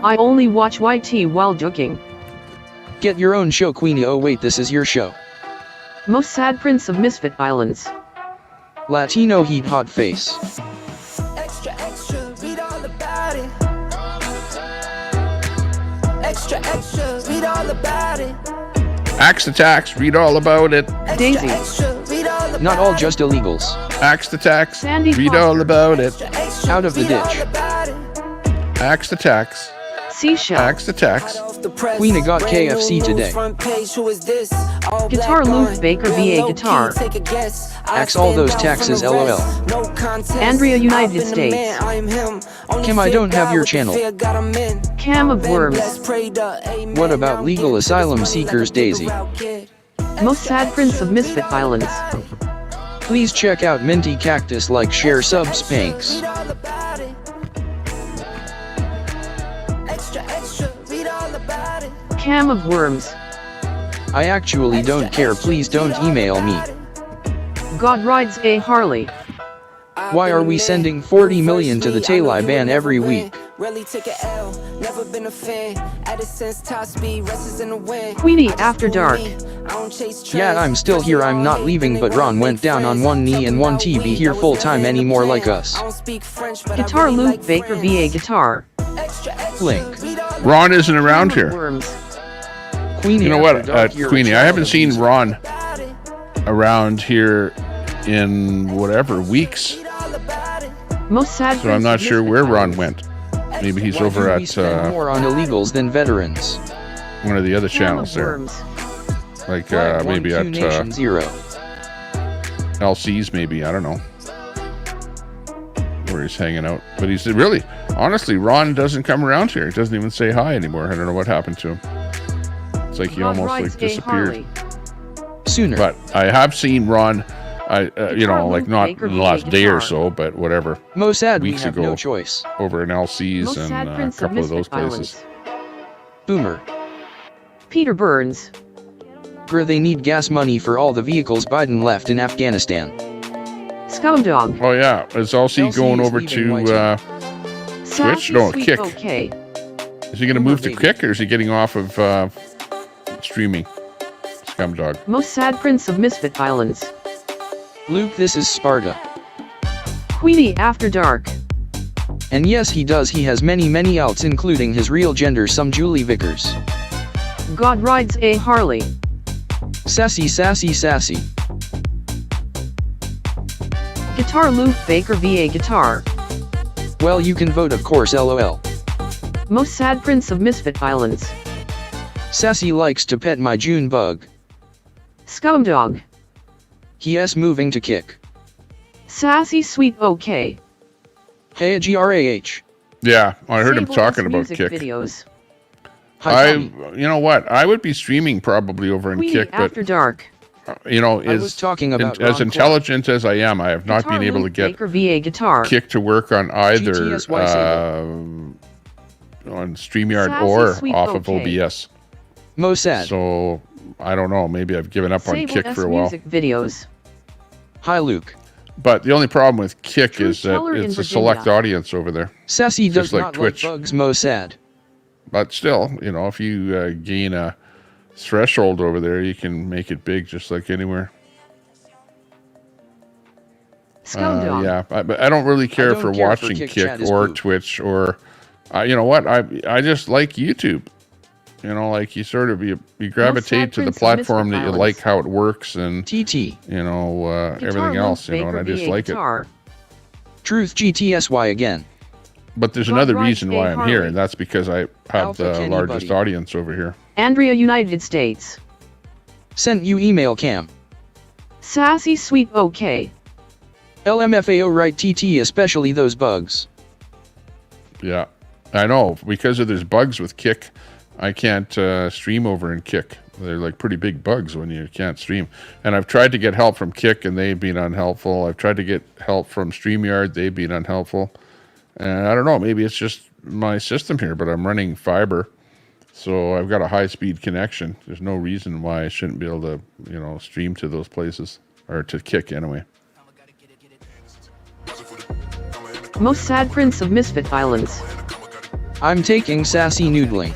I only watch YT while joking. Get your own show, Queenie. Oh wait, this is your show. Most sad prince of Misfit Islands. Latino heat hot face. Extra, extra, read all about it. Extra, extra, read all about it. Axe to Tax, read all about it. Daisy. Not all just illegals. Axe to Tax, Sandy read Foster. all about it. Out of the ditch. Axe to Tax. Seashell. Axe to Tax. Queenie got KFC today. Guitar Luke Baker VA Guitar. Axe all those taxes lol. Andrea United States. Kim, I don't have your channel. Cam of Worms. What about legal asylum seekers? Daisy. Most sad prince of Misfit Islands. Please check out Minty Cactus, like, share, sub, spanks. Cam of Worms. I actually don't care. Please don't email me. God rides a Harley. Why are we sending 40 million to the Taliban every week? Queenie After Dark. Yeah, I'm still here. I'm not leaving, but Ron went down on one knee and won't be here full time anymore like us. Guitar Luke Baker VA Guitar. Link. Ron isn't around here. Worms. Queenie, You know what, you're a Queenie, I haven't child seen abuser. Ron around here in whatever weeks, Most sad so I'm prince not of sure Misfit where Ron Islands. went. Maybe he's Why over do we at spend more on illegals than veterans? one of the other Cam channels of there, Worms. like Flag maybe 1, at 2, Nation 0. LC's, maybe, I don't know where he's hanging out. But he's really, honestly, Ron doesn't come around here. He doesn't even say hi anymore. I don't know what happened to him. It's like he God almost rides like a disappeared. Harley. Sooner. But I have seen Ron, you know, like not Baker in the last day or guitar. so, but whatever, Mossad, we weeks have ago no choice. over in LC's Most and sad a prince of couple of those Misfit places. Islands. Boomer. Peter Burns. They need gas money for all the vehicles Biden left in Afghanistan. Scumdog. Oh yeah, is LC LC going is over leaving to Sassy No, Sweet Kick. Okay. is he going to move to Baby. Kick, or is he getting off of streaming? Scumdog. Most sad prince of Misfit Islands. Luke, this is Sparta. Queenie After Dark. And yes, he does. He has many, many outs, including his real gender, some Julie Vickers. God rides a Harley. Sassy, sassy, sassy. Guitar Luke Baker VA Guitar. Well, you can vote, of course, lol. Most sad prince of Misfit Islands. Sassy likes to pet my June bug. Scumdog. He moving to Kick. Sassy Sweet Okay. Hey, GRAH. Yeah, I heard him Sable talking us about music Kick. videos. Hi, Tommy. You know what? I would be streaming probably over in Queenie Kick, but After Dark. you know, I was talking about as Ron intelligent as I am, I have not Guitar been able to loop, get Baker VA guitar. Kick to work on either GTSY on StreamYard Sassy or Sweet off of Okay. OBS. Mosad. So I don't know. Maybe I've given up on Sable Kick S for a while. music videos. Hi, Luke. But the only problem with Kick True is that Teller in it's a Virginia. select audience over there. Sassy Just does like not Twitch. like bugs, Mosad. But still, you know, if you gain a threshold over there, you can make it big just like anywhere. Scumdog. Yeah, but I don't really care don't for care for watching Kick Kick chat is or poop. Twitch or, you know what? I just like YouTube. You know, like you sort of you gravitate to the Prince of platform Misfit that you Violence. like how it works and TT. you know Guitar everything loop, else. You know, and Baker I just VA like guitar. Truth GTSY again. it. But there's God another rides reason a why I'm here, Harley. and that's because I have Alpha the Kenny largest buddy. audience over here. Andrea, United States. Sent you email cam. Sassy Sweet Okay. LMFAO right TT, especially those bugs. Yeah, I know. Because of there's bugs with Kick, I can't stream over in Kick. They're like pretty big bugs when you can't stream. And I've tried to get help from Kick, and they've been unhelpful. I've tried to get help from StreamYard. They've been unhelpful. And I don't know. Maybe it's just my system here, but I'm running fiber. So I've got a high-speed connection. There's no reason why I shouldn't be able to, you know, stream to those places. Or to Kick, anyway. Most sad Prince of Misfit Violence. I'm taking sassy noodling.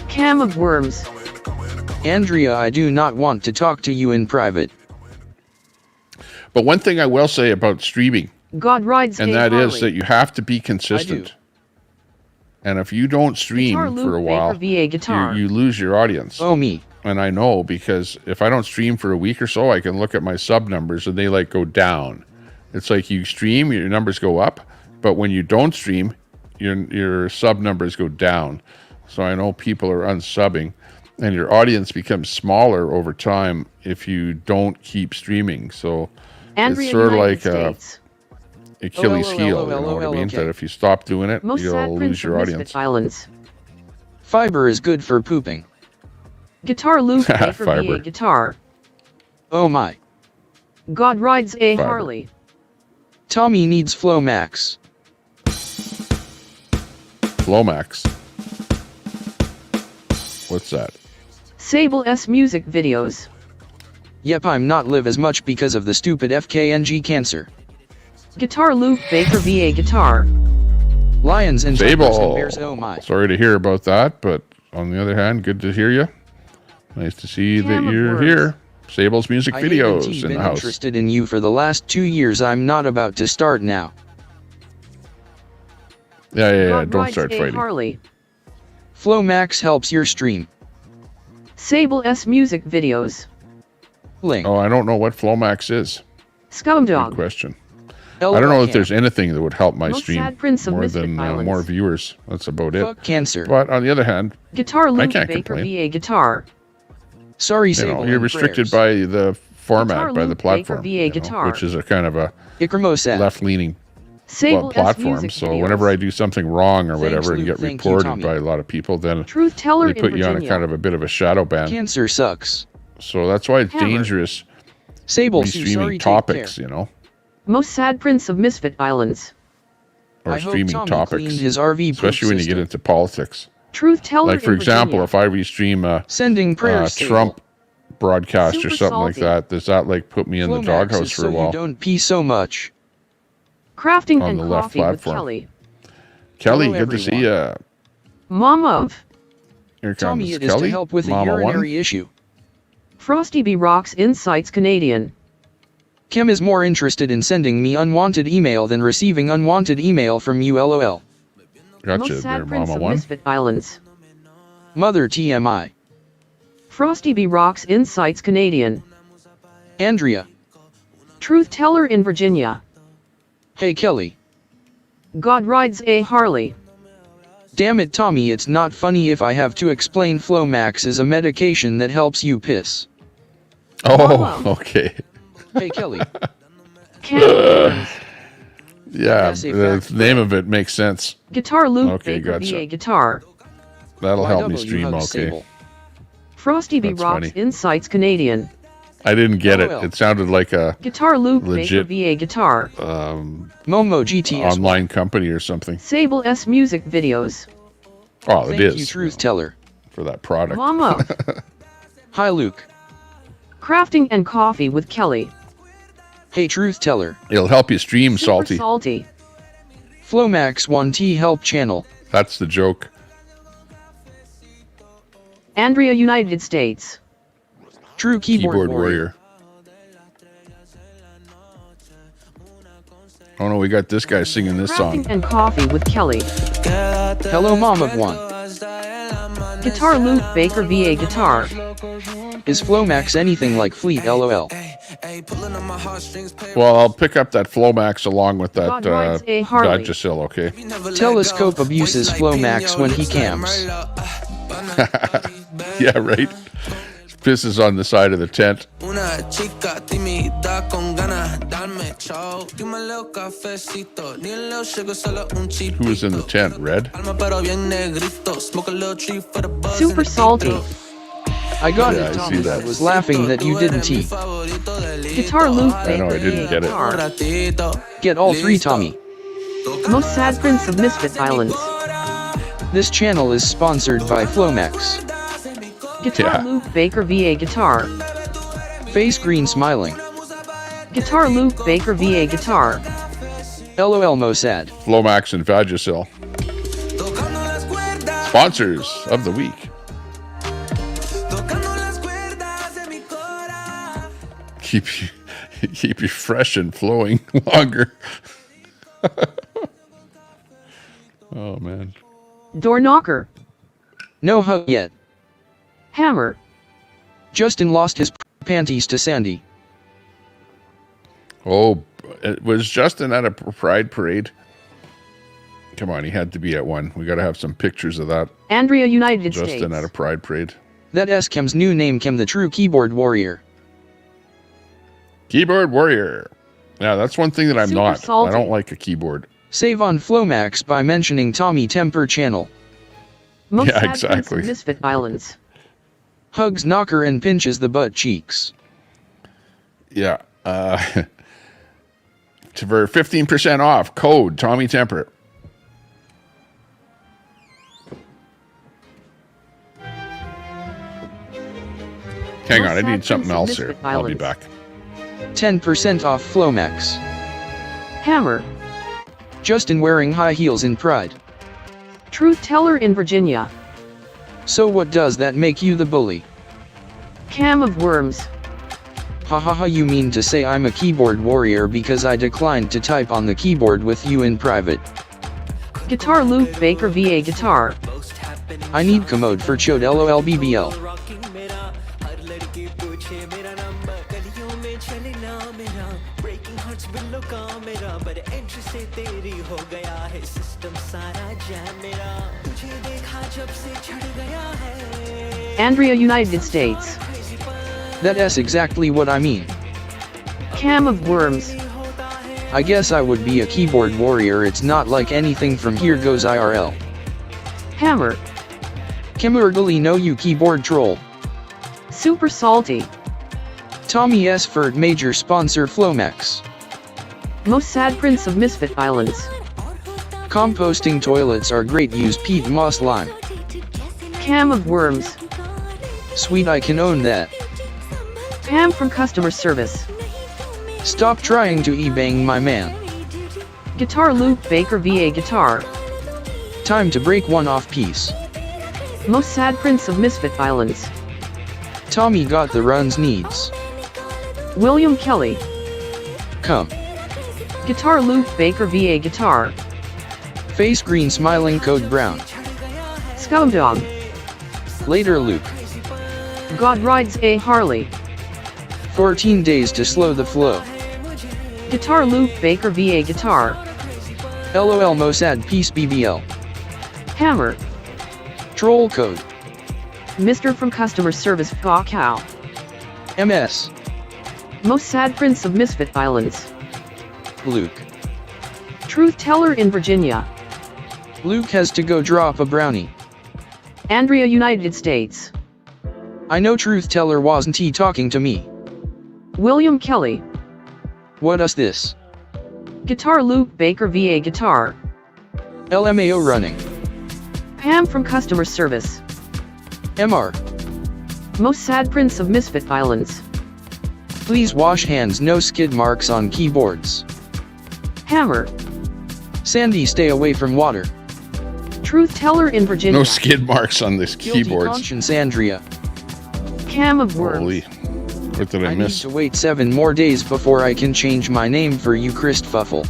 Cam of Worms. Andrea, I do not want to talk to you in private. But one thing I will say about streaming, God rides and a that is Harley. that you have to be consistent. And if you don't stream Guitar for a loop, while, Baker VA guitar. you lose your audience. Oh, me. And I know, because if I don't stream for a week or so, I can look at my sub numbers and they like go down. It's like you stream, your numbers go up, but when you don't stream, your sub numbers go down. So I know people are unsubbing, and your audience becomes smaller over time if you don't keep streaming. So Andrea, it's sort of United like States. Achilles heel, you know what I mean? okay. That if you stop doing it, Most sad you'll Prince lose your of Misfit audience. Violence. Fiber is good for pooping. Guitar loop, Baker Fiber. VA guitar. Oh my. God rides a Fiber. Harley. Tommy needs Flomax. Flomax. What's that? Sable S music videos. Yep, I'm not live as much because of the stupid FKNG cancer. Guitar loop, Baker VA guitar. Lions and tigers and Sable. bears, oh my. Sorry to hear about that, but on the other hand, good to hear you. Nice to see Cam that of you're Worms. here. Sable's music I videos haven't in been the house. interested in you for the last 2 years. I'm not about to start now. Yeah, God don't rides start a fighting. Harley. Flomax helps your stream. Sable S music videos. Link. Oh, I don't know what Flomax is. Good Scumdog. question. I don't know if there's anything that would help my Most stream sad Prince of more Misfit than Violence. more viewers. That's about it. Fuck cancer. But on the other hand, Guitar loop, can't Baker complain. VA guitar. Sorry, you Sable. know, you're and restricted prayers. by the format, Guitar by the loop, platform, Baker VA you know, guitar. which is a kind of a Ikromosat. left-leaning Sable S platform. music So videos. whenever I do something wrong or Thanks, whatever and Luke. get Thank you, reported Tommy. by a lot of people, then Truth Teller they in put you on a Virginia. kind of a bit of a shadow ban. Cancer sucks. So that's why it's Hammer. dangerous Sable, Sue, streaming sorry, topics, take you know, Most sad Prince of Misfit Violence. or I hope streaming Tommy topics, cleaned his RV poop especially when you get system. into politics. Truth Teller Like, for in example, Virginia. if I restream a Sending prayers, Sable. Trump broadcast or Super something like salty. that, does that like put me in the Flomax doghouse is for so a while? you don't pee so much. Crafting on and the left Coffee with platform. Kelly. Kelly, Hello, good to see everyone. you. Mom of. Here Tommy, comes it is Kelly. to help with a Mama urinary one. issue. Frosty B Rocks Insights Canadian. Kim is more interested in sending me unwanted email than receiving unwanted email from you, lol. Gotcha Most there, sad Prince Mama of one. Misfit Violence. Mother TMI. Frosty B Rocks Insights Canadian. Andrea. Truth Teller in Virginia. Hey Kelly. God rides a Harley. Damn it, Tommy, it's not funny if I have to explain Flomax is a medication that helps you piss. Oh, okay. Hey Kelly. Cam Yeah, That's a the fact, name of it makes sense. Guitar loop, Okay, Baker gotcha. VA guitar. That'll help me YW stream hugs okay. Sable. Frosty B That's Rocks funny. Insights Canadian. I didn't get it. LOL. It sounded like a Guitar Loop legit Baker VA Guitar. Momo GTS. online company or something. Sable S Music Videos. Oh, Thank it is you, Truth Teller. for that product. Mama. Hi, Luke. Crafting and Coffee with Kelly. Hey, Truth Teller. It'll help you stream, Super Salty. Salty. Flomax 1T Help Channel. That's the joke. Andrea United States. True Keyboard Warrior. Oh no, we got this guy singing this Crafting song. and Coffee with Kelly. Hello, Mom of One. Guitar Loop Baker VA Guitar. Is Flomax anything like Fleet LOL? Well, I'll pick up that Flomax along with that God rides a Harley. Vagisil, okay? Telescope abuses Flomax when he cams. Yeah, right? Pisses on the side of the tent. Who was in the tent? Red? Super Salty. I got Yeah, it, I Tommy. see that. I was laughing that you didn't eat. Guitar Loop I Baker know, I didn't VA get it. Guitar. Get all three, Tommy. Most Sad Prince of Misfit Islands. This channel is sponsored by Flomax. Guitar Yeah. Loop Baker VA Guitar. Face green smiling. Guitar Loop Baker VA Guitar. LOL Mossad. Flomax and Vagisil. Sponsors of the week. Keep you fresh and flowing longer. Oh man. Door Knocker. No hug yet. Hammer. Justin lost his panties to Sandy. Oh, was Justin at a pride parade? Come on, he had to be at one. We got to have some pictures of that. Andrea United Justin States. at a pride parade. That Kem's new name Kem the true keyboard warrior. Keyboard warrior. Yeah, that's one thing that I'm Super not. salty. I don't like a keyboard. Save on Flomax by mentioning Tommy Temper channel. Most Yeah, Sad Prince of exactly. Misfit Islands. Hugs Knocker and pinches the butt cheeks. Yeah. For 15% off, code Tommy Temper. Hang on, I need something else here. I'll be back. 10% off Flomax. Hammer. Justin wearing high heels in pride. Truth Teller in Virginia. So what does that make you the bully? Cam of Worms. Hahaha, you mean to say I'm a keyboard warrior because I declined to type on the keyboard with you in private. Guitar Loop Baker VA Guitar. I need commode for chode LOL BBL. Andrea United States. That's exactly what I mean. Cam of Worms. I guess I would be a keyboard warrior, it's not like anything from Here Goes IRL. Hammer. Kimurgally no you keyboard troll. Super Salty. Tommy S. Ford major sponsor Flomax. Most Sad Prince of Misfit Islands. Composting toilets are great, use peat moss lime. Cam of Worms. Sweet, I can own that. Pam from Customer Service. Stop trying to e-bang my man. Guitar Loop Baker VA Guitar. Time to break one off piece. Most Sad Prince of Misfit Islands. Tommy got the runs needs. William Kelly. Come. Guitar Loop Baker VA Guitar. Face green smiling code brown. Scumdog. Later Luke. God rides a Harley. 14 days to slow the flow. Guitar Loop Baker VA Guitar. LOL Mossad Peace BBL. Hammer. Troll code. Mr. from Customer Service Paw Cow. MS. Most Sad Prince of Misfit Islands. Luke. Truth Teller in Virginia. Luke has to go drop a brownie. Andrea United States. I know Truth Teller wasn't he talking to me. William Kelly. What is this? Guitar Luke Baker VA Guitar. LMAO running. Pam from customer service. MR. Most sad Prince of Misfit Islands. Please wash hands, no skid marks on keyboards. Hammer. Sandy, stay away from water. Truth Teller in Virginia. No skid marks on this Guilty keyboards. conscience, Andrea. Cam of Worms. Holy. What did I miss? Need to wait 7 more days before I can change my name for you, Christfuffle.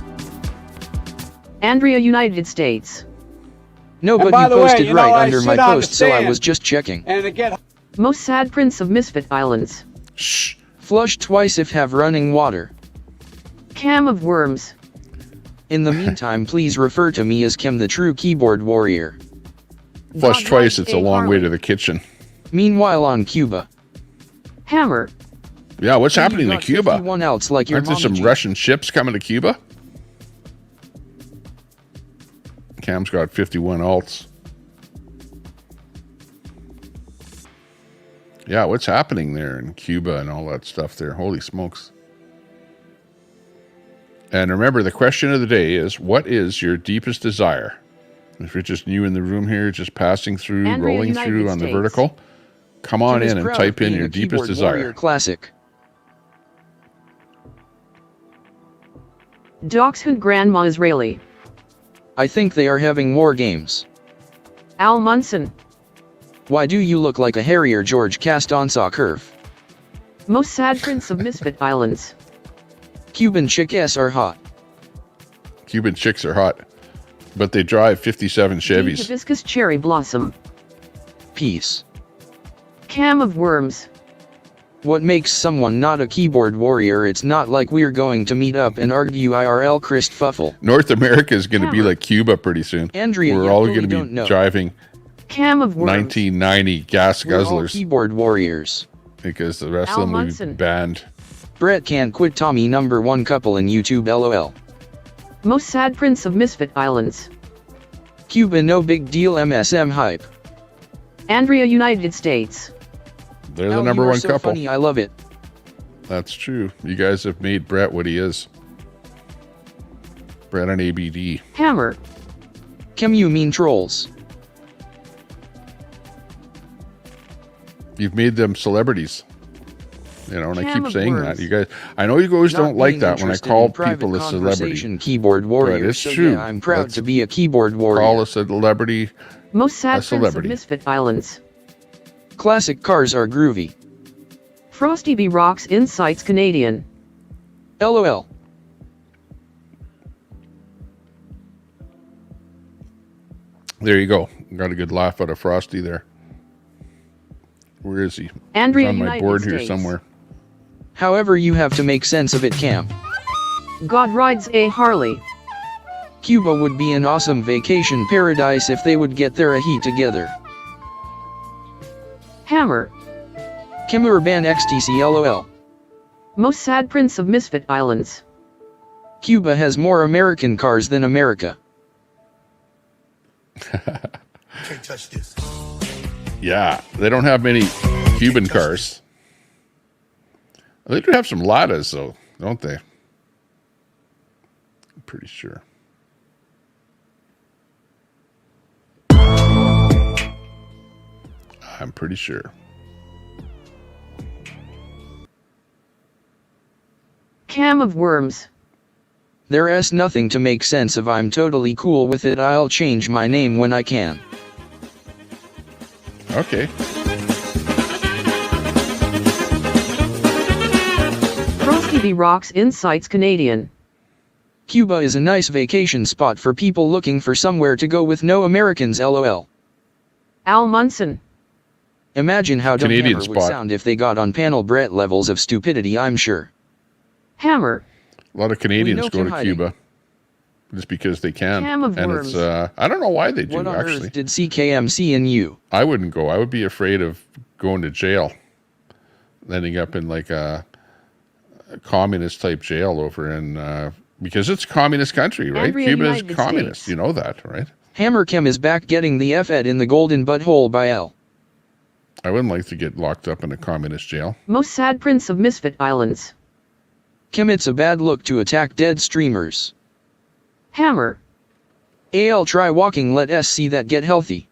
Andrea, United States. No, but you posted right under my post, so I was just checking. And again, Most sad Prince of Misfit Islands. Shh. Flush twice if have running water. Cam of Worms. In the meantime, please refer to me as Kim, the true keyboard warrior. Flush twice, it's a long way to the kitchen. Meanwhile on Cuba. Hammer. Yeah, what's happening to Cuba? Else like your Aren't there some Russian ships coming to Cuba? Cam's got 51 alts. Yeah, what's happening there in Cuba and all that stuff there? Holy smokes. And remember, the question of the day is, what is your deepest desire? If you're just new in the room here, just passing through, Andrea, rolling United through on the States. vertical, come on Kim is in and proud type of in being your a deepest keyboard desire. warrior classic. Dachshund Grandma Israeli. I think they are having war games. Al Munson. Why do you look like a Harrier George cast on saw curve? Most sad Prince of Misfit Islands. Cuban chicks are hot. Cuban chicks are hot, but they drive 57 Chevys. Hibiscus Cherry Blossom. Peace. Cam of Worms. What makes someone not a keyboard warrior? It's not like we're going to meet up and argue IRL, Christfuffle. North America is going to be like Cuba pretty soon. Andrea, we're you all really going to don't be know. driving Cam of Worms. 1990 gas We're all guzzlers keyboard warriors. because the rest Al of them will be Munson. banned. Brett can't quit Tommy #1 couple in YouTube, LOL. Most sad Prince of Misfit Islands. Cuba no big deal, MSM hype. Andrea, United States. They're the Al, number you are one so couple. Funny, I love it. That's true. You guys have made Brett what he is. Brett on ABD. Hammer. Kim, you mean trolls. You've made them celebrities. You know, and I Cam keep of saying Worms. that. You guys, I know you guys Not don't like being that when I interested call in private people a celebrity. conversation, keyboard warrior. But it's so true. Yeah, I'm proud Let's to be a keyboard warrior. Call a celebrity. Most sad A Prince of celebrity. Misfit Islands. Classic cars are groovy. Frosty B Rocks Insights Canadian. LOL. There you go. Got a good laugh out of Frosty there. Where is he? Andrea, He's on my United board here States. somewhere. However, you have to make sense of it, Cam. God rides a Harley. Cuba would be an awesome vacation paradise if they would get their heat together. Hammer. Kim Urban XTC, LOL. Most sad Prince of Misfit Islands. Cuba has more American cars than America. Can't touch this. Yeah, they don't have many Cuban cars. They do have some Ladas, though, don't they? I'm pretty sure. I'm pretty sure. Cam of Worms. There's nothing to make sense of. I'm totally cool with it. I'll change my name when I can. Okay. Frosty B Rocks Insights Canadian. Cuba is a nice vacation spot for people looking for somewhere to go with no Americans, LOL. Al Munson. Imagine how dumb Canadian Hammer would spot. sound if they got on panel Brett levels of stupidity, I'm sure. Hammer. A lot of Canadians know go Kim to hiding. Cuba just because they can. Cam of and Worms. it's I don't know why they do What on actually. earth did CKMC and you? I wouldn't go. I would be afraid of going to jail. Ending up in like a communist type jail over in because it's a communist country, right? Andrea, Cuba is United communist. States. You know that, right? Hammer Kim is back getting the F-ed in the golden butthole by L. I wouldn't like to get locked up in a communist jail. Most sad Prince of Misfit Islands. Kim, it's a bad look to attack dead streamers. Hammer. AL, try walking, let us see that, get healthy.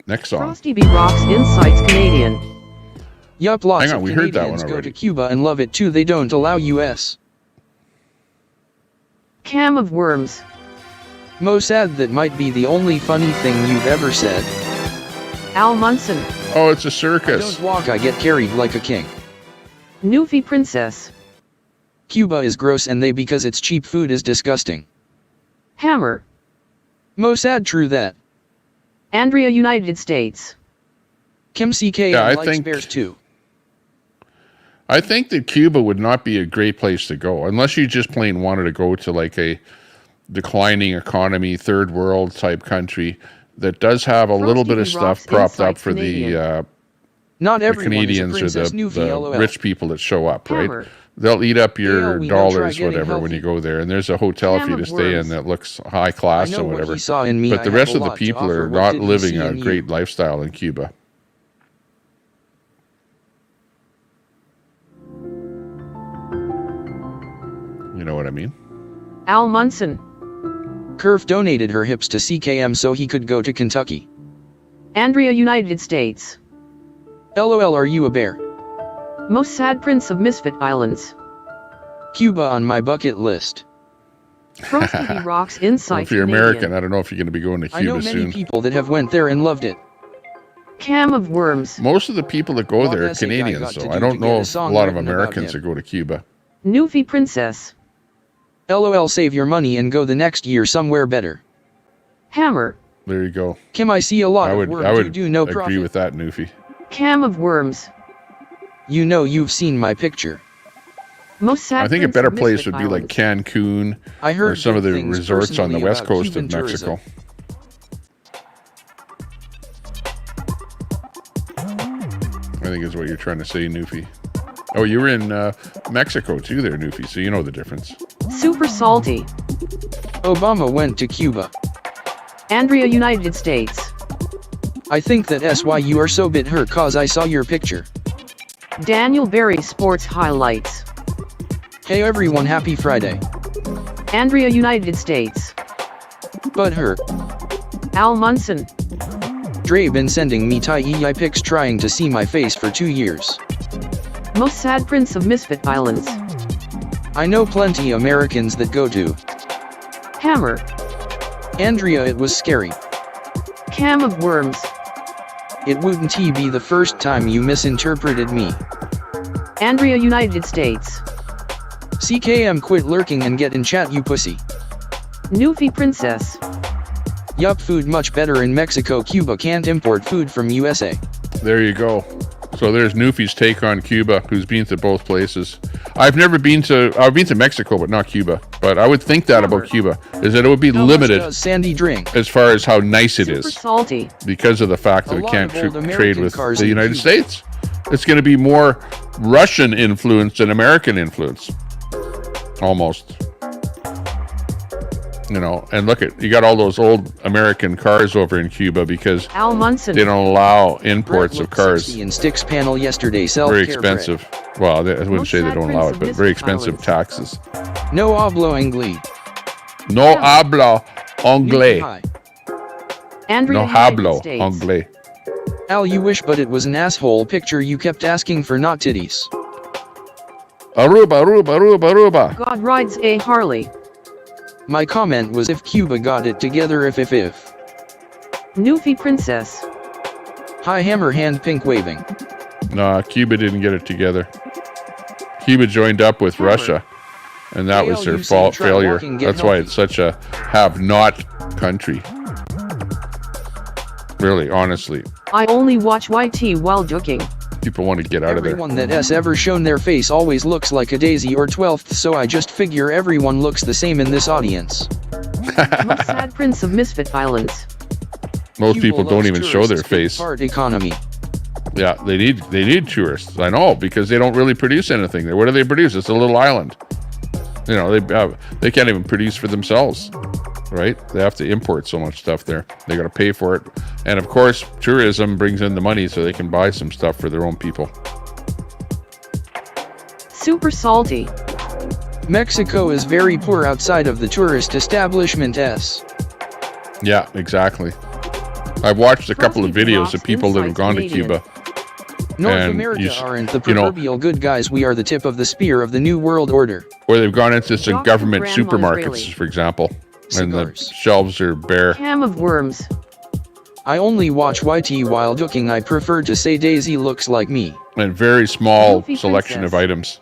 Next song. Frosty B Rocks Insights Canadian. Yup, lots Hang on, of we heard that one Canadians go already. to Cuba and love it too. They don't allow US. Cam of Worms. Mossad, that might be the only funny thing you've ever said. Al Munson. Oh, it's a I circus. don't walk, I get carried like a king. Newfie Princess. Cuba is gross and they because it's cheap food is disgusting. Hammer. Mossad, true that. Andrea, United States. Kim CK Yeah, I likes think- bears too. I think that Cuba would not be a great place to go unless you just plain wanted to go to like a declining economy, third world type country that does have a little bit of stuff propped up for the Not the everyone Canadians is or a Princess the Newfie, LOL. rich people that show up, right? Hammer. They'll eat up your Yeah, we know, try dollars, getting whatever, when healthy. you go there. And there's a hotel for you Ham to of stay in worms. that looks high class I know and what whatever. he saw in me. But I the have rest a of the lot to people offer. are What not did he living see a in you? great lifestyle in Cuba. You know what I mean? Al Munson. Curve donated her hips to CKM so he could go to Kentucky. Andrea, United States. LOL, are you a bear? Most sad Prince of Misfit Islands. Cuba on my bucket list. Frosty B Rocks Well, Insights if you're Canadian. American, I don't know if you're going to be going to I know Cuba many soon. people that have went there and loved it. Cam of Worms. Most of the people that go What there are has a guy Canadians, got so to I do don't to know get a if a song lot of written about Americans him? that go to Cuba. Newfie Princess. LOL, save your money and go the next year somewhere better. Hammer. There you go. Kim, I see a lot I of would, work I you would do no agree profit. with that, Newfie. Cam of Worms. You know you've seen my picture. Most sad I think a Prince better of place Misfit would be like Islands. Cancun I heard or some of good the things resorts on the personally west about coast Cuban of Mexico. I think is what you're trying to say, Newfie. Oh, you were in Mexico too there, Newfie, so you know the difference. Super salty. Obama went to Cuba. Andrea, United States. I think that's why you are so bit hurt cause I saw your picture. Daniel Berry Sports Highlights. Hey everyone, happy Friday. Andrea, United States. But her. Al Munson. Dre been sending me tie pics trying to see my face for 2 years. Most sad Prince of Misfit Islands. I know plenty Americans that go to. Hammer. Andrea, it was scary. Cam of Worms. It wouldn't be the first time you misinterpreted me. Andrea, United States. CKM, quit lurking and get in chat, you pussy. Newfie Princess. Yup, food much better in Mexico. Cuba can't import food from USA. There you go. So there's Newfie's take on Cuba, who's been to both places. I've been to Mexico, but not Cuba. But I would think that about Cuba, is that it would be How much limited does Sandy drink? as far as how nice it Super is, salty. because of the fact that A it lot can't of old trade American with cars the in United Cuba. States. It's going to be more Russian influence than American influence, almost. You know, and look at, you got all those old American cars over in Cuba because Al Munson. they don't allow imports of cars. In Sticks panel yesterday. Very expensive. Well, I wouldn't Most say they sad don't Prince allow of it, but Misfit very expensive Islands. taxes. No hablo inglés. No hablo anglais. Hi. Andrea, No United hablo States. anglais. Al, you wish, but it was an asshole picture. You kept asking for not titties. Aruba, Aruba, Aruba, Aruba. God rides a Harley. My comment was if Cuba got it together, if. Newfie Princess. Hi, hammer hand pink waving. No, Cuba didn't get it together. Cuba joined up with Russia, and that was their you say try failure. walking, get That's why healthy. it's such a have-not country. Really, honestly. I only watch YT while joking. People want to get out of there. Everyone that has ever shown their face always looks like a daisy or 12th, so I just figure everyone looks the same in this audience. Most sad Prince of Misfit Islands. Most Cuba people don't loves even show their tourists, big face. part economy. Yeah, they need tourists. I know, because they don't really produce anything there. What do they produce? It's a little island. You know, they can't even produce for themselves, right? They have to import so much stuff there. They got to pay for it, and of course, tourism brings in the money so they can buy some stuff for their own people. Super salty. Mexico is very poor outside of the tourist establishments. Yeah, exactly. I've watched a couple of videos of people that have gone to Cuba. North and America aren't the proverbial good guys. We are the tip of the spear of the New World Order. Or they've gone into some government Grandma's supermarkets, really. for example, and the Cigars. shelves are bare. Ham of worms. I only watch YT while cooking. I prefer to say Daisy looks like me. And very small Goofy selection princess. of items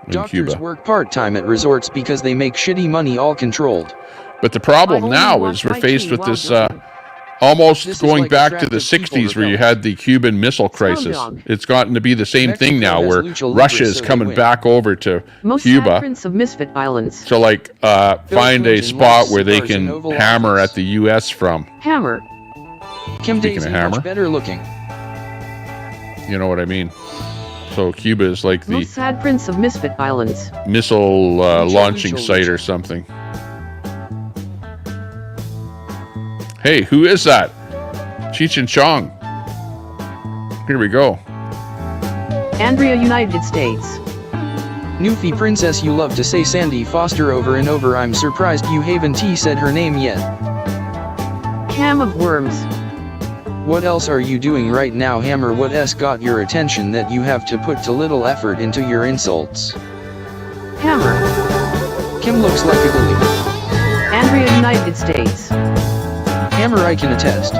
in Doctors Cuba. work part-time at resorts because they make shitty money, all controlled. But the problem I now only is watch we're faced YT with while this cooking. almost This is going like back to the attractive people 60s where you repellent. had the Cuban Missile Crisis. dog. It's gotten to be the same thing Mexico now has where lucha libre, Russia is so they coming win. back over to Most sad Cuba prince of Misfit Islands. to like find a Philippines and spot lots where they cigars and can Oval hammer Office. at the US from. Hammer. Kim Speaking Daisy of hammer. much better looking. You know what I mean? So Cuba is like the Most sad prince of Misfit Islands. missile launching lucha, site lucha. or something. Hey, who is that? Cheech and Chong. Here we go. Andrea, United States. Newfie princess, you love to say Sandy Foster over and over. I'm surprised you haven't said her name yet. Ham of worms. What else are you doing right now, Hammer? What else got your attention that you have to put a little effort into your insults? Hammer. Kim looks like a gully. Andrea, United States. Hammer, I can attest.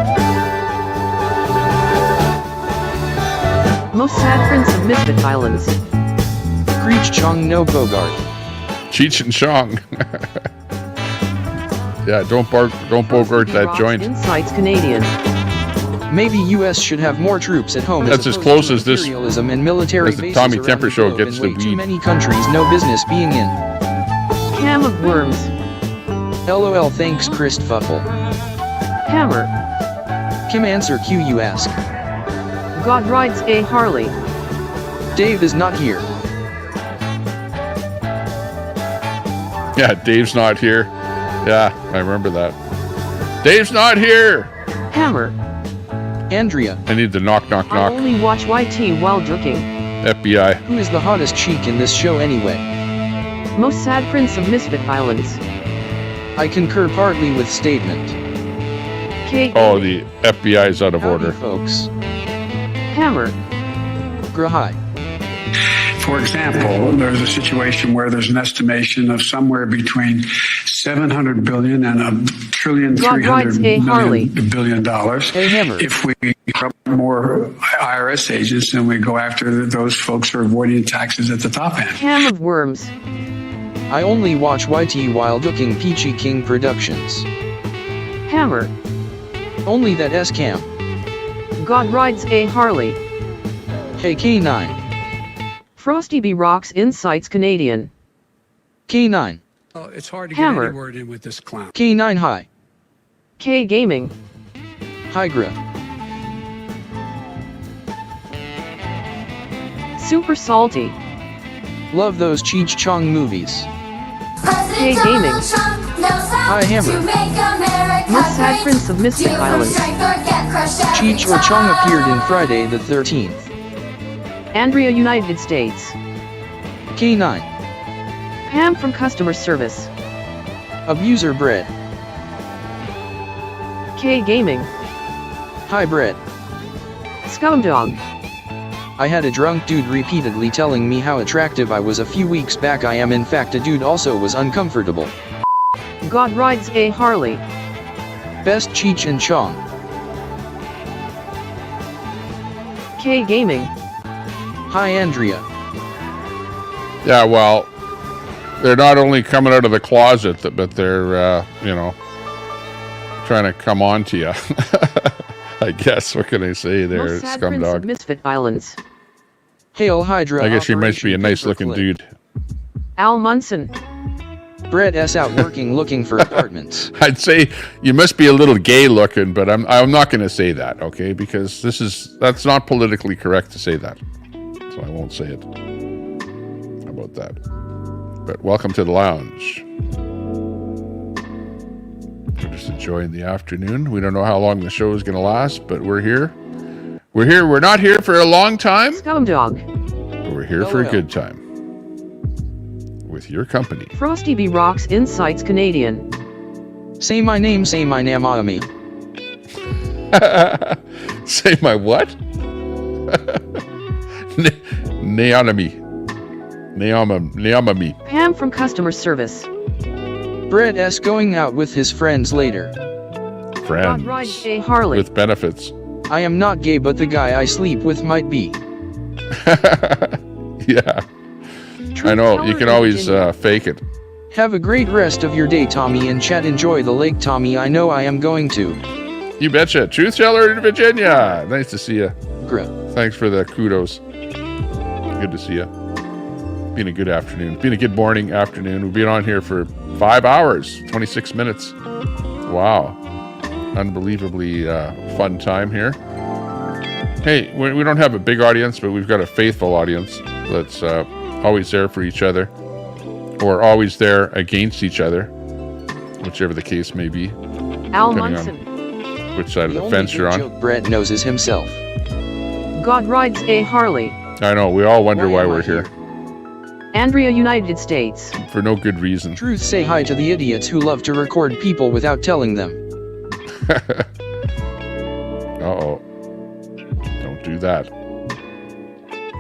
Most sad prince of Misfit Islands. Creech Chong no Bogart. Cheech and Chong. Yeah, don't bogart that Rocks joint. Insights Canadian. Maybe U.S. should have more troops at home. That's as opposed close to as this- imperialism and military as the bases Tommy around Temper the show globe gets in the way too weed. many countries, no business being in. Ham of worms. LOL, thanks, Christfuffle. Hammer. Kim, answer Q, you ask. God rides a Harley. Dave is not here. Yeah, Dave's not here. Yeah, I remember that. Dave's not here. Hammer. Andrea. I need to knock, knock, I knock. only watch YT while drinking. FBI. Who is the hottest chick in this show anyway? Most sad prince of Misfit Islands. I concur partly with statement. K. Oh, the FBI is out of Howdy, order. folks. Hammer. Grahai. For example, there's a situation where there's an estimation of somewhere between 700 billion and $1 trillion, God rides a Harley. billion dollars. Hey, Hammer. If we have more IRS agents, then we go after those folks who are avoiding taxes at the top end. Ham of worms. I only watch YT while cooking. Peachy King Productions. Hammer. Only that S-Cam. God rides a Harley. Hey, K9. Frosty B Rocks Insights Canadian. K9. Oh, it's hard to Hammer. get any word in with this clown. K9 High. K Gaming. Hygra. Super salty. Love those Cheech Chong movies. K Gaming. Hi, Hammer. Most sad prince of Misfit Islands. Cheech or Chong appeared in Friday the 13th. Andrea, United States. K9. Pam from customer service. Abuser Bread. K Gaming. Hi, Bread. Scumdog. I had a drunk dude repeatedly telling me how attractive I was a few weeks back. I am in fact a dude also was uncomfortable. God rides a Harley. Best Cheech and Chong. K Gaming. Hi, Andrea. Yeah, well, they're not only coming out of the closet, but they're, you know, trying to come on to you. I guess. What can I say there, Most sad prince of scumdog? Misfit Islands. Hail Hydra. I guess he must be a Operation nice-looking Paperclip. dude. Al Munson. Brett S out working looking for apartments. I'd say you must be a little gay-looking, but I'm not going to say that, okay? Because that's not politically correct to say that, so I won't say it. How about that? But welcome to the lounge. We're just enjoying the afternoon. We don't know how long the show is going to last, but we're here. We're here. We're not here for a long time, Scumdog. but we're here for a good time. with your company. Frosty B Rocks Insights Canadian. Say my name, say my name, me. Say my what? Neonomy. Neomami. Pam from customer service. Brett S. going out with his friends later. Friends. Ride A. Harley. With benefits. I am not gay, but the guy I sleep with might be. Yeah. I know, you can always fake it. Have a great rest of your day, Tommy, and chat. Enjoy the lake, Tommy. I know I am going to. You betcha. Truth teller in Virginia. Nice to see you. Great. Thanks for the kudos. Good to see you. Been a good afternoon. Been a good morning, afternoon. We've been on here for 5 hours, 26 minutes. Wow. Unbelievably fun time here. Hey, we don't have a big audience, but we've got a faithful audience that's always there for each other, or always there against each other, whichever the case may be. Al Munson. Which side of the fence you're on. Joke Brett knows is himself. God rides A. Harley. I know, we all wonder why we're here. Andrea, United States. For no good reason. Truth, say hi to the idiots who love to record people without telling them. Uh-oh. Don't do that.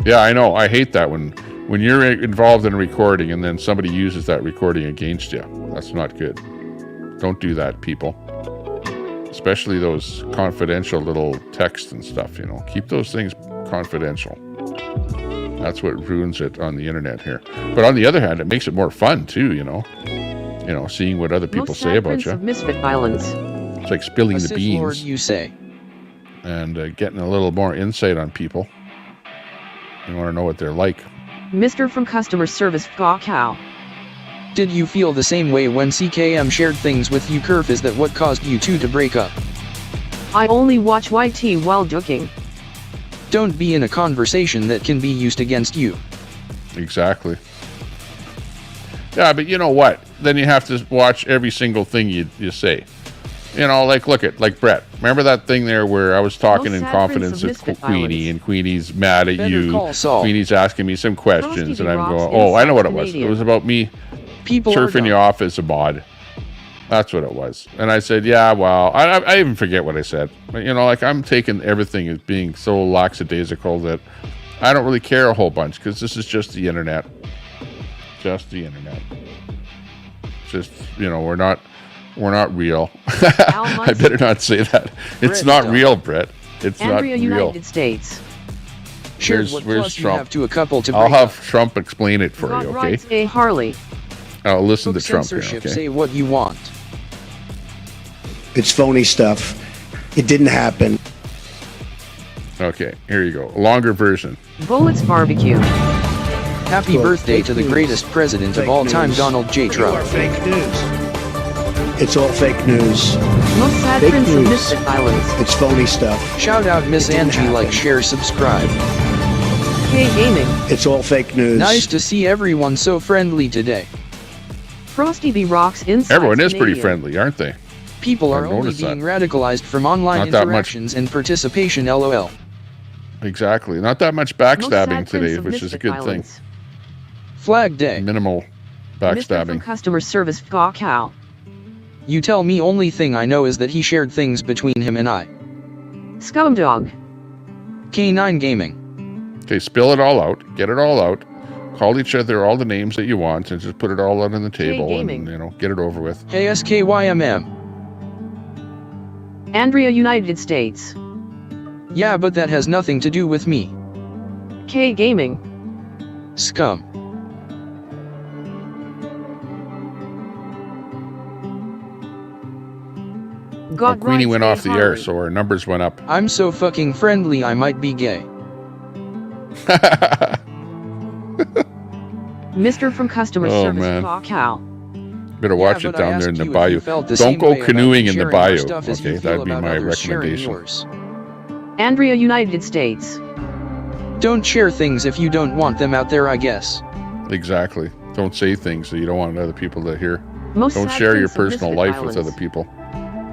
Yeah, I know. I hate that when you're involved in a recording and then somebody uses that recording against you. That's not good. Don't do that, people. Especially those confidential little texts and stuff, you know. Keep those things confidential. That's what ruins it on the internet here. But on the other hand, it makes it more fun too, you know. You know, seeing what other people say about you. Of misfit violence. It's like spilling the beans. Lord, you say. And getting a little more insight on people. You want to know what they're like. Mr. from customer service, Cow. Did you feel the same way when CKM shared things with you? Kerf, is that what caused you two to break up? I only watch YT while joking. Don't be in a conversation that can be used against you. Exactly. Yeah, but you know what? Then you have to watch every single thing you say. You know, like like Brett. Remember that thing there where I was talking in confidence with Queenie, and Queenie's mad at you. Queenie's asking me some questions, and I'm going, oh, I know what it was. It was about me turfing you off as a mod. That's what it was. And I said, yeah, well, I even forget what I said. But, you know, like, I'm taking everything as being so lackadaisical that I don't really care a whole bunch, because this is just the internet. Just the internet. Just, you know, we're not real. I better not say that. It's not real, Brett. It's not real. United States. Where's Trump? I'll have Trump explain it for you, okay? A. Harley. I'll listen to Trump here, okay? Say what you want. It's phony stuff. It didn't happen. Okay, here you go. A longer version. Bullets barbecue. Happy birthday to the greatest president of all time, Donald J. Trump. Fake news. It's all fake news. Most sad Fake prince of news. misfit violence. It's phony stuff. Shout out Miss Angie, like, share, subscribe. K Gaming. It's all fake news. Nice to see everyone so friendly today. Frosty B Rocks Insights Everyone is pretty Canadian. friendly, aren't they? People are only being radicalized from online interactions and participation, LOL. Exactly. Not that much backstabbing today, which is a good thing. Flag Day. Minimal Mr. backstabbing. from customer service, Cow. You tell me, only thing I know is that he shared things between him and I. Scumdog. K9 Gaming. Okay, spill it all out. Get it all out. Call each other all the names that you want and just put it all out on the table and, you know, get it over with. KSKYMM. Andrea, United States. Yeah, but that has nothing to do with me. K Gaming. Scum. God Queenie rides went A. off the air, Harley. so our numbers went up. I'm so fucking friendly, I might be gay. Mr. from customer Oh, service, man. Cow. Better watch Yeah, it but I down there in asked the you if bayou. you felt the Don't same go way about canoeing in the sharing our bayou. stuff as you Okay, feel that'd be about my others sharing recommendation. yours. Andrea, United States. Don't share things if you don't want them out there, I guess. Exactly. Don't say things that you don't want other people to hear. Most Don't sad share your prince of personal misfit life with violence. other people.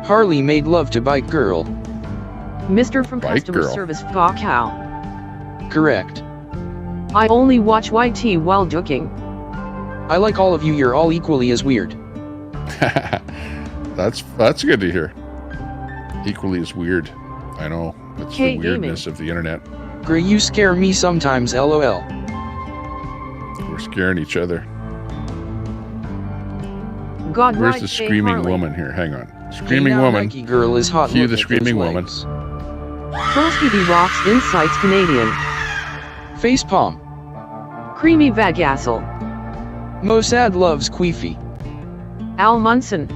Harley made love to Bike Girl. Mr. from Bike customer girl. service, Cow. Correct. I only watch YT while joking. I like all of you, you're all equally as weird. That's good to hear. Equally as weird. I know. It's the weirdness of the internet. Gray, you scare me sometimes, lol. We're scaring each other. God, where's the screaming woman here? Hang on. Screaming woman. Nike girl is hot. Cue the screaming woman. Frosty B Rocks Insights Canadian. Facepalm. Creamy Vagassel. Mossad loves Queefy. Al Munson.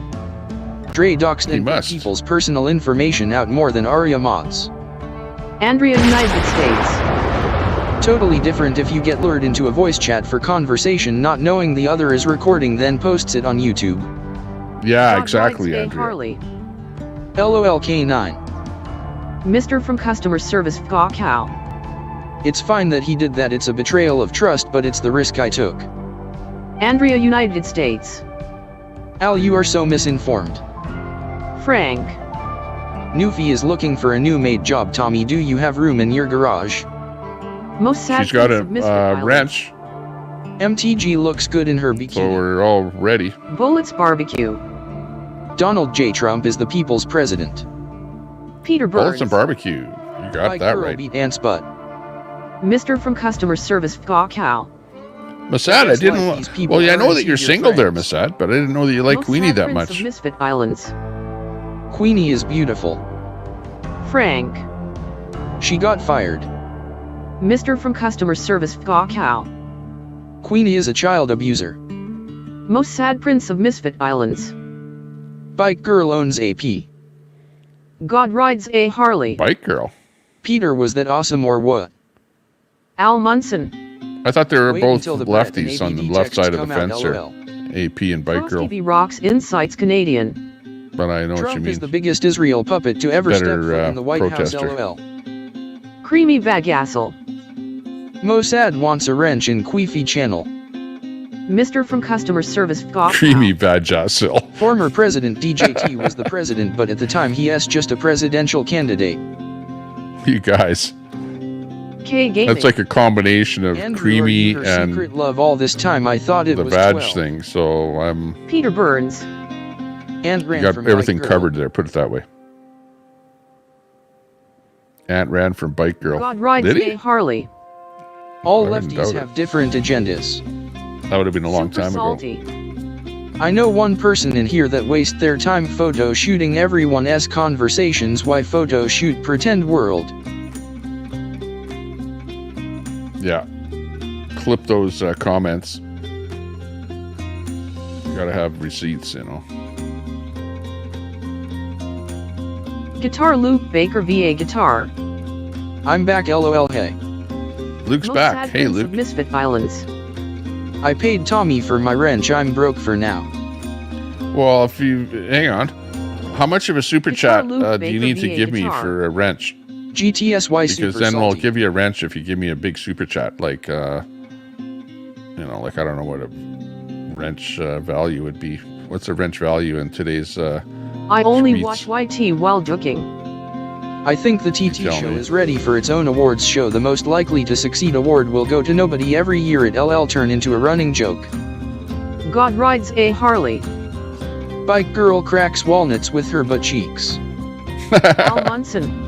Dre doxed and put people's personal information out more than Aria mods. Andrea, United States. Totally different if you get lured into a voice chat for conversation not knowing the other is recording then posts it on YouTube. Yeah, exactly, Andrea. Harley. LOL K9. Mr. from Customer Service Cow. It's fine that he did that, it's a betrayal of trust, but it's the risk I took. Andrea, United States. Al, you are so misinformed. Frank. Newfie is looking for a new maid job. Tommy, do you have room in your garage? Most sad. She's got a wrench. MTG looks good in her bikini. So we're all ready. Bullets Barbecue. Donald J. Trump is the people's president. Peter Burns. Bullets and barbecue. You got that right. Beat Ant's butt. Mr. from Customer Service Cow. Masad, I didn't. Well, yeah, I know that you're single there, Masad, but I didn't know that you like Queenie that much. Of Misfit Islands. Queenie is beautiful. Frank. She got fired. Mr. from Customer Service Cow. Queenie is a child abuser. Most sad Prince of Misfit Islands. Bike Girl owns AP. God rides a Harley. Bike Girl. Peter, was that awesome or what? Al Munson. I thought they were both lefties on the left side of the fence there. AP and Bike Girl. TV Rocks Insights Canadian. But I know what you Trump mean. is the biggest Israel puppet to ever step foot in the White protester. House, lol. Creamy Vagassel. Mossad wants a wrench in Queefy channel. Mr. from Customer Service Cow. Creamy Vagassel. Former President DJT was the president, but at the time he is just a presidential candidate. You guys. K Gaming. That's like a combination of Andrew, creamy her and secret love all this time. I thought it the was badge 12. thing. So I'm. Peter Burns. And ran You got from everything Bike Girl. covered there. Put it that way. Ant ran from Bike Girl. God rides Did he? a Harley. All I didn't lefties doubt have it. different agendas. That would have been a long Super time salty. ago. I know one person in here that waste their time photo shooting everyone's conversations. Why photo shoot pretend world? Yeah. Clip those comments. You gotta have receipts, you know. Guitar Luke Baker VA Guitar. I'm back, lol. Hey. Luke's Most back. sad Hey, Prince Luke. of Misfit Islands. I paid Tommy for my wrench. I'm broke for now. Well, if you hang on, how much of a super Guitar chat Luke do you Baker need to VA give me guitar. for a wrench? GTSY Because super then we'll salty. give you a wrench if you give me a big super chat, like you know, like I don't know what a wrench value would be. What's a wrench value in today's? I only tweets? watch YT while ducking. I think the TT Tell show me. is ready for its own awards show. The most likely to succeed award will go to nobody every year at LL turn into a running joke. God rides a Harley. Bike Girl cracks walnuts with her butt cheeks. Al Munson.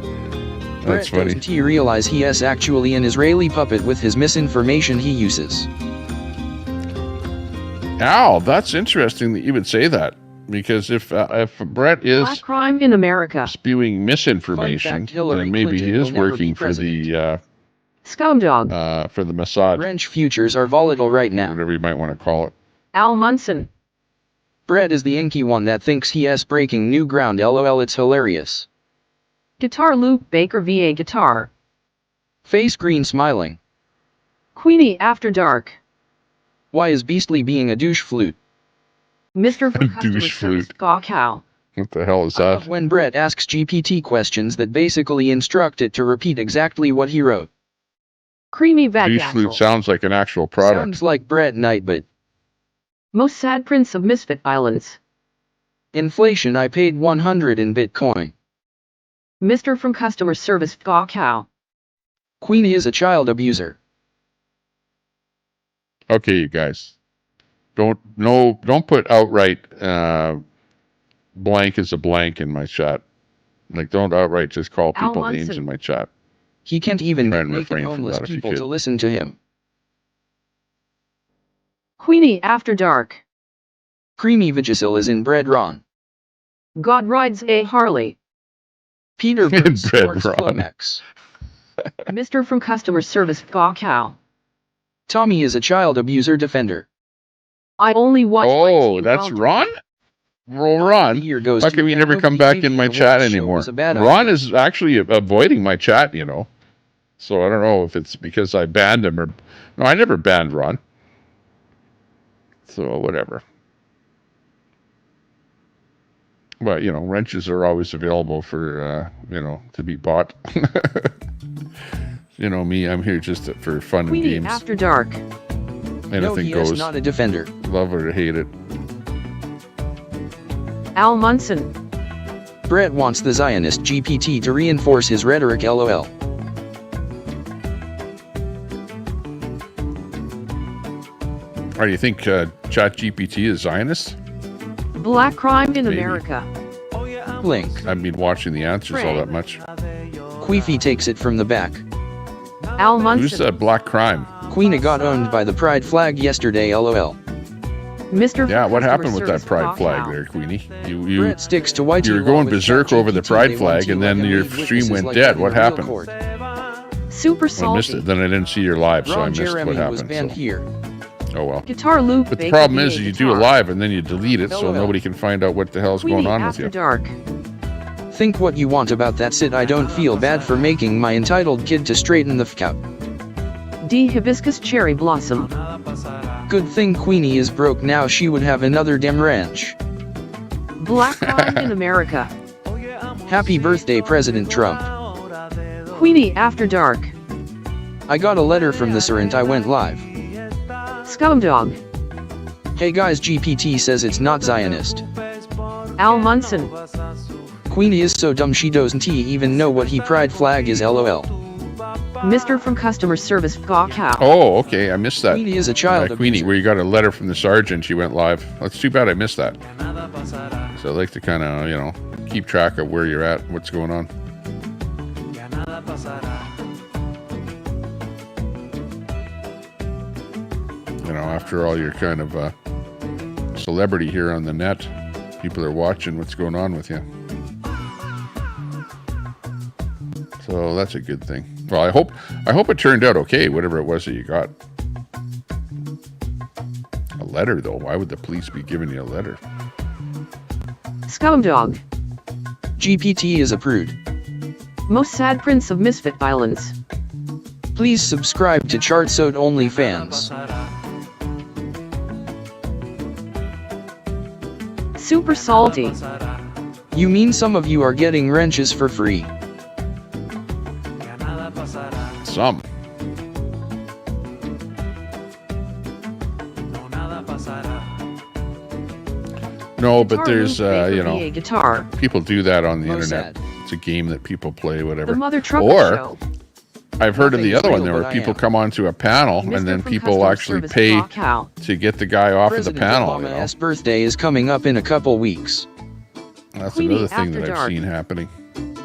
That's funny. Doesn't he realize he is actually an Israeli puppet with his misinformation he uses? Al, that's interesting that you would say that, because if Brett is Black crime in America. spewing misinformation, Fun fact, Hillary then maybe he Clinton is will never working be for the Scumdog. for the Mossad, Wrench futures are volatile right now. whatever you might want to call it. Al Munson. Brett is the inky one that thinks he is breaking new ground. LOL, it's hilarious. Guitar Luke Baker VA Guitar. Face green smiling. Queenie After Dark. Why is Beastly being a douche flute? Mr. from Customer Douche Service flute. Cow. What the hell is I love that? when Brett asks GPT questions that basically instruct it to repeat exactly what he wrote. Creamy Douche flute Vagassel. sounds like an actual product. Sounds like Brett Nightbot. Most sad Prince of Misfit Islands. Inflation, I paid 100 in Bitcoin. Mr. from Customer Service Cow. Queenie is a child abuser. Okay, you guys. Don't put outright blank is a blank in my chat. Like, don't outright just call people names in my chat. He can't even Try and make refrain from homeless that if you people could. to listen to him. Queenie after dark. Creamy Vagisil is in bread Ron. God rides a Harley. Peter Bread sports Ron. Clomax. Mr. from customer service Gaw Cow. Tommy is a child abuser defender. I only watch Oh, that's Ron? Well, Ron, The year goes how to come you never Nobody come back Maybe in my the chat Wolf Show anymore? was a bad Ron idea. is actually avoiding my chat, you know. So I don't know if it's because I banned him or... No, I never banned Ron. So whatever. But, you know, wrenches are always available for, you know, to be bought. You know me, I'm here just for fun and Queenie games. after dark. Anything No, he goes. is not a defender. Love it or hate it. Al Munson. Brett wants the Zionist GPT to reinforce his rhetoric LOL. Or do you think ChatGPT is Zionist? Black crime in Maybe. America. Link. I've been watching the answers all that much. Queefy takes it from the back. Al Munson. Who's that black crime? Queenie got owned by the pride flag yesterday LOL. Mr. Yeah, what Customer happened with that Service pride Gaw flag Cow. there, Queenie? You Brett sticks to YT were law going with berserk over the ChatGPT. pride They flag, want to and then like your a maid stream witnesses went like dead. that in What a real happened? court. Super I missed salty. it. Then I didn't see your live, so I Ron missed Jeremy what was happened. banned So. here. Oh well. Guitar loop. But the Baker problem VA is you do a guitar. live and then you delete it, so LOL. nobody can find out what the hell's Queenie going on with after you. dark. Think what you want about that Sid. I don't feel bad for making my entitled kid to straighten the f out. D hibiscus cherry blossom. Good thing Queenie is broke now, she would have another dem ranch. Black crime in America. Happy birthday President Trump. Queenie after dark. I got a letter from the sir and I went live. Scumdog. Hey guys, GPT says it's not Zionist. Al Munson. Queenie is so dumb she doesn't even know what he pride flag is LOL. Mr. from customer service Gaw Cow. Oh, okay. I missed that. Queenie is a child Queenie, abuser. where you got a letter from the sergeant, she went live. That's too bad I missed that. So I'd like to kind of, you know, keep track of where you're at, what's going on. You know, after all, you're kind of a celebrity here on the net. People are watching what's going on with you. So that's a good thing. Well, I hope it turned out okay, whatever it was that you got. A letter, though. Why would the police be giving you a letter? Scumdog. GPT is a prude. Most sad prince of misfit violence. Please subscribe to Chartsode OnlyFans. Super salty. You mean some of you are getting wrenches for free? Some. No, but there's, you know, VA guitar. people do that on the Most internet. It's a game that people play, whatever. The Mother Trucker Or, Show. I've heard of the Nothing's other one real, there but where I people am. come onto a panel Mr. and then from people customer actually service pay Gaw Cow. to get the guy off President of the panel. You know? Obama's birthday is coming up in a couple weeks. That's Queenie another thing after that I've dark. seen happening.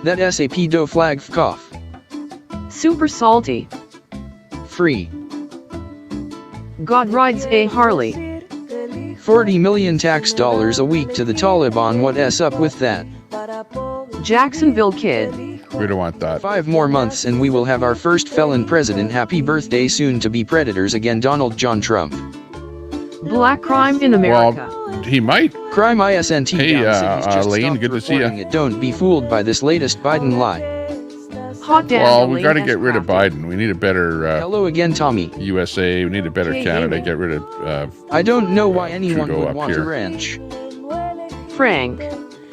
That SAP do flag f cough. Super salty. Free. God rides a Harley. 40 million tax dollars a week to the Taliban. What s up with that? Jacksonville Kid. We don't want that. 5 more months and we will have our first felon president. Happy birthday soon to be predators again, Donald John Trump. Black crime in America. Well, he might. Crime ISNT Hey, down cities just Lane, stopped good to see ya. reporting it. Don't be fooled by this latest Biden lie. Hot damn. Well, we got to Elaine get rid of has Biden. We need a better Hello again, Tommy. USA. We need a better Hey, Canada. Amy. Get rid of. I don't know why anyone Trudeau would up want here. a wrench. crafted. Frank.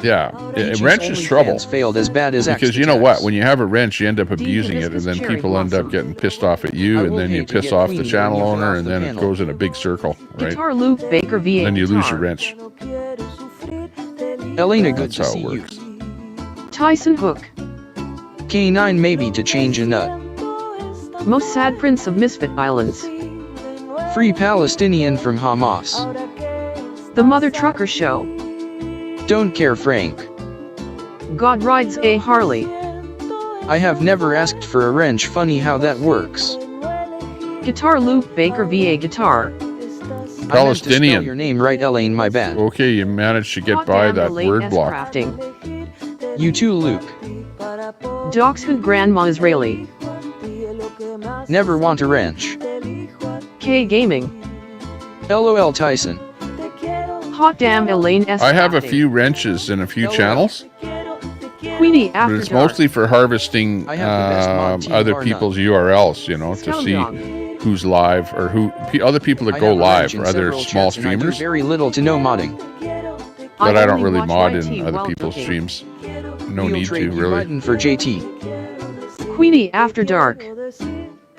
Yeah, Peaches wrench is OnlyFans trouble. failed as bad as Because Axe you know attacks. what? When you have a wrench, you end up abusing it, and hibiscus then cherry people end up blossom. getting pissed off at you, I and will then pay you to piss get off the Queenie channel when you get owner, off and the then it panel. goes in a big circle, right? Guitar loop Baker VA Then you lose your guitar. wrench. Elena, good That's to how see it you. works. Tyson Hook. K9 maybe to change a nut. Most sad prince of misfit violence. Free Palestinian from Hamas. The Mother Trucker Show. Don't care, Frank. God rides a Harley. I have never asked for a wrench. Funny how that works. Guitar Loop Baker VA Guitar. I meant to spell your name right, Elaine, my bad. Okay, you managed to get by that word block. Crafting. You too, Luke. Docs Who Grandma Israeli. Never want a wrench. K Gaming. LOL Tyson. Hot damn Elaine S. I have a few wrenches in a few channels. Queenie But After it's Dark. mostly for harvesting other people's URLs, you know, to see who's live or who other people that go live or other small streamers. Very little to no modding. But I don't really mod in other people's streams. No need to, really. For JT. Queenie After Dark.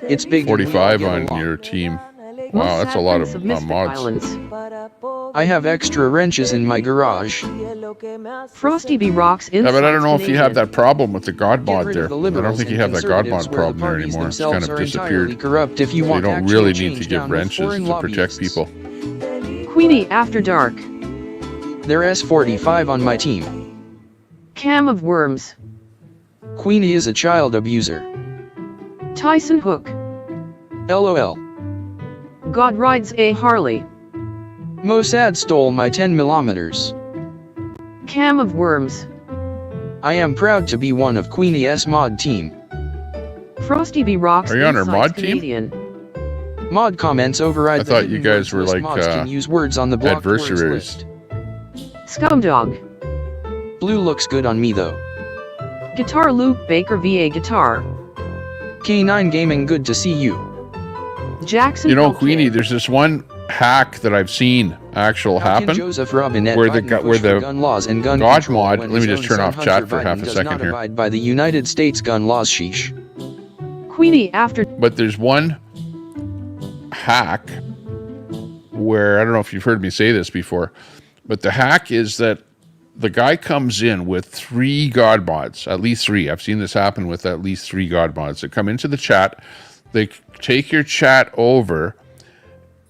It's big. 45 on your team. Wow, that's a lot of mods. I have extra wrenches in my garage. Frosty B Rocks in. Yeah, but I don't know if you have that problem with the God mod there. I don't think you have that God mod problem there anymore. It's kind of disappeared. Corrupt if you so want you don't really need to give wrenches to protect people. Queenie After Dark. There's 45 on my team. Cam of Worms. Queenie is a child abuser. Tyson Hook. LOL. God rides a Harley. Mossad stole my 10mm. Cam of Worms. I am proud to be one of Queenie's mod team. Frosty B Rocks. Are you on our mod team? Canadian. Mod comments override. I thought you guys were like can use words on the blocked words adversaries. list. Scumdog. Blue looks good on me though. Guitar Loop Baker VA Guitar. K9 Gaming, good to see you. Jackson. You know, Queenie, there's this one hack that I've seen happen Joseph Robinette where where the gun laws and gun God control mod. when Let me his just own turn off son chat Hunter for half Biden a does second not here. abide by the United States gun laws. Sheesh. Queenie After. But there's one hack where I don't know if you've heard me say this before, but the hack is that the guy comes in with 3 God mods, at least 3. I've seen this happen with at least 3 God mods that come into the chat. They take your chat over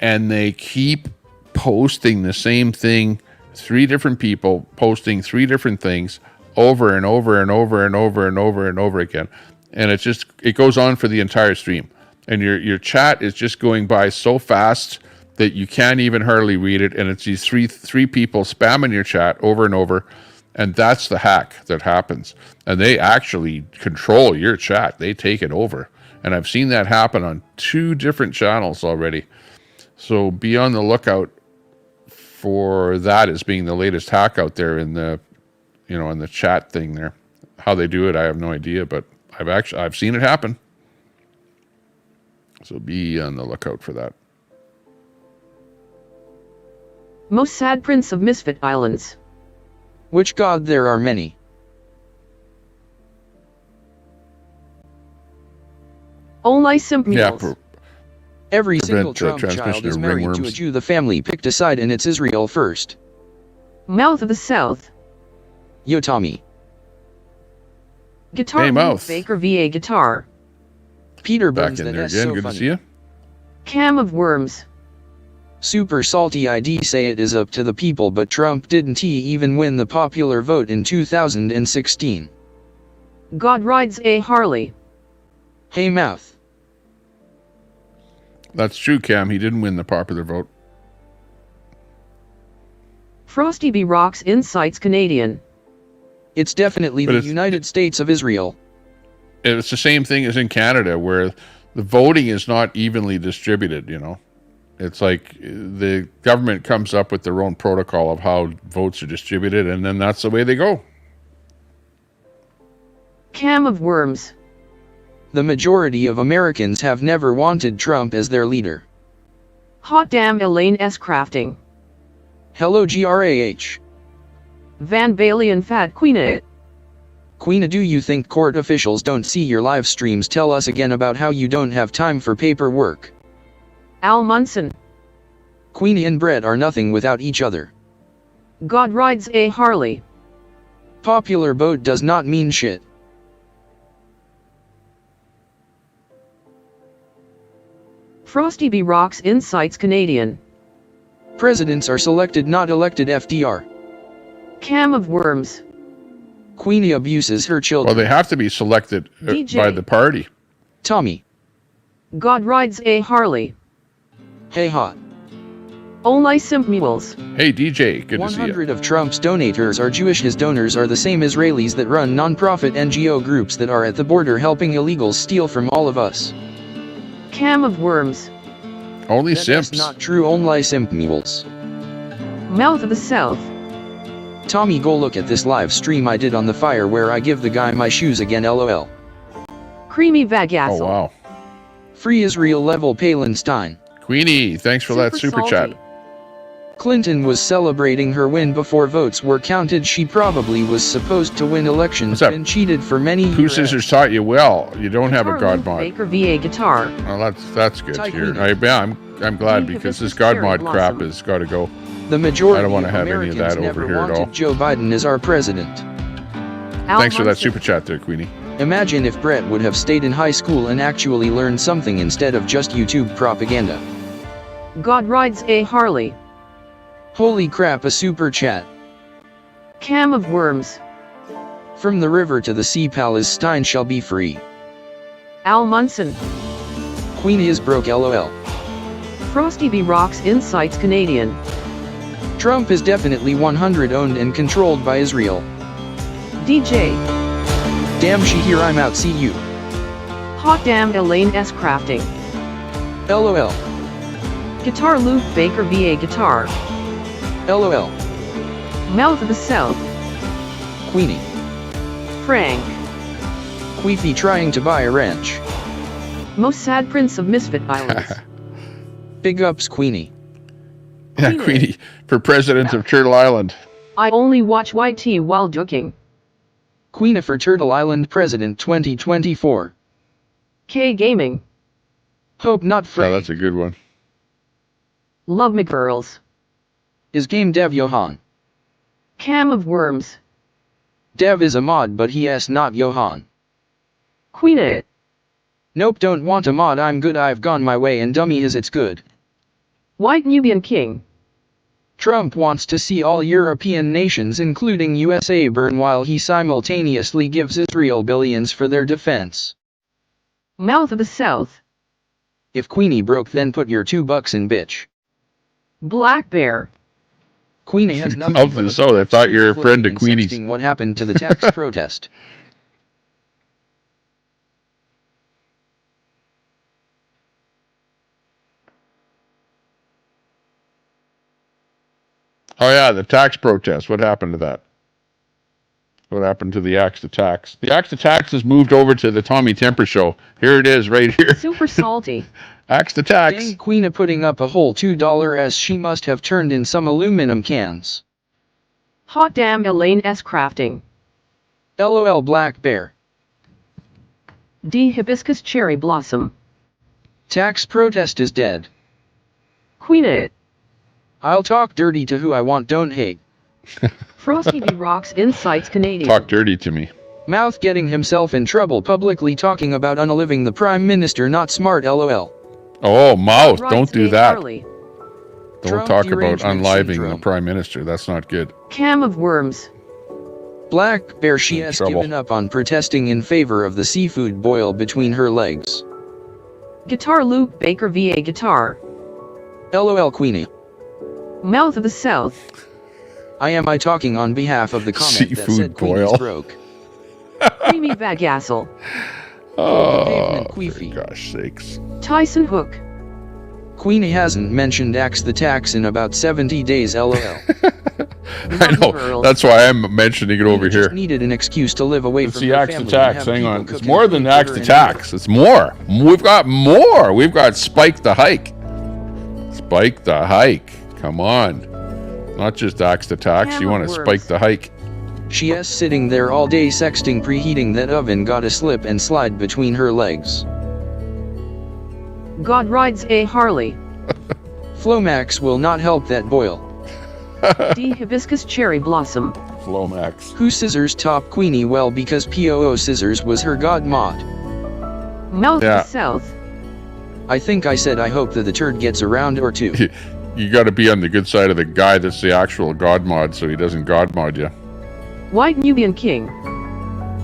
and they keep posting the same thing. 3 different people posting 3 different things over and over and over and over and over and over again. And it goes on for the entire stream. And your chat is just going by so fast that you can't even hardly read it. And it's these three people spamming your chat over and over. And that's the hack that happens. And they actually control your chat. They take it over. And I've seen that happen on 2 different channels already. So be on the lookout for that as being the latest hack out there in the, in the chat thing there. How they do it, I have no idea, but I've seen it happen. So be on the lookout for that. Most Sad Prince of Misfit Islands. Which god? There are many. Only simp mules. Yeah, every single Trump child is married to a Jew. The family picked a side and it's Israel first. Mouth of the South. Yo Tommy. Guitar hey, Mouth. Baker VA Guitar. Peter Back Burns. in there again. So Good funny. to see you. Cam of Worms. Super salty. ID say it is up to the people, but Trump didn't even win the popular vote in 2016. God rides a Harley. Hey Mouth. That's true, Cam. He didn't win the popular vote. Frosty B Rocks Insights Canadian. It's definitely the United States of Israel. It's the same thing as in Canada, where the voting is not evenly distributed, It's like the government comes up with their own protocol of how votes are distributed, and then that's the way they go. Cam of Worms. The majority of Americans have never wanted Trump as their leader. Hot damn Elaine S. Crafting. Hello GRAH. Van Bailey and Fat Queenie. Queenie, do you think court officials don't see your live streams? Tell us again about how you don't have time for paperwork. Al Munson. Queenie and Brett are nothing without each other. God rides a Harley. Popular vote does not mean shit. Frosty B Rocks Insights Canadian. Presidents are selected, not elected. FDR. Cam of worms. Queenie abuses her children. Well, they have to be selected by the party. Tommy. God rides a Harley. Hey hot. Only simp mules. Hey DJ, good to see you. 100 of Trump's donators are Jewish. His donors are the same Israelis that run non-profit NGO groups that are at the border helping illegals steal from all of us. Cam of worms. Only simps. That's not true. Only simp mules. Mouth of the South. Tommy, go look at this live stream I did on the fire where I give the guy my shoes again. LOL. Creamy Vagassel. Oh wow. Free Israel level Palenstein. Queenie, thanks for that super chat. Clinton was celebrating her win before votes were counted. She probably was supposed to win elections and cheated for many years. Pooh Scissors taught you well. You don't have a God mod. Baker VA guitar. Well, that's good. Here, I'm glad because this God mod crap has got to go. The majority I don't want to have Americans any of that never over here at all. wanted Joe Biden as our president. Thanks for that super chat there, Queenie. Imagine if Brett would have stayed in high school and actually learned something instead of just YouTube propaganda. God rides a Harley. Holy crap, a super chat. Cam of worms. From the river to the sea, Palestine shall be free. Al Munson. Queenie is broke. LOL. Frosty B Rocks Insights Canadian. Trump is definitely 100 owned and controlled by Israel. DJ. Damn, she here, I'm out, see you. Hot damn Elaine S. Crafting. LOL. Guitar Luke Baker VA Guitar. LOL. Mouth of the South. Queenie. Frank. Queefy trying to buy a wrench. Most sad prince of Misfit Islands. Big ups, Queenie. Yeah, Queenie for president of Turtle Island. I only watch YT while ducking. Queenie for Turtle Island President 2024. K Gaming. Hope not free. Yeah, that's a good one. Love McGirls. Is game dev Johan? Cam of worms. Dev is a mod, but he is not Johan. Queenie. Nope, don't want a mod. I'm good. I've gone my way and dummy is it's good. White Nubian King. Trump wants to see all European nations including USA burn while he simultaneously gives Israel billions for their defense. Mouth of the South. If Queenie broke, then put your $2 in, bitch. Black Bear. Queenie has nothing. Mouth of the South. I thought you're a friend of Queenie's. What happened to the tax protest? Oh yeah, the tax protest. What happened to that? What happened to the Axe to Tax? The Axe to Tax has moved over to the Tommy Temper Show. Here it is, right here. Super salty. Axe to Tax. Dang, Queenie putting up a whole $2 as she must have turned in some aluminum cans. Hot damn Elaine S. Crafting. LOL Black Bear. D Hibiscus Cherry Blossom. Tax protest is dead. Queenie. I'll talk dirty to who I want, don't hate. Frosty B Rocks Insights Canadian. Talk dirty to me. Mouth getting himself in trouble publicly talking about unaliving the Prime Minister, not smart. LOL. Oh, Mouth, don't do that. Harley. Don't Drunk talk about derangement unliving syndrome. the Prime Minister. That's not good. Cam of worms. Black Bear, she has trouble. given up on protesting in favor of the seafood boil between her legs. Guitar Luke Baker VA Guitar. LOL Queenie. Mouth of the South. I talking on behalf of the comment that Seafood said boil. Queenie's broke. Creamy Vagassel. Oh, Queefy. for gosh sakes. Tyson Hook. Queenie hasn't mentioned Axe the Tax in about 70 days. LOL. I know. That's why I'm mentioning it over here. Just needed an excuse to live away It's from the her Axe to family Tax. and have Hang on. people It's cooking more than food Axe for to her Tax. It's more. We've got more. We've got Spike the Hike. Spike the Hike. Come on. Not just Axe to Tax. You want to spike the hike. She is sitting there all day sexting, preheating that oven, got a slip and slide between her legs. God rides a Harley. Flomax will not help that boil. D Hibiscus Cherry Blossom. Flomax. Who scissors top Queenie? Well, because POO Scissors was her god mod. Mouth of the South. I think I said I hope that the turd gets around or two. you got to be on the good side of the guy that's the actual god mod, so he doesn't god mod you. White Nubian King.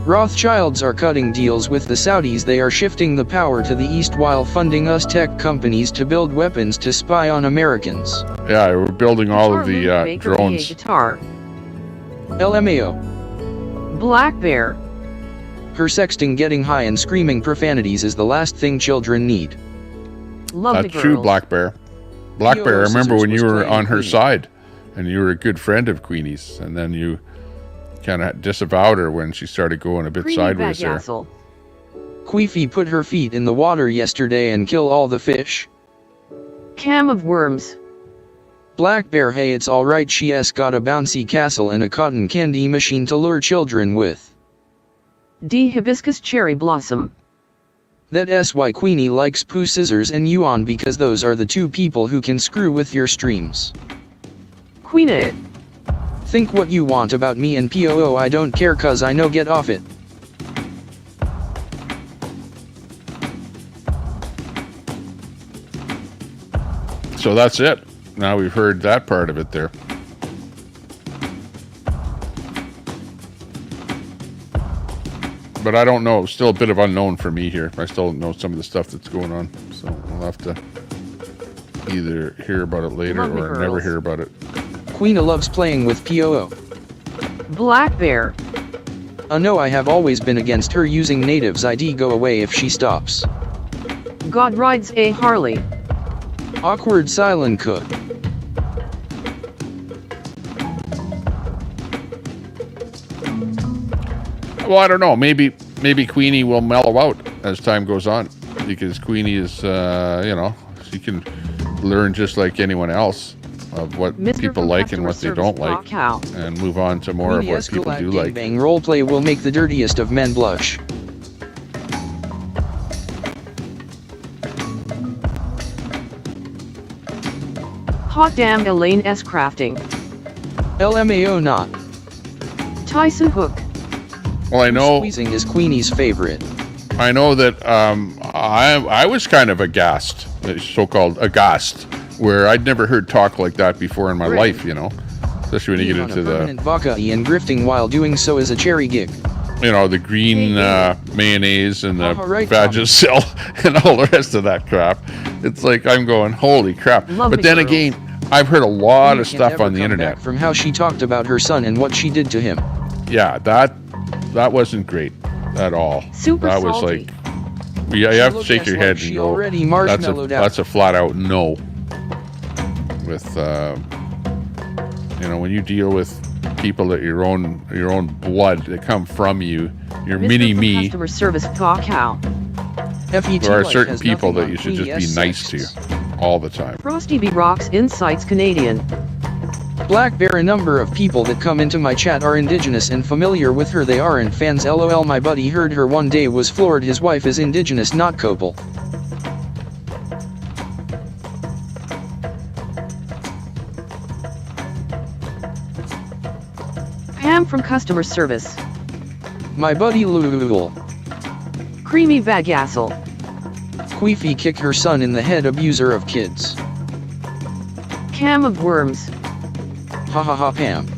Rothschilds are cutting deals with the Saudis. They are shifting the power to the east while funding us tech companies to build weapons to spy on Americans. Yeah, we're building all of the drones. Guitar. LMAO. Black Bear. Her sexting, getting high and screaming profanities is the last thing children need. Love That's true, Black Bear. Black Bear, I remember when you were on her side, and you were a good friend of Queenie's, and then you kind of disavowed her when she started going a bit sideways there. Queefy put her feet in the water yesterday and kill all the fish. Cam of Worms. Black Bear, hey, it's alright, she's got a bouncy castle and a cotton candy machine to lure children with. D. Hibiscus Cherry Blossom. That's why Queenie likes Pooh Scissors and Yuan, because those are the two people who can screw with your streams. Queenie. Think what you want about me and POO, I don't care cause I know get off it. So that's it. Now we've heard that part of it there. But I don't know. Still a bit of unknown for me here. I still don't know some of the stuff that's going on. So we'll have to either hear about it later or never hear about it. Queena loves playing with POO. Black Bear. No, I have always been against her using natives ID. Go away if she stops. God rides a Harley. Awkward silent cook. Well, I don't know. Maybe Queenie will mellow out as time goes on, because Queenie is, you know, she can learn just like anyone else of what people like and what they don't like, and move on to more of what people do like. Bang roleplay will make the dirtiest of men blush. Hot damn Elaine S. Crafting. LMAO not. Tyson Hook. Well, I know squeezing is Queenie's favorite. I know that I was kind of aghast, so-called aghast, where I'd never heard talk like that before in my life, you know, especially when you get into the vodka and grifting while doing so is a cherry gig. You know, the green mayonnaise and the Vagisil and all the rest of that crap. It's like I'm going, holy crap. But then again, I've heard a lot of stuff on the internet from how she talked about her son and what she did to him. Yeah, that wasn't great at all. That was salty. like, you have to shake your head and go, that's a flat out no. With you know, when you deal with people that your own blood that come from you, your mini me. Customer service talk out. There are certain people that you should just be nice to all the time. Frosty B Rocks Insights Canadian. Black Bear, a number of people that come into my chat are indigenous and familiar with her. They aren't fans. LOL. My buddy heard her one day, was floored. His wife is indigenous, not Copal. Pam from customer service. My buddy Lul. Creamy Vagassel. Queefy kick her son in the head, abuser of kids. Cam of Worms. Ha ha ha, Pam.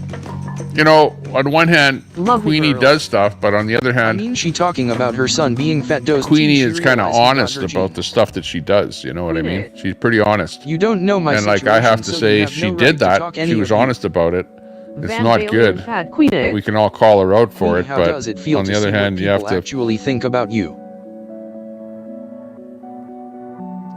You know, on one hand, Queenie does stuff, but on the other hand, I mean, she talking about her son being fat dosed. Queenie is kind of honest about the stuff that she does. You know what I mean? She's pretty honest. You don't know my and like I have to say, she did that. She was honest about it. It's not good. We can all call her out for it, but on the other hand, you have to actually think about you.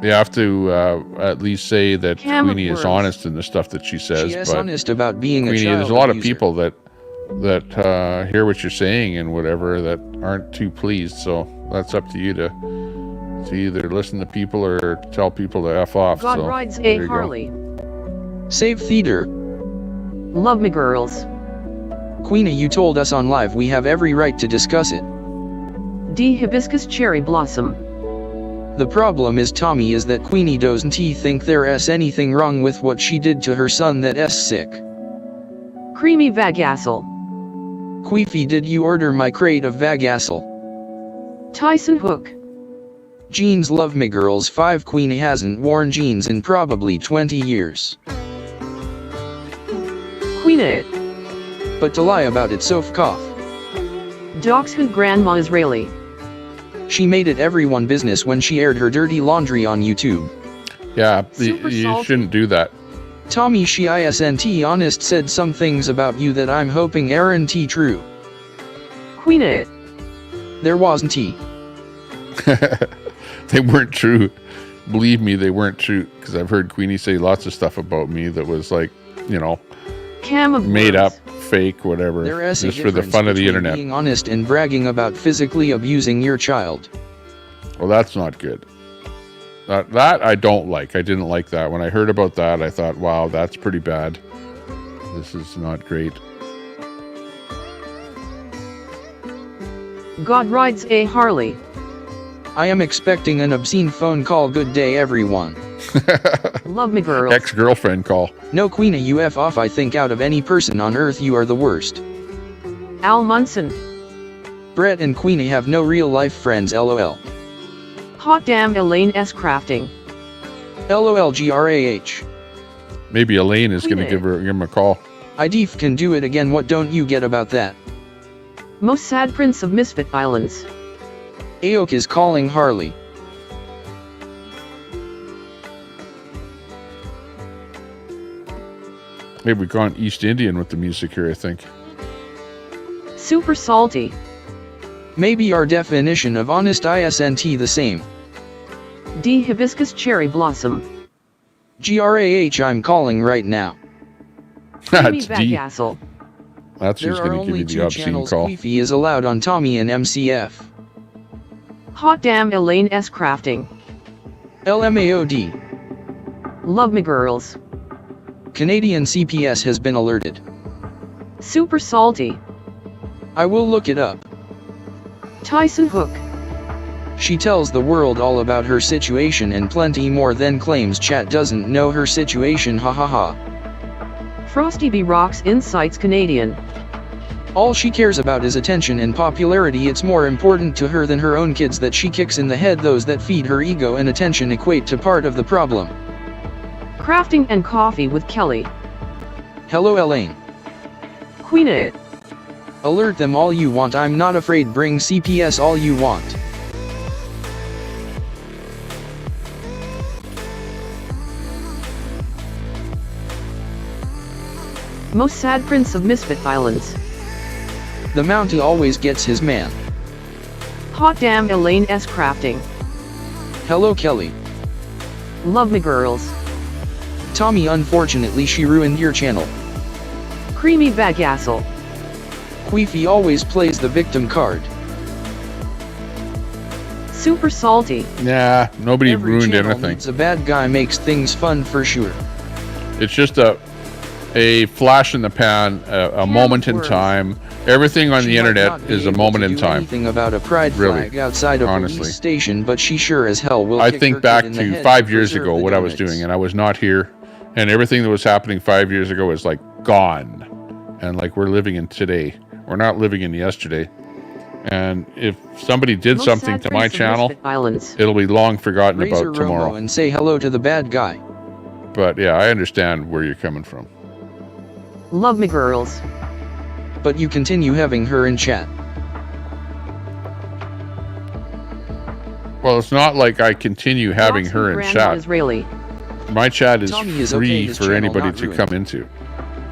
You have to at least say that Queenie is honest in the stuff that she says. She is honest about being Queenie, a child there's a lot of abuser. people that hear what you're saying and whatever that aren't too pleased. So that's up to you to either listen to people or tell people to F off. God so, rides a Harley. Save theater. Love me girls. Queenie, you told us on live we have every right to discuss it. D. Hibiscus Cherry Blossom. The problem is, Tommy, is that Queenie doesn't think there's anything wrong with what she did to her son that's sick. Creamy Vagassel. Queefy, did you order my crate of Vagassel? Tyson Hook. Jeans love me girls. 5 Queenie hasn't worn jeans in probably 20 years. Queenie. But to lie about it so cough. Docs who grandma Israeli. She made it everyone business when she aired her dirty laundry on YouTube. Yeah, you shouldn't do that. Tommy she isn't honest said some things about you that I'm hoping aren't true. Queenie. There wasn't tea. They weren't true. Believe me, they weren't true. Because I've heard Queenie say lots of stuff about me that was like, you know, made up, fake, whatever. There is just a for the fun of the between internet. being honest and bragging about physically abusing your child. Well, that's not good. That I don't like. I didn't like that. When I heard about that, I thought, wow, that's pretty bad. This is not great. God rides a Harley. I am expecting an obscene phone call. Good day, everyone. Love me girls. Ex-girlfriend call. No Queenie, you F off. I think out of any person on earth you are the worst. Al Munson. Brett and Queenie have no real life friends, lol. Hot damn Elaine S. Crafting. LOL GRAH. Maybe Elaine is going to give him a call. IDF can do it again. What don't you get about that? Most sad prince of Misfit Islands. Aok is calling Harley. Maybe we've gone East Indian with the music here, I think. Super salty. Maybe our definition of honest isn't the same. D. Hibiscus cherry blossom. GRAH I'm calling right now. That's D. Bagassel. That's who's going to give you the obscene call. Queefy is allowed on Tommy and MCF. Hot damn Elaine S. Crafting. LMAOD. Love me girls. Canadian CPS has been alerted. Super salty. I will look it up. Tyson Hook. She tells the world all about her situation and plenty more, then claims chat doesn't know her situation, ha ha ha. Frosty B. Rocks Insights Canadian. All she cares about is attention and popularity. It's more important to her than her own kids that she kicks in the head. Those that feed her ego and attention equate to part of the problem. Crafting and coffee with Kelly. Hello Elaine. Queenie. Alert them all you want. I'm not afraid. Bring CPS all you want. Most sad prince of Misfit Islands. The Mountie always gets his man. Hot damn Elaine S. Crafting. Hello Kelly. Love me girls. Tommy, unfortunately she ruined your channel. Creamy Bagassel. Queefy always plays the victim card. Super salty. Nah, nobody Every ruined channel anything. needs a bad guy makes things fun for sure. It's just a flash in the pan, a moment in time. Everything on the internet is a moment in time. Anything about a pride flag outside of honestly. a police station, but she sure as hell will. I kick think her back kid in the to head 5 to years preserve ago the what I was donuts. doing, and I was not here, and everything that was happening 5 years ago is like gone, and like we're living in today. We're not living in yesterday. And if somebody did Most something sad to my prince of channel, Misfit Islands. it'll be long forgotten Raise her about tomorrow. Romo and say hello to the bad guy. But yeah, I understand where you're coming from. Love me girls. But you continue having her in chat. Well, it's not like I continue having Rocks her in Grandma chat. Israeli. My chat is Tommy is free okay, his for channel anybody not to ruined. come into.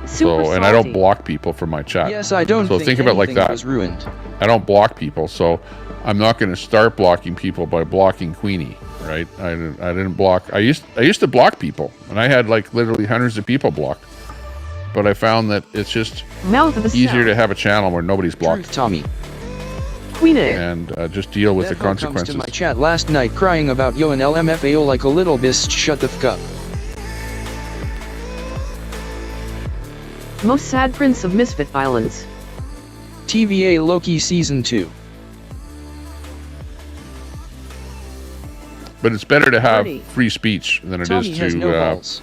Super So, and I don't salty. block people from my chat. Yes, I don't So think of it like anything that. was ruined. I don't block people, so I'm not going to start blocking people by blocking Queenie, right? I didn't block. I used to block people, and I had like literally hundreds of people blocked. But I found that it's just Mouth of the easier South. to have a channel where nobody's blocked Truth, Tommy. Queenie. and just deal with the That hoe comes consequences. to my chat last night crying about yo and LMFAO like a little bitch. Shut the fuck up. Most sad prince of Misfit Islands. TVA Loki Season 2. But it's better to have Birdie. free speech than it Tommy is has to. no balls.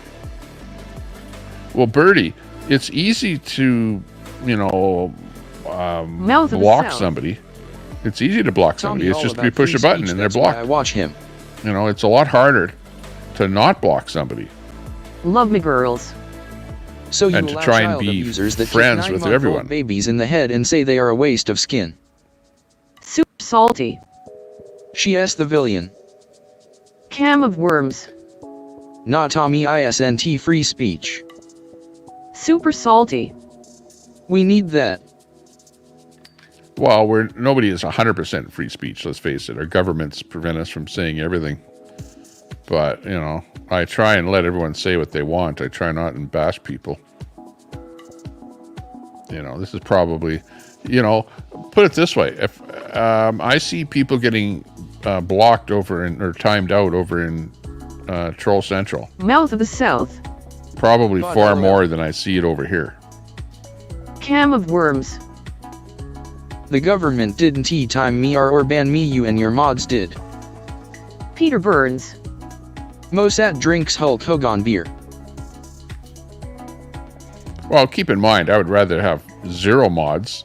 Well, Birdie, it's easy to, you know, Mouth of the block South. somebody. It's easy to block somebody. It's just you push a button and they're blocked. I watch him. You know, it's a lot harder to not block somebody. Love me girls. So you And to allow try and child be abusers that friends kick with 9-month-old everyone. babies in the head and say they are a waste of skin. Super salty. She asked the villain. Cam of worms. Not Tommy ISNT free speech. Super salty. We need that. Well, nobody is 100% free speech, let's face it. Our governments prevent us from saying everything. But, you know, I try and let everyone say what they want. I try not and bash people. You know, this is probably, you know, put it this way. If I see people getting blocked over or timed out over in Troll Central. Mouth of the South. Probably far more than I see it over here. Cam of worms. The government didn't time me or ban me, you and your mods did. Peter Burns. Mosat drinks Hulk Hogan beer. Well, keep in mind, I would rather have 0 mods,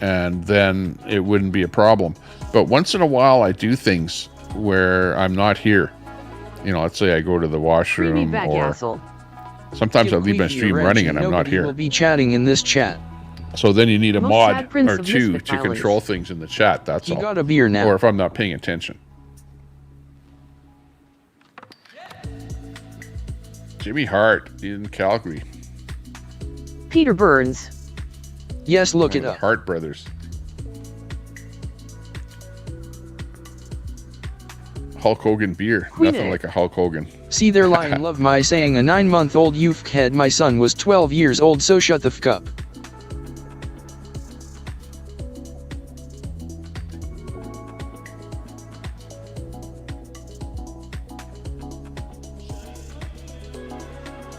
and then it wouldn't be a problem. But once in a while, I do things where I'm not here. You know, let's say I go to the washroom, or sometimes I leave my stream running and I'm not here. Will be chatting in this chat. So then you need a mod or two to violence. control things in the chat. That's all. You got a beer now. Or if I'm not paying attention. Jimmy Hart in Calgary. Peter Burns. Yes, look it up. Hart Brothers. Hulk Hogan beer. Queenie. Nothing like a Hulk Hogan. See, they're lying. Love my saying a 9-month-old youth head. My son was 12 years old, so shut the f up.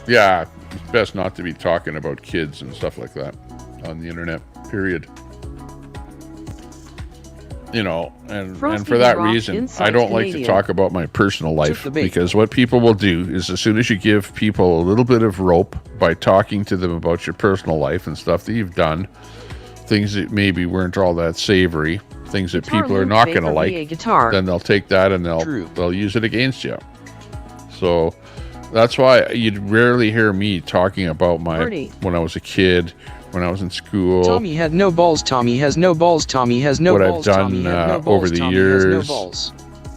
Yeah, it's best not to be talking about kids and stuff like that on the internet, period. You know, and for that reason, I don't like to talk about my personal life, because what people will do is, as soon as you give people a little bit of rope by talking to them about your personal life and stuff that you've done, things that maybe weren't all that savory, things that people are not going to like, then they'll take that and they'll use it against you. So that's why you'd rarely hear me talking about when I was a kid, when I was in school. Tommy had no balls. Tommy has no balls. Tommy has no balls. What I've done over the years.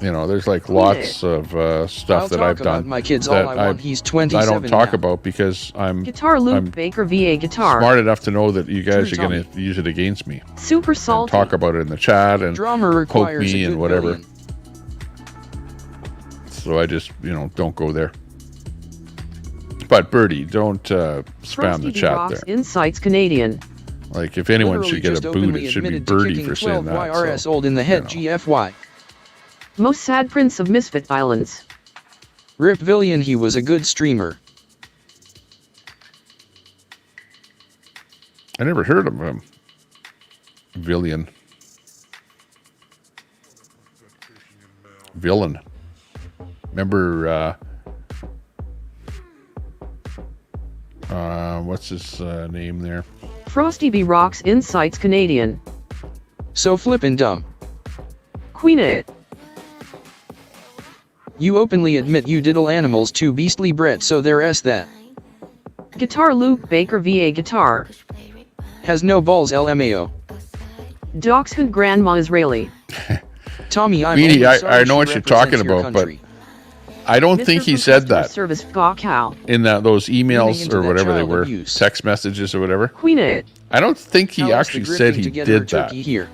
You know, there's like lots of stuff that I've done my kids that all I want. He's 27 I don't talk now. about because I'm Guitar Luke Baker VA guitar. smart enough to know that you guys are going to use it against me. Super salty. Talk about it in the chat and Drama poke requires me a and good whatever. million. So I just, you know, don't go there. But Birdie, don't spam the chat there. Insights Canadian. Like, if anyone Literally should get just a boot, openly it should be admitted to Birdie kicking for saying 12 that. YRS So, old in the head. you know. GFY. Most sad prince of misfit islands. Rip Villian, he was a good streamer. I never heard of him. Villain. Remember, what's his name there? Frosty B Rocks Insights Canadian. So flippin' dumb. Queenie. You openly admit you diddle animals too beastly Brett, so there's that. Guitar Luke Baker VA guitar. Has no balls LMAO. Dachshund Grandma Israeli. Tommy, I'm Queenie, only sorry I know she what you're represents talking your about, but country. I don't Mr. think he from said Customer that Service Cow. in those emails into or that whatever they child were, abuse. text messages or whatever. Queenie. I don't think he Tell us the actually said grifting he to get her did that. turkey here.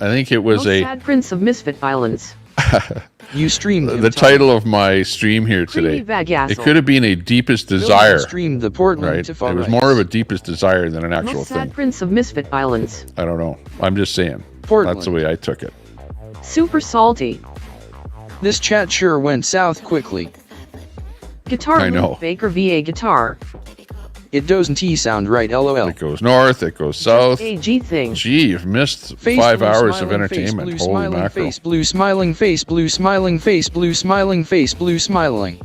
I think it was Most a sad prince of misfit islands. You streamed him, the Tommy. title of my stream here today. Vagassel. It could have been a deepest Villian desire, streamed the Portland right? to It was more of a deepest desire than an actual Most sad thing. prince of misfit islands. I don't know. I'm just saying. Portland. That's the way I took it. Super salty. This chat sure went south quickly. Guitar I know. Luke Baker VA guitar. It doesn't sound right, LOL. It goes north, it goes south. AG thing. Gee, you've missed Face 5 blue, hours of smiling entertainment. Face blue, Holy smiling mackerel. face blue, smiling face blue, smiling face blue, smiling face blue, smiling.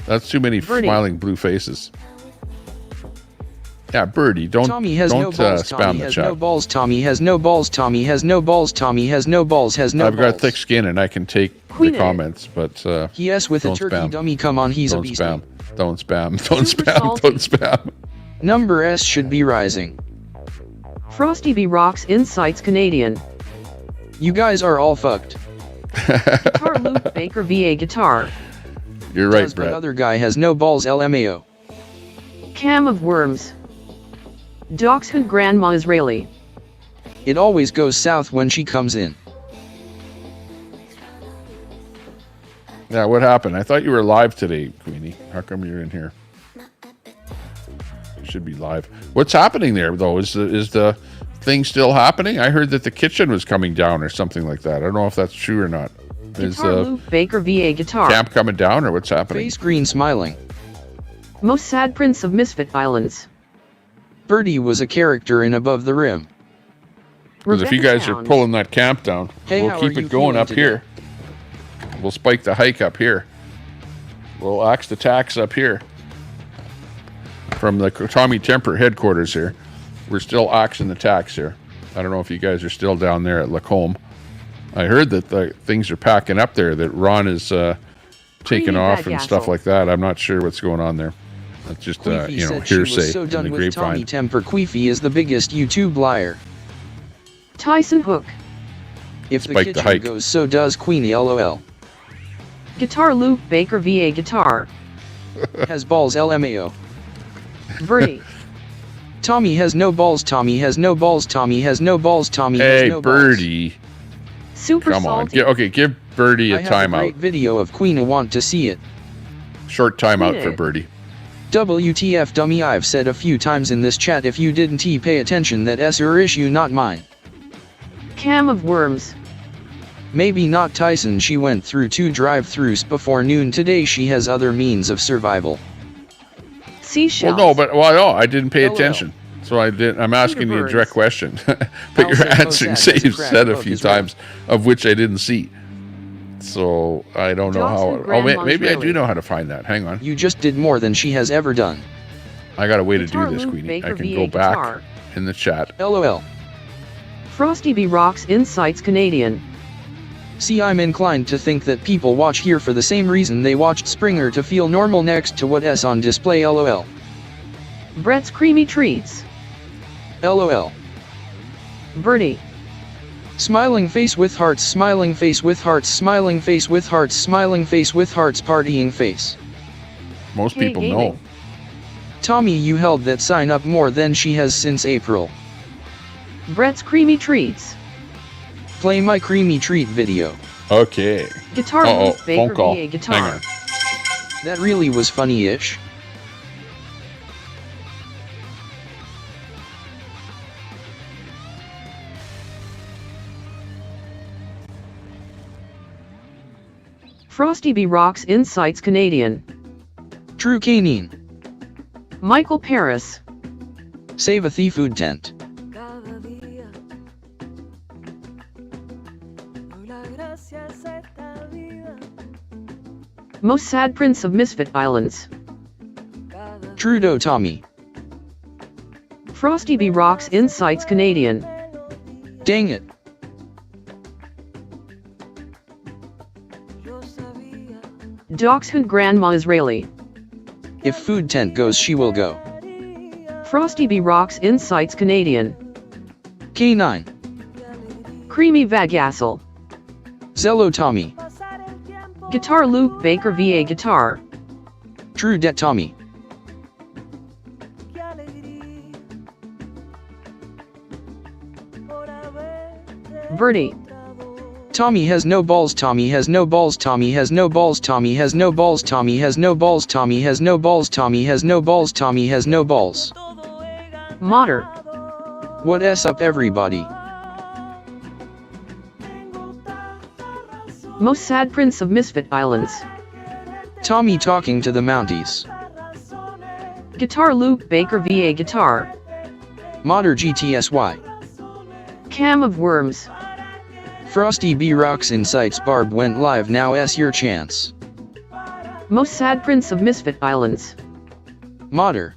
That's too many Birdie. smiling blue faces. Yeah, Birdie, don't Tommy has don't no balls. spam Tommy the has chat. no balls. Tommy has no balls. Tommy has no balls. Tommy has no balls. Has no I've balls. got thick skin and I can take Queenie. the comments, but Yes, with a don't turkey spam. dummy. Come on, he's Don't a beast. spam. Don't spam. Don't Super spam. salty. Don't spam. Number S should be rising. Frosty B Rocks Insights Canadian. You guys are all fucked. Guitar Luke Baker VA Guitar. You're right, But Brett. other guy has no balls. LMAO. Cam of Worms. Dachshund Grandma Israeli. It always goes south when she comes in. Yeah, what happened? I thought you were live today, Queenie. How come you're in here? You should be live. What's happening there, though? Is the thing still happening? I heard that the kitchen was coming down or something like that. I don't know if that's true or not. Is Guitar Luke Baker VA Guitar. camp coming down or what's happening? Face green smiling. Most Sad Prince of Misfit Islands. Birdie was a character in Above the Rim. Because if you guys are pulling that camp down, Hey, we'll how keep are you it going feeling up today? here. We'll spike the hike up here. We'll axe the tax up here. From the Tommy Temper headquarters here. We're still axing the tax here. I don't know if you guys are still down there at Lacombe. I heard that the things are packing up there, that Ron is taking Queenie off Bad and stuff Yassel. like that. I'm not sure what's going on there. That's just, Queefy said she hearsay was so in done the with Tommy grapevine. Temper. Queefy is the biggest YouTube liar. Tyson Hook. If the Spike the kitchen hike. goes, so does Queenie. LOL. Guitar Luke Baker VA Guitar. Has balls. LMAO. Birdie. Tommy has no balls. Tommy has no balls. Tommy has no balls. Tommy has Hey, no Birdie. Super Come on. salty. Give Birdie balls. a I have a great timeout. video of Queenie. Want to see it? Short timeout for Yeah. Birdie. WTF dummy. I've said a few times in this chat, if you didn't pay attention, that S your issue, not mine. Cam of Worms. Maybe not Tyson. She went through 2 drive-thrus before noon today. She has other means of survival. Seashells. Well, no, I didn't pay LOL. attention. So I'm asking you a birds. direct question. But you're Alfred answering Mossad has a safe crack said a book few as well. times, of which I didn't see. So I don't know how. Dawson Oh, Grandma's maybe I really. do know how to find that. Hang on. You just did more than she has ever done. I got a way to Guitar do this, Luke Queenie. Baker I can VA go back Guitar. in the chat. LOL. Frosty B Rocks Insights Canadian. See, I'm inclined to think that people watch here for the same reason they watched Springer, to feel normal next to what S on display. LOL. Brett's Creamy Treats. LOL. Birdie. Smiling face with hearts, smiling face with hearts, smiling face with hearts, smiling face with hearts, partying face. Most Hey, people gaming. know. Tommy, you held that sign up more than she has since April. Brett's Creamy Treats. Play my creamy treat video. Okay. Guitar Uh-oh, Luke Baker phone call. VA Hang Guitar. on. That really was funny-ish. Frosty B Rocks Insights Canadian. True Canine. Michael Paris. Save a thief food tent. Most Sad Prince of Misfit Islands. Trudeau Tommy. Frosty B Rocks Insights Canadian. Dang it. Dachshund Grandma Israeli. If food tent goes, she will go. Frosty B Rocks Insights Canadian. K9. Creamy Vagassel. Zello Tommy. Guitar Luke Baker VA Guitar. True Det Tommy. Birdie. Tommy has no balls. Tommy has no balls. Tommy has no balls. Tommy has no balls. Tommy has no balls. Tommy has no balls. Tommy has no balls. Tommy has no balls. Modder. What S up, everybody? Most Sad Prince of Misfit Islands. Tommy talking to the Mounties. Guitar Luke Baker VA Guitar. Modder GTSY. Cam of Worms. Frosty B Rocks Insights. Barb went live. Now S your chance. Most Sad Prince of Misfit Islands. Modder.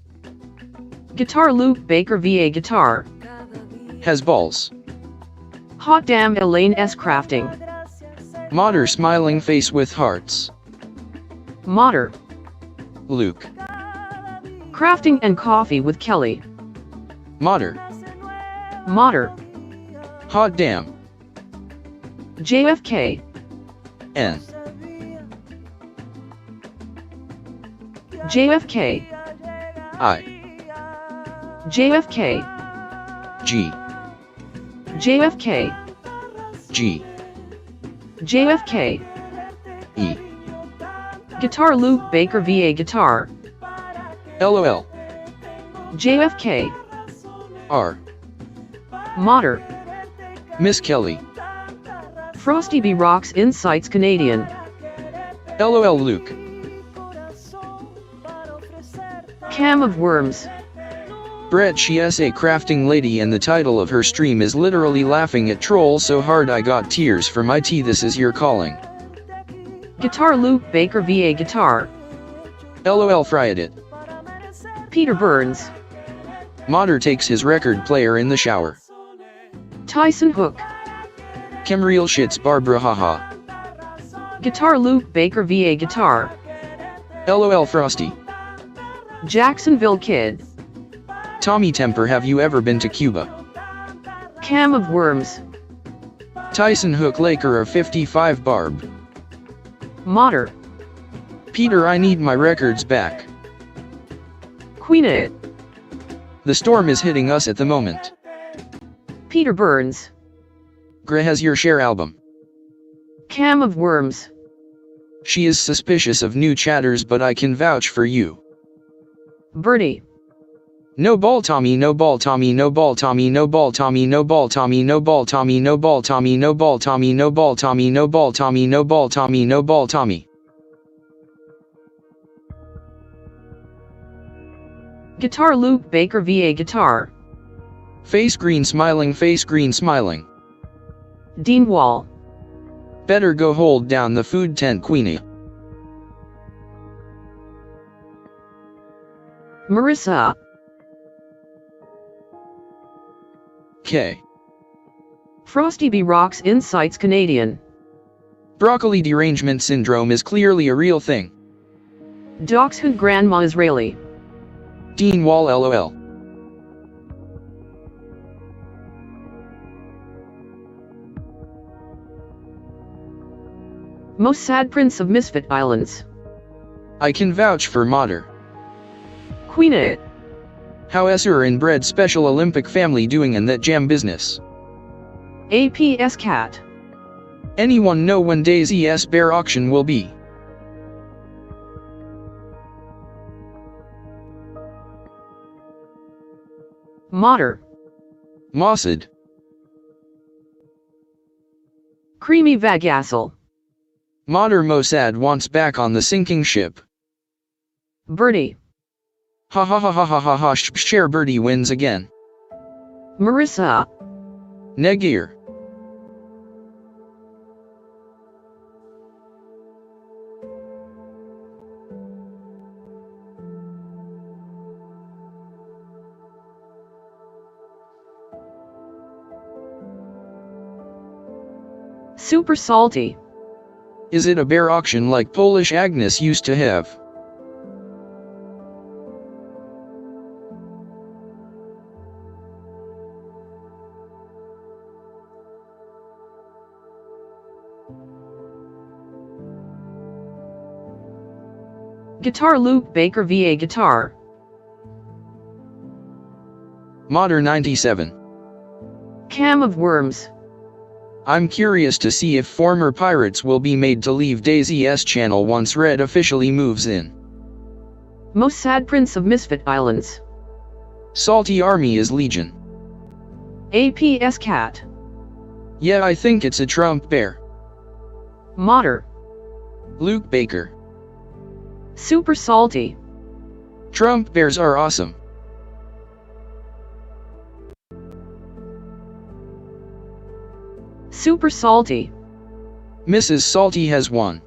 Guitar Luke Baker VA Guitar. Has balls. Hot damn Elaine S. Crafting. Modder smiling face with hearts. Modder. Luke. Crafting and coffee with Kelly. Modder. Modder. Hot damn. JFK. N. JFK. I. JFK. G. JFK. G. JFK. E. Guitar Luke Baker VA Guitar. LOL. JFK. R. Modder. Miss Kelly. Frosty B Rocks Insights Canadian. LOL Luke. Cam of Worms. Brett, she is a crafting lady and the title of her stream is literally laughing at trolls so hard I got tears for my tea. This is your calling. Guitar Luke Baker VA Guitar. LOL fried it. Peter Burns. Modder takes his record player in the shower. Tyson Hook. Kemreal shits Barbara haha. Guitar Luke Baker VA Guitar. LOL Frosty. Jacksonville Kid. Tommy Temper, have you ever been to Cuba? Cam of Worms. Tyson Hook Laker of 55 Barb. Modder. Peter, I need my records back. Queenie. The storm is hitting us at the moment. Peter Burns. Gre has your share album. Cam of Worms. She is suspicious of new chatters, but I can vouch for you. Bernie. No ball Tommy, no ball Tommy, no ball Tommy, no ball Tommy, no ball Tommy, no ball Tommy, no ball Tommy, no ball Tommy, no ball Tommy, no ball Tommy, no ball Tommy, no ball Tommy. Guitar Luke Baker VA Guitar. Face green smiling, face green smiling. Dean Wall. Better go hold down the food tent, Queenie. Marissa. K. Frosty B Rocks Insights Canadian. Broccoli derangement syndrome is clearly a real thing. Doxhood Grandma Israeli. Dean Wall LOL. Most Sad Prince of Misfit Islands. I can vouch for Modder. Queenie. How is her inbred Special Olympic family doing in that jam business? APS Cat. Anyone know when Daisy S bear auction will be? Modder. Mossad. Creamy Vagasel. Modder Mossad wants back on the sinking ship. Birdie. Ha ha ha ha ha ha ha, share Birdie wins again. Marissa. Negir. Super Salty. Is it a bear auction like Polish Agnes used to have? Guitar Luke Baker VA Guitar. Modder 97. Cam of Worms. I'm curious to see if former pirates will be made to leave Daisy S channel once Red officially moves in. Most Sad Prince of Misfit Islands. Salty Army is Legion. APS Cat. Yeah, I think it's a Trump bear. Modder. Luke Baker. Super Salty. Trump bears are awesome. Super Salty. Mrs. Salty has won.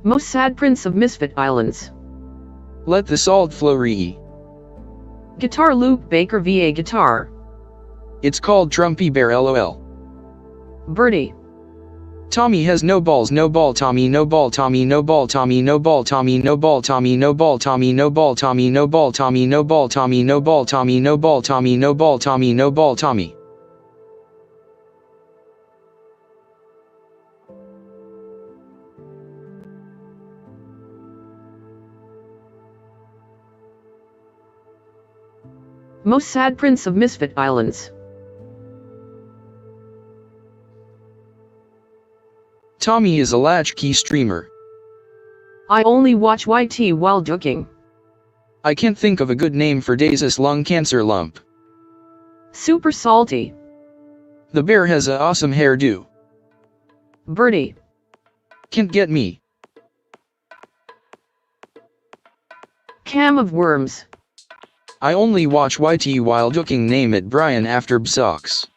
Most sad prince of Misfit Islands. Let the salt flow re. Guitar Luke Baker VA Guitar. It's called Trumpy Bear LOL. Birdie. Tommy has no balls, no ball Tommy, no ball Tommy, no ball Tommy, no ball Tommy, no ball Tommy, no ball Tommy, no ball Tommy, no ball Tommy, no ball Tommy, no ball Tommy, no ball Tommy, no ball Tommy, no ball Tommy. Most sad prince of Misfit Islands. Tommy is a latchkey streamer. I only watch YT while joking. I can't think of a good name for Daisy's lung cancer lump. Super salty. The bear has a awesome hairdo. Birdie. Can't get me. Cam of worms. I only watch YT while joking. Name it Brian after Bsocks.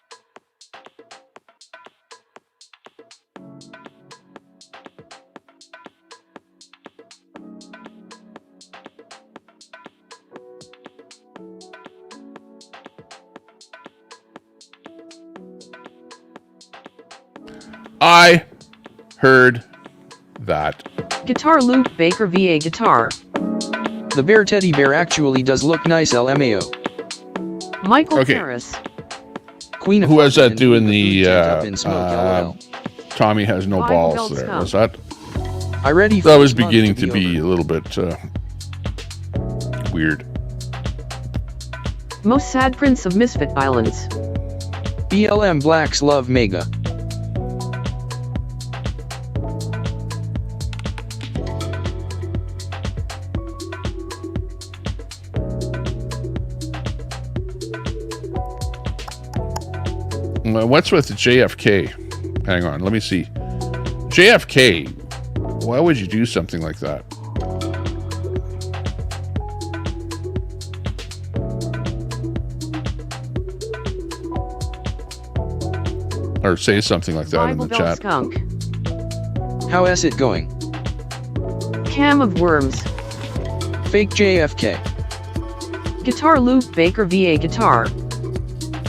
I heard that. Guitar Luke Baker VA Guitar. The bear teddy bear actually does look nice LMAO. Michael Harris. Queen of Who has that doing the LOL. Tommy has no balls there? Was that? I ready for That was this month beginning to to be be a little bit weird. Most sad prince of Misfit Islands. BLM Blacks love Mega. What's with JFK? Hang on, let me see. JFK, why would you do something like that? Or say something like that in the chat. Skunk. How is it going? Cam of worms. Fake JFK. Guitar Luke Baker VA Guitar.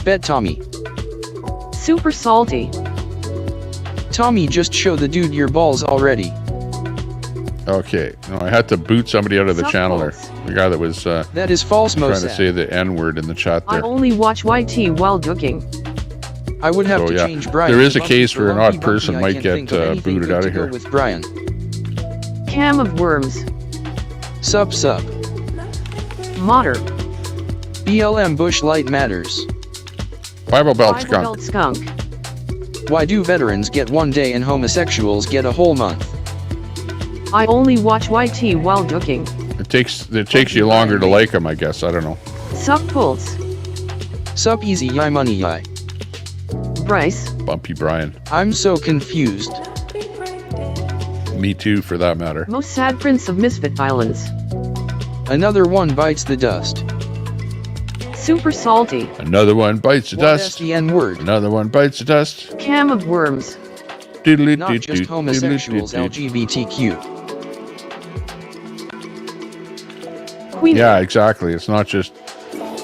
Bet Tommy. Super salty. Tommy, just show the dude your balls already. Okay, no, I had to boot somebody out of the channel there. The guy that was that is false, trying Mosad. to say the N-word in the chat I there. only watch YT while joking. I would have So, to yeah, change Brian. there is to a case Bumpy where an for odd Lumpy person Bumpy. I might can't get think of anything booted good out to of go here. with Brian. Cam of worms. Sup. Modder. BLM Bush Light matters. Bible Belt Bible Skunk. Belt Skunk. Why do veterans get 1 day and homosexuals get a whole month? I only watch YT while joking. It takes you longer to like them, I guess. I don't know. Sup Pulse. Sup easy yai money yai. Bryce. Bumpy Brian. I'm so confused. Me too, for that matter. Most sad prince of Misfit Islands. Another one bites the dust. Super salty. Another one bites the dust. The N-word. Another one bites the dust. Cam of worms. Not just homosexuals, LGBTQ. Queenie. Yeah, exactly. It's not just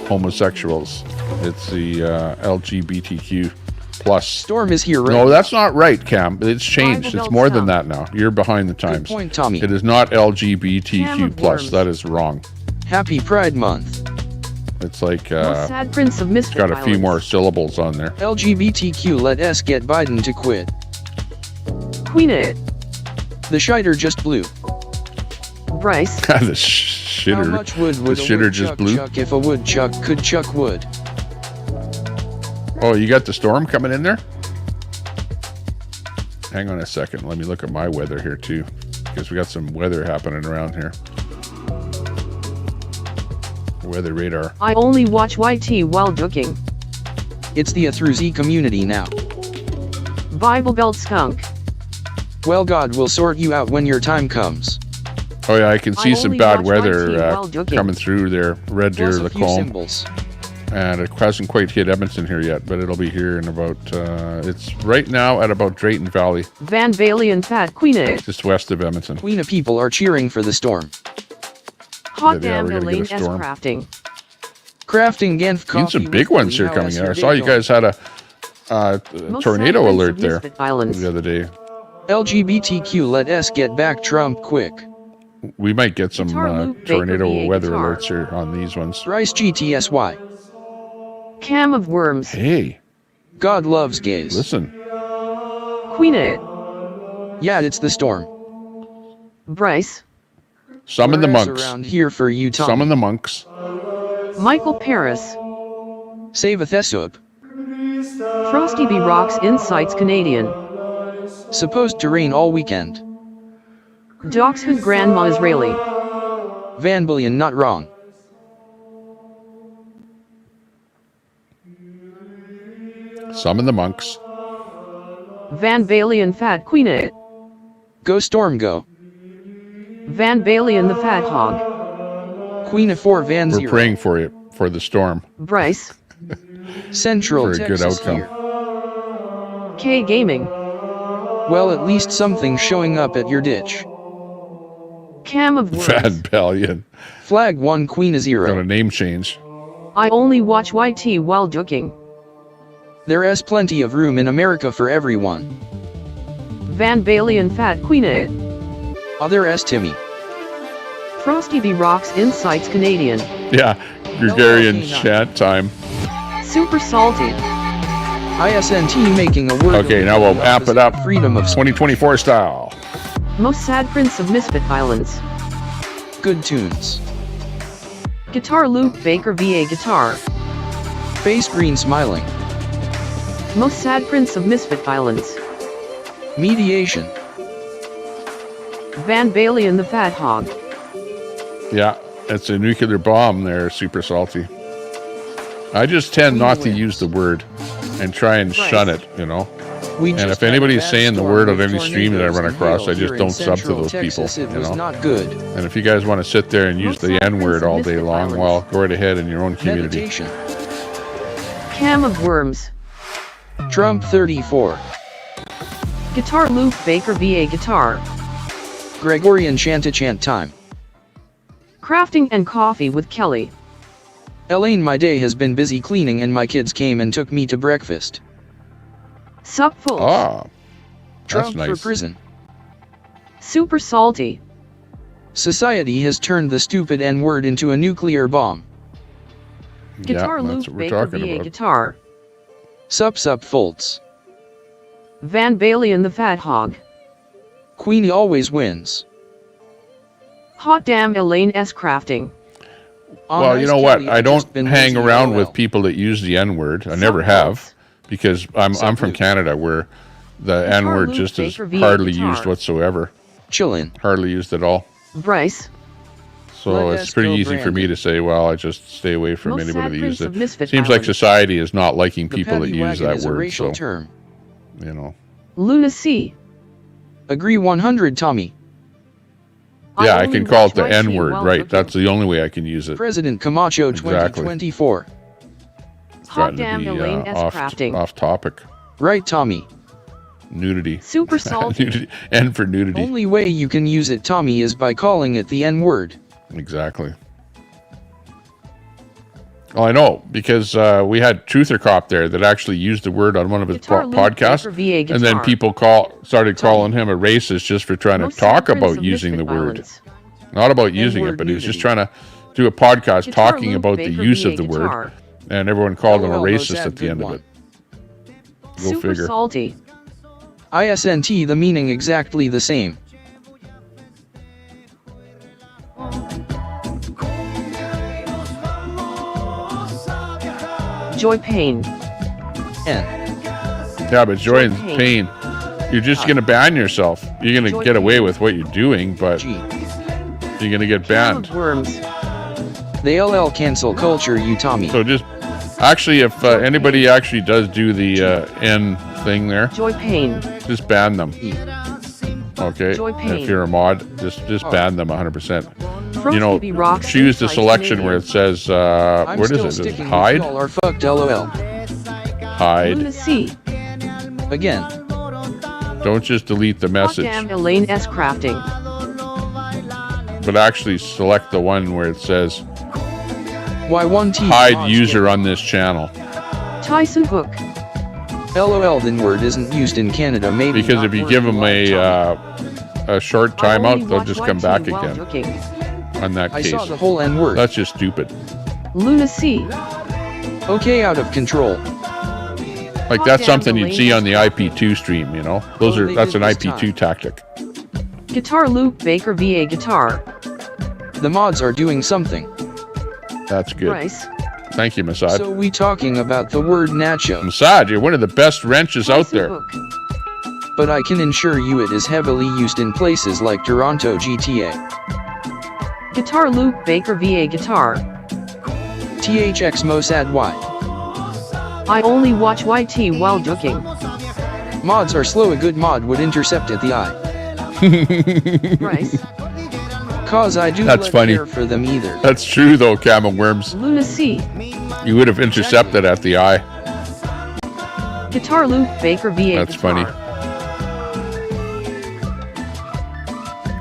homosexuals. It's the LGBTQ plus. Storm is here, right? No, that's not right, Cam. It's changed. Bible It's more than Belt that now. You're behind the times. Good point, Tommy. It is not Cam LGBTQ of plus. worms. That is wrong. Happy Pride Month. It's like Most sad prince of it's Misfit got a Islands. few more syllables on there. LGBTQ let us get Biden to quit. Queenie. The shiter just blew. Bryce. The How shitter. much wood The would a shitter just woodchuck blew. chuck if a woodchuck could chuck wood? Oh, you got the storm coming in there? Hang on a second. Let me look at my weather here too, because we got some weather happening around here. Weather radar. I only watch YT while joking. It's the through Z community now. Bible Belt Skunk. Well, God will sort you out when your time comes. Oh yeah, I can see some only bad watch YT weather while joking. coming through there. Red Deer, Plus a few Lacombe. symbols. And it hasn't quite hit Edmonton here yet, but it'll be here in about, it's right now at about Drayton Valley. Van Valian Fat Queenie. Just west of Edmonton. Queenie people are cheering for the storm. Hot Yeah, damn we're gonna Elaine get a S. storm. Crafting. Crafting Genf Seen coffee. some big with ones here Queen. coming How in. I else saw you your guys had a tornado Most alert there Misfit Islands. the other day. LGBTQ let us get back Trump quick. We might get some Guitar loop, Baker tornado VA weather guitar. alerts here on these ones. Rice GTSY. Cam of Worms. Hey, God loves gays. listen. Queenie. Yeah, it's the storm. Bryce. Summon the Whereas monks. around here for you, Tom. Summon the monks. Michael Paris. Save a Thesup. Frosty B. Rocks Insights Canadian. Supposed to rain all weekend. Docs Hood Grandma Israeli. Van Billion not wrong. Summon the monks. Van Valian Fat Queenie. Go Storm go. Van Valian the Fat Hog. Queen of 4 Van We're 0. praying for you for the storm. Bryce. Central For a good Texas outcome. here. K Gaming. Well, at least something showing up at your ditch. Cam of Worms. Van Bellion. Flag 1 Queen of Got 0. a name change. I only watch YT while ducking. There is plenty of room in America for everyone. Van Valian Fat Queenie. Other S Timmy. Frosty B. Rocks Insights Canadian. Yeah, Gregarian chant time. Super Salty. ISNT making a word. Okay, now we'll amp it up. Freedom of 2024 style. Most Sad Prince of Misfit Islands. good tunes. Guitar loop Baker VA guitar. Face green smiling. Most sad prince of Misfit Islands. Mediation. Van Balen the Fat Hog. Yeah, it's a nuclear bomb there, Super Salty. I just tend not to use the word and try and shun it, you know. And if anybody's saying the word on any stream that I run across, I just don't sub to those people, you know. Not good. And if you guys want to sit there and use the N-word all day long, well, go right ahead in your own community. Meditation. Cam of Worms. Trump 34. Guitar loop Baker VA guitar. Gregorian chant time. Crafting and coffee with Kelly. Elaine, my day has been busy cleaning and my kids came and took me to breakfast. Sup fools. Ah, Trump that's nice. for prison. Super salty. Society has turned the stupid N-word into a nuclear bomb. Guitar yeah, loop that's what we're Baker talking VA about. guitar. Sup folds. Van Balen the Fat Hog. Queenie always wins. Hot damn Elaine S. Crafting. Well, you know what? I don't hang around with people that use the N-word. I never have, because I'm from Canada, where the N-word just is hardly used whatsoever. Chillin'. Hardly used at all. Bryce. So it's pretty easy for me to say, well, I just stay away from anybody that uses it. Seems like society is not liking people that use that word, so, you know. Lunacy. Agree 100, Tommy. Yeah, I can call it the N-word, right? That's the only way I can use it. President Camacho Exactly. 2024. Hot damn Elaine S. Crafting. Off topic. Right, Tommy. Nudity. Super salty. Nudity. N for nudity. Only way you can use it, Tommy, is by calling it the N-word. Exactly. Well, I know, because we had Truther Cop there that actually used the word on one of his podcasts, and then people started calling him a racist just for trying to talk about using the word. Not about using it, but he was just trying to do a podcast talking about the use of the word, and everyone called him a racist at the end of it. Go Super figure. salty. ISNT, the meaning exactly the same. Joy Pain. N. Yeah, but joy and pain, you're just going to ban yourself. You're going to get away with what you're doing, but you're going to get banned. Worms. The LL cancel culture, you Tommy. So just, actually, if anybody actually does do the N thing there, Joy Pain. just ban them. Okay? Joy Pain. If you're a mod, just ban them 100%. you know, choose the selection where it says, what is it? Hide? Are fucked, lol. Hide. Lunacy. Again. Don't just delete the message, Damn Elaine S. Crafting. but actually select the one where it says, Y1T. hide user on this channel. Tyson Hook. LOL, then word isn't used in Canada, maybe. Because if you give them a short timeout, they'll just come back again. On that I case. saw the whole N word. That's just stupid. Lunacy. Okay, out of control. Like that's something you'd see on the IP2 stream, you know? That's an IP2 tactic. Guitar Luke Baker VA Guitar. The mods are doing something. That's good. Bryce. Thank you, Masad. So we talking about the word nacho. Masad, you're one of the best wrenches out there. But I can assure you it is heavily used in places like Toronto GTA. Guitar Luke Baker VA Guitar. THX Mossad Y. I only watch YT while ducking. Mods are slow, a good mod would intercept at the eye. Bryce. Cause I do That's not funny. care for them either. That's true though, Camel Worms. Lunacy. You would have intercepted at the eye. Guitar Luke Baker VA That's Guitar. funny.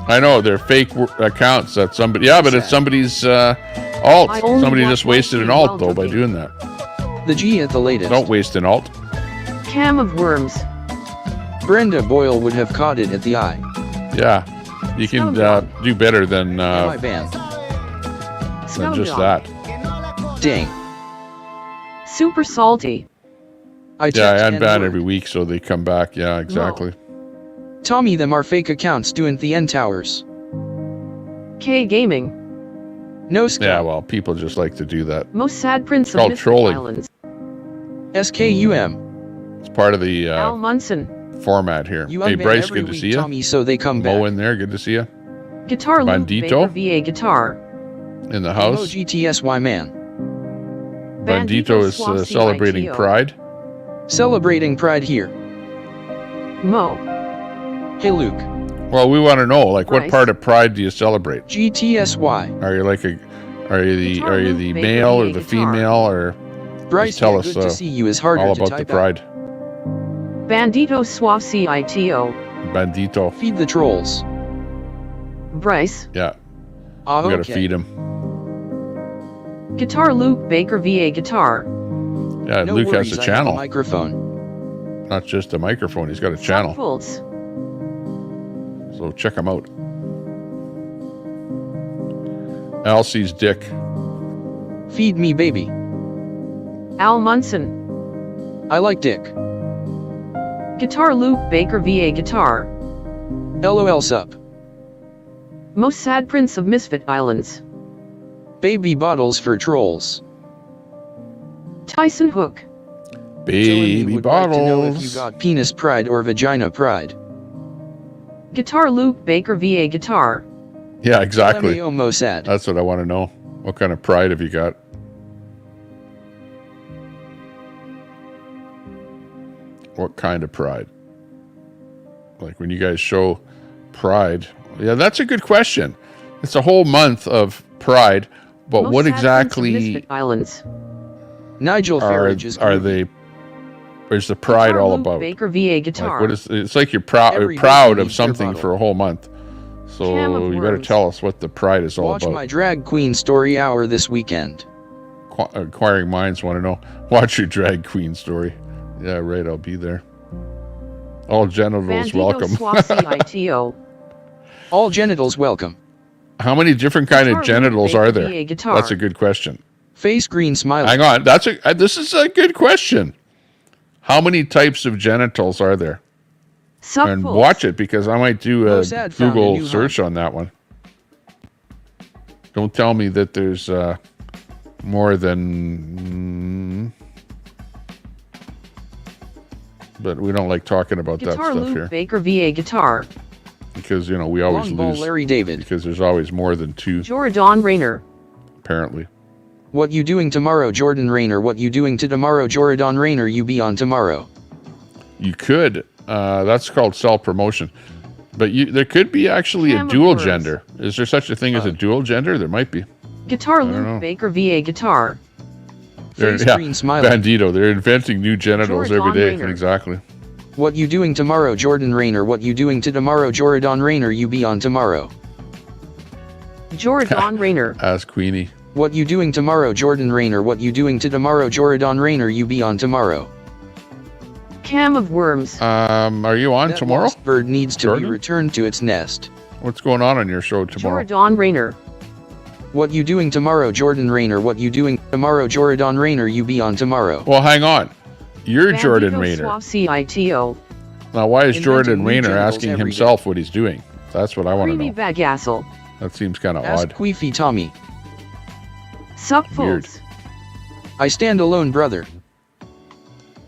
I know, they're fake accounts that somebody... Yeah, but it's somebody's alt. Somebody just wasted an alt, though, by doing that. The G at the latest. Don't waste an alt. Cam of Worms. Brenda Boyle would have caught it at the eye. Yeah. You can do better than My band. just that. Dang. Super salty. I unban every week, so they come back. Yeah, exactly. Tommy, them are fake accounts doing the N Towers. K Gaming. No scam. Yeah, well, people just like to do that. Most sad prince It's called of trolling. Islands. SKUM. It's part of the Al Munson. format here. You Hey, unban Bryce, every good to week, see you. Tommy, so they come Mo back. in there, good to see you. Guitar Luke Bandito. Baker VA Guitar. In the house. GTSY man. Bandito is celebrating CITO. Pride. Celebrating Pride here. Mo. Hey Luke. Well, we want to know, like, what Bryce. part of Pride do you celebrate? GTSY. Are you like are you the Baker male or VA the Guitar. female, or Bryce, just tell yeah, us good to see you is harder all to about the type out. Pride? Bandito Suave CITO. Bandito. Feed the trolls. Bryce. Yeah, Ah, we gotta okay. feed him. Guitar Luke Baker VA Guitar. Yeah, No Luke worries, has a I have channel, microphone. not just a microphone. He's got a channel, Pulse. so check him out. Elsie's dick. Feed me, baby. Al Munson. I like dick. Guitar Luke Baker VA Guitar. LOL sup. Most sad prince of Misfit Islands. Baby bottles for trolls. Tyson Hook. Baby would like to know if you bottles. got penis pride or vagina pride. Guitar Luke Baker VA Guitar. Yeah, exactly. LMAO Mossad. That's what I want to know. What kind of pride have you got? What kind of pride? Like when you guys show pride. Yeah, that's a good question. It's a whole month of pride, but Most what sad prince of exactly Misfit Islands. Nigel Farage is are they? Is the pride Guitar all Luke about? Baker VA Guitar. Like what is? It's like you're proud Every proud baby of needs their something bottle. for a whole month. So Cam of you better worms. tell us what the pride is all Watch about. my drag queen story hour this weekend. Inquiring minds want to know. Watch your drag queen story. Yeah, right. I'll be there. All genitals Bandito welcome. Suave CITO. All genitals welcome. How many different kind of Guitar genitals Luke are Baker there? VA Guitar. That's a good question. Face green smiley. Hang on. This is a good question. How many types of genitals are there? And Subpulse. watch it, because I might do a Mossad found a Google new search on that one. Don't tell me that there's more than... but we don't like talking about that Guitar stuff Luke here. Baker VA Guitar. Because, we always Long ball lose. Larry David. Because there's always more than two, Jordan Rayner. apparently. What you doing tomorrow, Jordan Rayner? What you doing to tomorrow, Jordan Rayner? You be on tomorrow. You could. That's called self-promotion. But there could be actually Cam a dual words. gender. Is there such a thing as a dual gender? There might be. Guitar don't know. Luke Baker VA guitar. They're, Face green smiling. Bandito. They're inventing new genitals every day. Rayner. Exactly. What you doing tomorrow, Jordan Rayner? What you doing to tomorrow, Jordan Rayner? You be on tomorrow. Jordan Rayner. Ask Queenie. What you doing tomorrow, Jordan Rayner? What you doing to tomorrow, Jordan Rayner? You be on tomorrow. Cam of Worms. Are you on That tomorrow? lost bird needs to Jordan? be returned to its nest. What's going on your show tomorrow? Jordan Rayner. What you doing tomorrow, Jordan Rayner? What you doing tomorrow, Jordan Rayner? You be on tomorrow. Well, hang on. You're Jordan Bandito Rayner. Suave CITO. Now, why is Inventing Jordan new Rayner genitals asking every himself what he's doing? That's what I want to Creamy know. Bagassel. That seems kind of Ask odd. Queefy Tommy. Sup Weird. Fools. I stand alone, brother.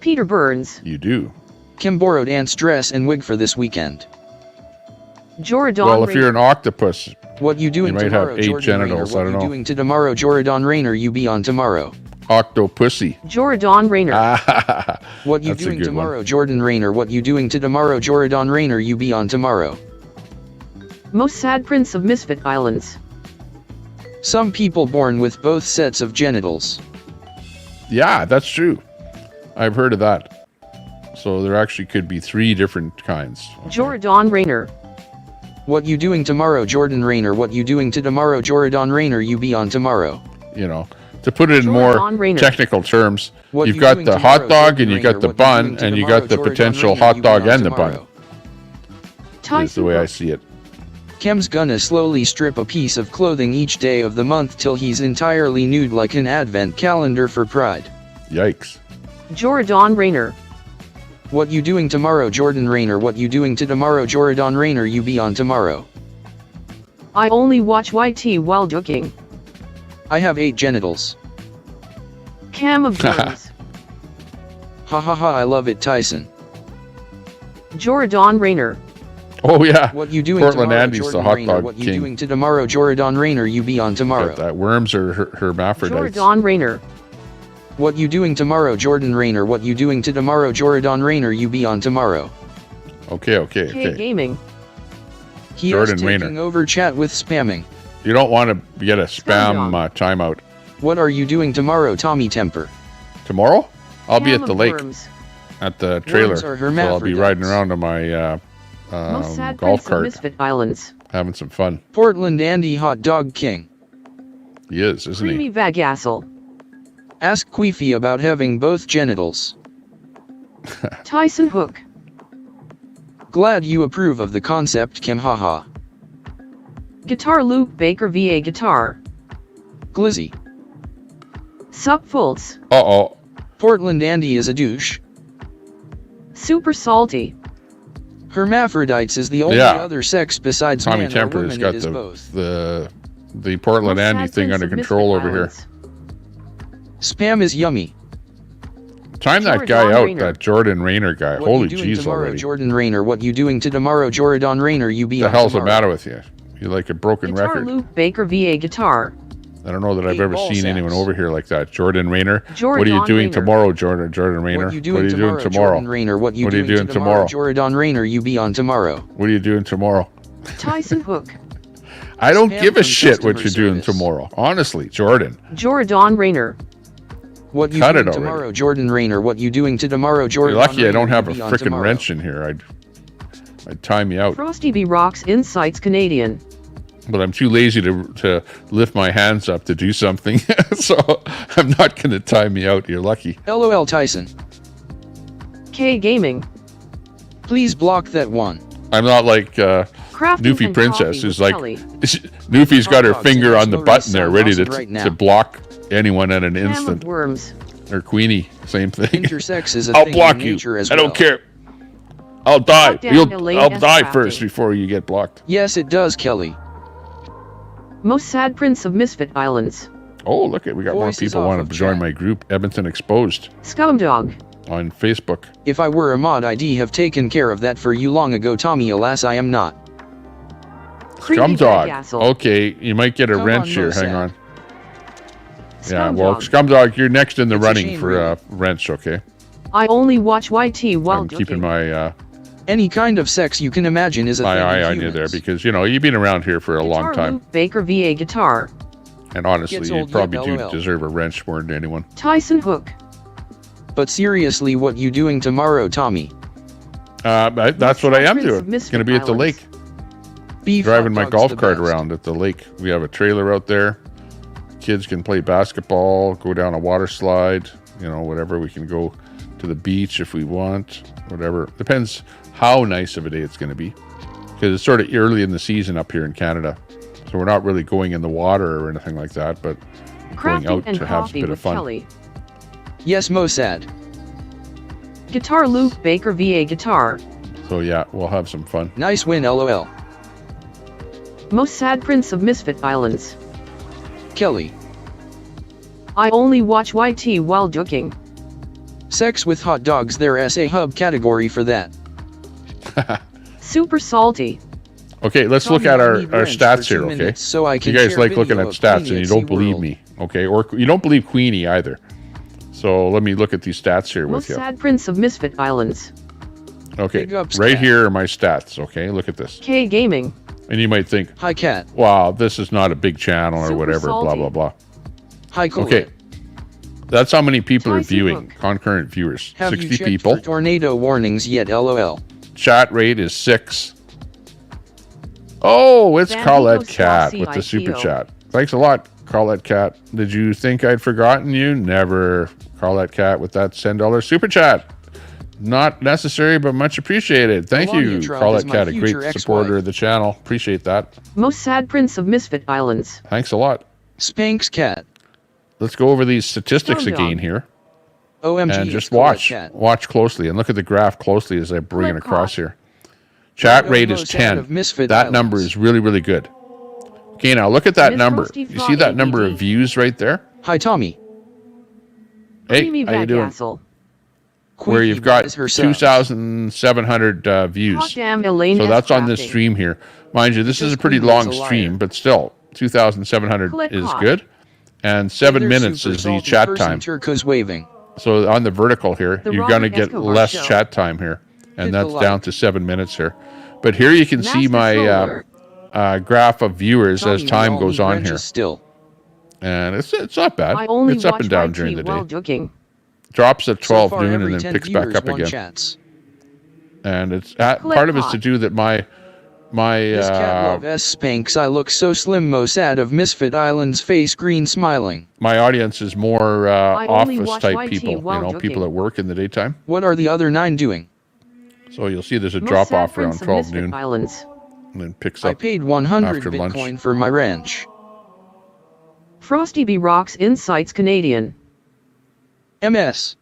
Peter Burns. You do. Kim borrowed Aunt's dress and wig for this weekend. Jordan Well, if you're Rayner. an octopus, What you doing You might have tomorrow, 8 Jordan genitals, Rayner? I What don't you know. doing to tomorrow, Jordan Rayner? You be on tomorrow. octopussy. Jordan Rayner. What you That's a doing good tomorrow, one. Jordan Rayner? What you doing to tomorrow, Jordan Rayner? You be on tomorrow. Most sad prince of Misfit Islands. Some people born with both sets of genitals. Yeah, that's true. I've heard of that. So there actually could be 3 different kinds. Jordan Rayner. What you doing tomorrow, Jordan Rayner? What you doing to tomorrow, Jordan Rayner? You be on tomorrow. You know, to put it in more Jordan Rayner. technical terms, What you've you got doing the tomorrow, hot dog Jordan and you Rayner? got the What you bun doing to and you tomorrow, got the Jordan potential Rayner? hot You dog be on and the bun. tomorrow. Is Tyson the way I Hook. see it. Kim's gonna slowly strip a piece of clothing each day of the month till he's entirely nude like an advent calendar for pride. Yikes. Jordan Rayner. What you doing tomorrow, Jordan Rayner? What you doing to tomorrow, Jordan Rayner? You be on tomorrow. I only watch YT while ducking. I have 8 genitals. Cam of Burns. Ha ha ha, I love it, Tyson. Jordan Rayner. Oh yeah. What you doing Portland tomorrow, Andy's Jordan the hot Rayner? dog What you king. doing to tomorrow, Jordan Rayner? You be on tomorrow. Got that. Worms are hermaphrodites. Jordan Rayner. What you doing tomorrow, Jordan Rayner? What you doing to tomorrow, Jordan Rayner? You be on tomorrow. Okay. K Gaming. He Jordan is Rayner. taking over chat with spamming. You don't want to get a spam timeout. What are you doing tomorrow, Tommy Temper? Tomorrow? I'll be Cam at the of lake. Worms. At the trailer. Worms are So I'll be hermaphrodites. riding around on my Most sad golf prince of cart. Misfit Islands. Having some fun. Portland Andy Hot Dog King. He is, isn't he? Creamy Bagassel. Ask Queefy about having both genitals. Tyson Hook. Glad you approve of the concept, Kim haha. Guitar Luke Baker VA guitar. Glizzy. Sup Fultz. Uh-oh. Portland Andy is a douche. Super salty. Hermaphrodites is the only Yeah. other sex besides Tommy man or Temper woman. has It got is both. the Portland Most Andy sad thing prince under of control Misfit over here. Islands. Spam is yummy. Time that guy Jordan out, Rayner. that Jordan Rayner guy. What Holy you doing jeez tomorrow, already. Jordan Rayner? What you doing to tomorrow, Jordan Rayner? You be What on the hell's the tomorrow. matter with you? You like a broken Guitar record. Luke Baker VA guitar. I don't know that I've Eight ever ball seen sacks. anyone over here like that. Jordan Rayner. What are Jordan you doing Rayner. tomorrow, Jordan Rayner? What you doing tomorrow, Jordan Rayner? What you What are you doing doing to tomorrow, tomorrow? Jordan Rayner? You be on tomorrow. What are you doing tomorrow? Tyson Hook. I don't Spam give a from shit what customer you're doing service. tomorrow. Honestly, Jordan. Jordan Rayner. What you Cut it doing already. tomorrow, Jordan Rayner? What you doing to tomorrow, Jordan You're lucky I Rayner? don't have You a be on freaking tomorrow. wrench in here. I'd time you out. Frosty B Rocks Insights Canadian. But I'm too lazy to lift my hands up to do something. So I'm not going to time you out. You're lucky. LOL Tyson. K Gaming. Please block that one. I'm not like Crafting Newfie and Princess, coffee who's with like, Kelly. Newfie's got her Hot dogs finger and on the Slow button there, sounds ready awesome to, right now. to block anyone at an Cam of instant. Worms. Or Queenie, same thing. Intersex is a I'll thing block in you. nature as I well. don't care. I'll die. Lockdown Elaine I'll S. die Crafty. first before you get blocked. Yes, it does, Kelly. Most sad prince of Misfit Islands. Oh, look at we got more Voice is people off want of to join chat. my group, Edmonton Exposed, Scumdog. on Facebook. If I were a mod, I'd have taken care of that for you long ago, Tommy. Alas, I am not. Creamy Scumdog. Bagassel. Okay, you might get a Come wrench on, here. Mossack. Hang on. Yeah, well, Scumdog. Scumdog, you're next in the It's a running shame, for really. wrench. Okay, I only watch YT while I'm keeping ducking. my Any kind of sex you can imagine is a thing My in eye on you humans. there, because, you know, you've been around here for a long Guitar time. Luke Baker VA guitar. And honestly, Gets you old probably yet, do LOL. deserve a wrench more than anyone. Tyson Hook. But seriously, what you doing tomorrow, Tommy? That's what I am Prince of doing. Misfit Going to be at the Islands. lake. Beef Driving hot my dog's golf the cart best. around at the lake. We have a trailer out there. Kids can play basketball, go down a water slide, you know, whatever. We can go to the beach if we want, whatever. Depends how nice of a day it's going to be. Because it's sort of early in the season up here in Canada. So we're not really going in the water or anything like that, but going Crafting out and to have a coffee bit of with fun. Kelly. Yes, Mossad. Guitar Luke Baker VA guitar. So yeah, we'll have some fun. Nice win, LOL. Most sad Prince of Misfit Islands. Kelly. I only watch YT while joking. Sex with hot dogs, there's a hub category for that. Super salty. Okay, let's look Tommy, at I our need wrench stats for 2 here, okay? minutes so I can you guys share like looking video at of stats Queenie and you at don't believe SeaWorld. me, okay? Or you don't believe Queenie either. So let me look at these stats here Most with you. sad Prince of Misfit Islands. Okay, Big ups, right Cat. here are my stats, okay? Look at this. K Gaming. And you might think, Hi, Cat. wow, this is not a big channel or Super whatever, blah, salty. blah, blah. Hi, Cola. Okay, that's how many people are Tyson viewing, Hook. concurrent viewers. Have 60 you checked people. for tornado warnings yet, LOL? Chat rate is 6. Oh, it's Van Colette Vigo Cat Swassi with the super ITO. chat. Thanks a lot, Colette Cat. Did you think I'd forgotten you? Never. Colette Cat with that $10 super chat. Not necessary, but much appreciated. Thank Melania you, Trump Colette is my Cat, a great future supporter ex-wife. of the channel. Appreciate that. Most sad Prince of Misfit Islands. Thanks a lot. Spanx Cat. Let's go over these statistics Dum-dum. again here. OMG. And it's just Colette watch. Cat. Watch closely and look at the graph closely as I bring it Click across off. here. Chat Logo rate is most out 10. of Misfit That number Islands. is really, really good. Okay, now look at that Miss number. Frosty You see that number ABD. of views right there? Hi, Tommy. Hey, Creamy how you doing? Vagassel. Where Queenie you've got buys her subs. 2,700 Hot views. damn Elaine So S. that's on this Crafting. stream here. Mind you, this is a pretty Queenie is long a liar. stream, but still, 2,700 Click is off. good. And 7 There's minutes super is the salty chat person time. Turco's waving. So on the vertical here, The you're going to Robert get Escobar less Show. chat time here. And Hit the that's like. down to 7 minutes here. But here you can see Master my Troller. graph of viewers Tommy, as we time all goes need on wrenches here. Still. And it's not bad. I only It's up watch and down YT during the while day. joking. Drops at 12 so far, noon every and 10 then picks back viewers, up one again. chats. And it's Click part of it's to hot. do that my This cat love S Spanx. I look so slim, Mossad of Misfit Islands, face green smiling. my audience is more I only office watch type YT people, you while know, people joking. at work in the daytime. What are the other 9 doing? So you'll see there's a Most drop sad off around Prince of 12 Misfit noon Islands. and then picks I up. paid 100 after Bitcoin lunch. for my wrench. Frosty B Rocks Insights Canadian. MS.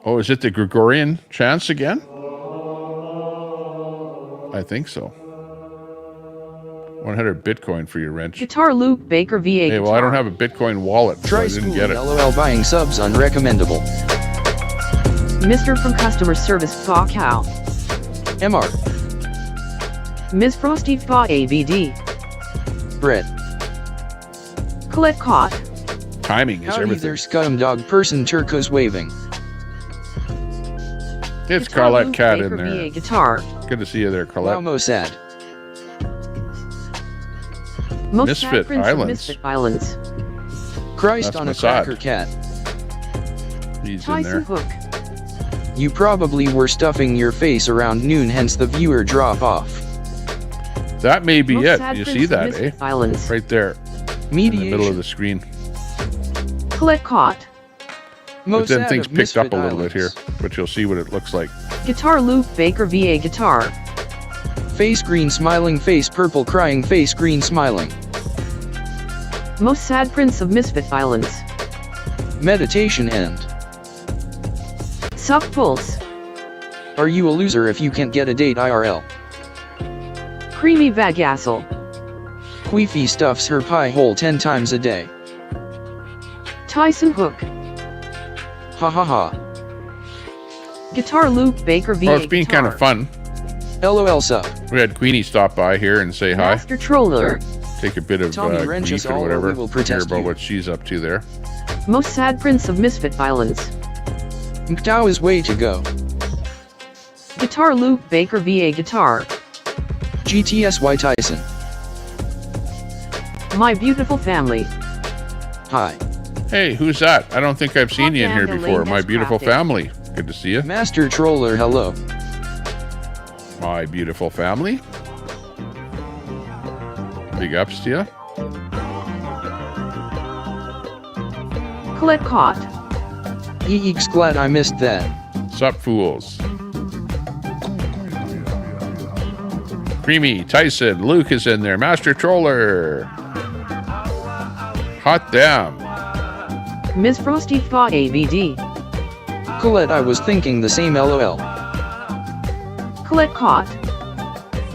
Oh, is it the Gregorian chance again? I think so. 100 Bitcoin for your wrench. Guitar Luke Baker VA Hey, guitar. well, I don't have a Bitcoin wallet, so Try I didn't school. get it. LOL buying subs unrecommendable. Mr. from Customer Service Fa Cow. MR. Ms. Frosty Fa ABD. Brett. Colette Cott. Timing is Howdy everything. there, scum dog person Turco's waving. It's Guitar Colette Luke Cat Baker in there. VA guitar. Good to see you there, Wow, Colette. Mossad. Most Misfit sad Prince of Islands. Misfit Islands. Christ That's on a Mossad. cracker cat. He's in Tyson there. Hook. You probably were stuffing your face around noon, hence the viewer drop off. That may be Most it. sad You Prince see of that, eh? Misfit Islands. Right there in the middle of the screen. Colette Cott. But then Mossad things of picked up Misfit a little bit here, Islands. but you'll see what it looks like. Guitar Luke Baker VA guitar. Face green smiling, face purple crying, face green smiling. Most sad Prince of Misfit Islands. Meditation end. Suck Pulse. Are you a loser if you can't get a date IRL? Creamy Vagassel. Queefy stuffs her pie hole 10 times a day. Tyson Hook. Ha ha ha. Guitar Luke Baker VA Well, it's been kind guitar. of fun. LOL sup. We had Queenie stop by here and say hi. Master Troller. Take a bit of Tommy wrench grief us or all or whatever. we will Hear protest about you. what she's up to there. Most sad Prince of Misfit Islands. McDowell is way to go. Guitar Luke Baker VA Guitar. GTSY Tyson. My beautiful family. Hi. Hey, who's that? I don't think I've seen you in here before. My beautiful family. Good to see you. Master Troller, hello. My beautiful family. Big ups to you. Colette Caught. Yeeks, glad I missed that. Sup, fools. Creamy, Tyson, Luke is in there. Master Troller. Hot damn. Ms. Frosty Thaw ABD. Colette, I was thinking the same LOL. Colette Caught.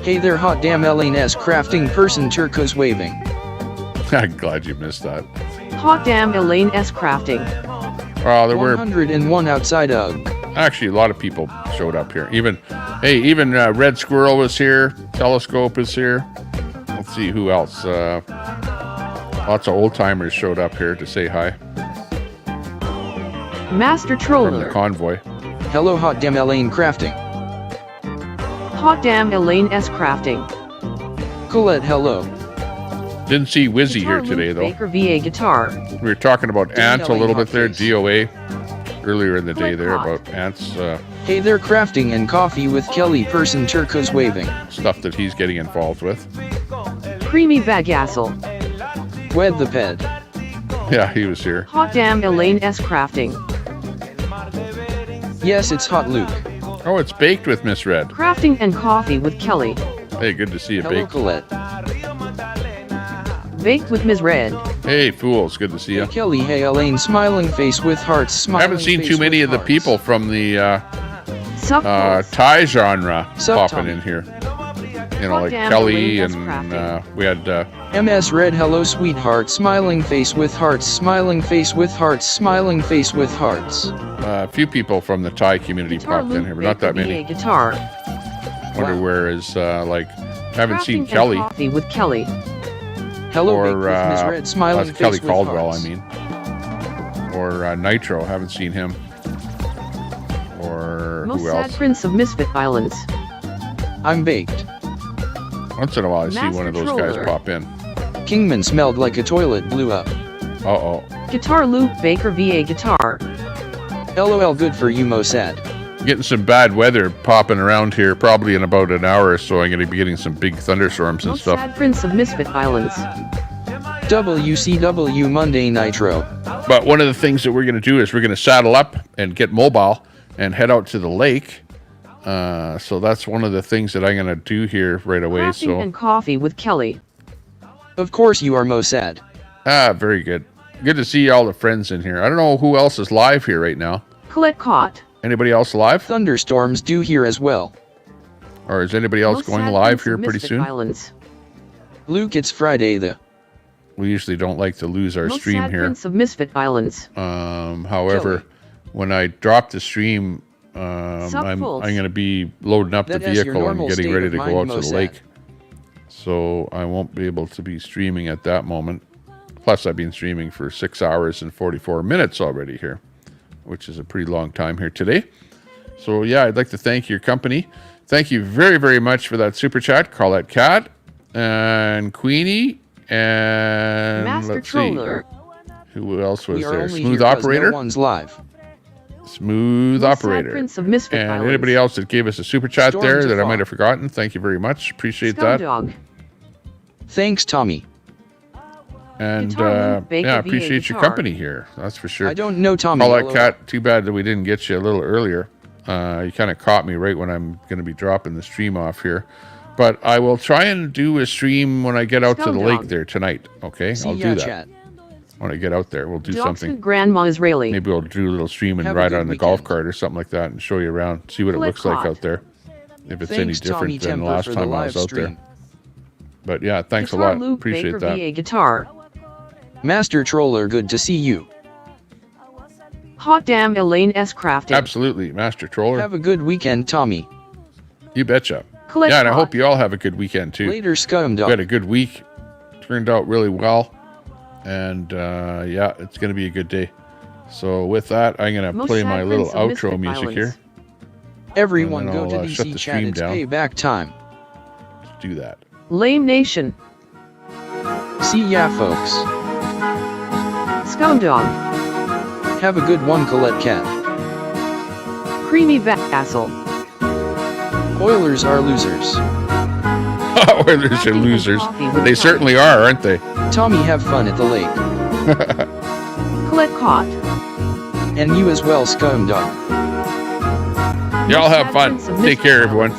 Hey there, hot damn LNS crafting person turquoise waving. I'm glad you missed that. Hot damn Elaine S. Crafting. Well, there were 101 outside UG. actually a lot of people showed up here. Even Red Squirrel was here. Telescope is here. Let's see who else. Lots of old timers showed up here to say hi. Master From Troller. the Convoy. Hello, hot damn Elaine crafting. Hot damn Elaine S. Crafting. Colette, hello. Didn't see Wizzy Guitar here today, Luke though. Baker VA Guitar. We were talking about ants a little bit there, DOA, earlier in the day Click there, hot. about ants, Hey there, crafting and coffee with Kelly person turquoise waving. stuff that he's getting involved with. Creamy Vagassel. Wed the ped. Yeah, he was here. Hot damn Elaine S. Crafting. Yes, it's hot Luke. Oh, it's baked with Miss Red. Crafting and coffee with Kelly. Hey, good to see you, Hello, baked. Colette. Baked with Ms. Red. Hey, fools, good to see you. Kelly, hey Elaine, smiling face with hearts, I smiling haven't seen face too many with of the hearts. people from the Sup, fools. Thai genre Sup, popping Tommy. in here. You know, Hot like damn, Kelly Elaine, and that's we had MS Red, hello sweetheart, smiling face with hearts, smiling face with hearts, smiling face with hearts. a few people from the Thai community Guitar popped in Luke here, but not that Baker many. VA Guitar. Wonder where is haven't seen Crafting Kelly and coffee with Kelly. Hello, or baked with Ms. Red, smiling that's face Kelly with Caldwell, hearts. I mean, or Nitro. Haven't seen him. Or Most who sad else? prince of Misfit Islands. I'm baked. Once in a while, I see Master one of those guys Troller. pop in. Kingman smelled like a toilet blew up. Uh-oh. Guitar Luke Baker VA Guitar. LOL, good for you, Mossad. Getting some bad weather popping around here. Probably in about an hour or so, I'm going to be getting some big thunderstorms and Most stuff. sad prince of Misfit Islands. WCW Monday Nitro. But one of the things that we're going to do is we're going to saddle up and get mobile and head out to the lake. So that's one of the things that I'm going to do here right away. Crafting So and coffee with Kelly. Of course you are Mossad. very good. Good to see all the friends in here. I don't know who else is live here right now. Colette Caught. Anybody else live? Thunderstorms do here as well. Or is anybody else Most going sad live prince here of pretty Misfit soon? Islands. Luke, it's Friday though. We usually don't like to lose our Most stream sad here. prince of Misfit Islands. However, Kelly. when I drop the stream, Sup, I'm fools. going to be loading up the That is your vehicle and normal getting state ready of to go mind, out to the Mossad. lake. So I won't be able to be streaming at that moment. Plus, I've been streaming for 6 hours and 44 minutes already here, which is a pretty long time here today. So yeah, I'd like to thank your company. Thank you very, very much for that super chat. Carlette Cat and Queenie and Master let's Troller. see. Who else was We are there? only Smooth here 'cause Operator. No one's live. Smooth Most sad Operator. prince of Misfit And Islands. anybody else that gave us a super chat Storm there to that I fall. might have forgotten, thank you very much. Appreciate that. Scumdog. Thanks, Tommy. And Guitar Luke Baker yeah, I VA appreciate your guitar. company here. That's for sure. I don't know Tommy. All that LOL. cat. Too bad that we didn't get you a little earlier. You kind of caught me right when I'm going to be dropping the stream off here. But I will try and do a stream when I get out to the Scumdog. lake there tonight. Okay, See I'll ya, do that. chat. When I get out there, we'll do Dachshund something. Grandma Israeli. Maybe we'll do a little stream and Have a ride good on the golf weekend. cart or something like that and show you around, see what it Click looks like hot. out there. If it's any Thanks, Tommy different than the Temper, last for the time I live was out there. stream. But yeah, thanks Guitar a lot. Luke Appreciate Baker that. VA Guitar. Master Troller, good to see you. Hot damn Elaine S. Crafting. Absolutely, Master Troller. Have a good weekend, Tommy. You betcha. Collect Yeah, and I hot. hope you all have a good weekend too. Later, scum We had a dog. good week. Turned out really well. And yeah, it's going to be a good day. So with that, I'm going to Most play sad my little prince of outro misfit music violence. here. Everyone And then go I'll, to shut DC the chat, stream it's down. payback time. Let's do that. Lame Nation. See ya, folks. Scumdog. Have a good one, Colette Cat. Creamy Vassal. Oilers are losers. Oilers are losers. They certainly are, aren't they? Tommy, have fun at the lake. Colette Caught. And you as well, Scumdog. Y'all have fun. Take care, everyone.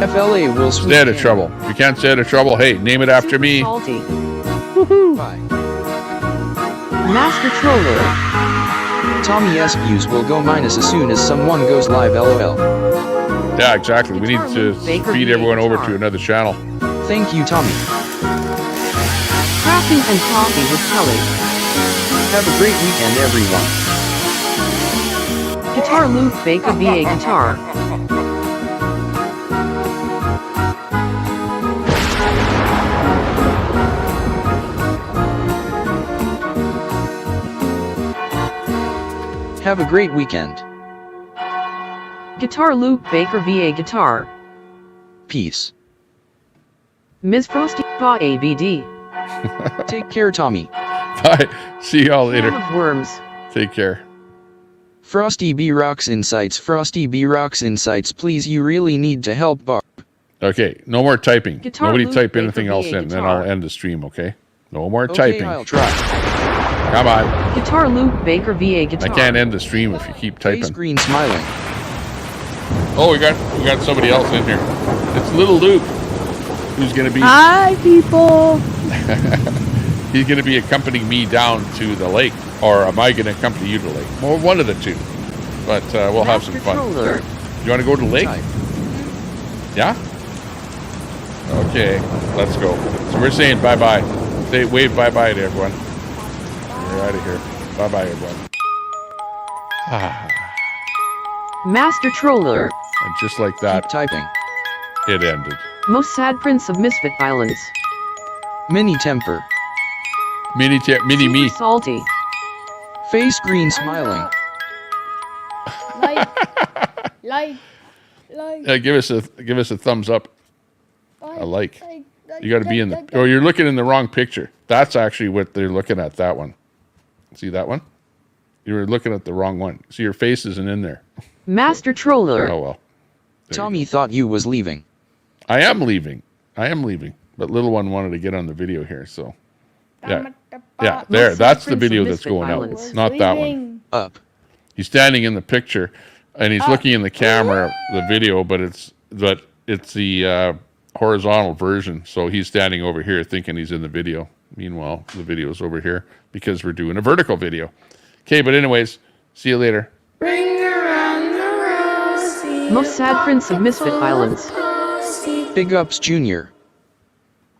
FLA will Stay out of trouble. If you can't stay out of trouble, hey, name it after me. Salty. Woohoo. Bye. Master Troller. Tommy S views will go minus as soon as someone goes live, lol. Yeah, exactly. We need to feed everyone over to another channel. Thank you, Tommy. Crafting and coffee with Kelly. Have a great weekend, everyone. Guitar Luke Baker VA Guitar. Have a great weekend. Guitar Luke Baker VA Guitar. Peace. Ms. Frosty Ba ABD. Take care, Tommy. Bye. See y'all later. Can of Worms. Take care. Frosty B Rocks Insights. Frosty B Rocks Insights. Please, you really need to help Barb. Okay, no more typing. Guitar Nobody Luke type Baker anything else VA in, then Guitar. I'll end the stream, okay? No more Okay, typing. I'll try. Come on. Guitar Luke Baker VA Guitar. I can't end the stream if you keep typing. Face green smiling. Oh, we got somebody else in here. It's little Luke, who's gonna be Hi, people. he's gonna be accompanying me down to the lake, or am I gonna accompany you to the lake? Well, one of the two. But we'll have some fun. Controller. You want to go to the lake? Yeah. Okay, let's go. So we're saying bye-bye. Say wave bye-bye to everyone. We're out of here. Bye-bye, everyone. Master Troller. And just like that, Keep typing. it ended. Most sad prince of misfit violence. Mini temper. Mini me. Super salty. Face green smiling. Like. Give us a thumbs up. I like. You got to be in the. Oh, you're looking in the wrong picture. That's actually what they're looking at. That one. See that one? You were looking at the wrong one. See, your face isn't in there. Master Troller. Oh well. Tommy thought you was leaving. I am leaving. But little one wanted to get on the video here, so yeah. There. That's the video that's going out, not that one. Up. He's standing in the picture, and he's looking in the camera, the video, but it's the horizontal version. So he's standing over here thinking he's in the video. Meanwhile, the video's over here because we're doing a vertical video. Okay, but anyways, see you later. Most sad prince of misfit violence. Big ups, Junior.